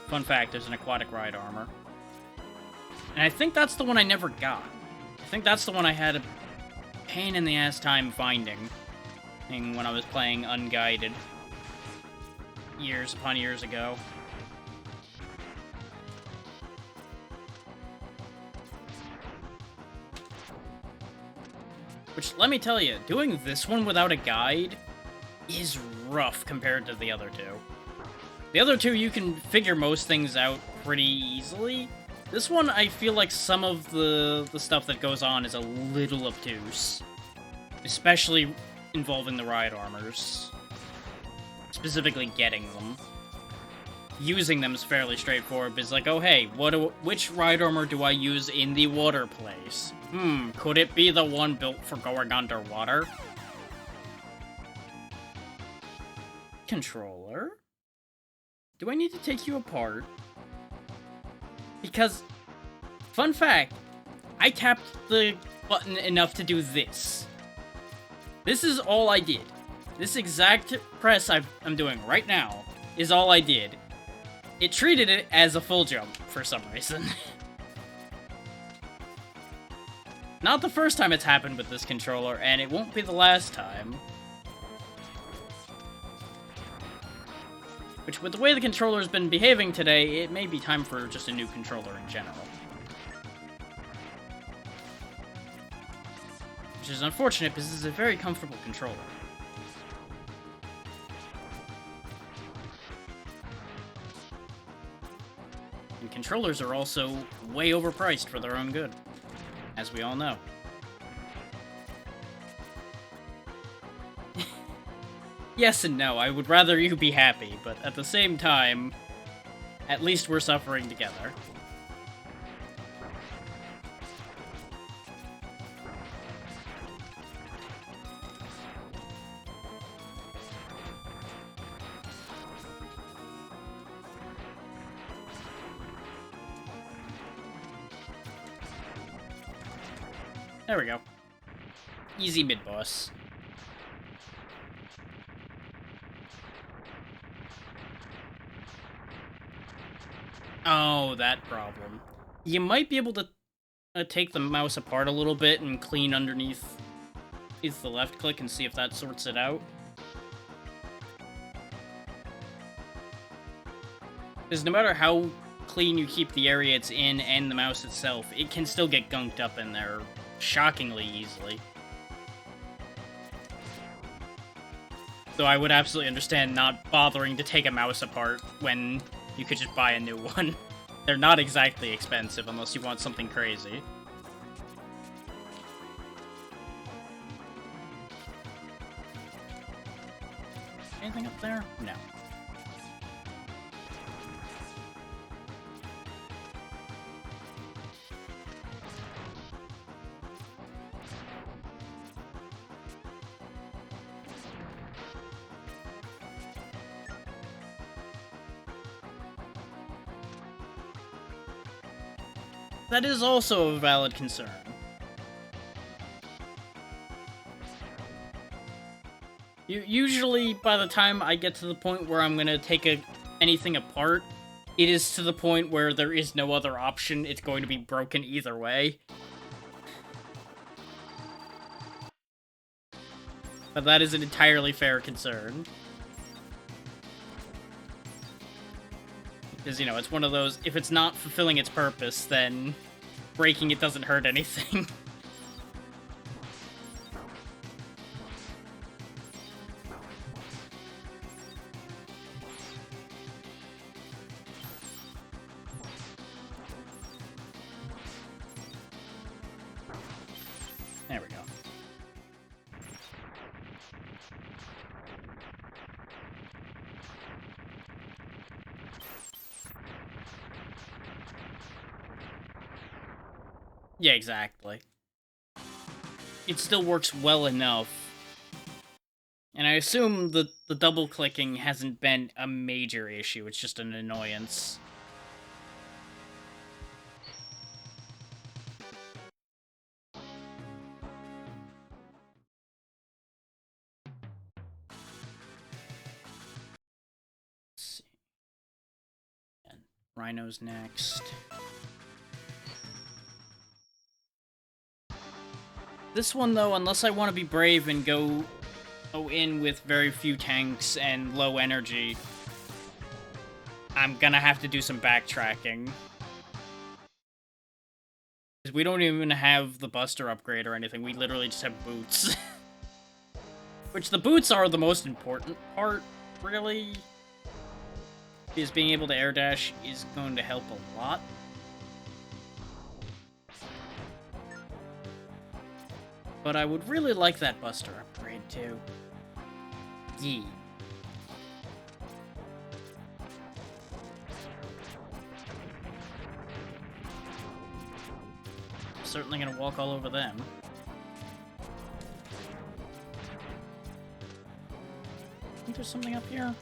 Fun fact, there's an aquatic ride armor. And I think that's the one I never got. I think that's the one I had a pain in the ass time finding when I was playing unguided years upon years ago. Which, let me tell you, doing this one without a guide is rough compared to the other two. The other two, you can figure most things out pretty easily. This one, I feel like some of the stuff that goes on is a little obtuse. Especially involving the ride armors. Specifically getting them. Using them is fairly straightforward, but it's like, oh hey, which ride armor do I use in the water place? Could it be the one built for going underwater? Controller? Do I need to take you apart? Because, fun fact, I tapped the button enough to do this. This is all I did. This exact press I'm doing right now is all I did. It treated it as a full jump for some reason. Not the first time it's happened with this controller, and it won't be the last time. Which, with the way the controller's been behaving today, it may be time for just a new controller in general. Which is unfortunate, because this is a very comfortable controller. And controllers are also way overpriced for their own good, as we all know. Yes and no, I would rather you be happy, but at the same time, at least we're suffering together. There we go. Easy mid-boss. Oh, that problem. You might be able to take the mouse apart a little bit and clean underneath the left click and see if that sorts it out. Because no matter how clean you keep the area it's in and the mouse itself, it can still get gunked up in there shockingly easily. So I would absolutely understand not bothering to take a mouse apart when you could just buy a new one. They're not exactly expensive unless you want something crazy. Anything up there? No. That is also a valid concern. Usually, by the time I get to the point where I'm gonna take anything apart, it is to the point where there is no other option. It's going to be broken either way. But that is an entirely fair concern. Because, you know, it's one of those, if it's not fulfilling its purpose, then breaking it doesn't hurt anything. There we go. Yeah, exactly. It still works well enough. And I assume the double-clicking hasn't been a major issue, it's just an annoyance. Rhino's next. This one, though, unless I want to be brave and go in with very few tanks and low energy, I'm gonna have to do some backtracking. Because we don't even have the Buster upgrade or anything, we literally just have boots. Which, the boots are the most important part, really. Because being able to air dash is going to help a lot. But I would really like that Buster upgrade, too. Yee. Certainly gonna walk all over them. I think there's something up here.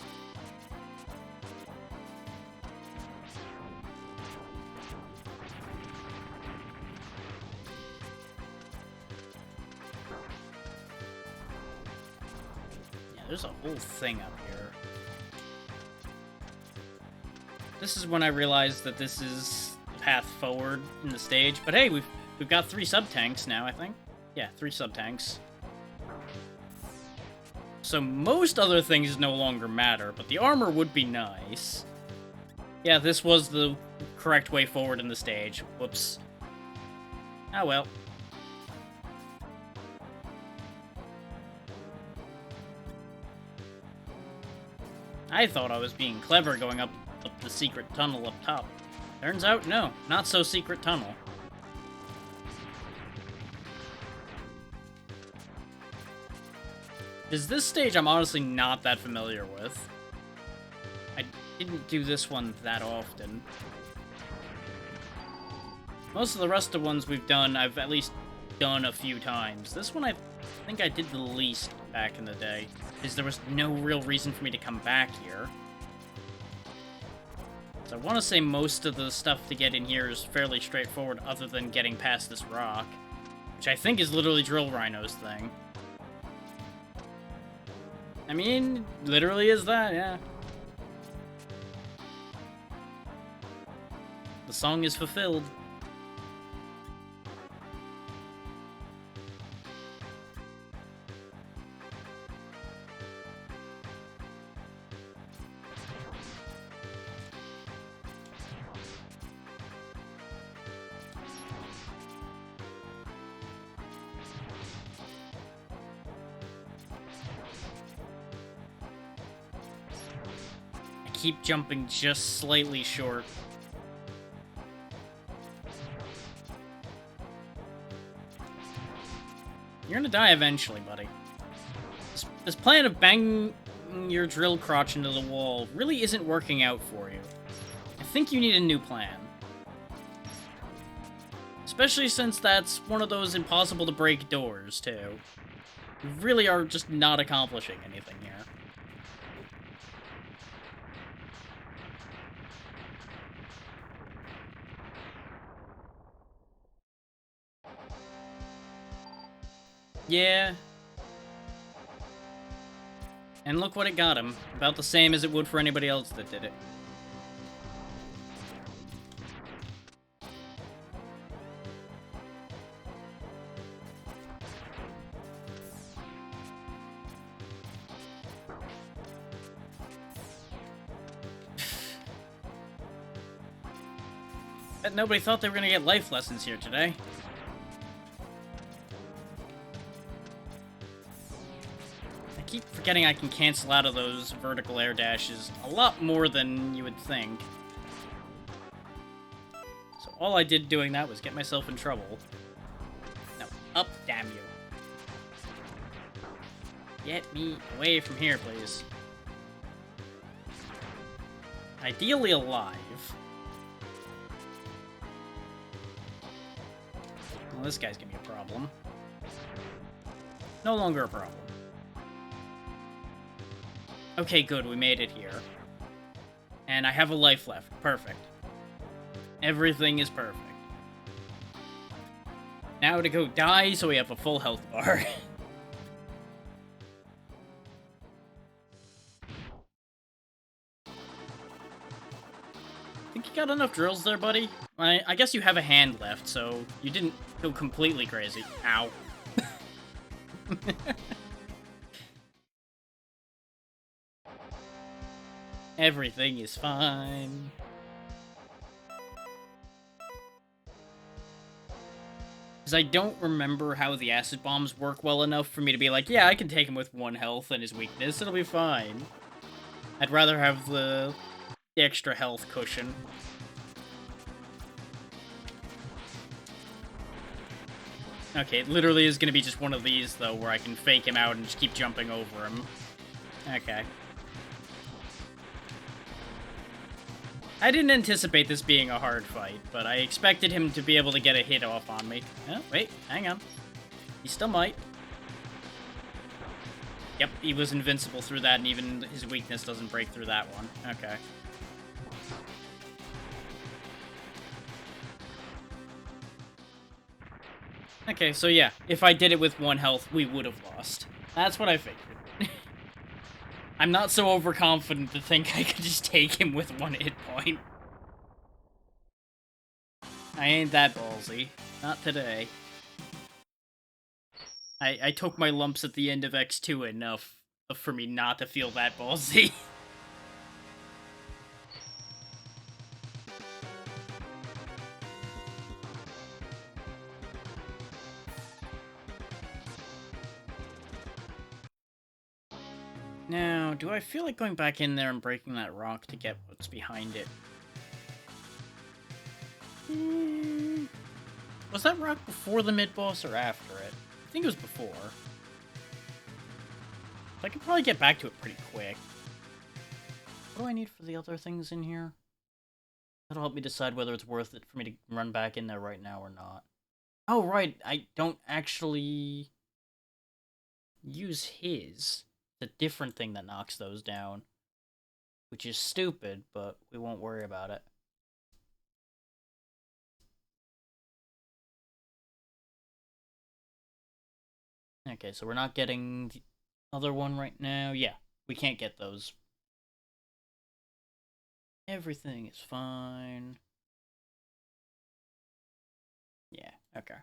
Yeah, there's a whole thing up here. This is when I realized that this is the path forward in the stage. But hey, we've got 3 sub-tanks now, I think. Yeah, 3 sub-tanks. So most other things no longer matter, but the armor would be nice. Yeah, this was the correct way forward in the stage. Whoops. Ah, well. I thought I was being clever going up the secret tunnel up top. Turns out, no. Not so secret tunnel. Because this stage I'm honestly not that familiar with. I didn't do this one that often. Most of the rest of the ones we've done, I've at least done a few times. This one I think I did the least back in the day, because there was no real reason for me to come back here. So I want to say most of the stuff to get in here is fairly straightforward, other than getting past this rock, which I think is literally Drill Rhino's thing. I mean, literally is that, yeah. The song is fulfilled. Keep jumping just slightly short. You're gonna die eventually, buddy. This plan of banging your drill crotch into the wall really isn't working out for you. I think you need a new plan. Especially since that's one of those impossible to break doors, too. You really are just not accomplishing anything here. Yeah. And look what it got him. About the same as it would for anybody else that did it. Bet nobody thought they were gonna get life lessons here today. I keep forgetting I can cancel out of those vertical air dashes a lot more than you would think. So all I did doing that was get myself in trouble. Now, up, damn you. Get me away from here, please. Ideally alive. Well, this guy's gonna be a problem. No longer a problem. Okay, good, we made it here. And I have a life left. Perfect. Everything is perfect. Now to go die so we have a full health bar. Think you got enough drills there, buddy? I guess you have a hand left, so you didn't go completely crazy. Ow. Everything is fine. Because I don't remember how the acid bombs work well enough for me to be like, yeah, I can take him with 1 health and his weakness, it'll be fine. I'd rather have the extra health cushion. Okay, it literally is going to be just one of these, though, where I can fake him out and just keep jumping over him. Okay. I didn't anticipate this being a hard fight, but I expected him to be able to get a hit off on me. Oh, wait, hang on. He still might. Yep, he was invincible through that, and even his weakness doesn't break through that one. Okay. Okay, so yeah, if I did it with 1 health, we would have lost. That's what I figured. I'm not so overconfident to think I could just take him with 1 hit point. I ain't that ballsy. Not today. I took my lumps at the end of X2 enough for me not to feel that ballsy. Now, do I feel like going back in there and breaking that rock to get what's behind it? Was that rock before the mid-boss or after it? I think it was before. I could probably get back to it pretty quick. What do I need for the other things in here? That'll help me decide whether it's worth it for me to run back in there right now or not. Oh, right, I don't actually use his. It's a different thing that knocks those down. Which is stupid, but we won't worry about it. Okay, so we're not getting the other one right now. Yeah, we can't get those. Everything is fine. Yeah, okay.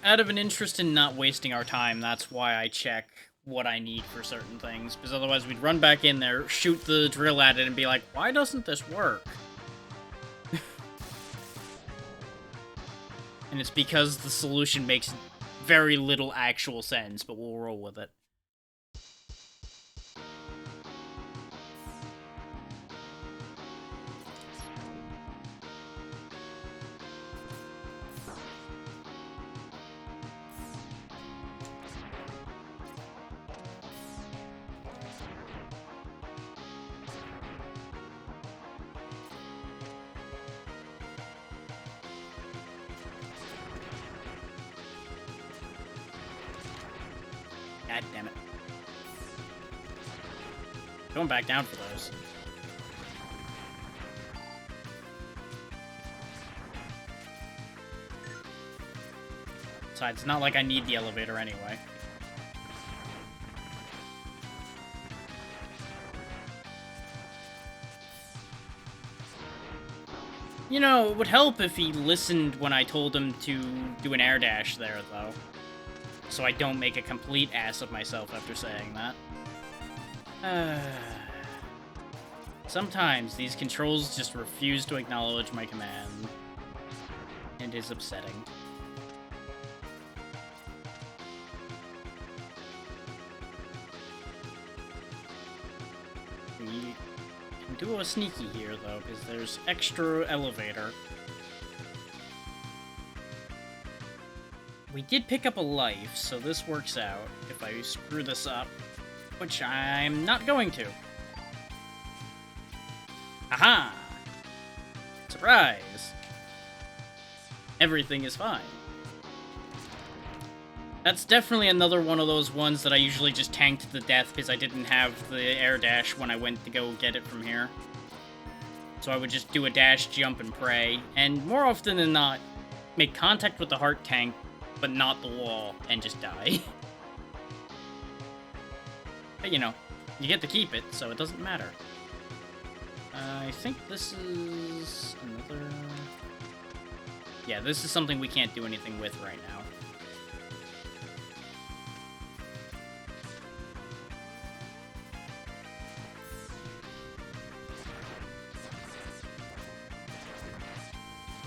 Out of an interest in not wasting our time, that's why I check what I need for certain things, because otherwise we'd run back in there, shoot the drill at it, and be like, why doesn't this work? And it's because the solution makes very little actual sense, but we'll roll with it. God damn it. Going back down for those. Besides, it's not like I need the elevator anyway. You know, it would help if he listened when I told him to do an air dash there, though. So I don't make a complete ass of myself after saying that. Sometimes these controls just refuse to acknowledge my command. It is upsetting. We can do a sneaky here, though, because there's extra elevator. We did pick up a life, so this works out if I screw this up, which I'm not going to. Aha! Surprise! Everything is fine. That's definitely another one of those ones that I usually just tanked to death because I didn't have the air dash when I went to go get it from here. So I would just do a dash, jump, and pray, and more often than not, make contact with the heart tank, but not the wall, and just die. But you know, you get to keep it, so it doesn't matter. I think this is another... Yeah, this is something we can't do anything with right now.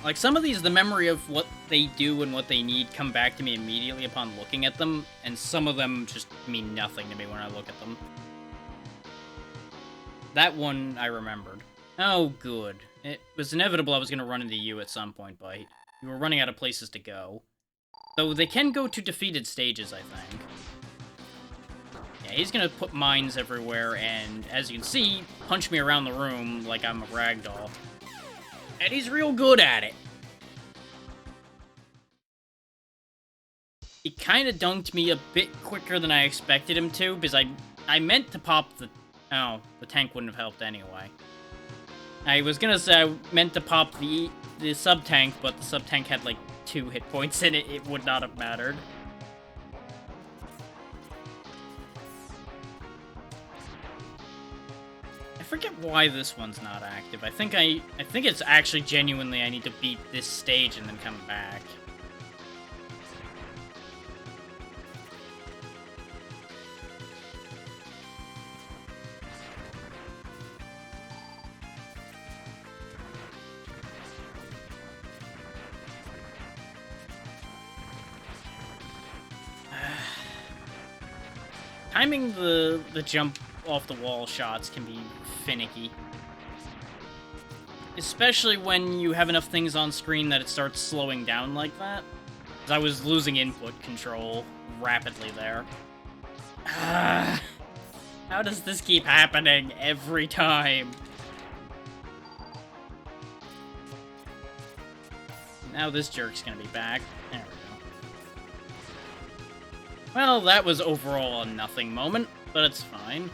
Like, some of these, the memory of what they do and what they need come back to me immediately upon looking at them, and some of them just mean nothing to me when I look at them. That one I remembered. Oh, good. It was inevitable I was going to run into you at some point, Bite. You were running out of places to go. Though they can go to defeated stages, I think. Yeah, he's going to put mines everywhere, and as you can see, punch me around the room like I'm a ragdoll. And he's real good at it. He kind of dunked me a bit quicker than I expected him to, because I meant to pop the... Oh, the tank wouldn't have helped anyway. I was gonna say I meant to pop the sub-tank, but the sub-tank had like 2 hit points in it. It would not have mattered. I forget why this one's not active. I think it's actually genuinely I need to beat this stage and then come back. Timing the jump off the wall shots can be finicky. Especially when you have enough things on screen that it starts slowing down like that. 'Cause I was losing input control rapidly there. How does this keep happening every time? Now this jerk's gonna be back. There we go. Well, that was overall a nothing moment, but it's fine.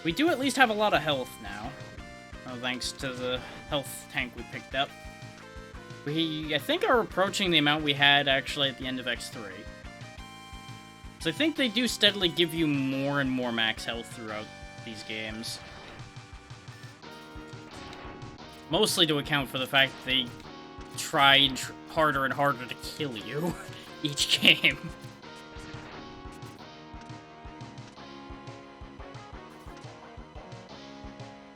We do at least have a lot of health now. Oh, thanks to the health tank we picked up. We, I think, are approaching the amount we had, actually, at the end of X3. So I think they do steadily give you more and more max health throughout these games. Mostly to account for the fact that they tried harder and harder to kill you each game.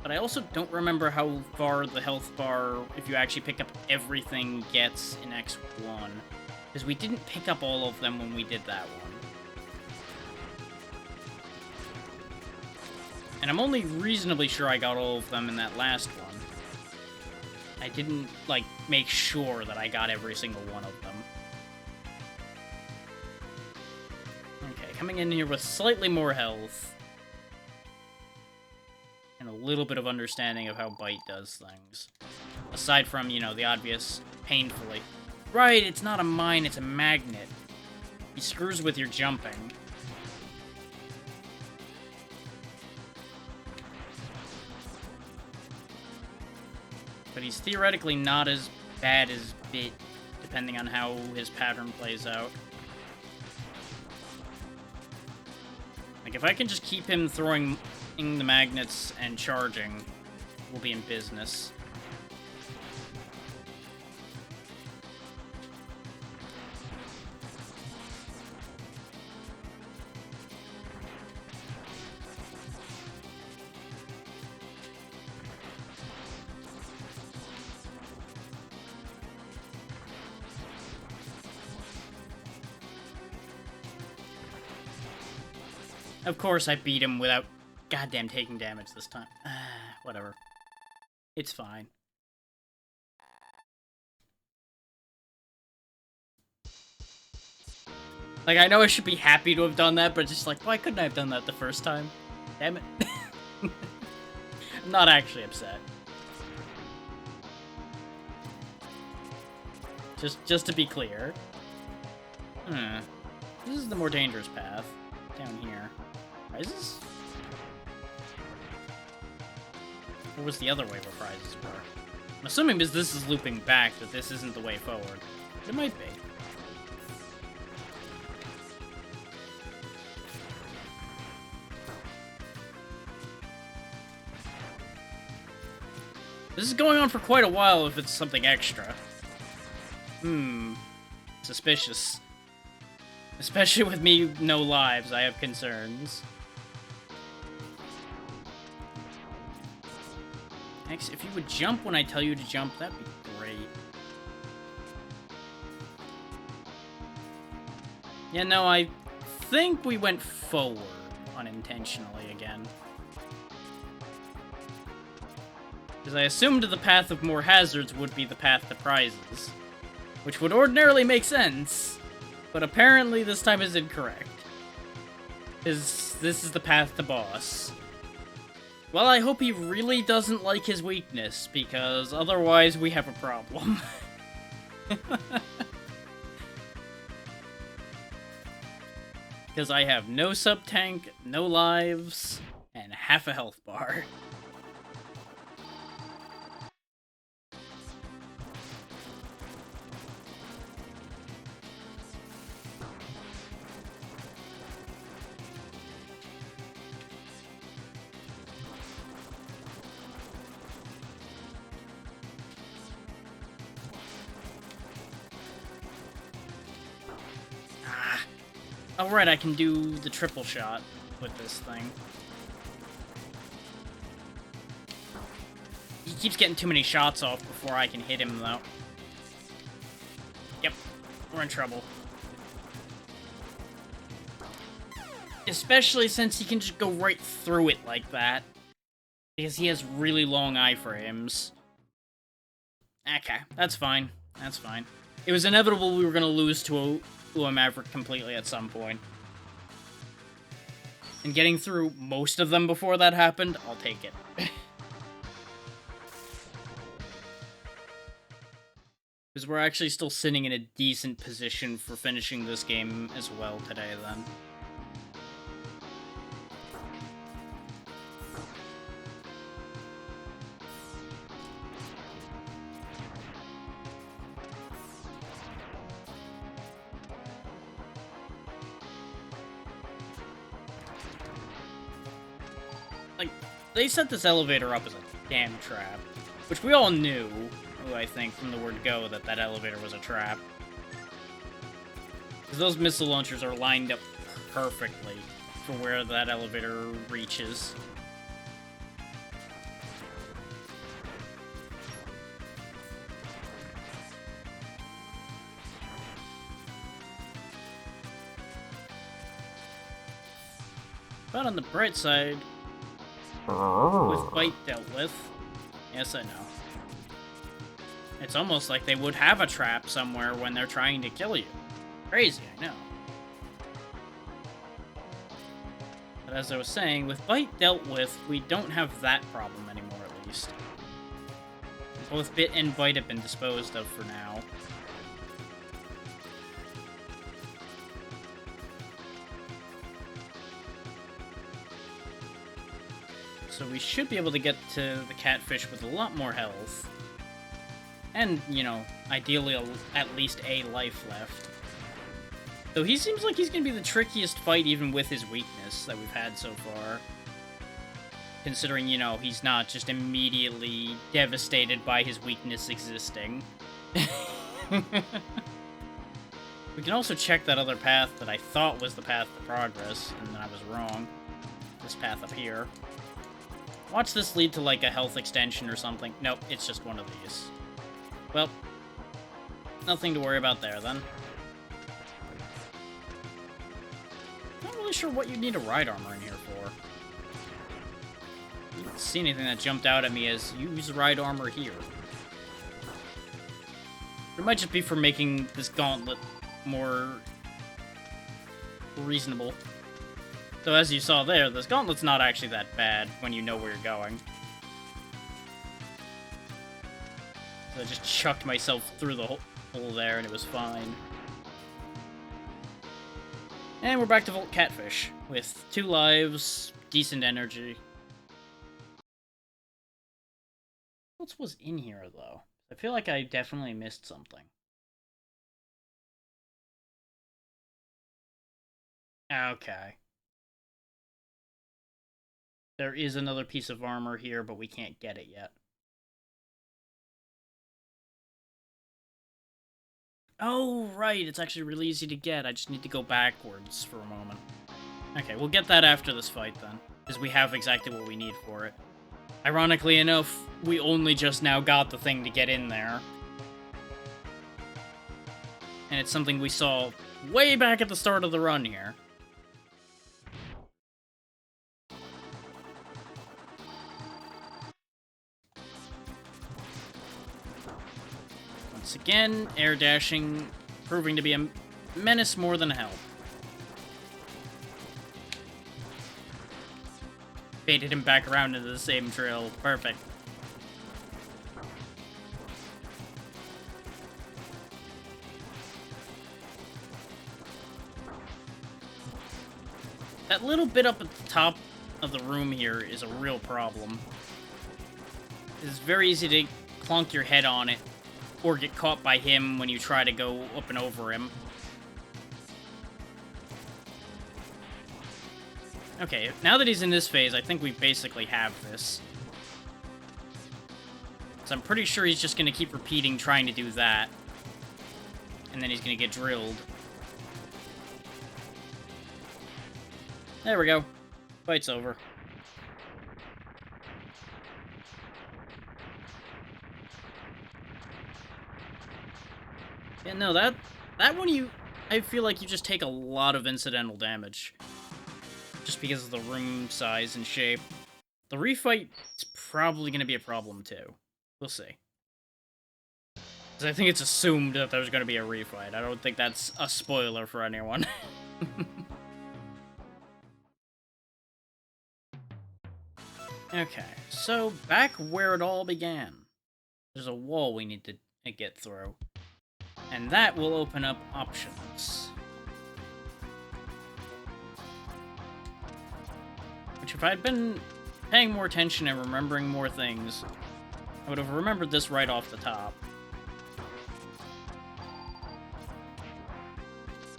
But I also don't remember how far the health bar, if you actually pick up everything, gets in X1. Because we didn't pick up all of them when we did that one. And I'm only reasonably sure I got all of them in that last one. I didn't, like, make sure that I got every single one of them. Okay, coming in here with slightly more health. And a little bit of understanding of how Bite does things. Aside from, you know, the obvious painfully. Right, it's not a mine, it's a magnet. He screws with your jumping. But he's theoretically not as bad as Bit, depending on how his pattern plays out. Like, if I can just keep him throwing the magnets and charging, we'll be in business. Of course, I beat him without goddamn taking damage this time. Whatever. It's fine. Like, I know I should be happy to have done that, but just like, why couldn't I have done that the first time? Damn it. I'm not actually upset. Just to be clear. This is the more dangerous path. Down here. Prizes? Or was the other way where prizes were? I'm assuming because this is looping back that this isn't the way forward. It might be. This is going on for quite a while if it's something extra. Suspicious. Especially with me no lives, I have concerns. X, if you would jump when I tell you to jump, that'd be great. Yeah, no, I think we went forward unintentionally again. Because I assumed the path of more hazards would be the path to prizes. Which would ordinarily make sense, but apparently this time is incorrect. Because this is the path to boss. Well, I hope he really doesn't like his weakness, because otherwise we have a problem. Because I have no sub-tank, no lives, and half a health bar. Oh, right, I can do the triple shot with this thing. He keeps getting too many shots off before I can hit him, though. Yep, we're in trouble. Especially since he can just go right through it like that. Because he has really long iframes. Okay, that's fine. That's fine. It was inevitable we were going to lose to a Maverick completely at some point. And getting through most of them before that happened, I'll take it. Because we're actually still sitting in a decent position for finishing this game as well today, then. Like, they set this elevator up as a damn trap. Which we all knew, I think, from the word go, that that elevator was a trap. Because those missile launchers are lined up perfectly for where that elevator reaches. But on the bright side, with Bite dealt with, yes, I know. It's almost like they would have a trap somewhere when they're trying to kill you. Crazy, I know. But as I was saying, with Bite dealt with, we don't have that problem anymore, at least. Both Bit and Bite have been disposed of for now. So we should be able to get to the catfish with a lot more health. And, you know, ideally at least a life left. Though he seems like he's going to be the trickiest fight even with his weakness that we've had so far. Considering, you know, he's not just immediately devastated by his weakness existing. We can also check that other path that I thought was the path to progress, and then I was wrong. This path up here. Watch this lead to, like, a health extension or something. Nope, it's just one of these. Well, nothing to worry about there, then. Not really sure what you need a ride armor in here for. I didn't see anything that jumped out at me as use ride armor here. It might just be for making this gauntlet more reasonable. So as you saw there, this gauntlet's not actually that bad when you know where you're going. So I just chucked myself through the hole there and it was fine. And we're back to Volt Catfish, with 2 lives, decent energy. What else was in here, though? I feel like I definitely missed something. Okay. There is another piece of armor here, but we can't get it yet. Oh, right, it's actually really easy to get. I just need to go backwards for a moment. Okay, we'll get that after this fight, then. Because we have exactly what we need for it. Ironically enough, we only just now got the thing to get in there. And it's something we saw way back at the start of the run here. Once again, air dashing proving to be a menace more than a help. Baited him back around into the same drill. Perfect. That little bit up at the top of the room here is a real problem. It's very easy to clunk your head on it, or get caught by him when you try to go up and over him. Okay, now that he's in this phase, I think we basically have this. So I'm pretty sure he's just going to keep repeating trying to do that. And then he's going to get drilled. There we go. Fight's over. Yeah, no, that one I feel like you just take a lot of incidental damage. Just because of the room size and shape. The refight is probably going to be a problem, too. We'll see. Because I think it's assumed that there's going to be a refight. I don't think that's a spoiler for anyone. Okay, so back where it all began. There's a wall we need to get through. And that will open up options. Which, if I had been paying more attention and remembering more things, I would have remembered this right off the top.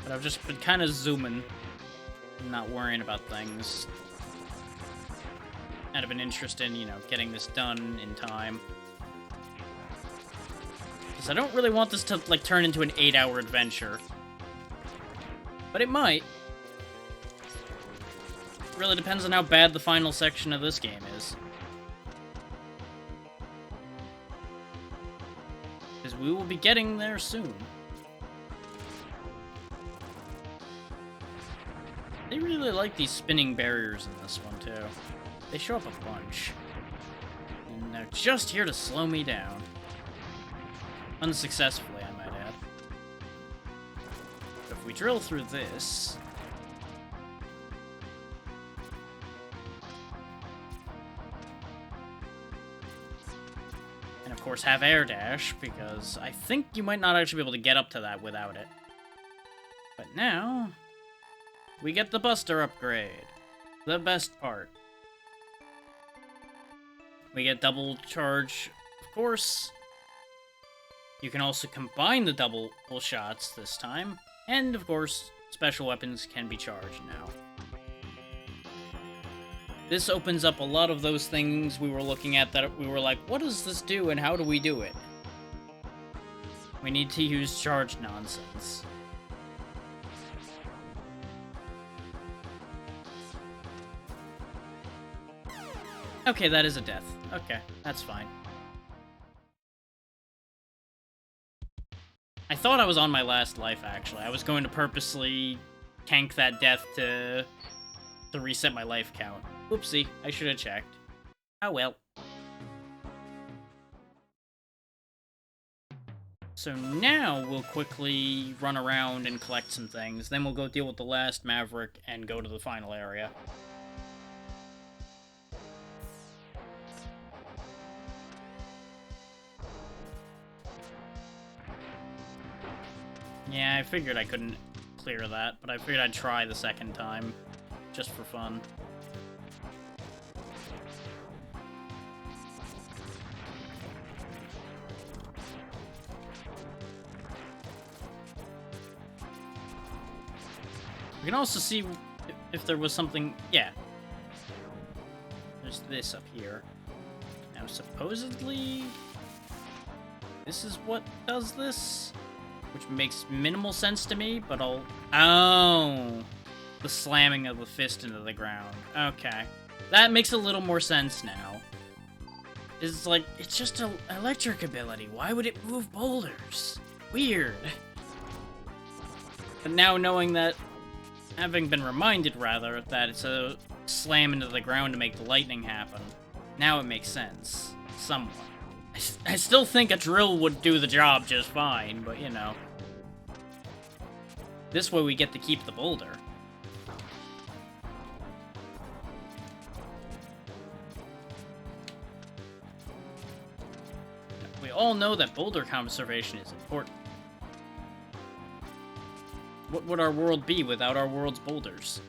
But I've just been kind of zooming and not worrying about things. Out of an interest in, you know, getting this done in time. Because I don't really want this to, like, turn into an 8-hour adventure. But it might. Really depends on how bad the final section of this game is. Because we will be getting there soon. They really like these spinning barriers in this one, too. They show up a bunch. And they're just here to slow me down. Unsuccessfully, I might add. But if we drill through this... and of course have air dash, because I think you might not actually be able to get up to that without it. But now... we get the Buster upgrade. The best part. We get double charge, of course. You can also combine the double shots this time. And, of course, special weapons can be charged now. This opens up a lot of those things we were looking at that we were like, what does this do and how do we do it? We need to use charge nonsense. Okay, that is a death. Okay, that's fine. I thought I was on my last life, actually. I was going to purposely tank that death to reset my life count. Oopsie, I should have checked. Oh well. So now we'll quickly run around and collect some things. Then we'll go deal with the last Maverick and go to the final area. Yeah, I figured I couldn't clear that, but I figured I'd try the second time, just for fun. We can also see if there was something... yeah. There's this up here. Now, supposedly... this is what does this? which makes minimal sense to me, but I'll... Oh! The slamming of the fist into the ground. Okay. That makes a little more sense now. It's like, it's just an electric ability. Why would it move boulders? Weird. But now knowing that, having been reminded, rather, that it's a slam into the ground to make the lightning happen, now it makes sense. Somewhat. I still think a drill would do the job just fine, but you know. This way we get to keep the boulder. We all know that boulder conservation is important. What would our world be without our world's boulders?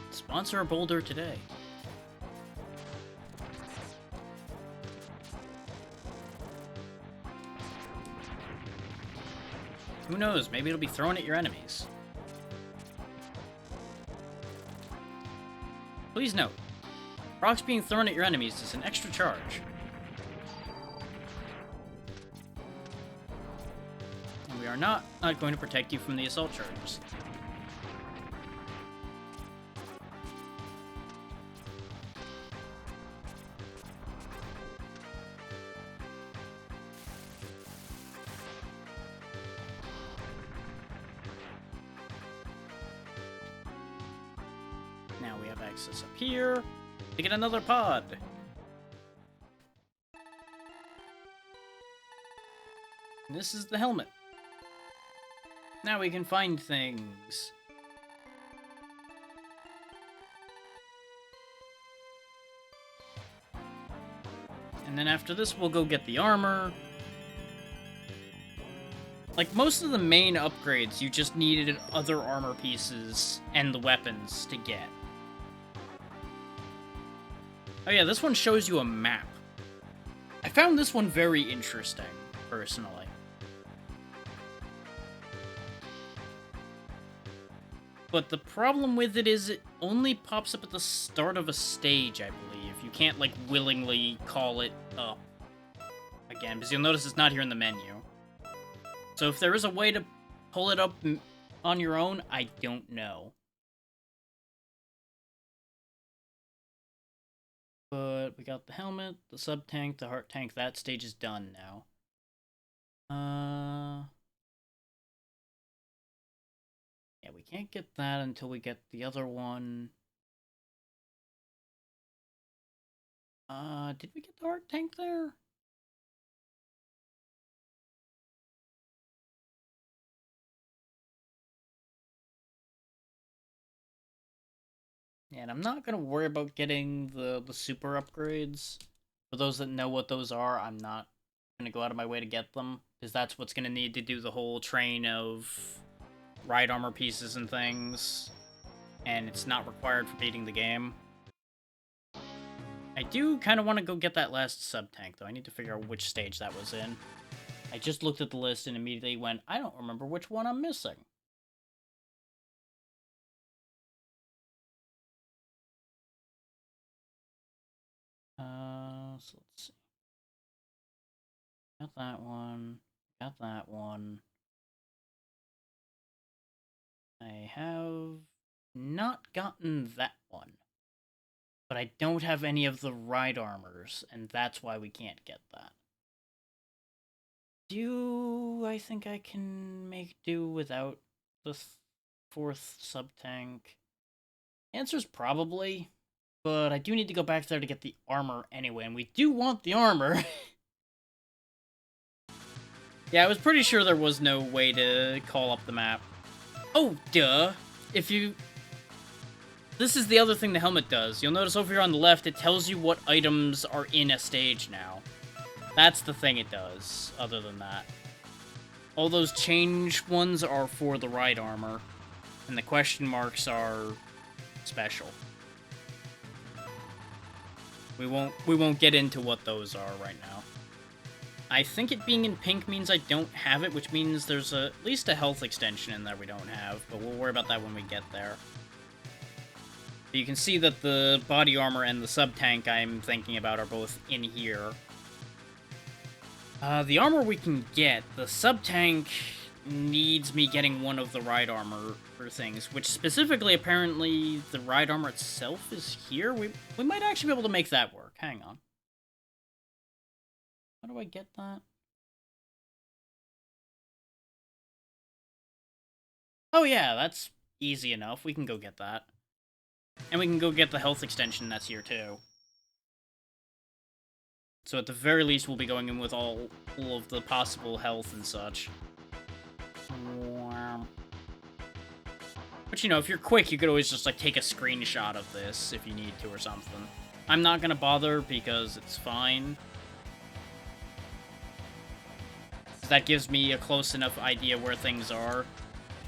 Sponsor a boulder today. Who knows, maybe it'll be thrown at your enemies. Please note, rocks being thrown at your enemies is an extra charge. And we are not going to protect you from the assault charges. Now we have access up here to get another pod. And this is the helmet. Now we can find things. And then after this, we'll go get the armor. Like, most of the main upgrades, you just needed other armor pieces and the weapons to get. Oh yeah, this one shows you a map. I found this one very interesting, personally. But the problem with it is it only pops up at the start of a stage, I believe. You can't, like, willingly call it up again, because you'll notice it's not here in the menu. So if there is a way to pull it up on your own, I don't know. But we got the helmet, the sub-tank, the heart tank. That stage is done now. Yeah, we can't get that until we get the other one. Did we get the heart tank there? Yeah, and I'm not gonna worry about getting the super upgrades. For those that know what those are, I'm not gonna go out of my way to get them, because that's what's gonna need to do the whole train of ride armor pieces and things, and it's not required for beating the game. I do kind of want to go get that last sub-tank, though. I need to figure out which stage that was in. I just looked at the list and immediately went, I don't remember which one I'm missing. So let's see. Got that one. Got that one. I have not gotten that one. But I don't have any of the ride armors, and that's why we can't get that. Do I think I can make do without the fourth sub-tank? Answer's probably, but I do need to go back there to get the armor anyway, and we do want the armor. Yeah, I was pretty sure there was no way to call up the map. Oh, duh. If you... This is the other thing the helmet does. You'll notice over here on the left, it tells you what items are in a stage now. That's the thing it does, other than that. All those change ones are for the ride armor, and the question marks are special. We won't get into what those are right now. I think it being in pink means I don't have it, which means there's at least a health extension in there we don't have, but we'll worry about that when we get there. But you can see that the body armor and the sub-tank I'm thinking about are both in here. The armor we can get, the sub-tank needs me getting one of the ride armor for things, which specifically, apparently, the ride armor itself is here. We might actually be able to make that work. Hang on. How do I get that? Oh yeah, that's easy enough. We can go get that. And we can go get the health extension that's here too. So at the very least, we'll be going in with all of the possible health and such. But you know, if you're quick, you could always just like take a screenshot of this if you need to or something. I'm not gonna bother because it's fine. That gives me a close enough idea where things are,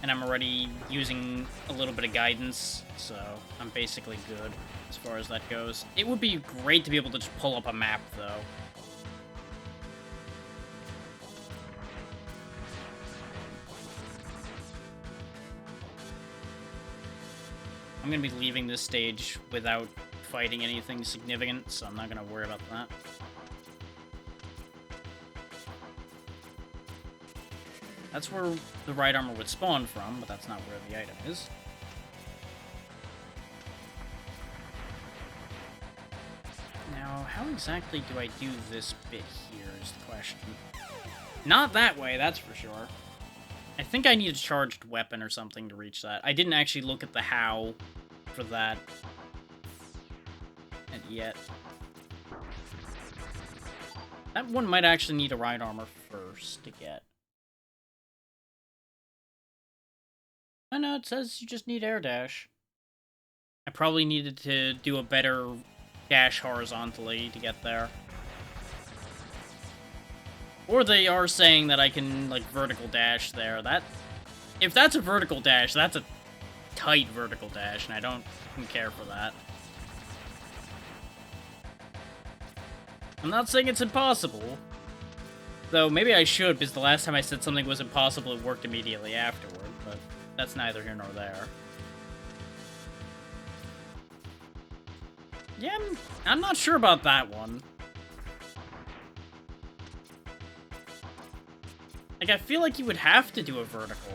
and I'm already using a little bit of guidance, so I'm basically good as far as that goes. It would be great to be able to just pull up a map, though. I'm gonna be leaving this stage without fighting anything significant, so I'm not gonna worry about that. That's where the ride armor would spawn from, but that's not where the item is. Now, how exactly do I do this bit here is the question. Not that way, that's for sure. I think I need a charged weapon or something to reach that. I didn't actually look at the how for that yet. That one might actually need a ride armor first to get. Oh no, it says you just need air dash. I probably needed to do a better dash horizontally to get there. Or they are saying that I can, like, vertical dash there. If that's a vertical dash, that's a tight vertical dash, and I don't care for that. I'm not saying it's impossible. Though, maybe I should, because the last time I said something was impossible, it worked immediately afterward, but that's neither here nor there. Yeah, I'm not sure about that one. Like, I feel like you would have to do a vertical.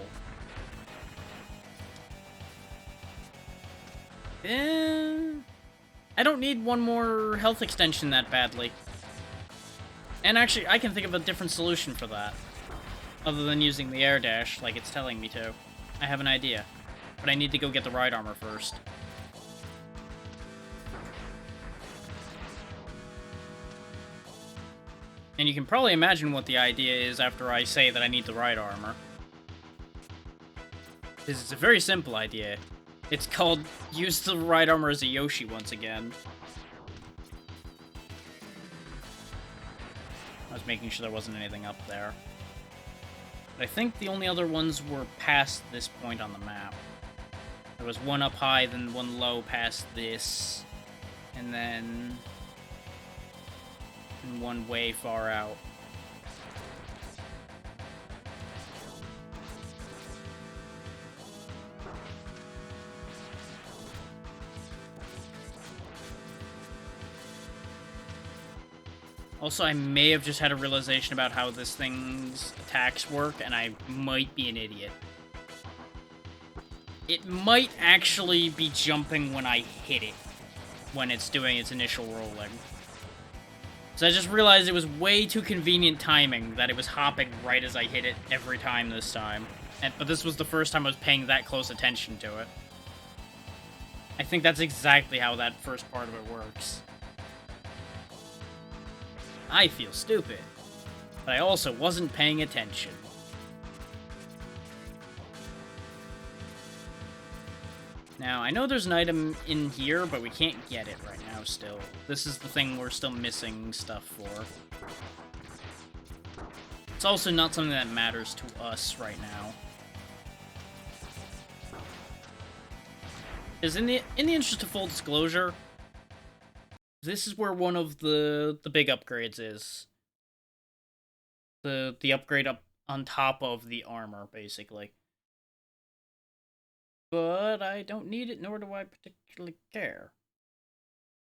I don't need one more health extension that badly. And actually, I can think of a different solution for that. Other than using the air dash, like it's telling me to. I have an idea. But I need to go get the ride armor first. And you can probably imagine what the idea is after I say that I need the ride armor. Because it's a very simple idea. It's called, use the ride armor as a Yoshi once again. I was making sure there wasn't anything up there. But I think the only other ones were past this point on the map. There was one up high, then one low past this, and then one way far out. Also, I may have just had a realization about how this thing's attacks work, and I might be an idiot. It might actually be jumping when I hit it, when it's doing its initial rolling. So I just realized it was way too convenient timing that it was hopping right as I hit it every time this time. But this was the first time I was paying that close attention to it. I think that's exactly how that first part of it works. I feel stupid, but I also wasn't paying attention. Now, I know there's an item in here, but we can't get it right now still. This is the thing we're still missing stuff for. It's also not something that matters to us right now. Because in the interest of full disclosure, this is where one of the big upgrades is. The upgrade up on top of the armor, basically. But I don't need it, nor do I particularly care.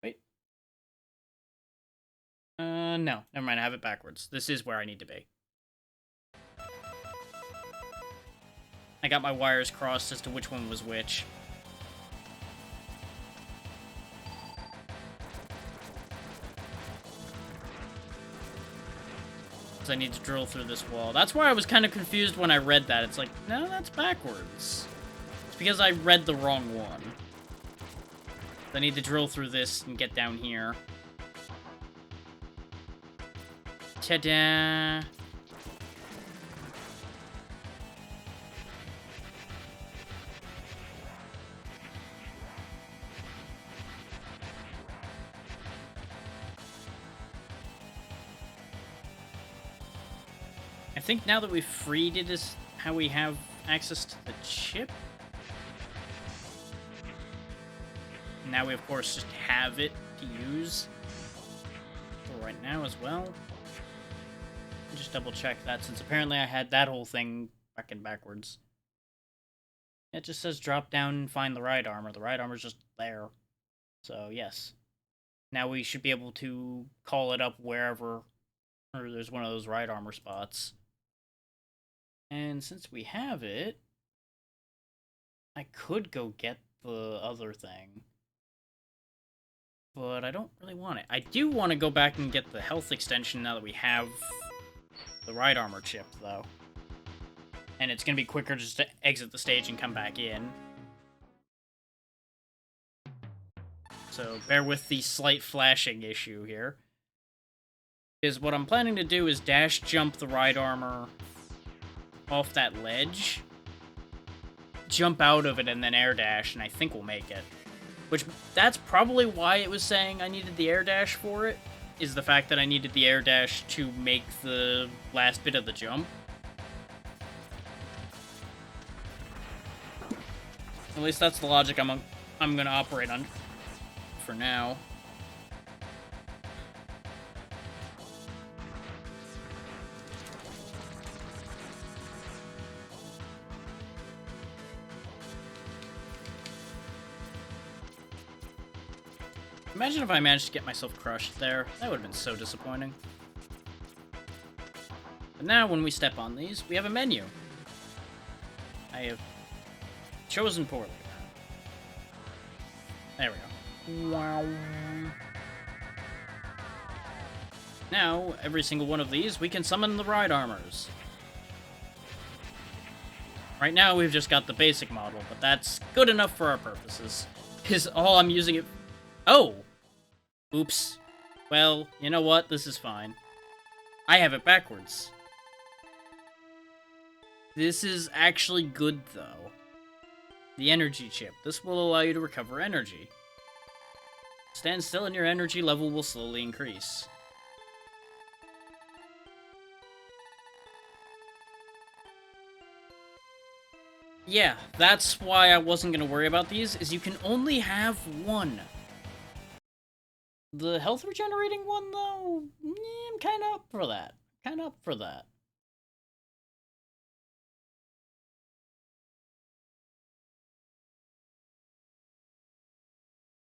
Wait. No. Never mind, I have it backwards. This is where I need to be. I got my wires crossed as to which one was which. I need to drill through this wall. That's why I was kind of confused when I read that. It's like, no, that's backwards. It's because I read the wrong one. I need to drill through this and get down here. Ta-da! I think now that we've freed it is how we have access to the chip. Now we, of course, just have it to use for right now as well. Just double check that, since apparently I had that whole thing backwards. It just says drop down and find the right armor. The right armor's just there. So, yes. Now we should be able to call it up wherever or there's one of those right armor spots. And since we have it, I could go get the other thing. But I don't really want it. I do want to go back and get the health extension now that we have the right armor chip, though. And it's going to be quicker just to exit the stage and come back in. So bear with the slight flashing issue here. Because what I'm planning to do is dash jump the right armor off that ledge, jump out of it, and then air dash, and I think we'll make it. Which, that's probably why it was saying I needed the air dash for it, is the fact that I needed the air dash to make the last bit of the jump. At least that's the logic I'm gonna operate on for now. Imagine if I managed to get myself crushed there. That would have been so disappointing. But now, when we step on these, we have a menu. I have chosen poorly. There we go. Wow. Now, every single one of these, we can summon the ride armors. Right now, we've just got the basic model, but that's good enough for our purposes. Because all I'm using it... Oh! Oops. Well, you know what? This is fine. I have it backwards. This is actually good, though. The energy chip. This will allow you to recover energy. Stand still and your energy level will slowly increase. Yeah, that's why I wasn't going to worry about these, is you can only have one. The health regenerating one, though, I'm kind of up for that. Kind of up for that.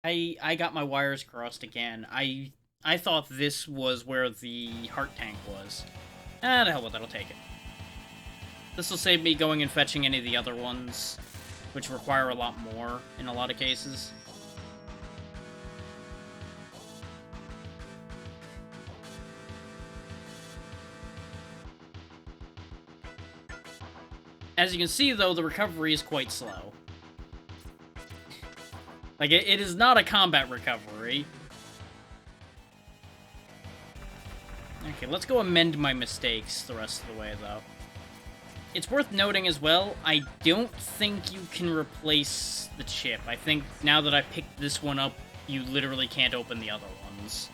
I got my wires crossed again. I thought this was where the heart tank was. Ah, the hell with it, I'll take it. This will save me going and fetching any of the other ones, which require a lot more in a lot of cases. As you can see, though, the recovery is quite slow. Like, it is not a combat recovery. Okay, let's go amend my mistakes the rest of the way, though. It's worth noting as well, I don't think you can replace the chip. I think now that I picked this one up, you literally can't open the other ones.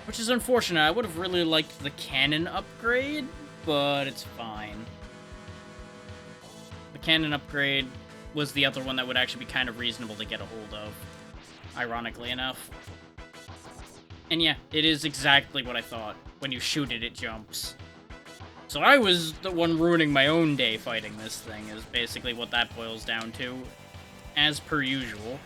Which is unfortunate. I would have really liked the cannon upgrade, but it's fine. The cannon upgrade was the other one that would actually be kind of reasonable to get a hold of, ironically enough. And yeah, it is exactly what I thought. When you shoot it, it jumps. So I was the one ruining my own day fighting this thing, is basically what that boils down to. As per usual.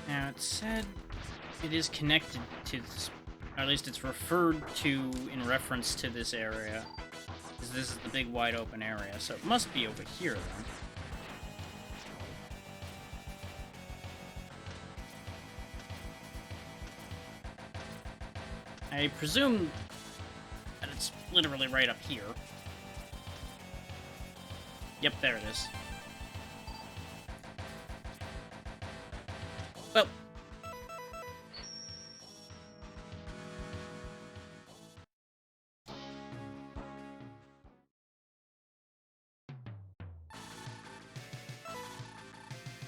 Now, it said it is connected to this, or at least it's referred to in reference to this area. Because this is the big wide open area, so it must be over here then. I presume that it's literally right up here. Yep, there it is. Well,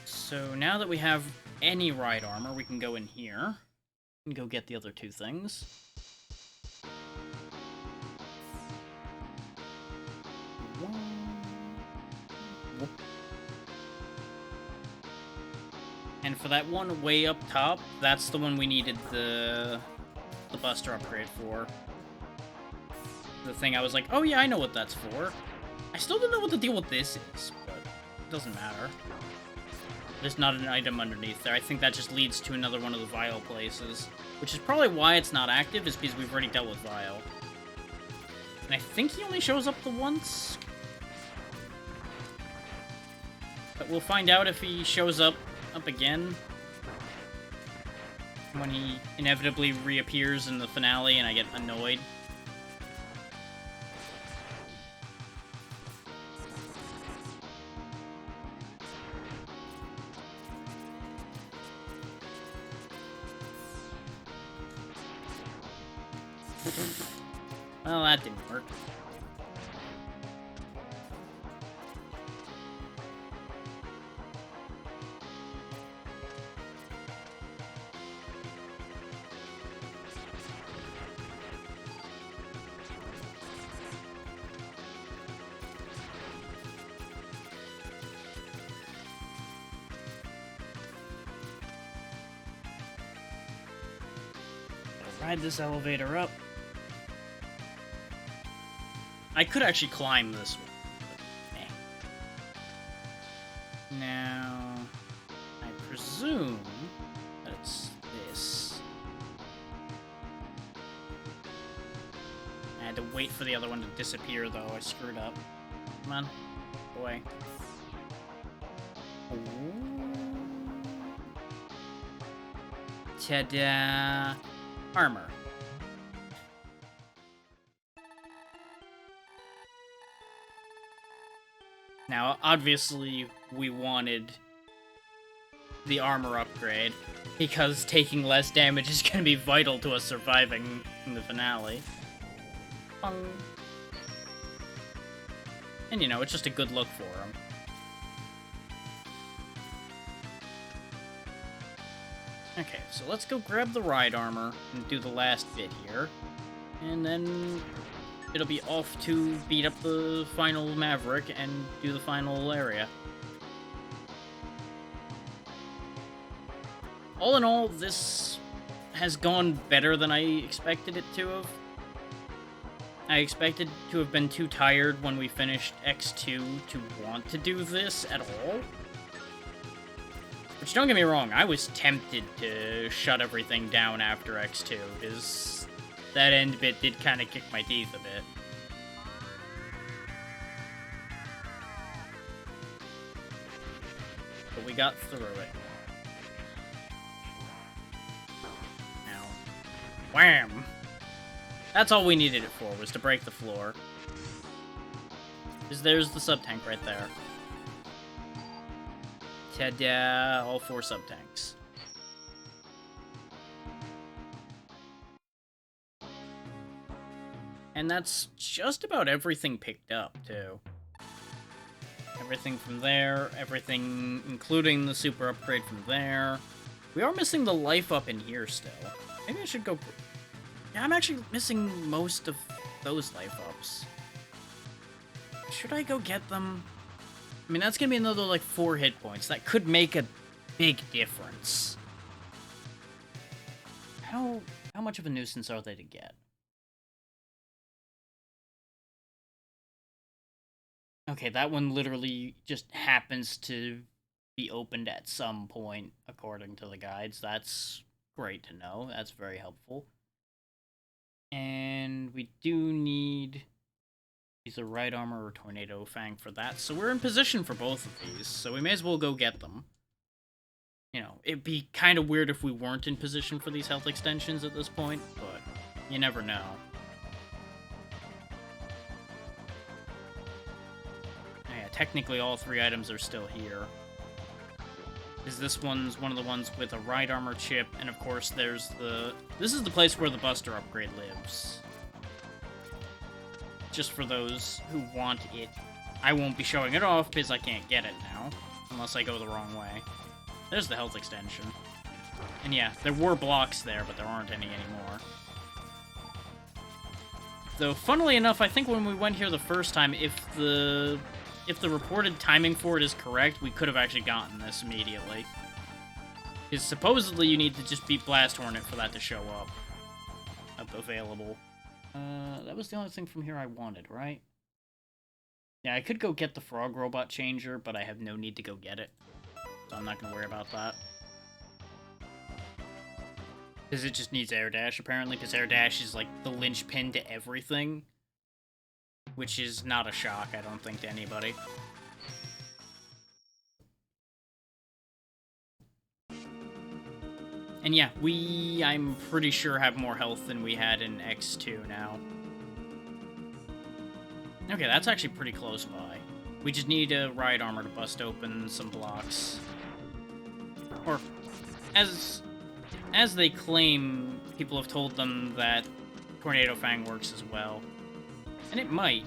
so now that we have any ride armor, we can go in here and go get the other two things. And for that one way up top, that's the one we needed the Buster upgrade for. The thing I was like, oh yeah, I know what that's for. I still don't know what the deal with this is, but it doesn't matter. There's not an item underneath there. I think that just leads to another one of the Vial places. Which is probably why it's not active, is because we've already dealt with Vial. And I think he only shows up the once. But we'll find out if he shows up again. When he inevitably reappears in the finale and I get annoyed. Well, that didn't work. Ride this elevator up. I could actually climb this one. But, Now, I presume that it's this. I had to wait for the other one to disappear, though. I screwed up. Come on. Go away. Ta-da! Armor. Now, obviously, we wanted the armor upgrade, because taking less damage is going to be vital to us surviving in the finale. Bung. And, you know, it's just a good look for him. Okay, so let's go grab the ride armor and do the last bit here. And then it'll be off to beat up the final Maverick and do the final area. All in all, this has gone better than I expected it to have. I expected to have been too tired when we finished X2 to want to do this at all. Which, don't get me wrong, I was tempted to shut everything down after X2, because that end bit did kind of kick my teeth a bit. But we got through it. Now, wham! That's all we needed it for, was to break the floor. Because there's the sub-tank right there. Ta-da! All 4 sub-tanks. And that's just about everything picked up, too. Everything from there, everything including the super upgrade from there. We are missing the life up in here still. Maybe I should go... Yeah, I'm actually missing most of those life ups. Should I go get them? I mean, that's gonna be another, like, 4 hit points. That could make a big difference. How much of a nuisance are they to get? Okay, that one literally just happens to be opened at some point, according to the guides. That's great to know. That's very helpful. And we do need either Right Armor or Tornado Fang for that, so we're in position for both of these, so we may as well go get them. You know, it'd be kind of weird if we weren't in position for these health extensions at this point, but you never know. Yeah, technically all 3 items are still here. Because this one's one of the ones with a Right Armor chip, and of course there's the... This is the place where the Buster upgrade lives. Just for those who want it. I won't be showing it off because I can't get it now, unless I go the wrong way. There's the health extension. And yeah, there were blocks there, but there aren't any anymore. Though, funnily enough, I think when we went here the first time, if the reported timing for it is correct, we could have actually gotten this immediately. Because supposedly you need to just beat Blast Hornet for that to show up available. That was the only thing from here I wanted, right? Yeah, I could go get the Frog Robot Changer, but I have no need to go get it. So I'm not going to worry about that. Because it just needs Air Dash, apparently, because Air Dash is, like, the linchpin to everything. Which is not a shock, I don't think, to anybody. And yeah, I'm pretty sure, have more health than we had in X2 now. Okay, that's actually pretty close by. We just need a Ride Armor to bust open some blocks. Or, as they claim, people have told them that Tornado Fang works as well. And it might.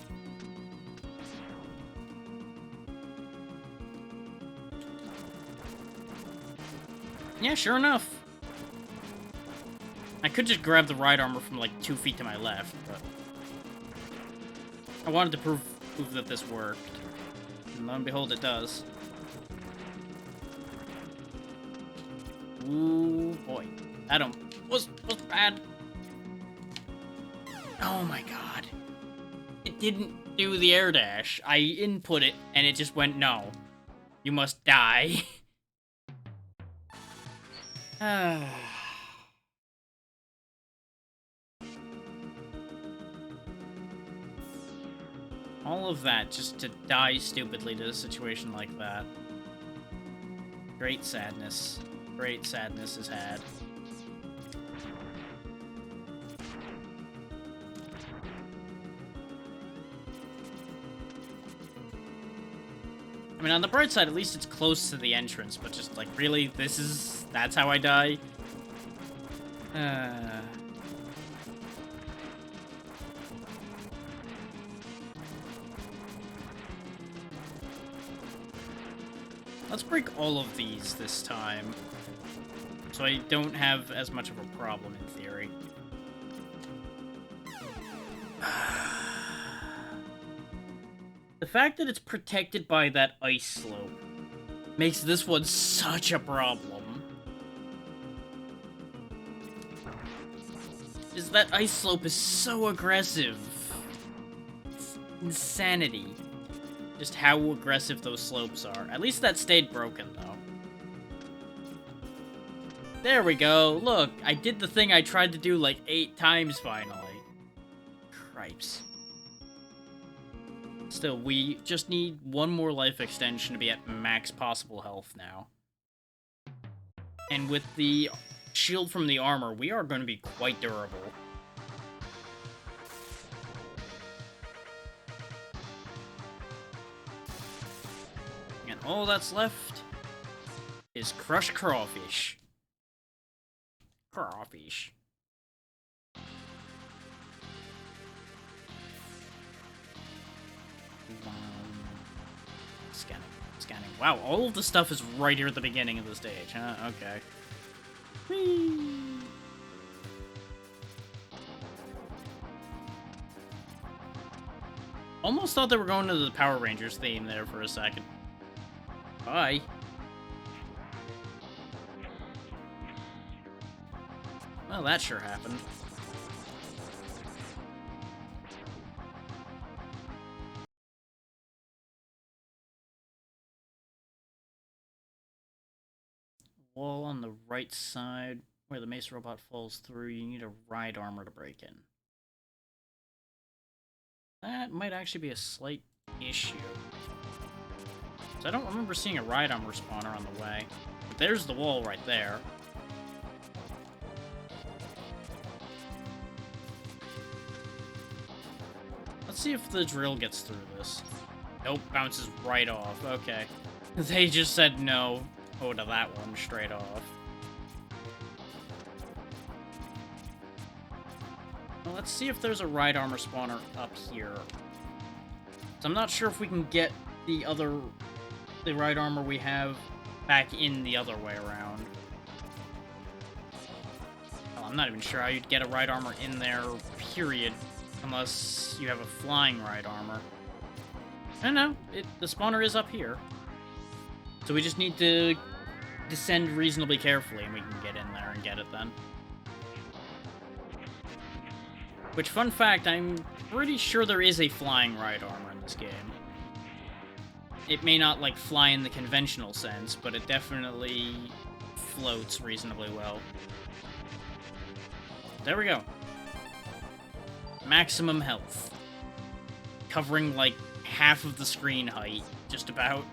Yeah, sure enough. I could just grab the Ride Armor from like 2 feet to my left, but I wanted to prove that this worked. And lo and behold, it does. Ooh, boy. That was bad. Oh my god. It didn't do the air dash. I input it, and it just went, no. You must die. All of that just to die stupidly to a situation like that. Great sadness. Great sadness is had. I mean, on the bright side, at least it's close to the entrance, but just, like, really? That's how I die? Let's break all of these this time, so I don't have as much of a problem in theory. The fact that it's protected by that ice slope makes this one such a problem. That ice slope is so aggressive. It's insanity. Just how aggressive those slopes are. At least that stayed broken, though. There we go. Look, I did the thing I tried to do like 8 times finally. Cripes. Still, we just need one more life extension to be at max possible health now. And with the shield from the armor, we are going to be quite durable. And all that's left is Crush Crawfish. Crawfish. Scanning. Scanning. Wow, all of the stuff is right here at the beginning of the stage, huh? Okay. Whee! Almost thought they were going to the Power Rangers theme there for a second. Bye. Well, that sure happened. Wall on the right side, where the mace robot falls through, you need a ride armor to break in. That might actually be a slight issue. So I don't remember seeing a ride armor spawner on the way. But there's the wall right there. Let's see if the drill gets through this. Nope, bounces right off. Okay. They just said no. Oh, to that one straight off. Well, let's see if there's a ride armor spawner up here. So I'm not sure if we can get the ride armor we have back in the other way around. Well, I'm not even sure how you'd get a ride armor in there, period, unless you have a flying ride armor. I don't know, the spawner is up here. So we just need to descend reasonably carefully and we can get in there and get it then. Which, fun fact, I'm pretty sure there is a flying ride armor in this game. It may not, like, fly in the conventional sense, but it definitely floats reasonably well. There we go. Maximum health. Covering, like, half of the screen height, just about.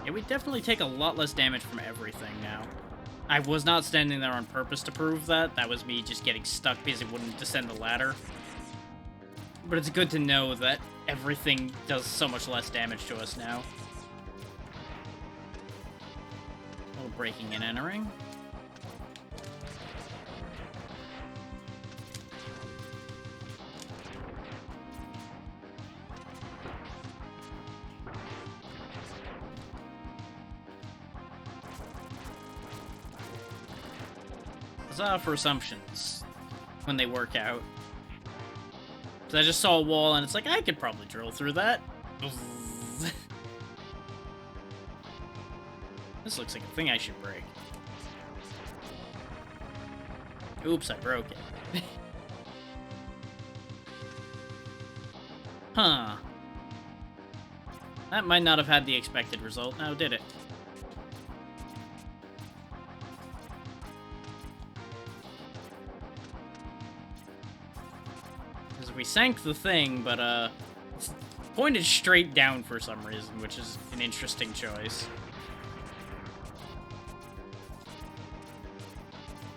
Yeah, we definitely take a lot less damage from everything now. I was not standing there on purpose to prove that. That was me just getting stuck because it wouldn't descend the ladder. But it's good to know that everything does so much less damage to us now. A little breaking and entering. For assumptions when they work out. So I just saw a wall and it's like, I could probably drill through that. This looks like a thing I should break. Oops, I broke it. Huh. That might not have had the expected result, now did it? We sank the thing, but, it's pointed straight down for some reason, which is an interesting choice.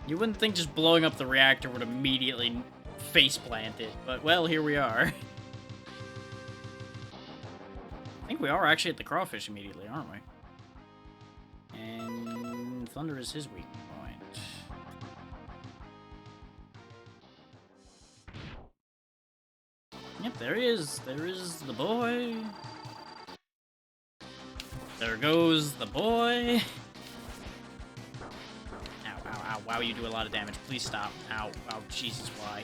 You wouldn't think just blowing up the reactor would immediately faceplant it, but, well, here we are. I think we are actually at the crawfish immediately, aren't we? And thunder is his weak point. Yep, there he is. There is the boy. There goes the boy. Ow, ow, ow. Wow, you do a lot of damage. Please stop. Ow, ow, Jesus, why?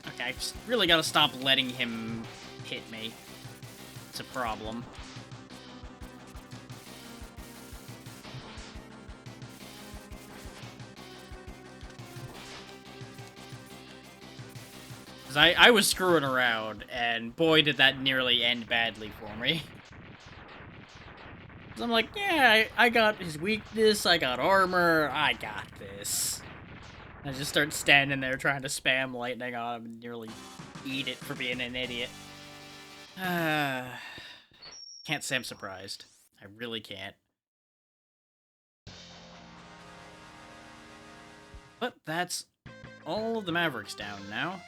Okay, I just really gotta stop letting him hit me. It's a problem. I was screwing around, and boy did that nearly end badly for me. 'Cause I'm like, yeah, I got his weakness, I got armor, I got this. I just start standing there trying to spam lightning on him and nearly eat it for being an idiot. Can't say I'm surprised. I really can't. But that's all of the Mavericks down now.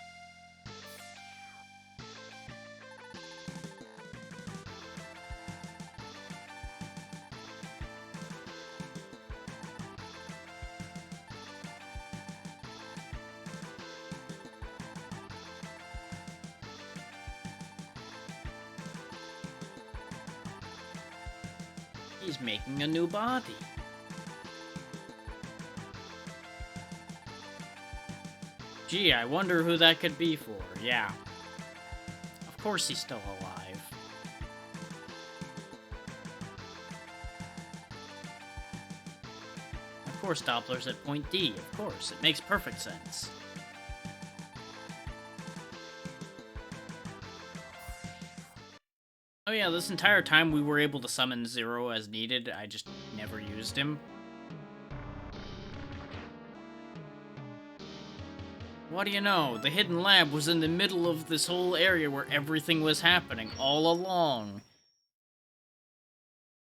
He's making a new body. Gee, I wonder who that could be for. Yeah. Of course he's still alive. Of course Doppler's at point D. Of course. It makes perfect sense. Oh yeah, this entire time we were able to summon Zero as needed. I just never used him. What do you know? The hidden lab was in the middle of this whole area where everything was happening all along.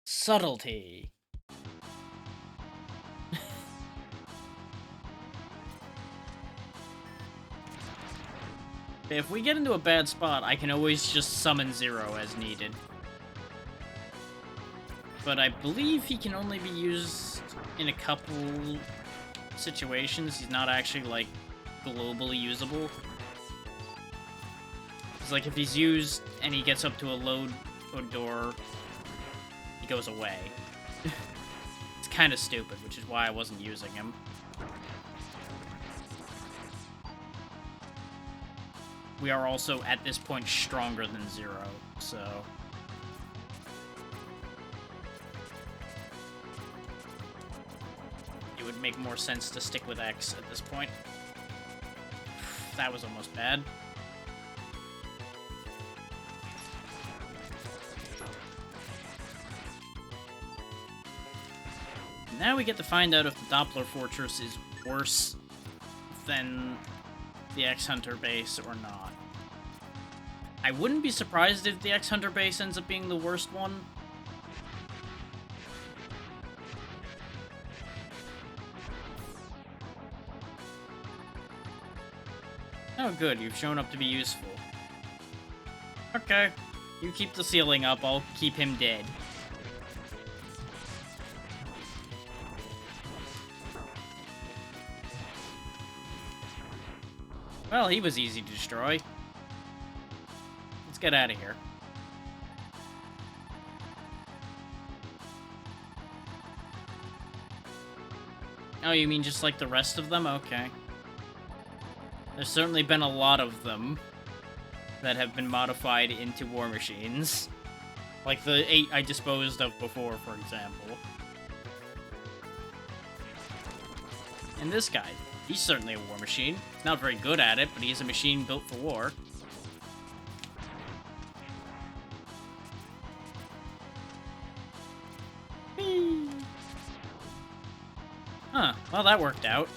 Subtlety. If we get into a bad spot, I can always just summon Zero as needed. But I believe he can only be used in a couple situations. He's not actually, like, globally usable. It's like if he's used and he gets up to a load door, he goes away. It's kind of stupid, which is why I wasn't using him. We are also, at this point, stronger than Zero, so... it would make more sense to stick with X at this point. That was almost bad. Now we get to find out if the Doppler Fortress is worse than the X-Hunter base or not. I wouldn't be surprised if the X-Hunter base ends up being the worst one. Oh good, you've shown up to be useful. Okay, you keep the ceiling up, I'll keep him dead. Well, he was easy to destroy. Let's get out of here. Oh, you mean just like the rest of them? Okay. There's certainly been a lot of them that have been modified into war machines. Like the 8 I disposed of before, for example. And this guy. He's certainly a war machine. He's not very good at it, but he's a machine built for war. Whee! Huh, well that worked out.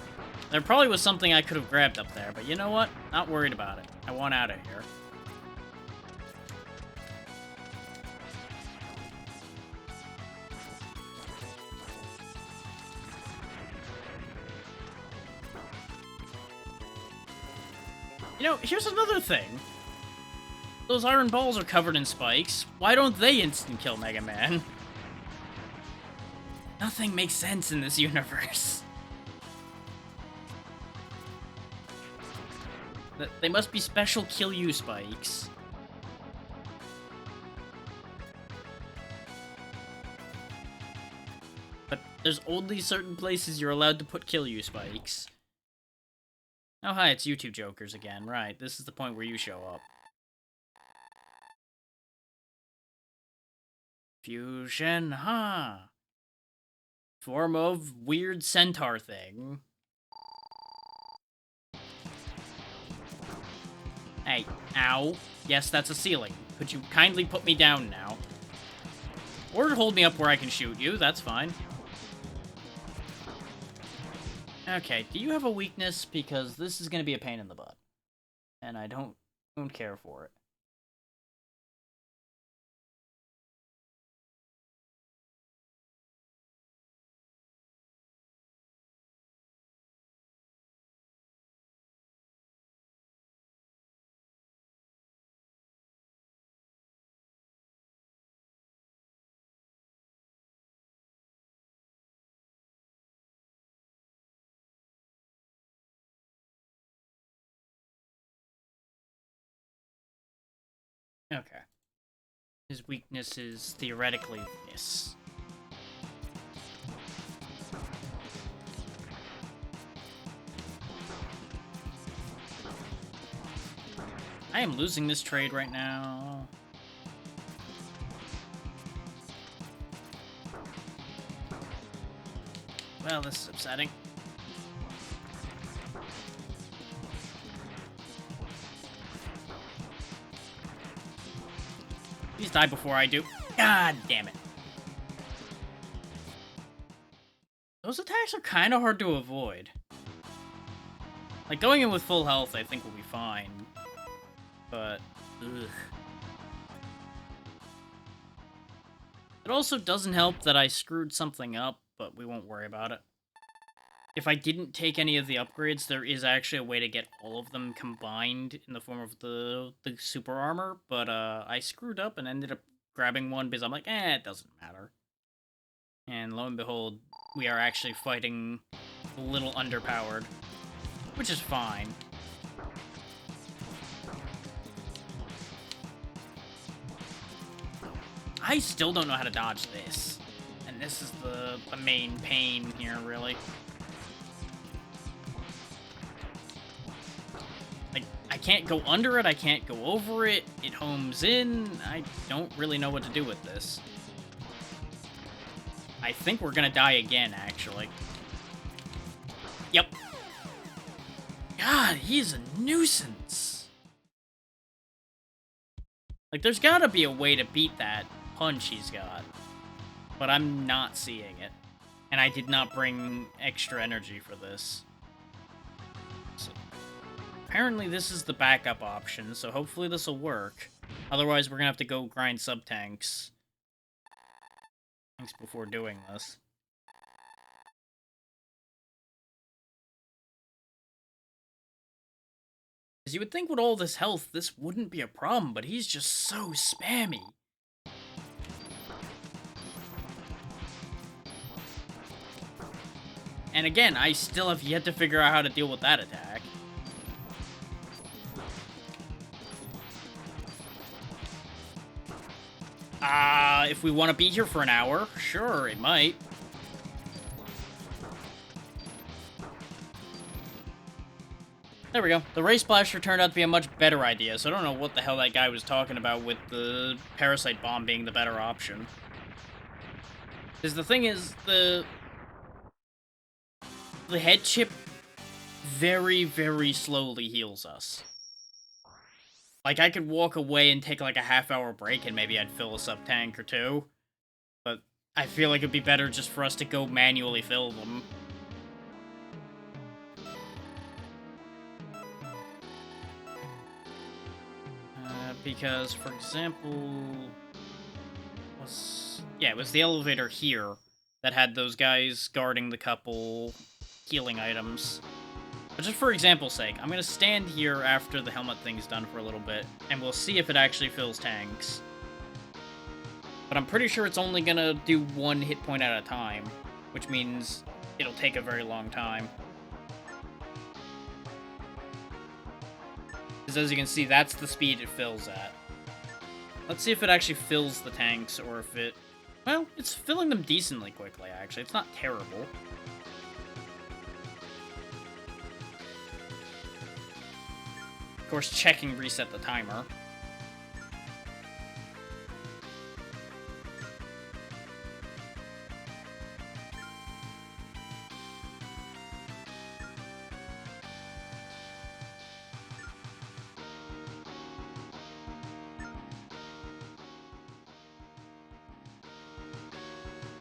There probably was something I could have grabbed up there, but you know what? Not worried about it. I want out of here. You know, here's another thing. Those iron balls are covered in spikes. Why don't they instant kill Mega Man? Nothing makes sense in this universe. They must be special kill you spikes. But there's only certain places you're allowed to put kill you spikes. Oh hi, it's YouTube Jokers again. Right, this is the point where you show up. Fusion, huh? Form of weird centaur thing. Hey, ow. Yes, that's a ceiling. Could you kindly put me down now? Or hold me up where I can shoot you, that's fine. Okay, do you have a weakness? Because this is going to be a pain in the butt. And I don't care for it. Okay. His weakness is theoretically this. I am losing this trade right now. Well, this is upsetting. Please die before I do. God damn it. Those attacks are kind of hard to avoid. Like, going in with full health, I think will be fine. But, ugh. It also doesn't help that I screwed something up, but we won't worry about it. If I didn't take any of the upgrades, there is actually a way to get all of them combined in the form of the super armor, but I screwed up and ended up grabbing one because I'm like, it doesn't matter. And lo and behold, we are actually fighting a little underpowered, which is fine. I still don't know how to dodge this. And this is the main pain here, really. Like, I can't go under it, I can't go over it, it homes in, I don't really know what to do with this. I think we're gonna die again, actually. Yep. God, he's a nuisance. Like, there's gotta be a way to beat that punch he's got. But I'm not seeing it. And I did not bring extra energy for this. So, apparently this is the backup option, so hopefully this will work. Otherwise, we're gonna have to go grind sub-tanks. Thanks before doing this. Because you would think with all this health, this wouldn't be a problem, but he's just so spammy. And again, I still have yet to figure out how to deal with that attack. If we want to be here for an hour, sure, it might. There we go. The Ray Splasher turned out to be a much better idea, so I don't know what the hell that guy was talking about with the Parasite Bomb being the better option. Because the thing is, the head chip very, very slowly heals us. Like, I could walk away and take, like, a half-hour break, and maybe I'd fill a sub-tank or two. But I feel like it'd be better just for us to go manually fill them. Because, for example... it was the elevator here that had those guys guarding the couple healing items. But just for example's sake, I'm going to stand here after the helmet thing's done for a little bit, and we'll see if it actually fills tanks. But I'm pretty sure it's only going to do one hit point at a time, which means it'll take a very long time. Because as you can see, that's the speed it fills at. Let's see if it actually fills the tanks, or if it... Well, it's filling them decently quickly, actually. It's not terrible. Of course, checking reset the timer.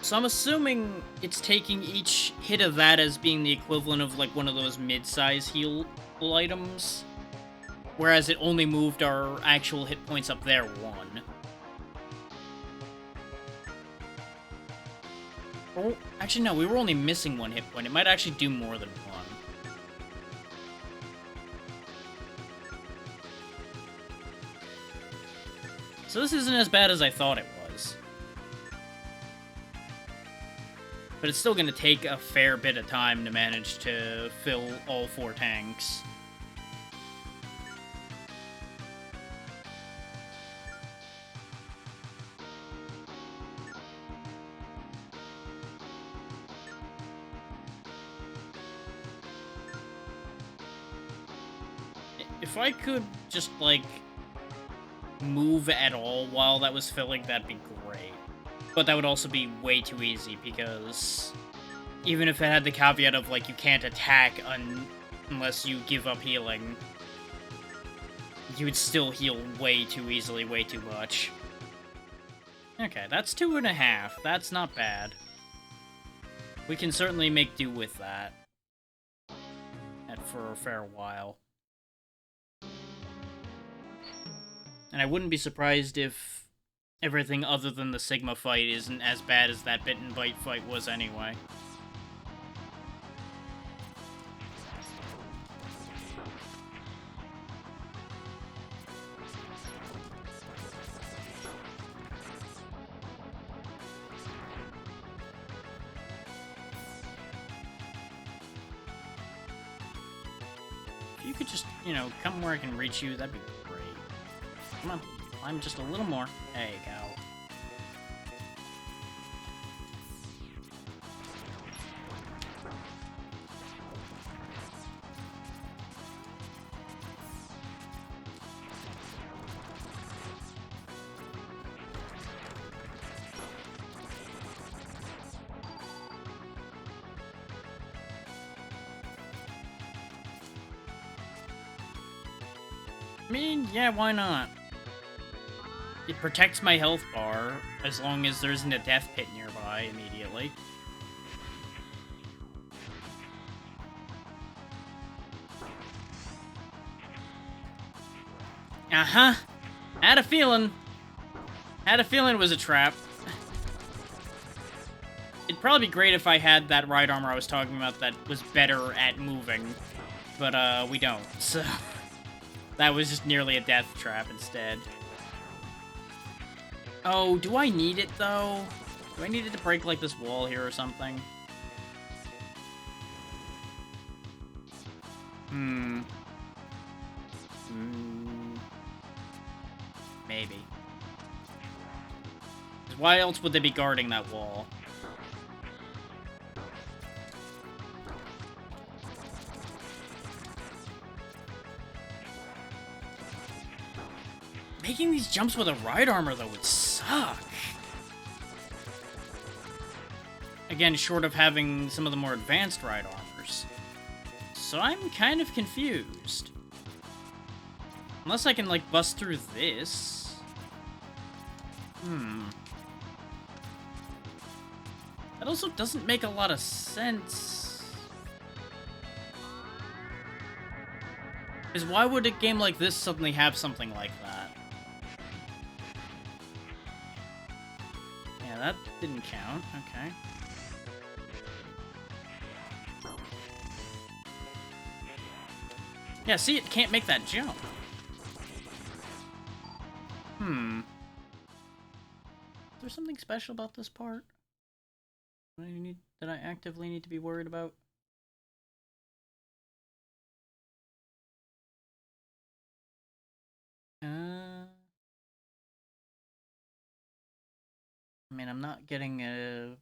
So I'm assuming it's taking each hit of that as being the equivalent of, like, one of those mid-size heal items. Whereas it only moved our actual hit points up there one. Oh, actually, no, we were only missing one hit point. It might actually do more than one. So this isn't as bad as I thought it was. But it's still going to take a fair bit of time to manage to fill all 4 tanks. If I could just, like, move at all while that was filling, that'd be great. But that would also be way too easy, because even if it had the caveat of, like, you can't attack unless you give up healing, you would still heal way too easily, way too much. Okay, that's 2.5. That's not bad. We can certainly make do with that. And for a fair while. And I wouldn't be surprised if everything other than the Sigma fight isn't as bad as that Bit and Bite fight was anyway. If you could just, you know, come where I can reach you, that'd be great. Come on, climb just a little more. There you go. I mean, yeah, why not? It protects my health bar, as long as there isn't a death pit nearby immediately. Uh-huh. Had a feeling it was a trap. It'd probably be great if I had that ride armor I was talking about that was better at moving. But, we don't, so... That was just nearly a death trap instead. Oh, do I need it, though? Do I need it to break, like, this wall here or something? Maybe. 'Cause why else would they be guarding that wall? Making these jumps with a ride armor, though, would suck. Again, short of having some of the more advanced ride armors. So I'm kind of confused. Unless I can, like, bust through this. That also doesn't make a lot of sense. Because why would a game like this suddenly have something like that? Yeah, that didn't count. Okay. Yeah, see, it can't make that jump. Is there something special about this part that I actively need to be worried about? I mean, I'm not getting a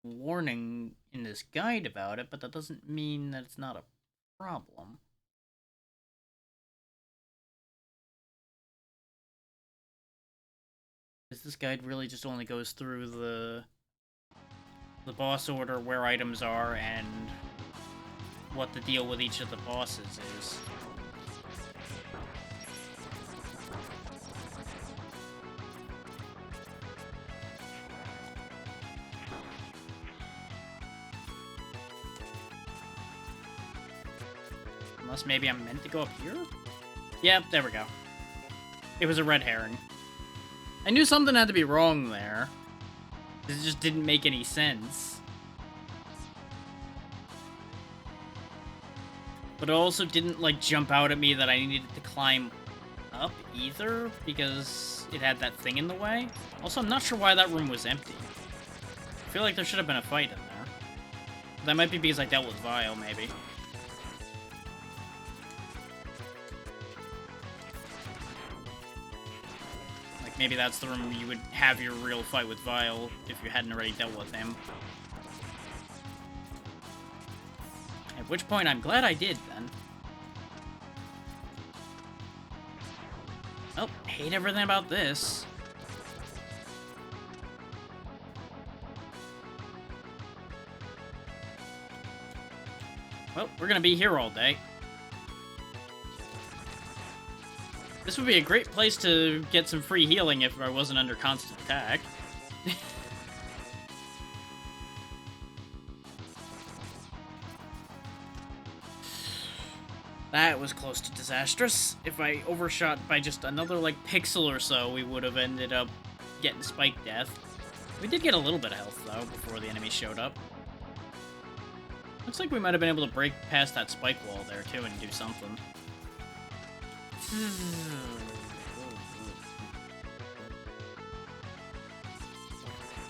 warning in this guide about it, but that doesn't mean that it's not a problem. Because this guide really just only goes through the boss order, where items are, and what the deal with each of the bosses is. Unless maybe I'm meant to go up here? Yep, there we go. It was a red herring. I knew something had to be wrong there. It just didn't make any sense. But it also didn't, like, jump out at me that I needed to climb up either, because it had that thing in the way. Also, I'm not sure why that room was empty. I feel like there should have been a fight in there. That might be because I dealt with Vile, maybe. Like, maybe that's the room you would have your real fight with Vile if you hadn't already dealt with him. At which point, I'm glad I did, then. Oh, hate everything about this. Well, we're gonna be here all day. This would be a great place to get some free healing if I wasn't under constant attack. That was close to disastrous. If I overshot by just another, like, pixel or so, we would have ended up getting spike death. We did get a little bit of health, though, before the enemy showed up. Looks like we might have been able to break past that spike wall there, too, and do something.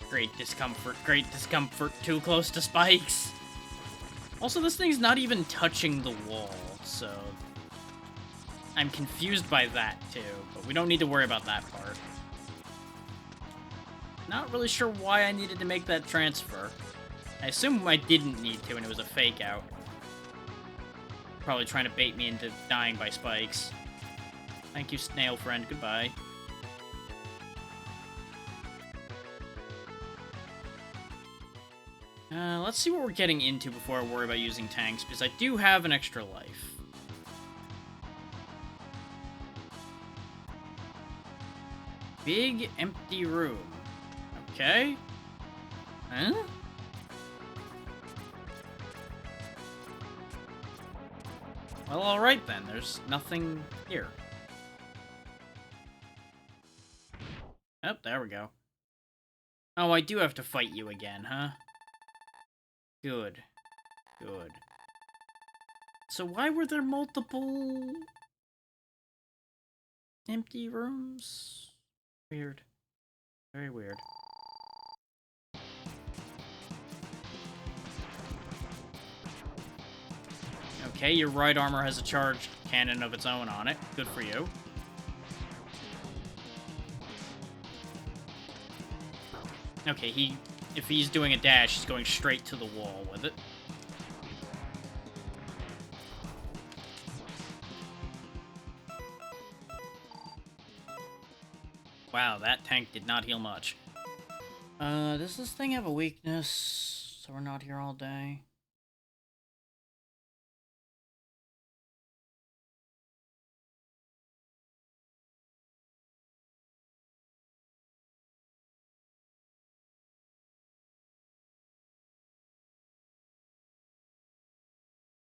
Great discomfort, too close to spikes. Also, this thing's not even touching the wall, so I'm confused by that, too, but we don't need to worry about that part. Not really sure why I needed to make that transfer. I assume I didn't need to, and it was a fake out. Probably trying to bait me into dying by spikes. Thank you, snail friend. Goodbye. Let's see what we're getting into before I worry about using tanks, because I do have an extra life. Big, empty room. Okay. Huh? Well, alright then. There's nothing here. Oh, there we go. Oh, I do have to fight you again, huh? Good. Good. So why were there multiple empty rooms? Weird. Very weird. Okay, your right armor has a charged cannon of its own on it. Good for you. Okay, if he's doing a dash, he's going straight to the wall with it. Wow, that tank did not heal much. Does this thing have a weakness, so we're not here all day?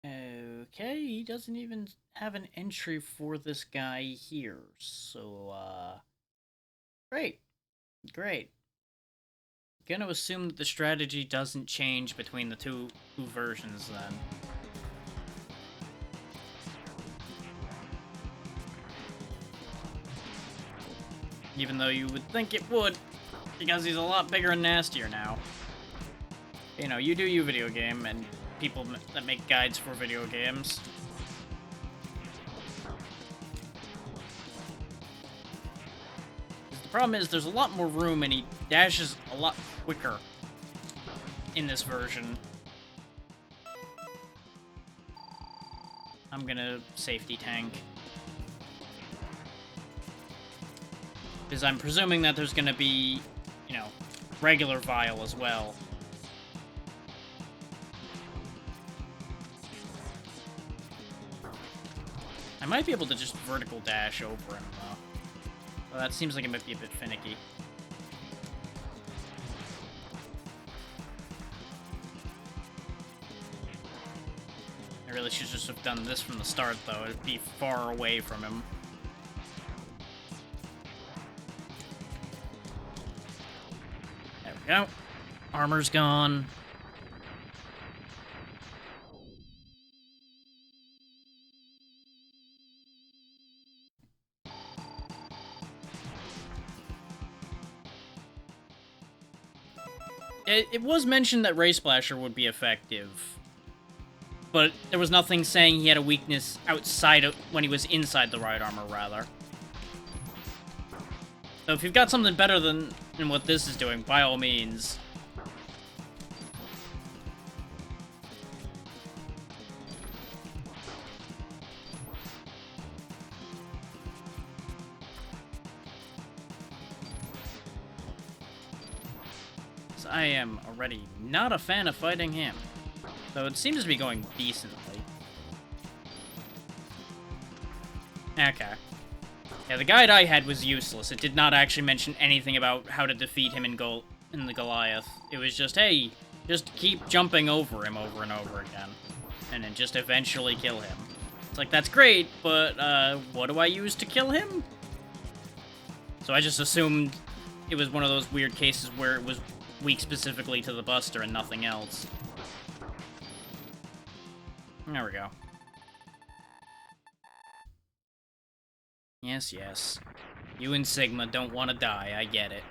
Okay, he doesn't even have an entry for this guy here, so, great. Great. Gonna assume that the strategy doesn't change between the two versions, then. Even though you would think it would, because he's a lot bigger and nastier now. You know, you do you, video game, and people that make guides for video games. The problem is there's a lot more room and he dashes a lot quicker in this version. I'm gonna safety tank. Because I'm presuming that there's gonna be, you know, regular Vile as well. I might be able to just vertical dash over him, though. Well, that seems like it might be a bit finicky. There really should just have done this from the start, though. It'd be far away from him. There we go. Armor's gone. It was mentioned that Ray Splasher would be effective, but there was nothing saying he had a weakness outside of when he was inside the ride armor, rather. So if you've got something better than what this is doing, by all means. I am already not a fan of fighting him, though it seems to be going decently. Okay. Yeah, the guide I had was useless. It did not actually mention anything about how to defeat him in the Goliath. It was just, hey, just keep jumping over him over and over again, and then just eventually kill him. It's like, that's great, but what do I use to kill him? So I just assumed it was one of those weird cases where it was weak specifically to the Buster and nothing else. There we go. Yes, yes. You and Sigma don't want to die, I get it.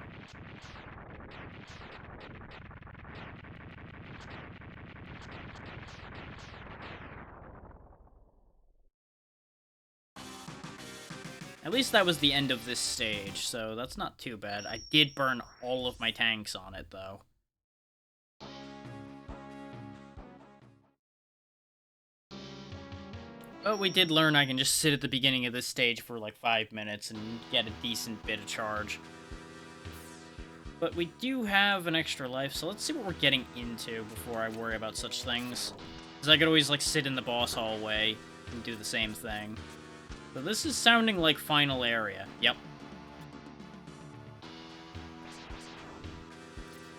At least that was the end of this stage, so that's not too bad. I did burn all of my tanks on it, though. But we did learn I can just sit at the beginning of this stage for like 5 minutes and get a decent bit of charge. But we do have an extra life, so let's see what we're getting into before I worry about such things. Because I could always like sit in the boss hallway and do the same thing. So this is sounding like final area. Yep.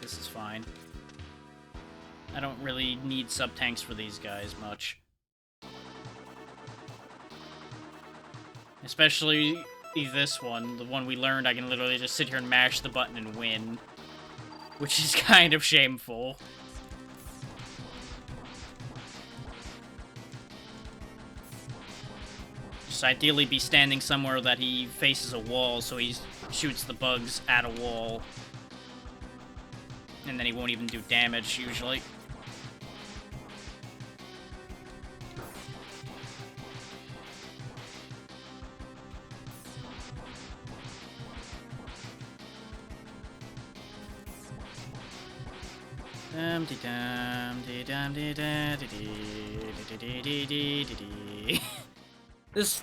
This is fine. I don't really need sub-tanks for these guys much. Especially this one, the one we learned I can literally just sit here and mash the button and win. Which is kind of shameful. Just ideally be standing somewhere that he faces a wall so he shoots the bugs at a wall. And then he won't even do damage, usually.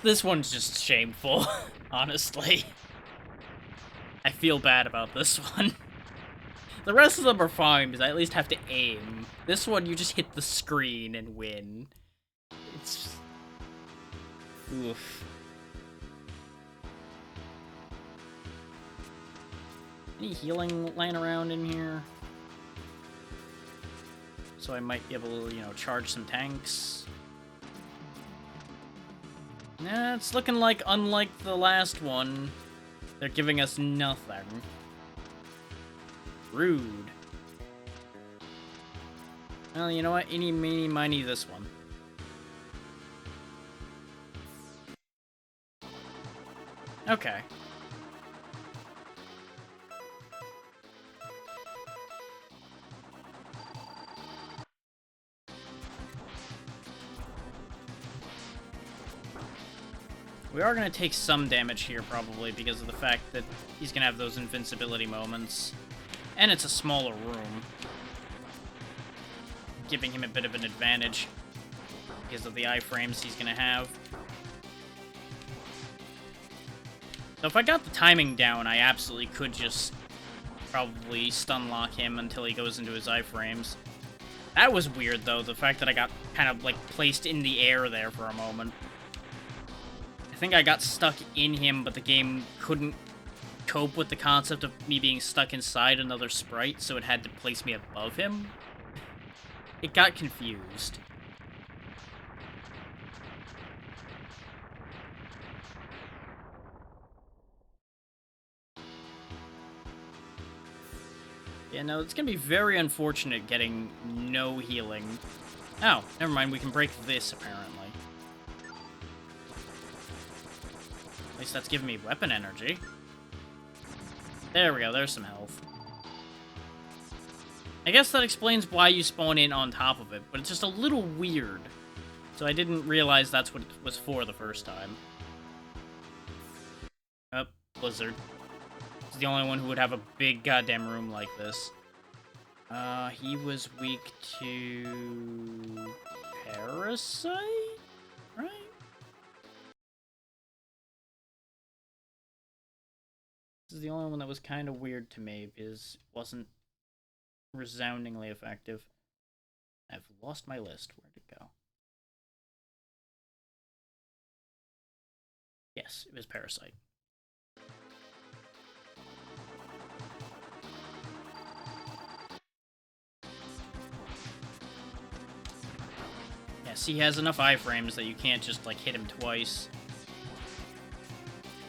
This one's just shameful, honestly. I feel bad about this one. The rest of them are fine, because I at least have to aim. This one, you just hit the screen and win. It's... oof. Any healing laying around in here? So I might be able to, you know, charge some tanks. Nah, it's looking like, unlike the last one, they're giving us nothing. Rude. Well, you know what? Eeny, meeny, miny, this one. Okay. We are going to take some damage here, probably, because of the fact that he's going to have those invincibility moments. And it's a smaller room. Giving him a bit of an advantage because of the iframes he's going to have. So if I got the timing down, I absolutely could just probably stun lock him until he goes into his iframes. That was weird, though, the fact that I got kind of, like, placed in the air there for a moment. I think I got stuck in him, but the game couldn't cope with the concept of me being stuck inside another sprite, so it had to place me above him. It got confused. Yeah, no, it's gonna be very unfortunate getting no healing. Oh, never mind, we can break this, apparently. At least that's giving me weapon energy. There we go, there's some health. I guess that explains why you spawn in on top of it, but it's just a little weird. So I didn't realize that's what it was for the first time. Oh, Blizzard. He's the only one who would have a big goddamn room like this. He was weak to... Parasite? Right? This is the only one that was kind of weird to me, because it wasn't resoundingly effective. I've lost my list. Where'd it go? Yes, it was Parasite. Yes, he has enough iframes that you can't just, like, hit him twice.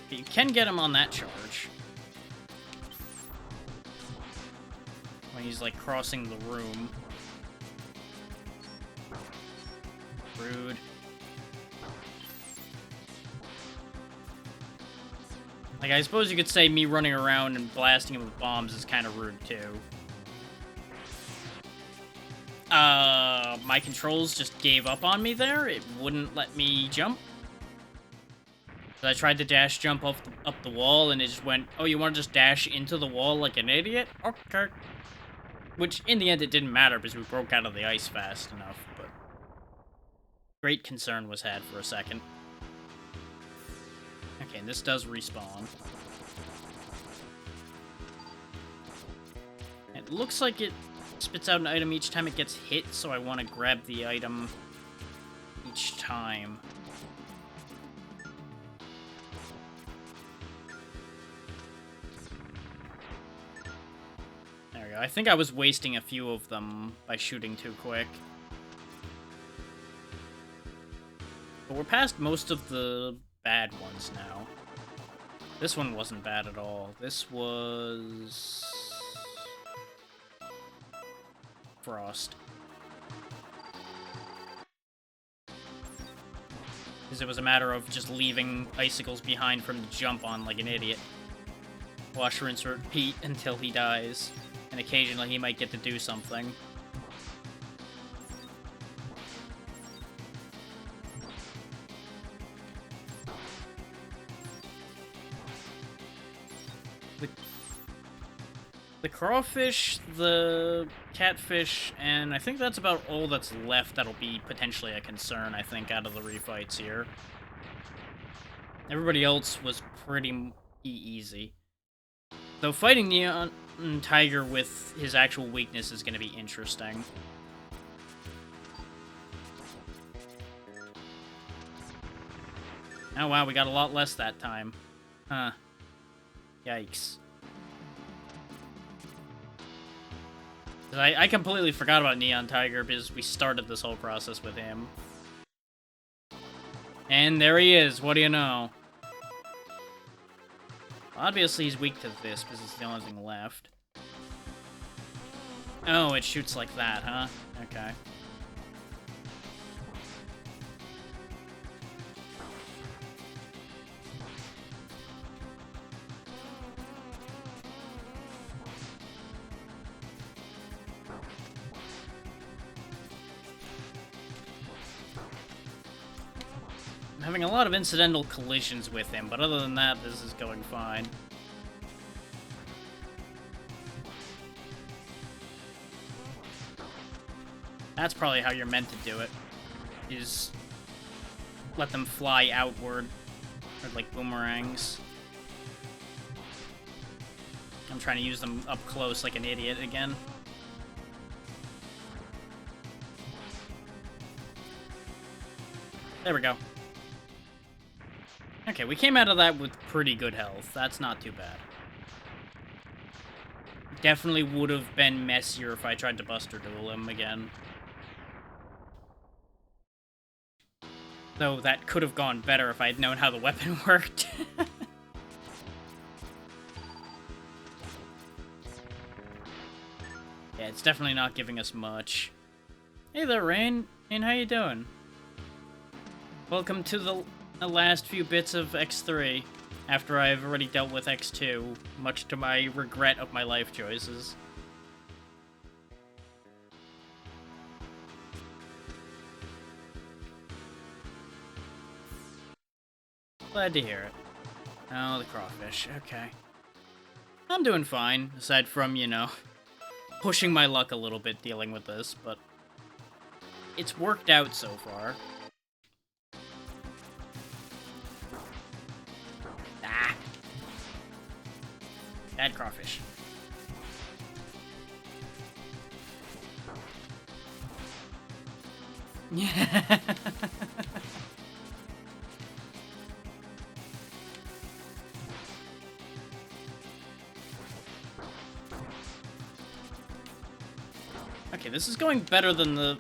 But you can get him on that charge. When he's, like, crossing the room. Rude. Like, I suppose you could say me running around and blasting him with bombs is kind of rude, too. My controls just gave up on me there. It wouldn't let me jump. I tried to dash jump up the wall, and it just went, oh, you want to just dash into the wall like an idiot? Okay. Which, in the end, it didn't matter, because we broke out of the ice fast enough, but... Great concern was had for a second. Okay, and this does respawn. It looks like it spits out an item each time it gets hit, so I want to grab the item each time. There we go. I think I was wasting a few of them by shooting too quick. But we're past most of the bad ones now. This one wasn't bad at all. This was... Frost. Because it was a matter of just leaving icicles behind for him to jump on like an idiot. Wash, rinse, repeat until he dies. And occasionally he might get to do something. The crawfish, the catfish, and I think that's about all that's left that'll be potentially a concern, I think, out of the refights here. Everybody else was pretty easy. Though fighting Neon Tiger with his actual weakness is going to be interesting. Oh wow, we got a lot less that time. Huh. Yikes. I completely forgot about Neon Tiger because we started this whole process with him. And there he is, what do you know? Obviously he's weak to this because it's the only thing left. Oh, it shoots like that, huh? Okay. Having a lot of incidental collisions with him, but other than that, this is going fine. That's probably how you're meant to do it, is let them fly outward, or like boomerangs. I'm trying to use them up close like an idiot again. There we go. Okay, we came out of that with pretty good health. That's not too bad. Definitely would have been messier if I tried to Buster Duel him again. Though that could have gone better if I had known how the weapon worked. Yeah, it's definitely not giving us much. Hey there, Rain. Rain, how you doing? Welcome to the last few bits of X3, after I've already dealt with X2, much to my regret of my life choices. Glad to hear it. Oh, the crawfish. Okay. I'm doing fine, aside from, you know, pushing my luck a little bit dealing with this, but it's worked out so far. Ah! Bad crawfish. Yeah. Okay, this is going better than the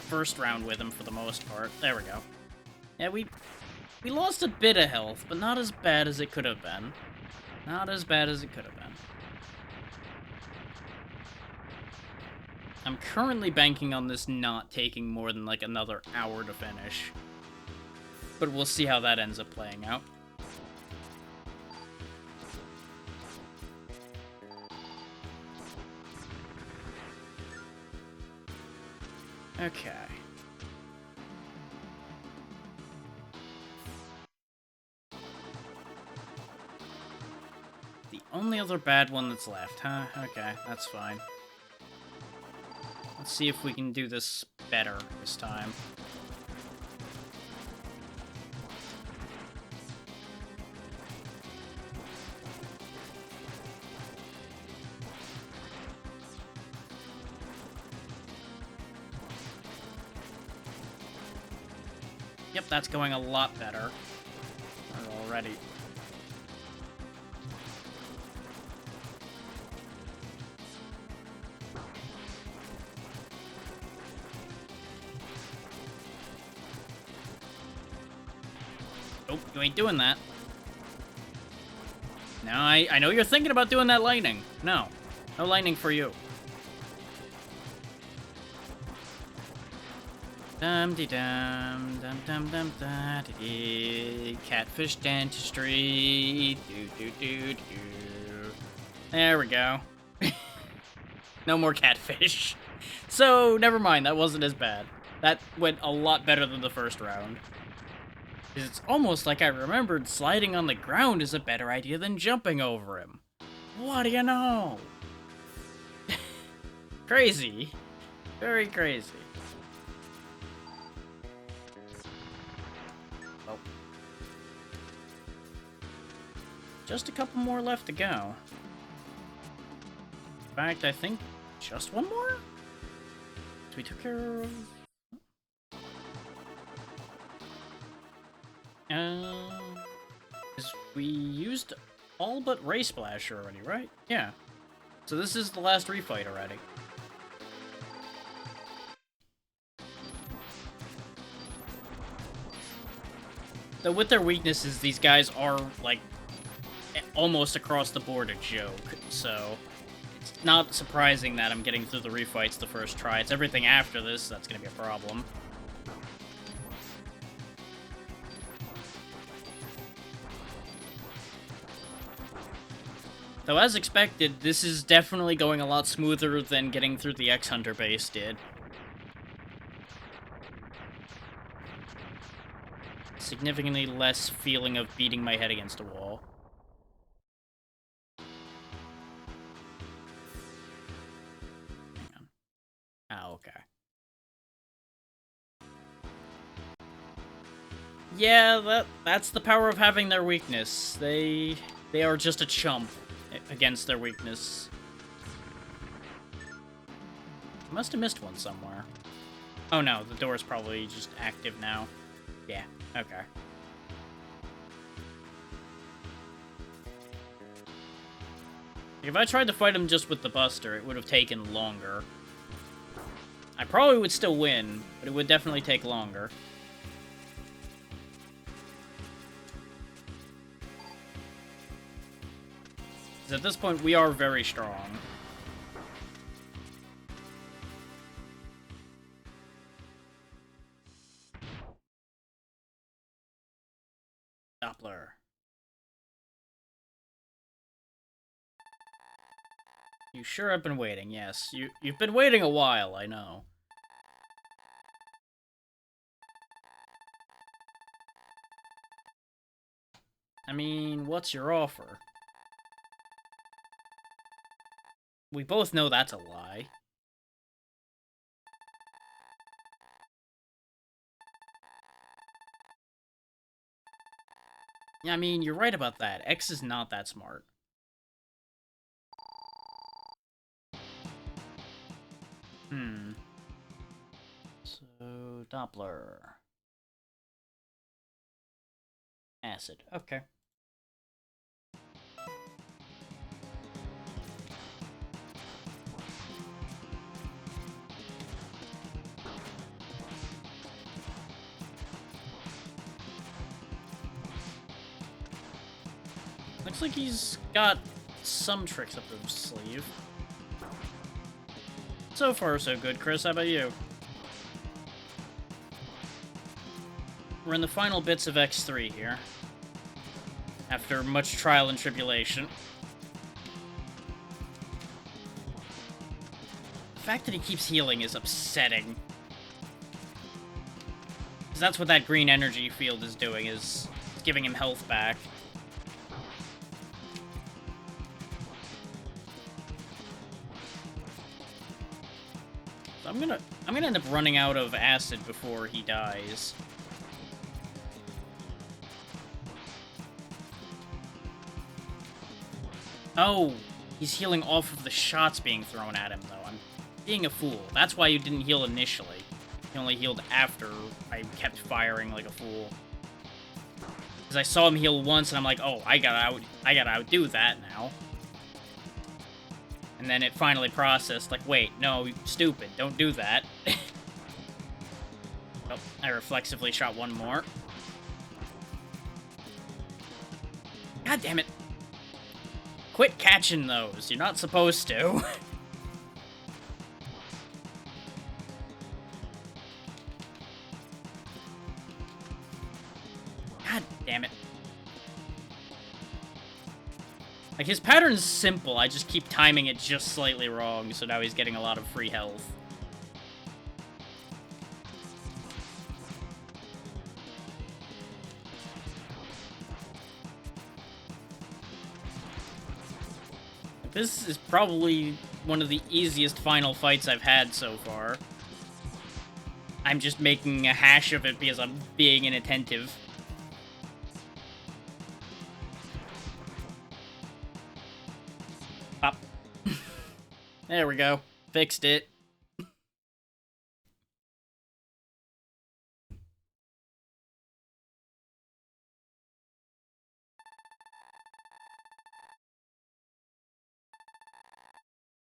first round with him for the most part. There we go. Yeah, we lost a bit of health, but not as bad as it could have been. Not as bad as it could have been. I'm currently banking on this not taking more than like another hour to finish. But we'll see how that ends up playing out. Okay. The only other bad one that's left, huh? Okay, that's fine. Let's see if we can do this better this time. Yep, that's going a lot better already. Oh, you ain't doing that. No, I know you're thinking about doing that lightning. No. No lightning for you. Dum-de-dum, dum-dum-dum-da-dee-dee. Catfish dentistry. Do-do-do-do. There we go. No more catfish. So, never mind, that wasn't as bad. That went a lot better than the first round. It's almost like I remembered sliding on the ground is a better idea than jumping over him. What do you know? Crazy. Very crazy. Oh. Just a couple more left to go. In fact, I think just one more? So we took care of... Because we used all but Ray Splash already, right? Yeah. So this is the last refight already. So with their weaknesses, these guys are, like, almost across the board a joke, so... It's not surprising that I'm getting through the refights the first try. It's everything after this that's gonna be a problem. Though, as expected, this is definitely going a lot smoother than getting through the X-Hunter base did. Significantly less feeling of beating my head against a wall. Hang on. Oh, okay. Yeah, that's the power of having their weakness. They are just a chump against their weakness. I must have missed one somewhere. Oh no, the door is probably just active now. Yeah, okay. If I tried to fight him just with the Buster, it would have taken longer. I probably would still win, but it would definitely take longer. 'Cause at this point, we are very strong. You sure have been waiting, yes. You've been waiting a while, I know. I mean, what's your offer? We both know that's a lie. I mean, you're right about that. X is not that smart. So, Doppler. Acid. Okay. Looks like he's got some tricks up his sleeve. So far, so good, Chris. How about you? We're in the final bits of X3 here. After much trial and tribulation. The fact that he keeps healing is upsetting. Because that's what that green energy field is doing, is giving him health back. So I'm gonna end up running out of acid before he dies. Oh, he's healing off of the shots being thrown at him, though. I'm being a fool. That's why you didn't heal initially. He only healed after I kept firing like a fool. Because I saw him heal once, and I'm like, oh, I gotta outdo that now. And then it finally processed, like, wait, no, stupid, don't do that. Oh, I reflexively shot one more. God damn it. Quit catching those. You're not supposed to. God damn it. Like, his pattern's simple. I just keep timing it just slightly wrong, so now he's getting a lot of free health. This is probably one of the easiest final fights I've had so far. I'm just making a hash of it because I'm being inattentive. Pop. There we go. Fixed it.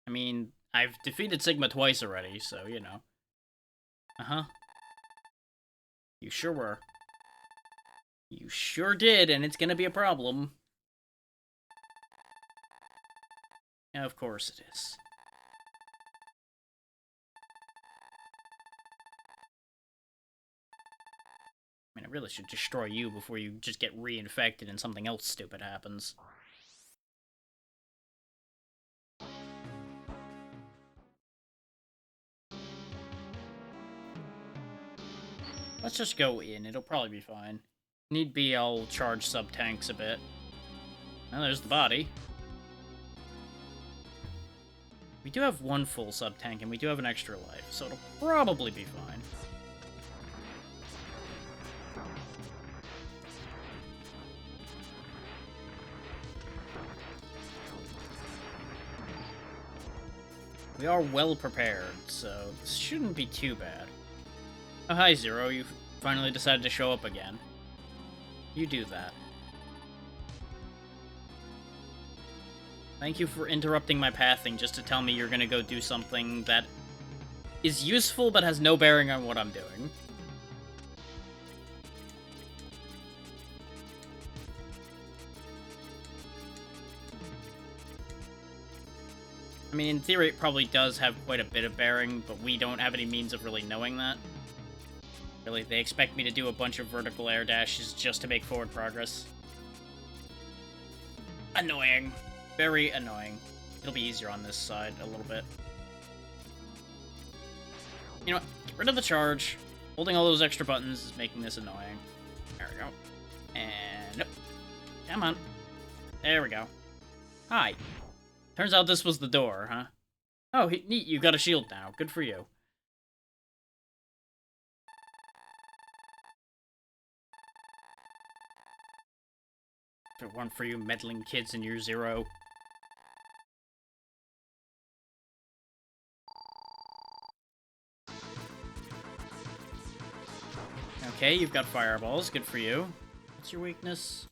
I mean, I've defeated Sigma twice already, so, you know. Uh-huh. You sure were. You sure did, and it's gonna be a problem. Of course it is. I mean, I really should destroy you before you just get reinfected and something else stupid happens. Let's just go in. It'll probably be fine. Need be, I'll charge sub-tanks a bit. Well, there's the body. We do have one full sub-tank, and we do have an extra life, so it'll probably be fine. We are well prepared, so this shouldn't be too bad. Oh, hi, Zero. You finally decided to show up again. You do that. Thank you for interrupting my pathing just to tell me you're gonna go do something that is useful but has no bearing on what I'm doing. I mean, in theory, it probably does have quite a bit of bearing, but we don't have any means of really knowing that. Really, they expect me to do a bunch of vertical air dashes just to make forward progress. Annoying. Very annoying. It'll be easier on this side a little bit. You know what? Get rid of the charge. Holding all those extra buttons is making this annoying. There we go. And... nope. Come on. There we go. Hi. Turns out this was the door, huh? Oh, neat. You got a shield now. Good for you. If it weren't for you meddling kids in year 0. Okay, you've got fireballs. Good for you. What's your weakness?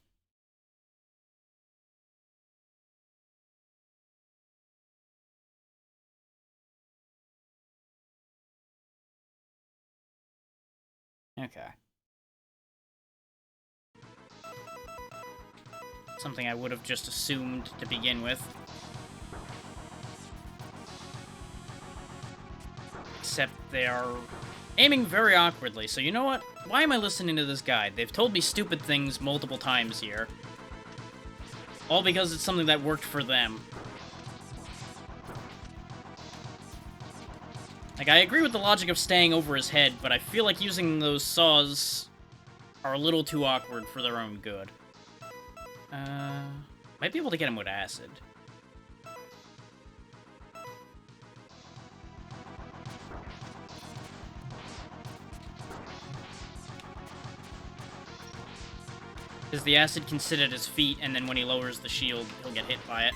Okay. Something I would have just assumed to begin with. Except they are aiming very awkwardly, so you know what? Why am I listening to this guide? They've told me stupid things multiple times here. All because it's something that worked for them. Like, I agree with the logic of staying over his head, but I feel like using those saws are a little too awkward for their own good. Might be able to get him with acid. Because the acid can sit at his feet, and then when he lowers the shield, he'll get hit by it.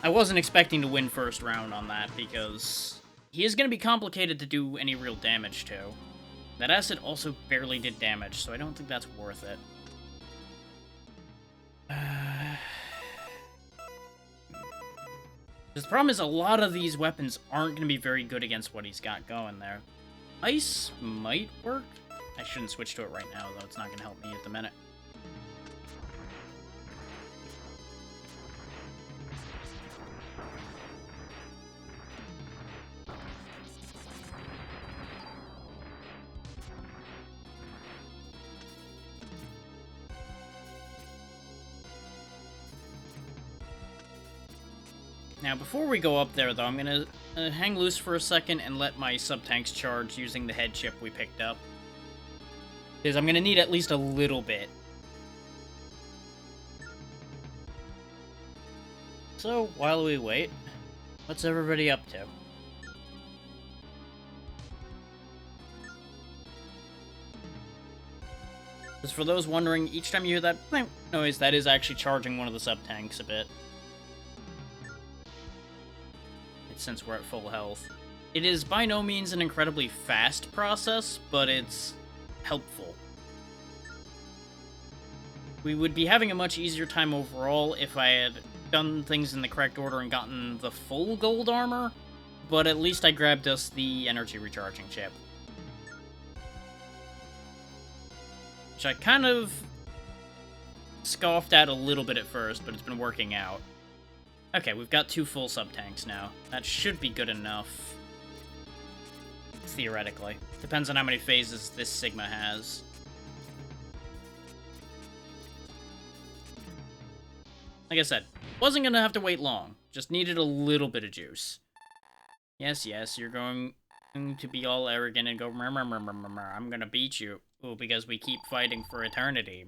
I wasn't expecting to win first round on that, because he is going to be complicated to do any real damage to. That acid also barely did damage, so I don't think that's worth it. The problem is a lot of these weapons aren't going to be very good against what he's got going there. Ice might work. I shouldn't switch to it right now, though. It's not going to help me at the minute. Now, before we go up there, though, I'm going to hang loose for a second and let my sub-tanks charge using the head chip we picked up. Because I'm going to need at least a little bit. So, while we wait, what's everybody up to? Because for those wondering, each time you hear that noise, that is actually charging one of the sub-tanks a bit. Since we're at full health. It is by no means an incredibly fast process, but it's helpful. We would be having a much easier time overall if I had done things in the correct order and gotten the full gold armor, but at least I grabbed us the energy recharging chip. Which I kind of scoffed at a little bit at first, but it's been working out. Okay, we've got 2 full sub-tanks now. That should be good enough. Theoretically. Depends on how many phases this Sigma has. Like I said, wasn't gonna have to wait long. Just needed a little bit of juice. Yes, you're going to be all arrogant and go, I'm gonna beat you. Ooh, because we keep fighting for eternity.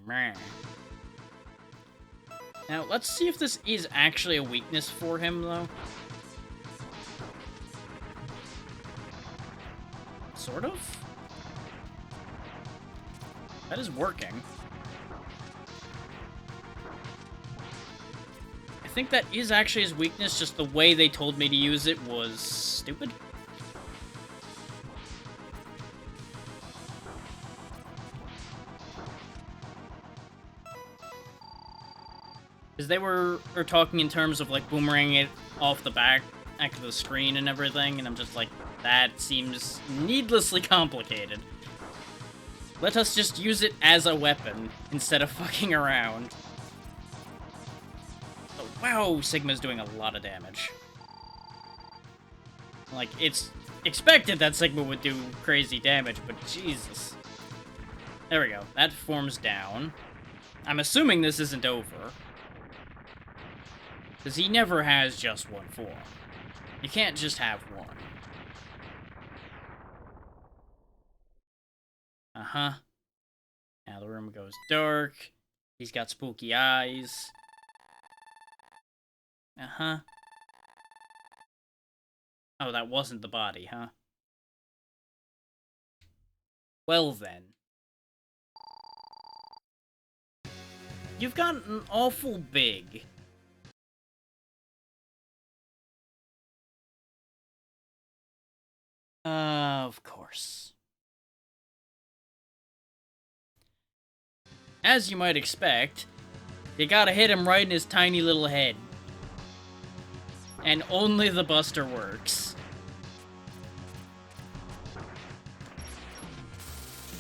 Now, let's see if this is actually a weakness for him, though. Sort of? That is working. I think that is actually his weakness, just the way they told me to use it was stupid. Because they were talking in terms of, like, boomeranging it off the back of the screen and everything, and I'm just like, that seems needlessly complicated. Let us just use it as a weapon, instead of fucking around. Oh, wow, Sigma's doing a lot of damage. Like, it's expected that Sigma would do crazy damage, but Jesus. There we go. That forms down. I'm assuming this isn't over. Because he never has just one form. You can't just have one. Uh-huh. Now the room goes dark. He's got spooky eyes. Uh-huh. Oh, that wasn't the body, huh? Well then. You've gotten awful big. Of course. As you might expect, you gotta hit him right in his tiny little head. And only the buster works.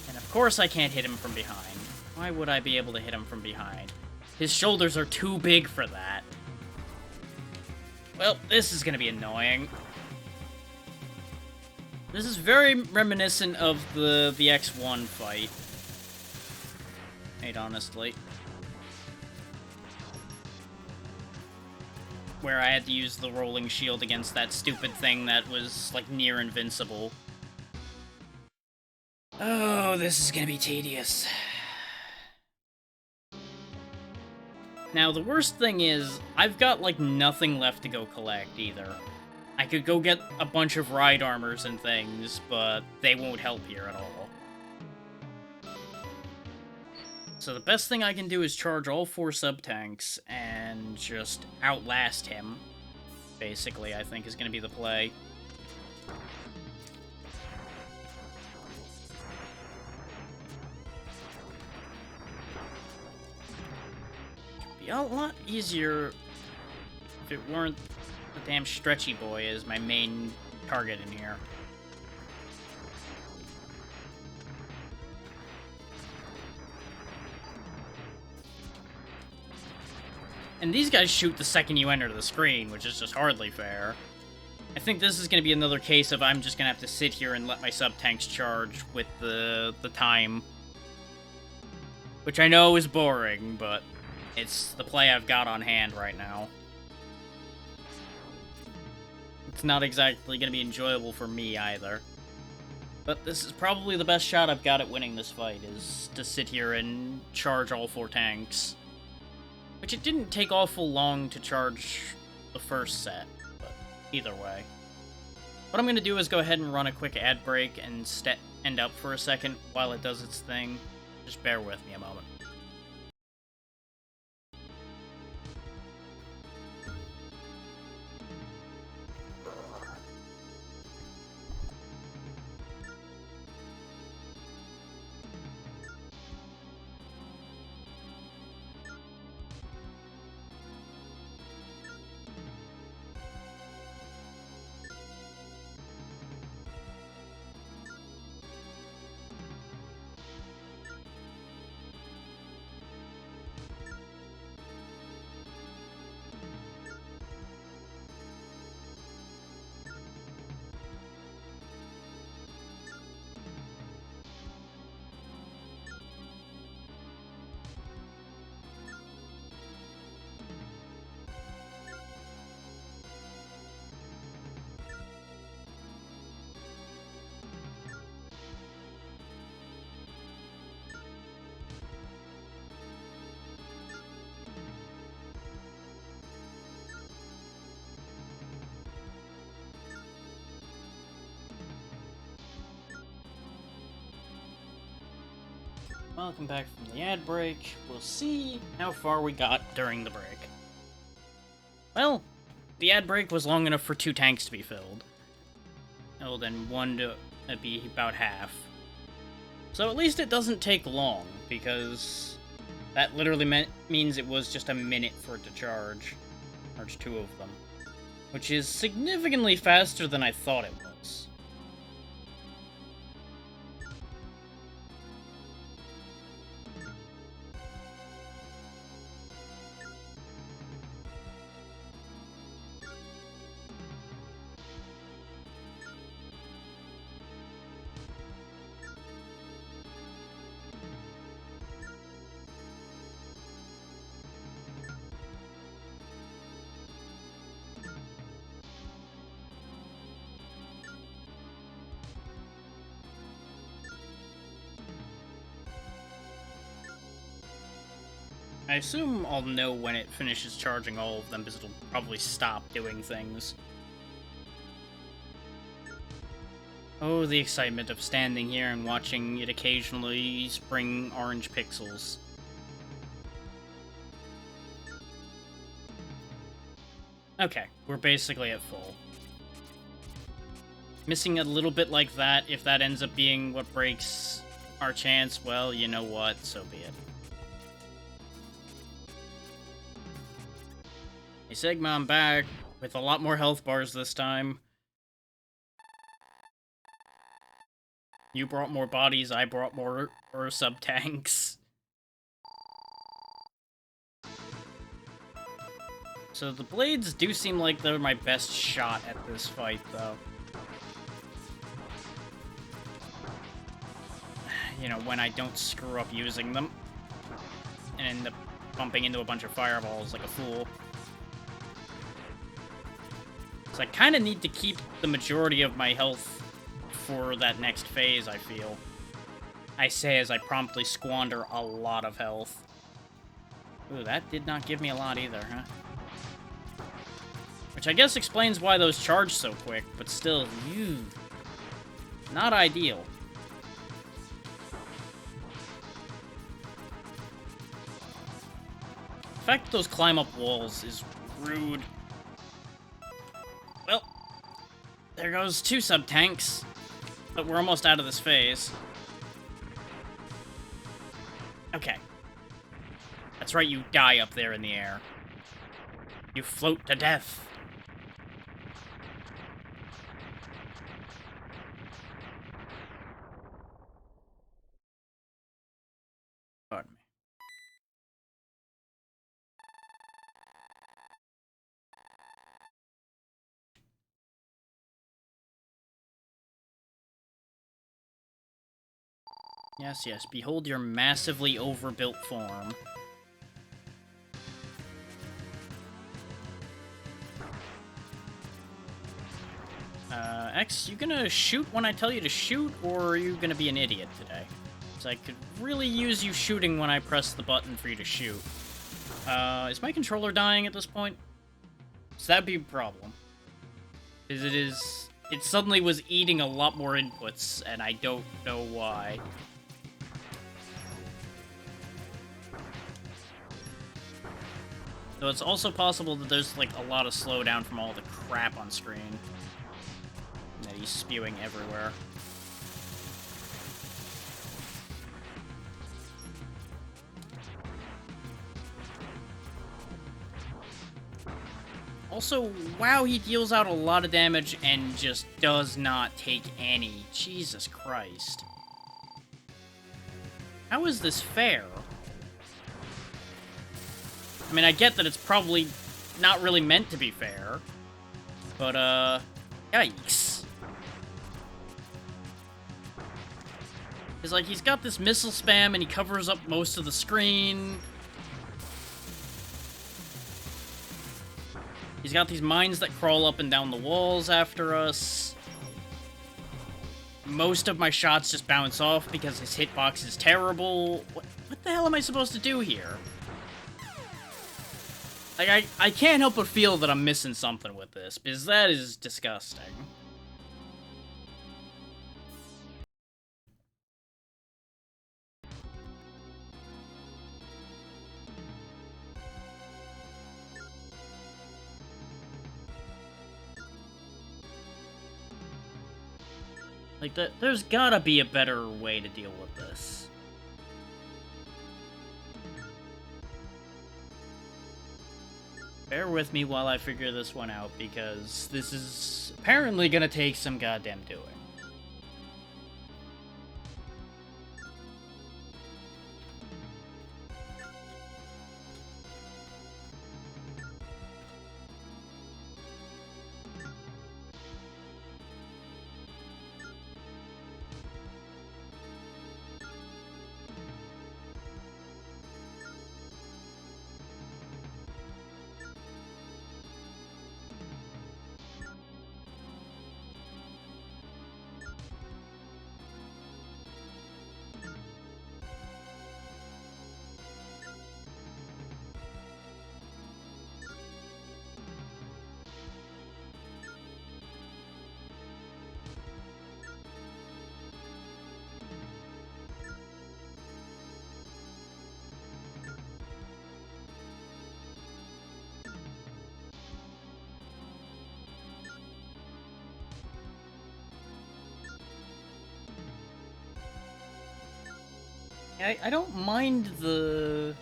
And of course I can't hit him from behind. Why would I be able to hit him from behind? His shoulders are too big for that. Well, this is gonna be annoying. This is very reminiscent of the X1 fight. Quite honestly. Where I had to use the rolling shield against that stupid thing that was, like, near invincible. Oh, this is gonna be tedious. Now, the worst thing is, I've got, like, nothing left to go collect, either. I could go get a bunch of ride armors and things, but they won't help here at all. So the best thing I can do is charge all 4 sub-tanks and just outlast him. Basically, I think is going to be the play. It'd be a lot easier if it weren't the damn stretchy boy as my main target in here. And these guys shoot the second you enter the screen, which is just hardly fair. I think this is going to be another case of I'm just going to have to sit here and let my sub-tanks charge with the time. Which I know is boring, but it's the play I've got on hand right now. It's not exactly going to be enjoyable for me either. But this is probably the best shot I've got at winning this fight, is to sit here and charge all 4 tanks. Which it didn't take awful long to charge the first set, but either way. What I'm going to do is go ahead and run a quick ad break and end up for a second while it does its thing. Just bear with me a moment. Welcome back from the ad break. We'll see how far we got during the break. Well, the ad break was long enough for 2 tanks to be filled. Oh, then 1 to be about half. So at least it doesn't take long, because that literally means it was just a minute for it to charge. Charge 2 of them. Which is significantly faster than I thought it was. I assume I'll know when it finishes charging all of them, because it'll probably stop doing things. Oh, the excitement of standing here and watching it occasionally spring orange pixels. Okay, we're basically at full. Missing a little bit like that, if that ends up being what breaks our chance, well, you know what, so be it. Hey Sigma, I'm back, with a lot more health bars this time. You brought more bodies, I brought more sub-tanks. So the blades do seem like they're my best shot at this fight, though. You know, when I don't screw up using them. And end up bumping into a bunch of fireballs like a fool. So I kind of need to keep the majority of my health for that next phase, I feel. I say as I promptly squander a lot of health. Ooh, that did not give me a lot either, huh? Which I guess explains why those charge so quick, but still, not ideal. The fact that those climb up walls is rude. Well, there goes 2 sub-tanks. But we're almost out of this phase. Okay. That's right, you die up there in the air. You float to death. Pardon me. Yes, yes, behold your massively overbuilt form. X, you gonna shoot when I tell you to shoot, or are you gonna be an idiot today? Because I could really use you shooting when I press the button for you to shoot. Is my controller dying at this point? So that'd be a problem. Because it suddenly was eating a lot more inputs, and I don't know why. Though it's also possible that there's, like, a lot of slowdown from all the crap on screen that he's spewing everywhere. Also, wow, he deals out a lot of damage and just does not take any. Jesus Christ. How is this fair? I mean, I get that it's probably not really meant to be fair, but, yikes. It's like, he's got this missile spam and he covers up most of the screen. He's got these mines that crawl up and down the walls after us. Most of my shots just bounce off because his hitbox is terrible. What the hell am I supposed to do here? Like, I can't help but feel that I'm missing something with this, because that is disgusting. Like, there's gotta be a better way to deal with this. Bear with me while I figure this one out, because this is apparently gonna take some goddamn doing. I don't mind the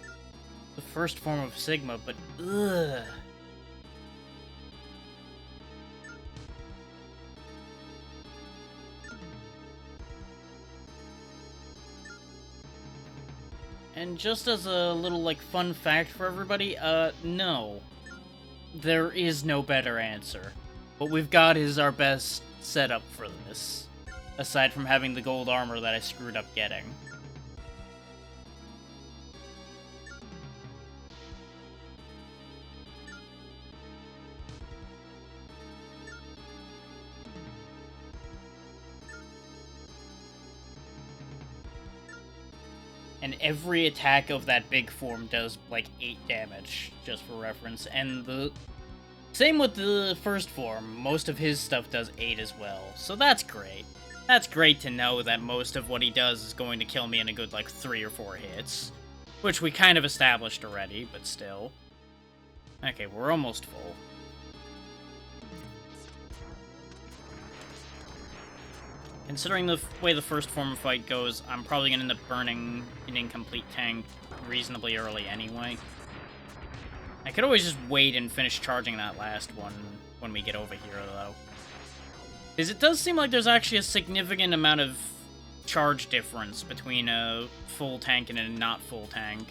first form of Sigma, but ugh. And just as a little, like, fun fact for everybody, no. There is no better answer. What we've got is our best setup for this. Aside from having the gold armor that I screwed up getting. And every attack of that big form does, like, 8 damage, just for reference. And the same with the first form, most of his stuff does 8 as well. So that's great. That's great to know that most of what he does is going to kill me in a good, like, 3 or 4 hits. Which we kind of established already, but still. Okay, we're almost full. Considering the way the first form fight goes, I'm probably going to end up burning an incomplete tank reasonably early anyway. I could always just wait and finish charging that last one when we get over here, though. Because it does seem like there's actually a significant amount of charge difference between a full tank and a not full tank.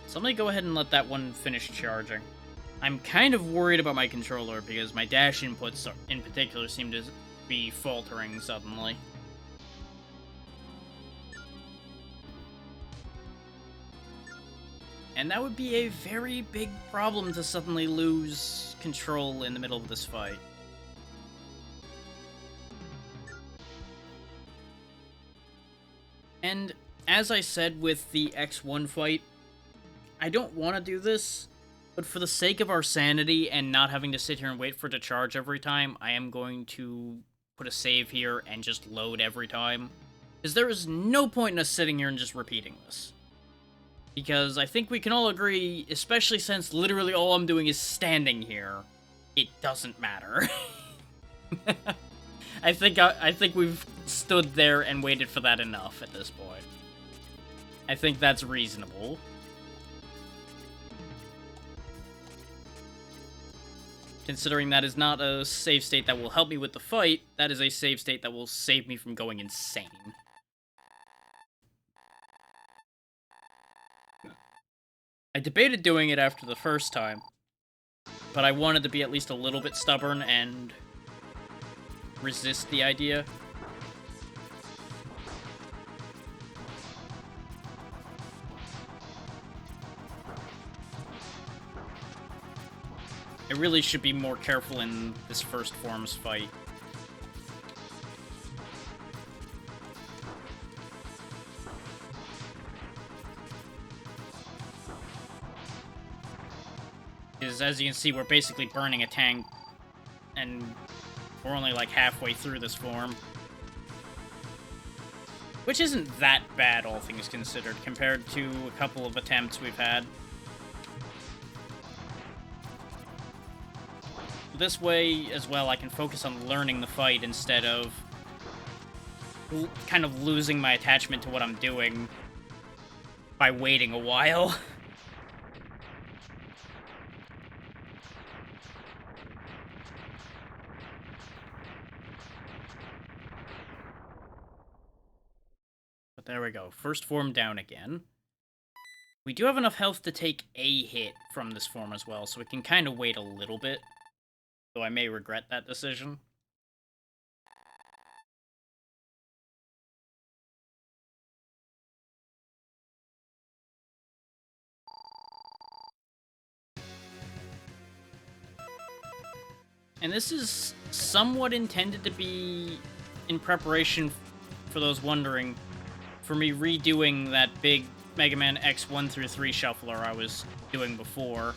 So I'm going to go ahead and let that one finish charging. I'm kind of worried about my controller because my dash inputs in particular seem to be faltering suddenly. And that would be a very big problem to suddenly lose control in the middle of this fight. And as I said with the X1 fight, I don't want to do this, but for the sake of our sanity and not having to sit here and wait for it to charge every time, I am going to put a save here and just load every time. Because there is no point in us sitting here and just repeating this. Because I think we can all agree, especially since literally all I'm doing is standing here, it doesn't matter. I think we've stood there and waited for that enough at this point. I think that's reasonable. Considering that is not a save state that will help me with the fight, that is a save state that will save me from going insane. I debated doing it after the first time, but I wanted to be at least a little bit stubborn and resist the idea. I really should be more careful in this first forms fight. Because as you can see, we're basically burning a tank, and we're only like halfway through this form. Which isn't that bad, all things considered, compared to a couple of attempts we've had. This way, as well, I can focus on learning the fight instead of kind of losing my attachment to what I'm doing by waiting a while. But there we go. First form down again. We do have enough health to take a hit from this form as well, so we can kind of wait a little bit. Though I may regret that decision. And this is somewhat intended to be in preparation, for those wondering, for me redoing that big Mega Man X1 through 3 shuffler I was doing before.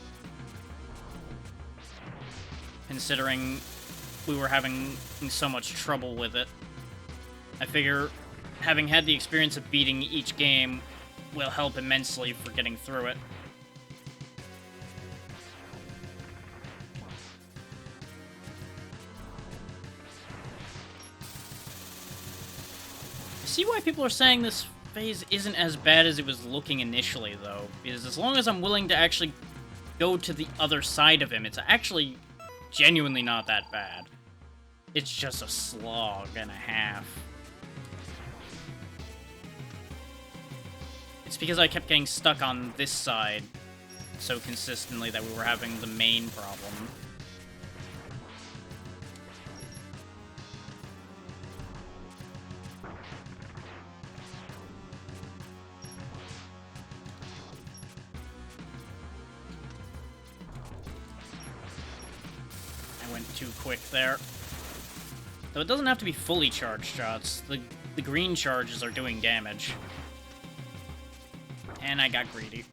Considering we were having so much trouble with it. I figure having had the experience of beating each game will help immensely for getting through it. see why people are saying this phase isn't as bad as it was looking initially, though. Because as long as I'm willing to actually go to the other side of him, it's actually genuinely not that bad. It's just a slog and a half. It's because I kept getting stuck on this side so consistently that we were having the main problem. I went too quick there. Though it doesn't have to be fully charged shots. The green charges are doing damage. And I got greedy.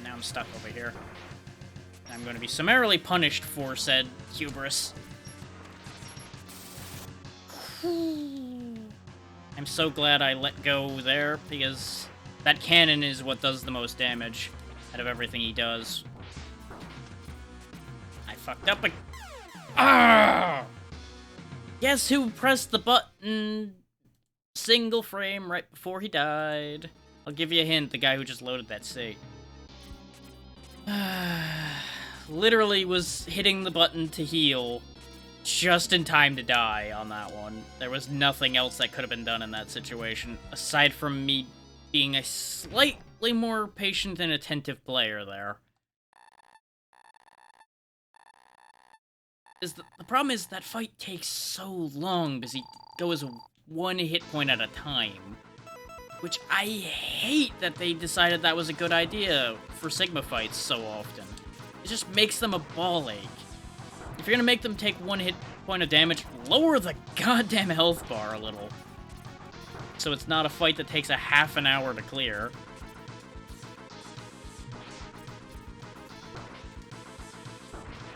Now I'm stuck over here. I'm going to be summarily punished for said hubris. I'm so glad I let go there, because that cannon is what does the most damage out of everything he does. I fucked up again. Ah! Guess who pressed the button? Single frame right before he died. I'll give you a hint, the guy who just loaded that save. Literally was hitting the button to heal just in time to die on that one. There was nothing else that could have been done in that situation, aside from me being a slightly more patient and attentive player there. The problem is that fight takes so long because he goes one hit point at a time. Which I hate that they decided that was a good idea for Sigma fights so often. It just makes them a ball ache. If you're gonna make them take one hit point of damage, lower the goddamn health bar a little. So it's not a fight that takes a half an hour to clear.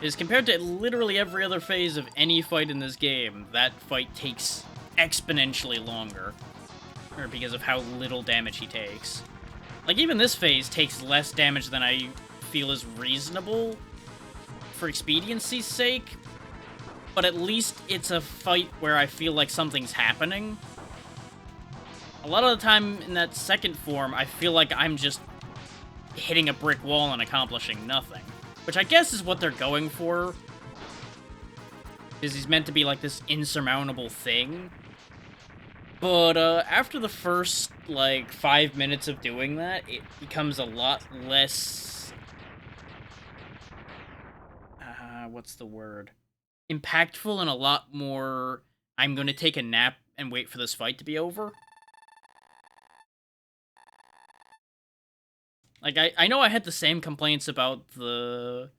Is compared to literally every other phase of any fight in this game, that fight takes exponentially longer. Or because of how little damage he takes. Like, even this phase takes less damage than I feel is reasonable for expediency's sake, but at least it's a fight where I feel like something's happening. A lot of the time in that second form, I feel like I'm just hitting a brick wall and accomplishing nothing. Which I guess is what they're going for. Because he's meant to be like this insurmountable thing. But after the first, like, 5 minutes of doing that, it becomes a lot less... what's the word? Impactful and a lot more, I'm gonna take a nap and wait for this fight to be over. Like, I know I had the same complaints about the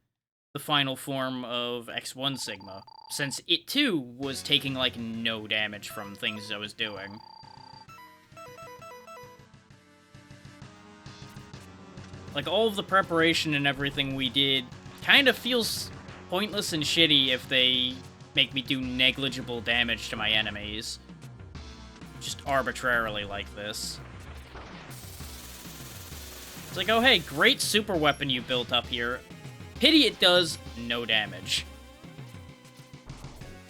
final form of X1 Sigma, since it too was taking, like, no damage from things I was doing. Like, all of the preparation and everything we did kind of feels pointless and shitty if they make me do negligible damage to my enemies. Just arbitrarily like this. It's like, oh hey, great super weapon you built up here. Pity it does no damage.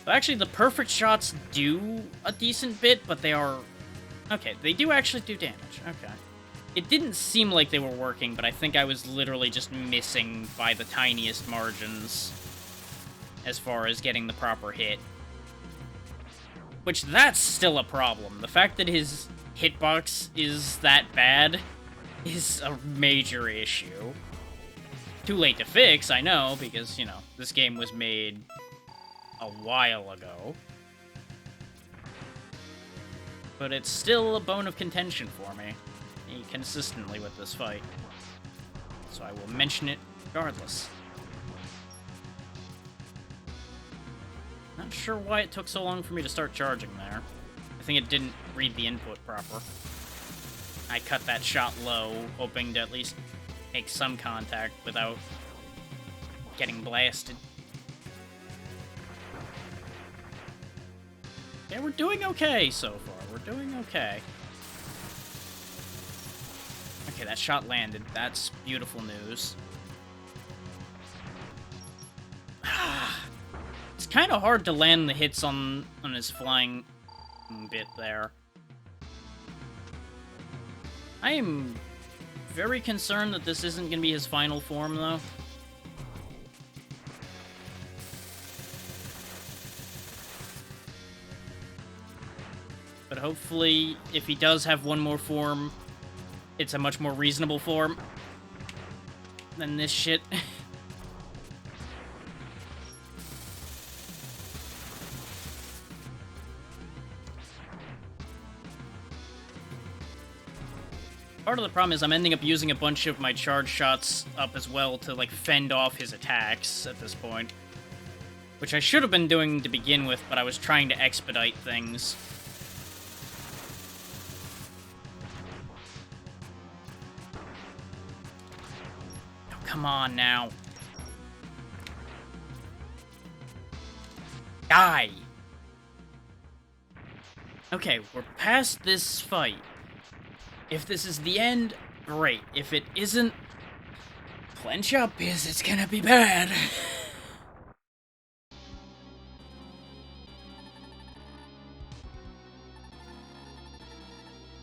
So actually, the perfect shots do a decent bit, but they are... Okay, they do actually do damage. Okay. It didn't seem like they were working, but I think I was literally just missing by the tiniest margins as far as getting the proper hit. Which, that's still a problem. The fact that his hitbox is that bad is a major issue. Too late to fix, I know, because, you know, this game was made a while ago. But it's still a bone of contention for me, consistently with this fight. So I will mention it regardless. Not sure why it took so long for me to start charging there. I think it didn't read the input proper. I cut that shot low, hoping to at least make some contact without getting blasted. Yeah, we're doing okay so far. We're doing okay. Okay, that shot landed. That's beautiful news. It's kind of hard to land the hits on his flying bit there. I am very concerned that this isn't going to be his final form, though. But hopefully, if he does have one more form, it's a much more reasonable form than this shit. Part of the problem is I'm ending up using a bunch of my charge shots up as well to, like, fend off his attacks at this point. Which I should have been doing to begin with, but I was trying to expedite things. Oh, come on now. Die! Okay, we're past this fight. If this is the end, great. If it isn't, clench up, because it's gonna be bad.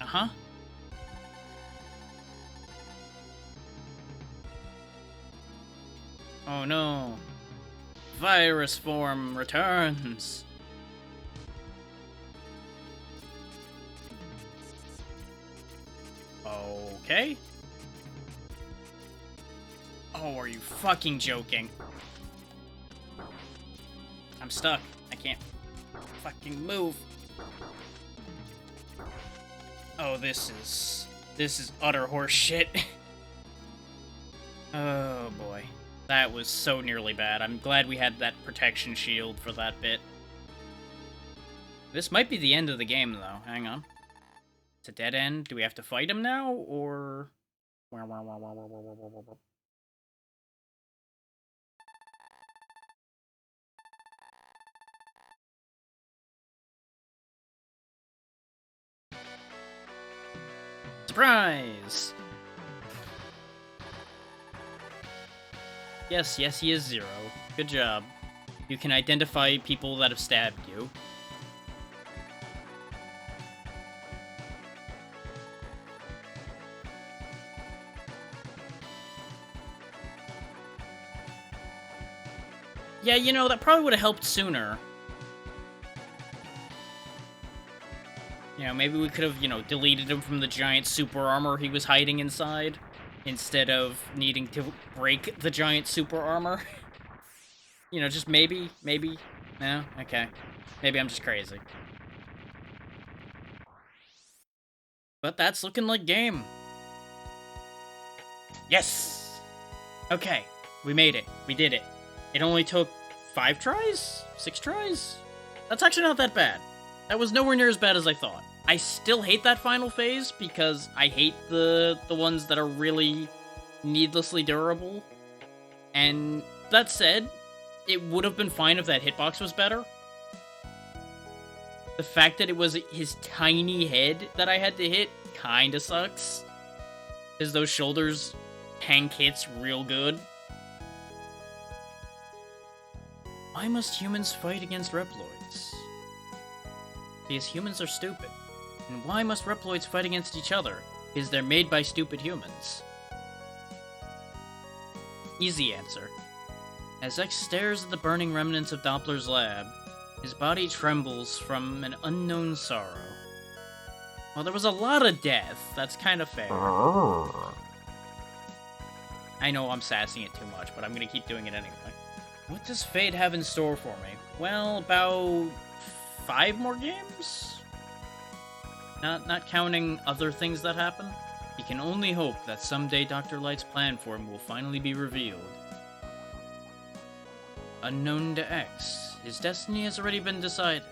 Uh-huh. Oh no. Virus form returns. Okay. Oh, are you fucking joking? I'm stuck. I can't fucking move. Oh, this is utter horse shit. Oh boy. That was so nearly bad. I'm glad we had that protection shield for that bit. This might be the end of the game, though. Hang on. It's a dead end. Do we have to fight him now, or... Surprise! Yes, he is Zero. Good job. You can identify people that have stabbed you. Yeah, you know, that probably would have helped sooner. You know, maybe we could have, you know, deleted him from the giant super armor he was hiding inside, instead of needing to break the giant super armor. You know, just maybe. No? Okay. Maybe I'm just crazy. But that's looking like game. Yes! Okay, we made it. We did it. It only took 5 tries? 6 tries? That's actually not that bad. That was nowhere near as bad as I thought. I still hate that final phase, because I hate the ones that are really needlessly durable. And that said, it would have been fine if that hitbox was better. The fact that it was his tiny head that I had to hit kinda sucks. Because those shoulders tank hits real good. Why must humans fight against Reploids? Because humans are stupid. And why must Reploids fight against each other? Because they're made by stupid humans. Easy answer. As X stares at the burning remnants of Doppler's lab, his body trembles from an unknown sorrow. Well, there was a lot of death. That's kind of fair. I know I'm sassing it too much, but I'm gonna keep doing it anyway. What does fate have in store for me? Well, about 5 more games? Not counting other things that happen. He can only hope that someday Dr. Light's plan for him will finally be revealed. Unknown to X, his destiny has already been decided.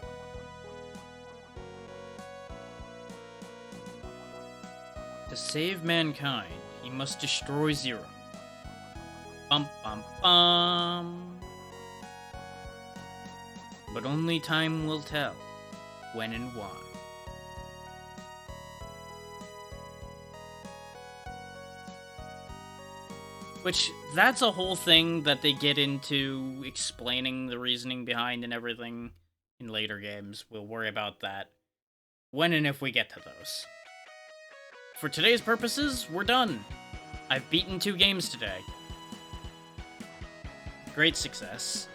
To save mankind, he must destroy Zero. Bum bum bum. But only time will tell when and why. Which, that's a whole thing that they get into explaining the reasoning behind and everything in later games. We'll worry about that when and if we get to those. for today's purposes, we're done. I've beaten 2 games today. Great success.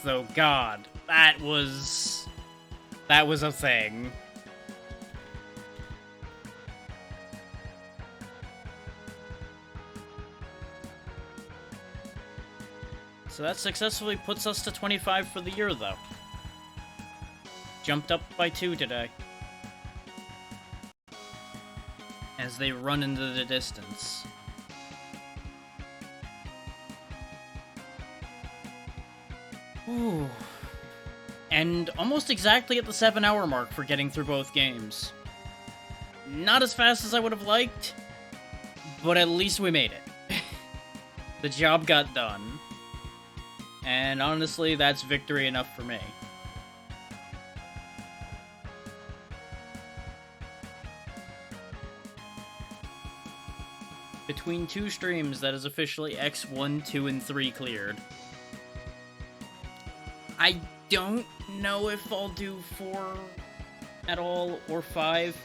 Though, God, that was a thing. So that successfully puts us to 25 for the year, though. Jumped up by 2 today. As they run into the distance. Ooh. And almost exactly at the 7-hour mark for getting through both games. Not as fast as I would have liked, but at least we made it. The job got done. And honestly, that's victory enough for me. Between 2 streams, that is officially X1, 2, and 3 cleared. I don't know if I'll do 4 at all, or 5.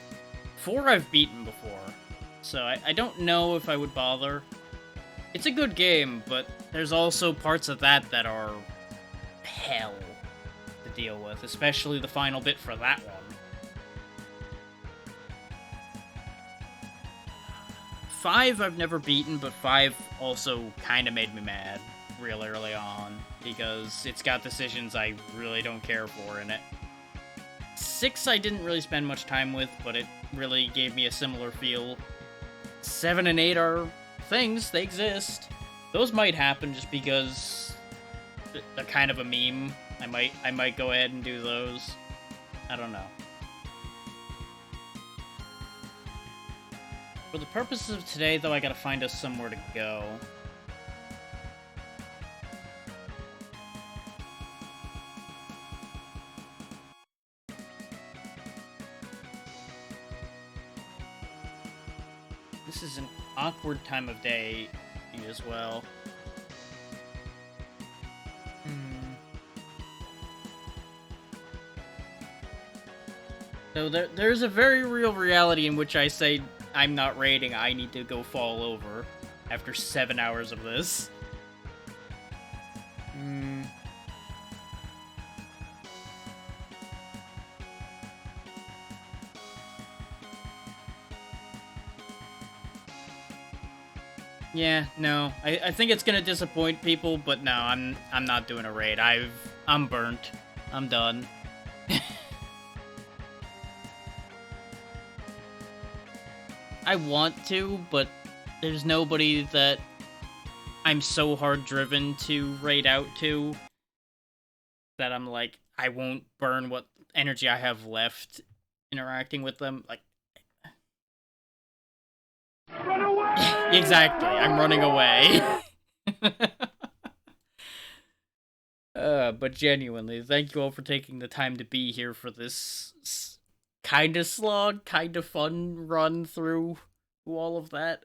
4 I've beaten before, so I don't know if I would bother. It's a good game, but there's also parts of that that are hell to deal with, especially the final bit for that one. 5 I've never beaten, but 5 also kind of made me mad real early on, because it's got decisions I really don't care for in it. 6 I didn't really spend much time with, but it really gave me a similar feel. 7 and 8 are things, they exist. Those might happen just because they're kind of a meme. I might go ahead and do those. I don't know. For the purposes of today, though, I gotta find us somewhere to go. This is an awkward time of day as well. So there's a very real reality in which I say I'm not raiding, I need to go fall over after 7 hours of this. Yeah, no. I think it's gonna disappoint people, but no, I'm not doing a raid. I'm burnt. I'm done. I want to, but there's nobody that I'm so hard driven to raid out to that I'm like, I won't burn what energy I have left interacting with them. Like, Run away! exactly, I'm running away. But genuinely, thank you all for taking the time to be here for this kind of slog, kind of fun run through all of that.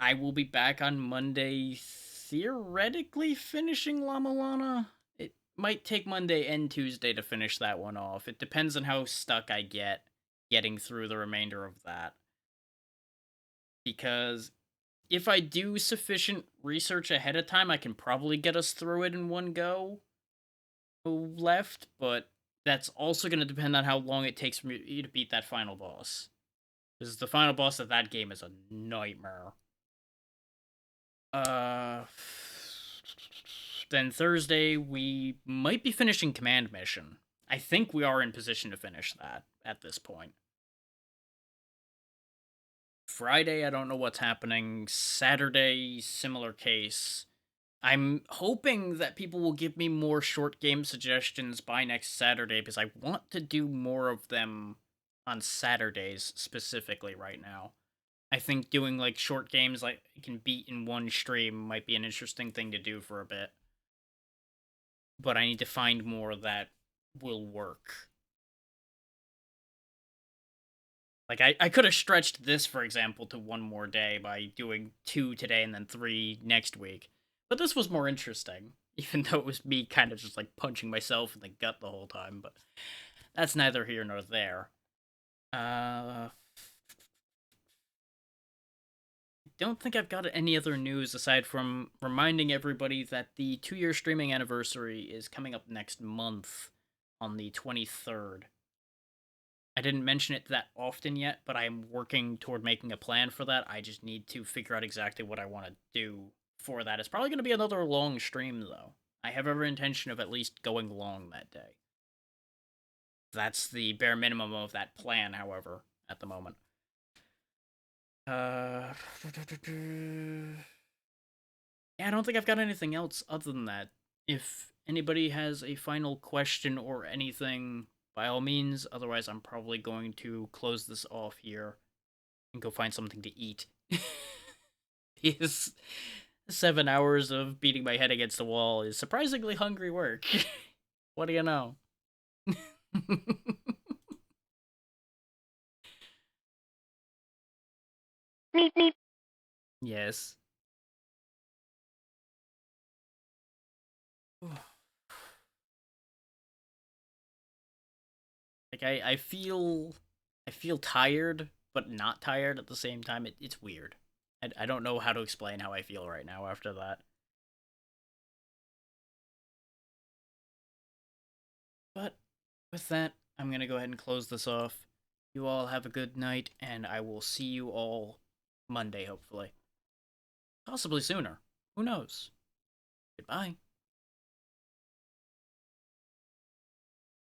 I will be back on Monday, theoretically finishing La Milana. It might take Monday and Tuesday to finish that one off. It depends on how stuck I get getting through the remainder of that. Because if I do sufficient research ahead of time, I can probably get us through it in one go left, but that's also going to depend on how long it takes for me to beat that final boss. Because the final boss of that game is a nightmare. Then Thursday, we might be finishing Command Mission. I think we are in position to finish that at this point. Friday, I don't know what's happening. Saturday, similar case. I'm hoping that people will give me more short game suggestions by next Saturday, because I want to do more of them on Saturdays specifically right now. I think doing like short games like I can beat in one stream might be an interesting thing to do for a bit. But I need to find more that will work. Like, I could have stretched this, for example, to one more day by doing 2 today and then 3 next week. But this was more interesting, even though it was me kind of just, like, punching myself in the gut the whole time. But that's neither here nor there. I don't think I've got any other news aside from reminding everybody that the 2-year streaming anniversary is coming up next month on the 23rd. I didn't mention it that often yet, but I'm working toward making a plan for that. I just need to figure out exactly what I want to do for that. It's probably going to be another long stream, though. I have every intention of at least going long that day. That's the bare minimum of that plan, however, at the moment. Yeah, I don't think I've got anything else other than that. If anybody has a final question or anything, by all means. Otherwise, I'm probably going to close this off here and go find something to eat. These 7 hours of beating my head against the wall is surprisingly hungry work. What do you know? Meep meep. Yes. Like I feel tired, but not tired at the same time. It's weird. I don't know how to explain how I feel right now after that. But with that, I'm gonna go ahead and close this off. You all have a good night, and I will see you all Monday, hopefully. Possibly sooner. Who knows? Goodbye.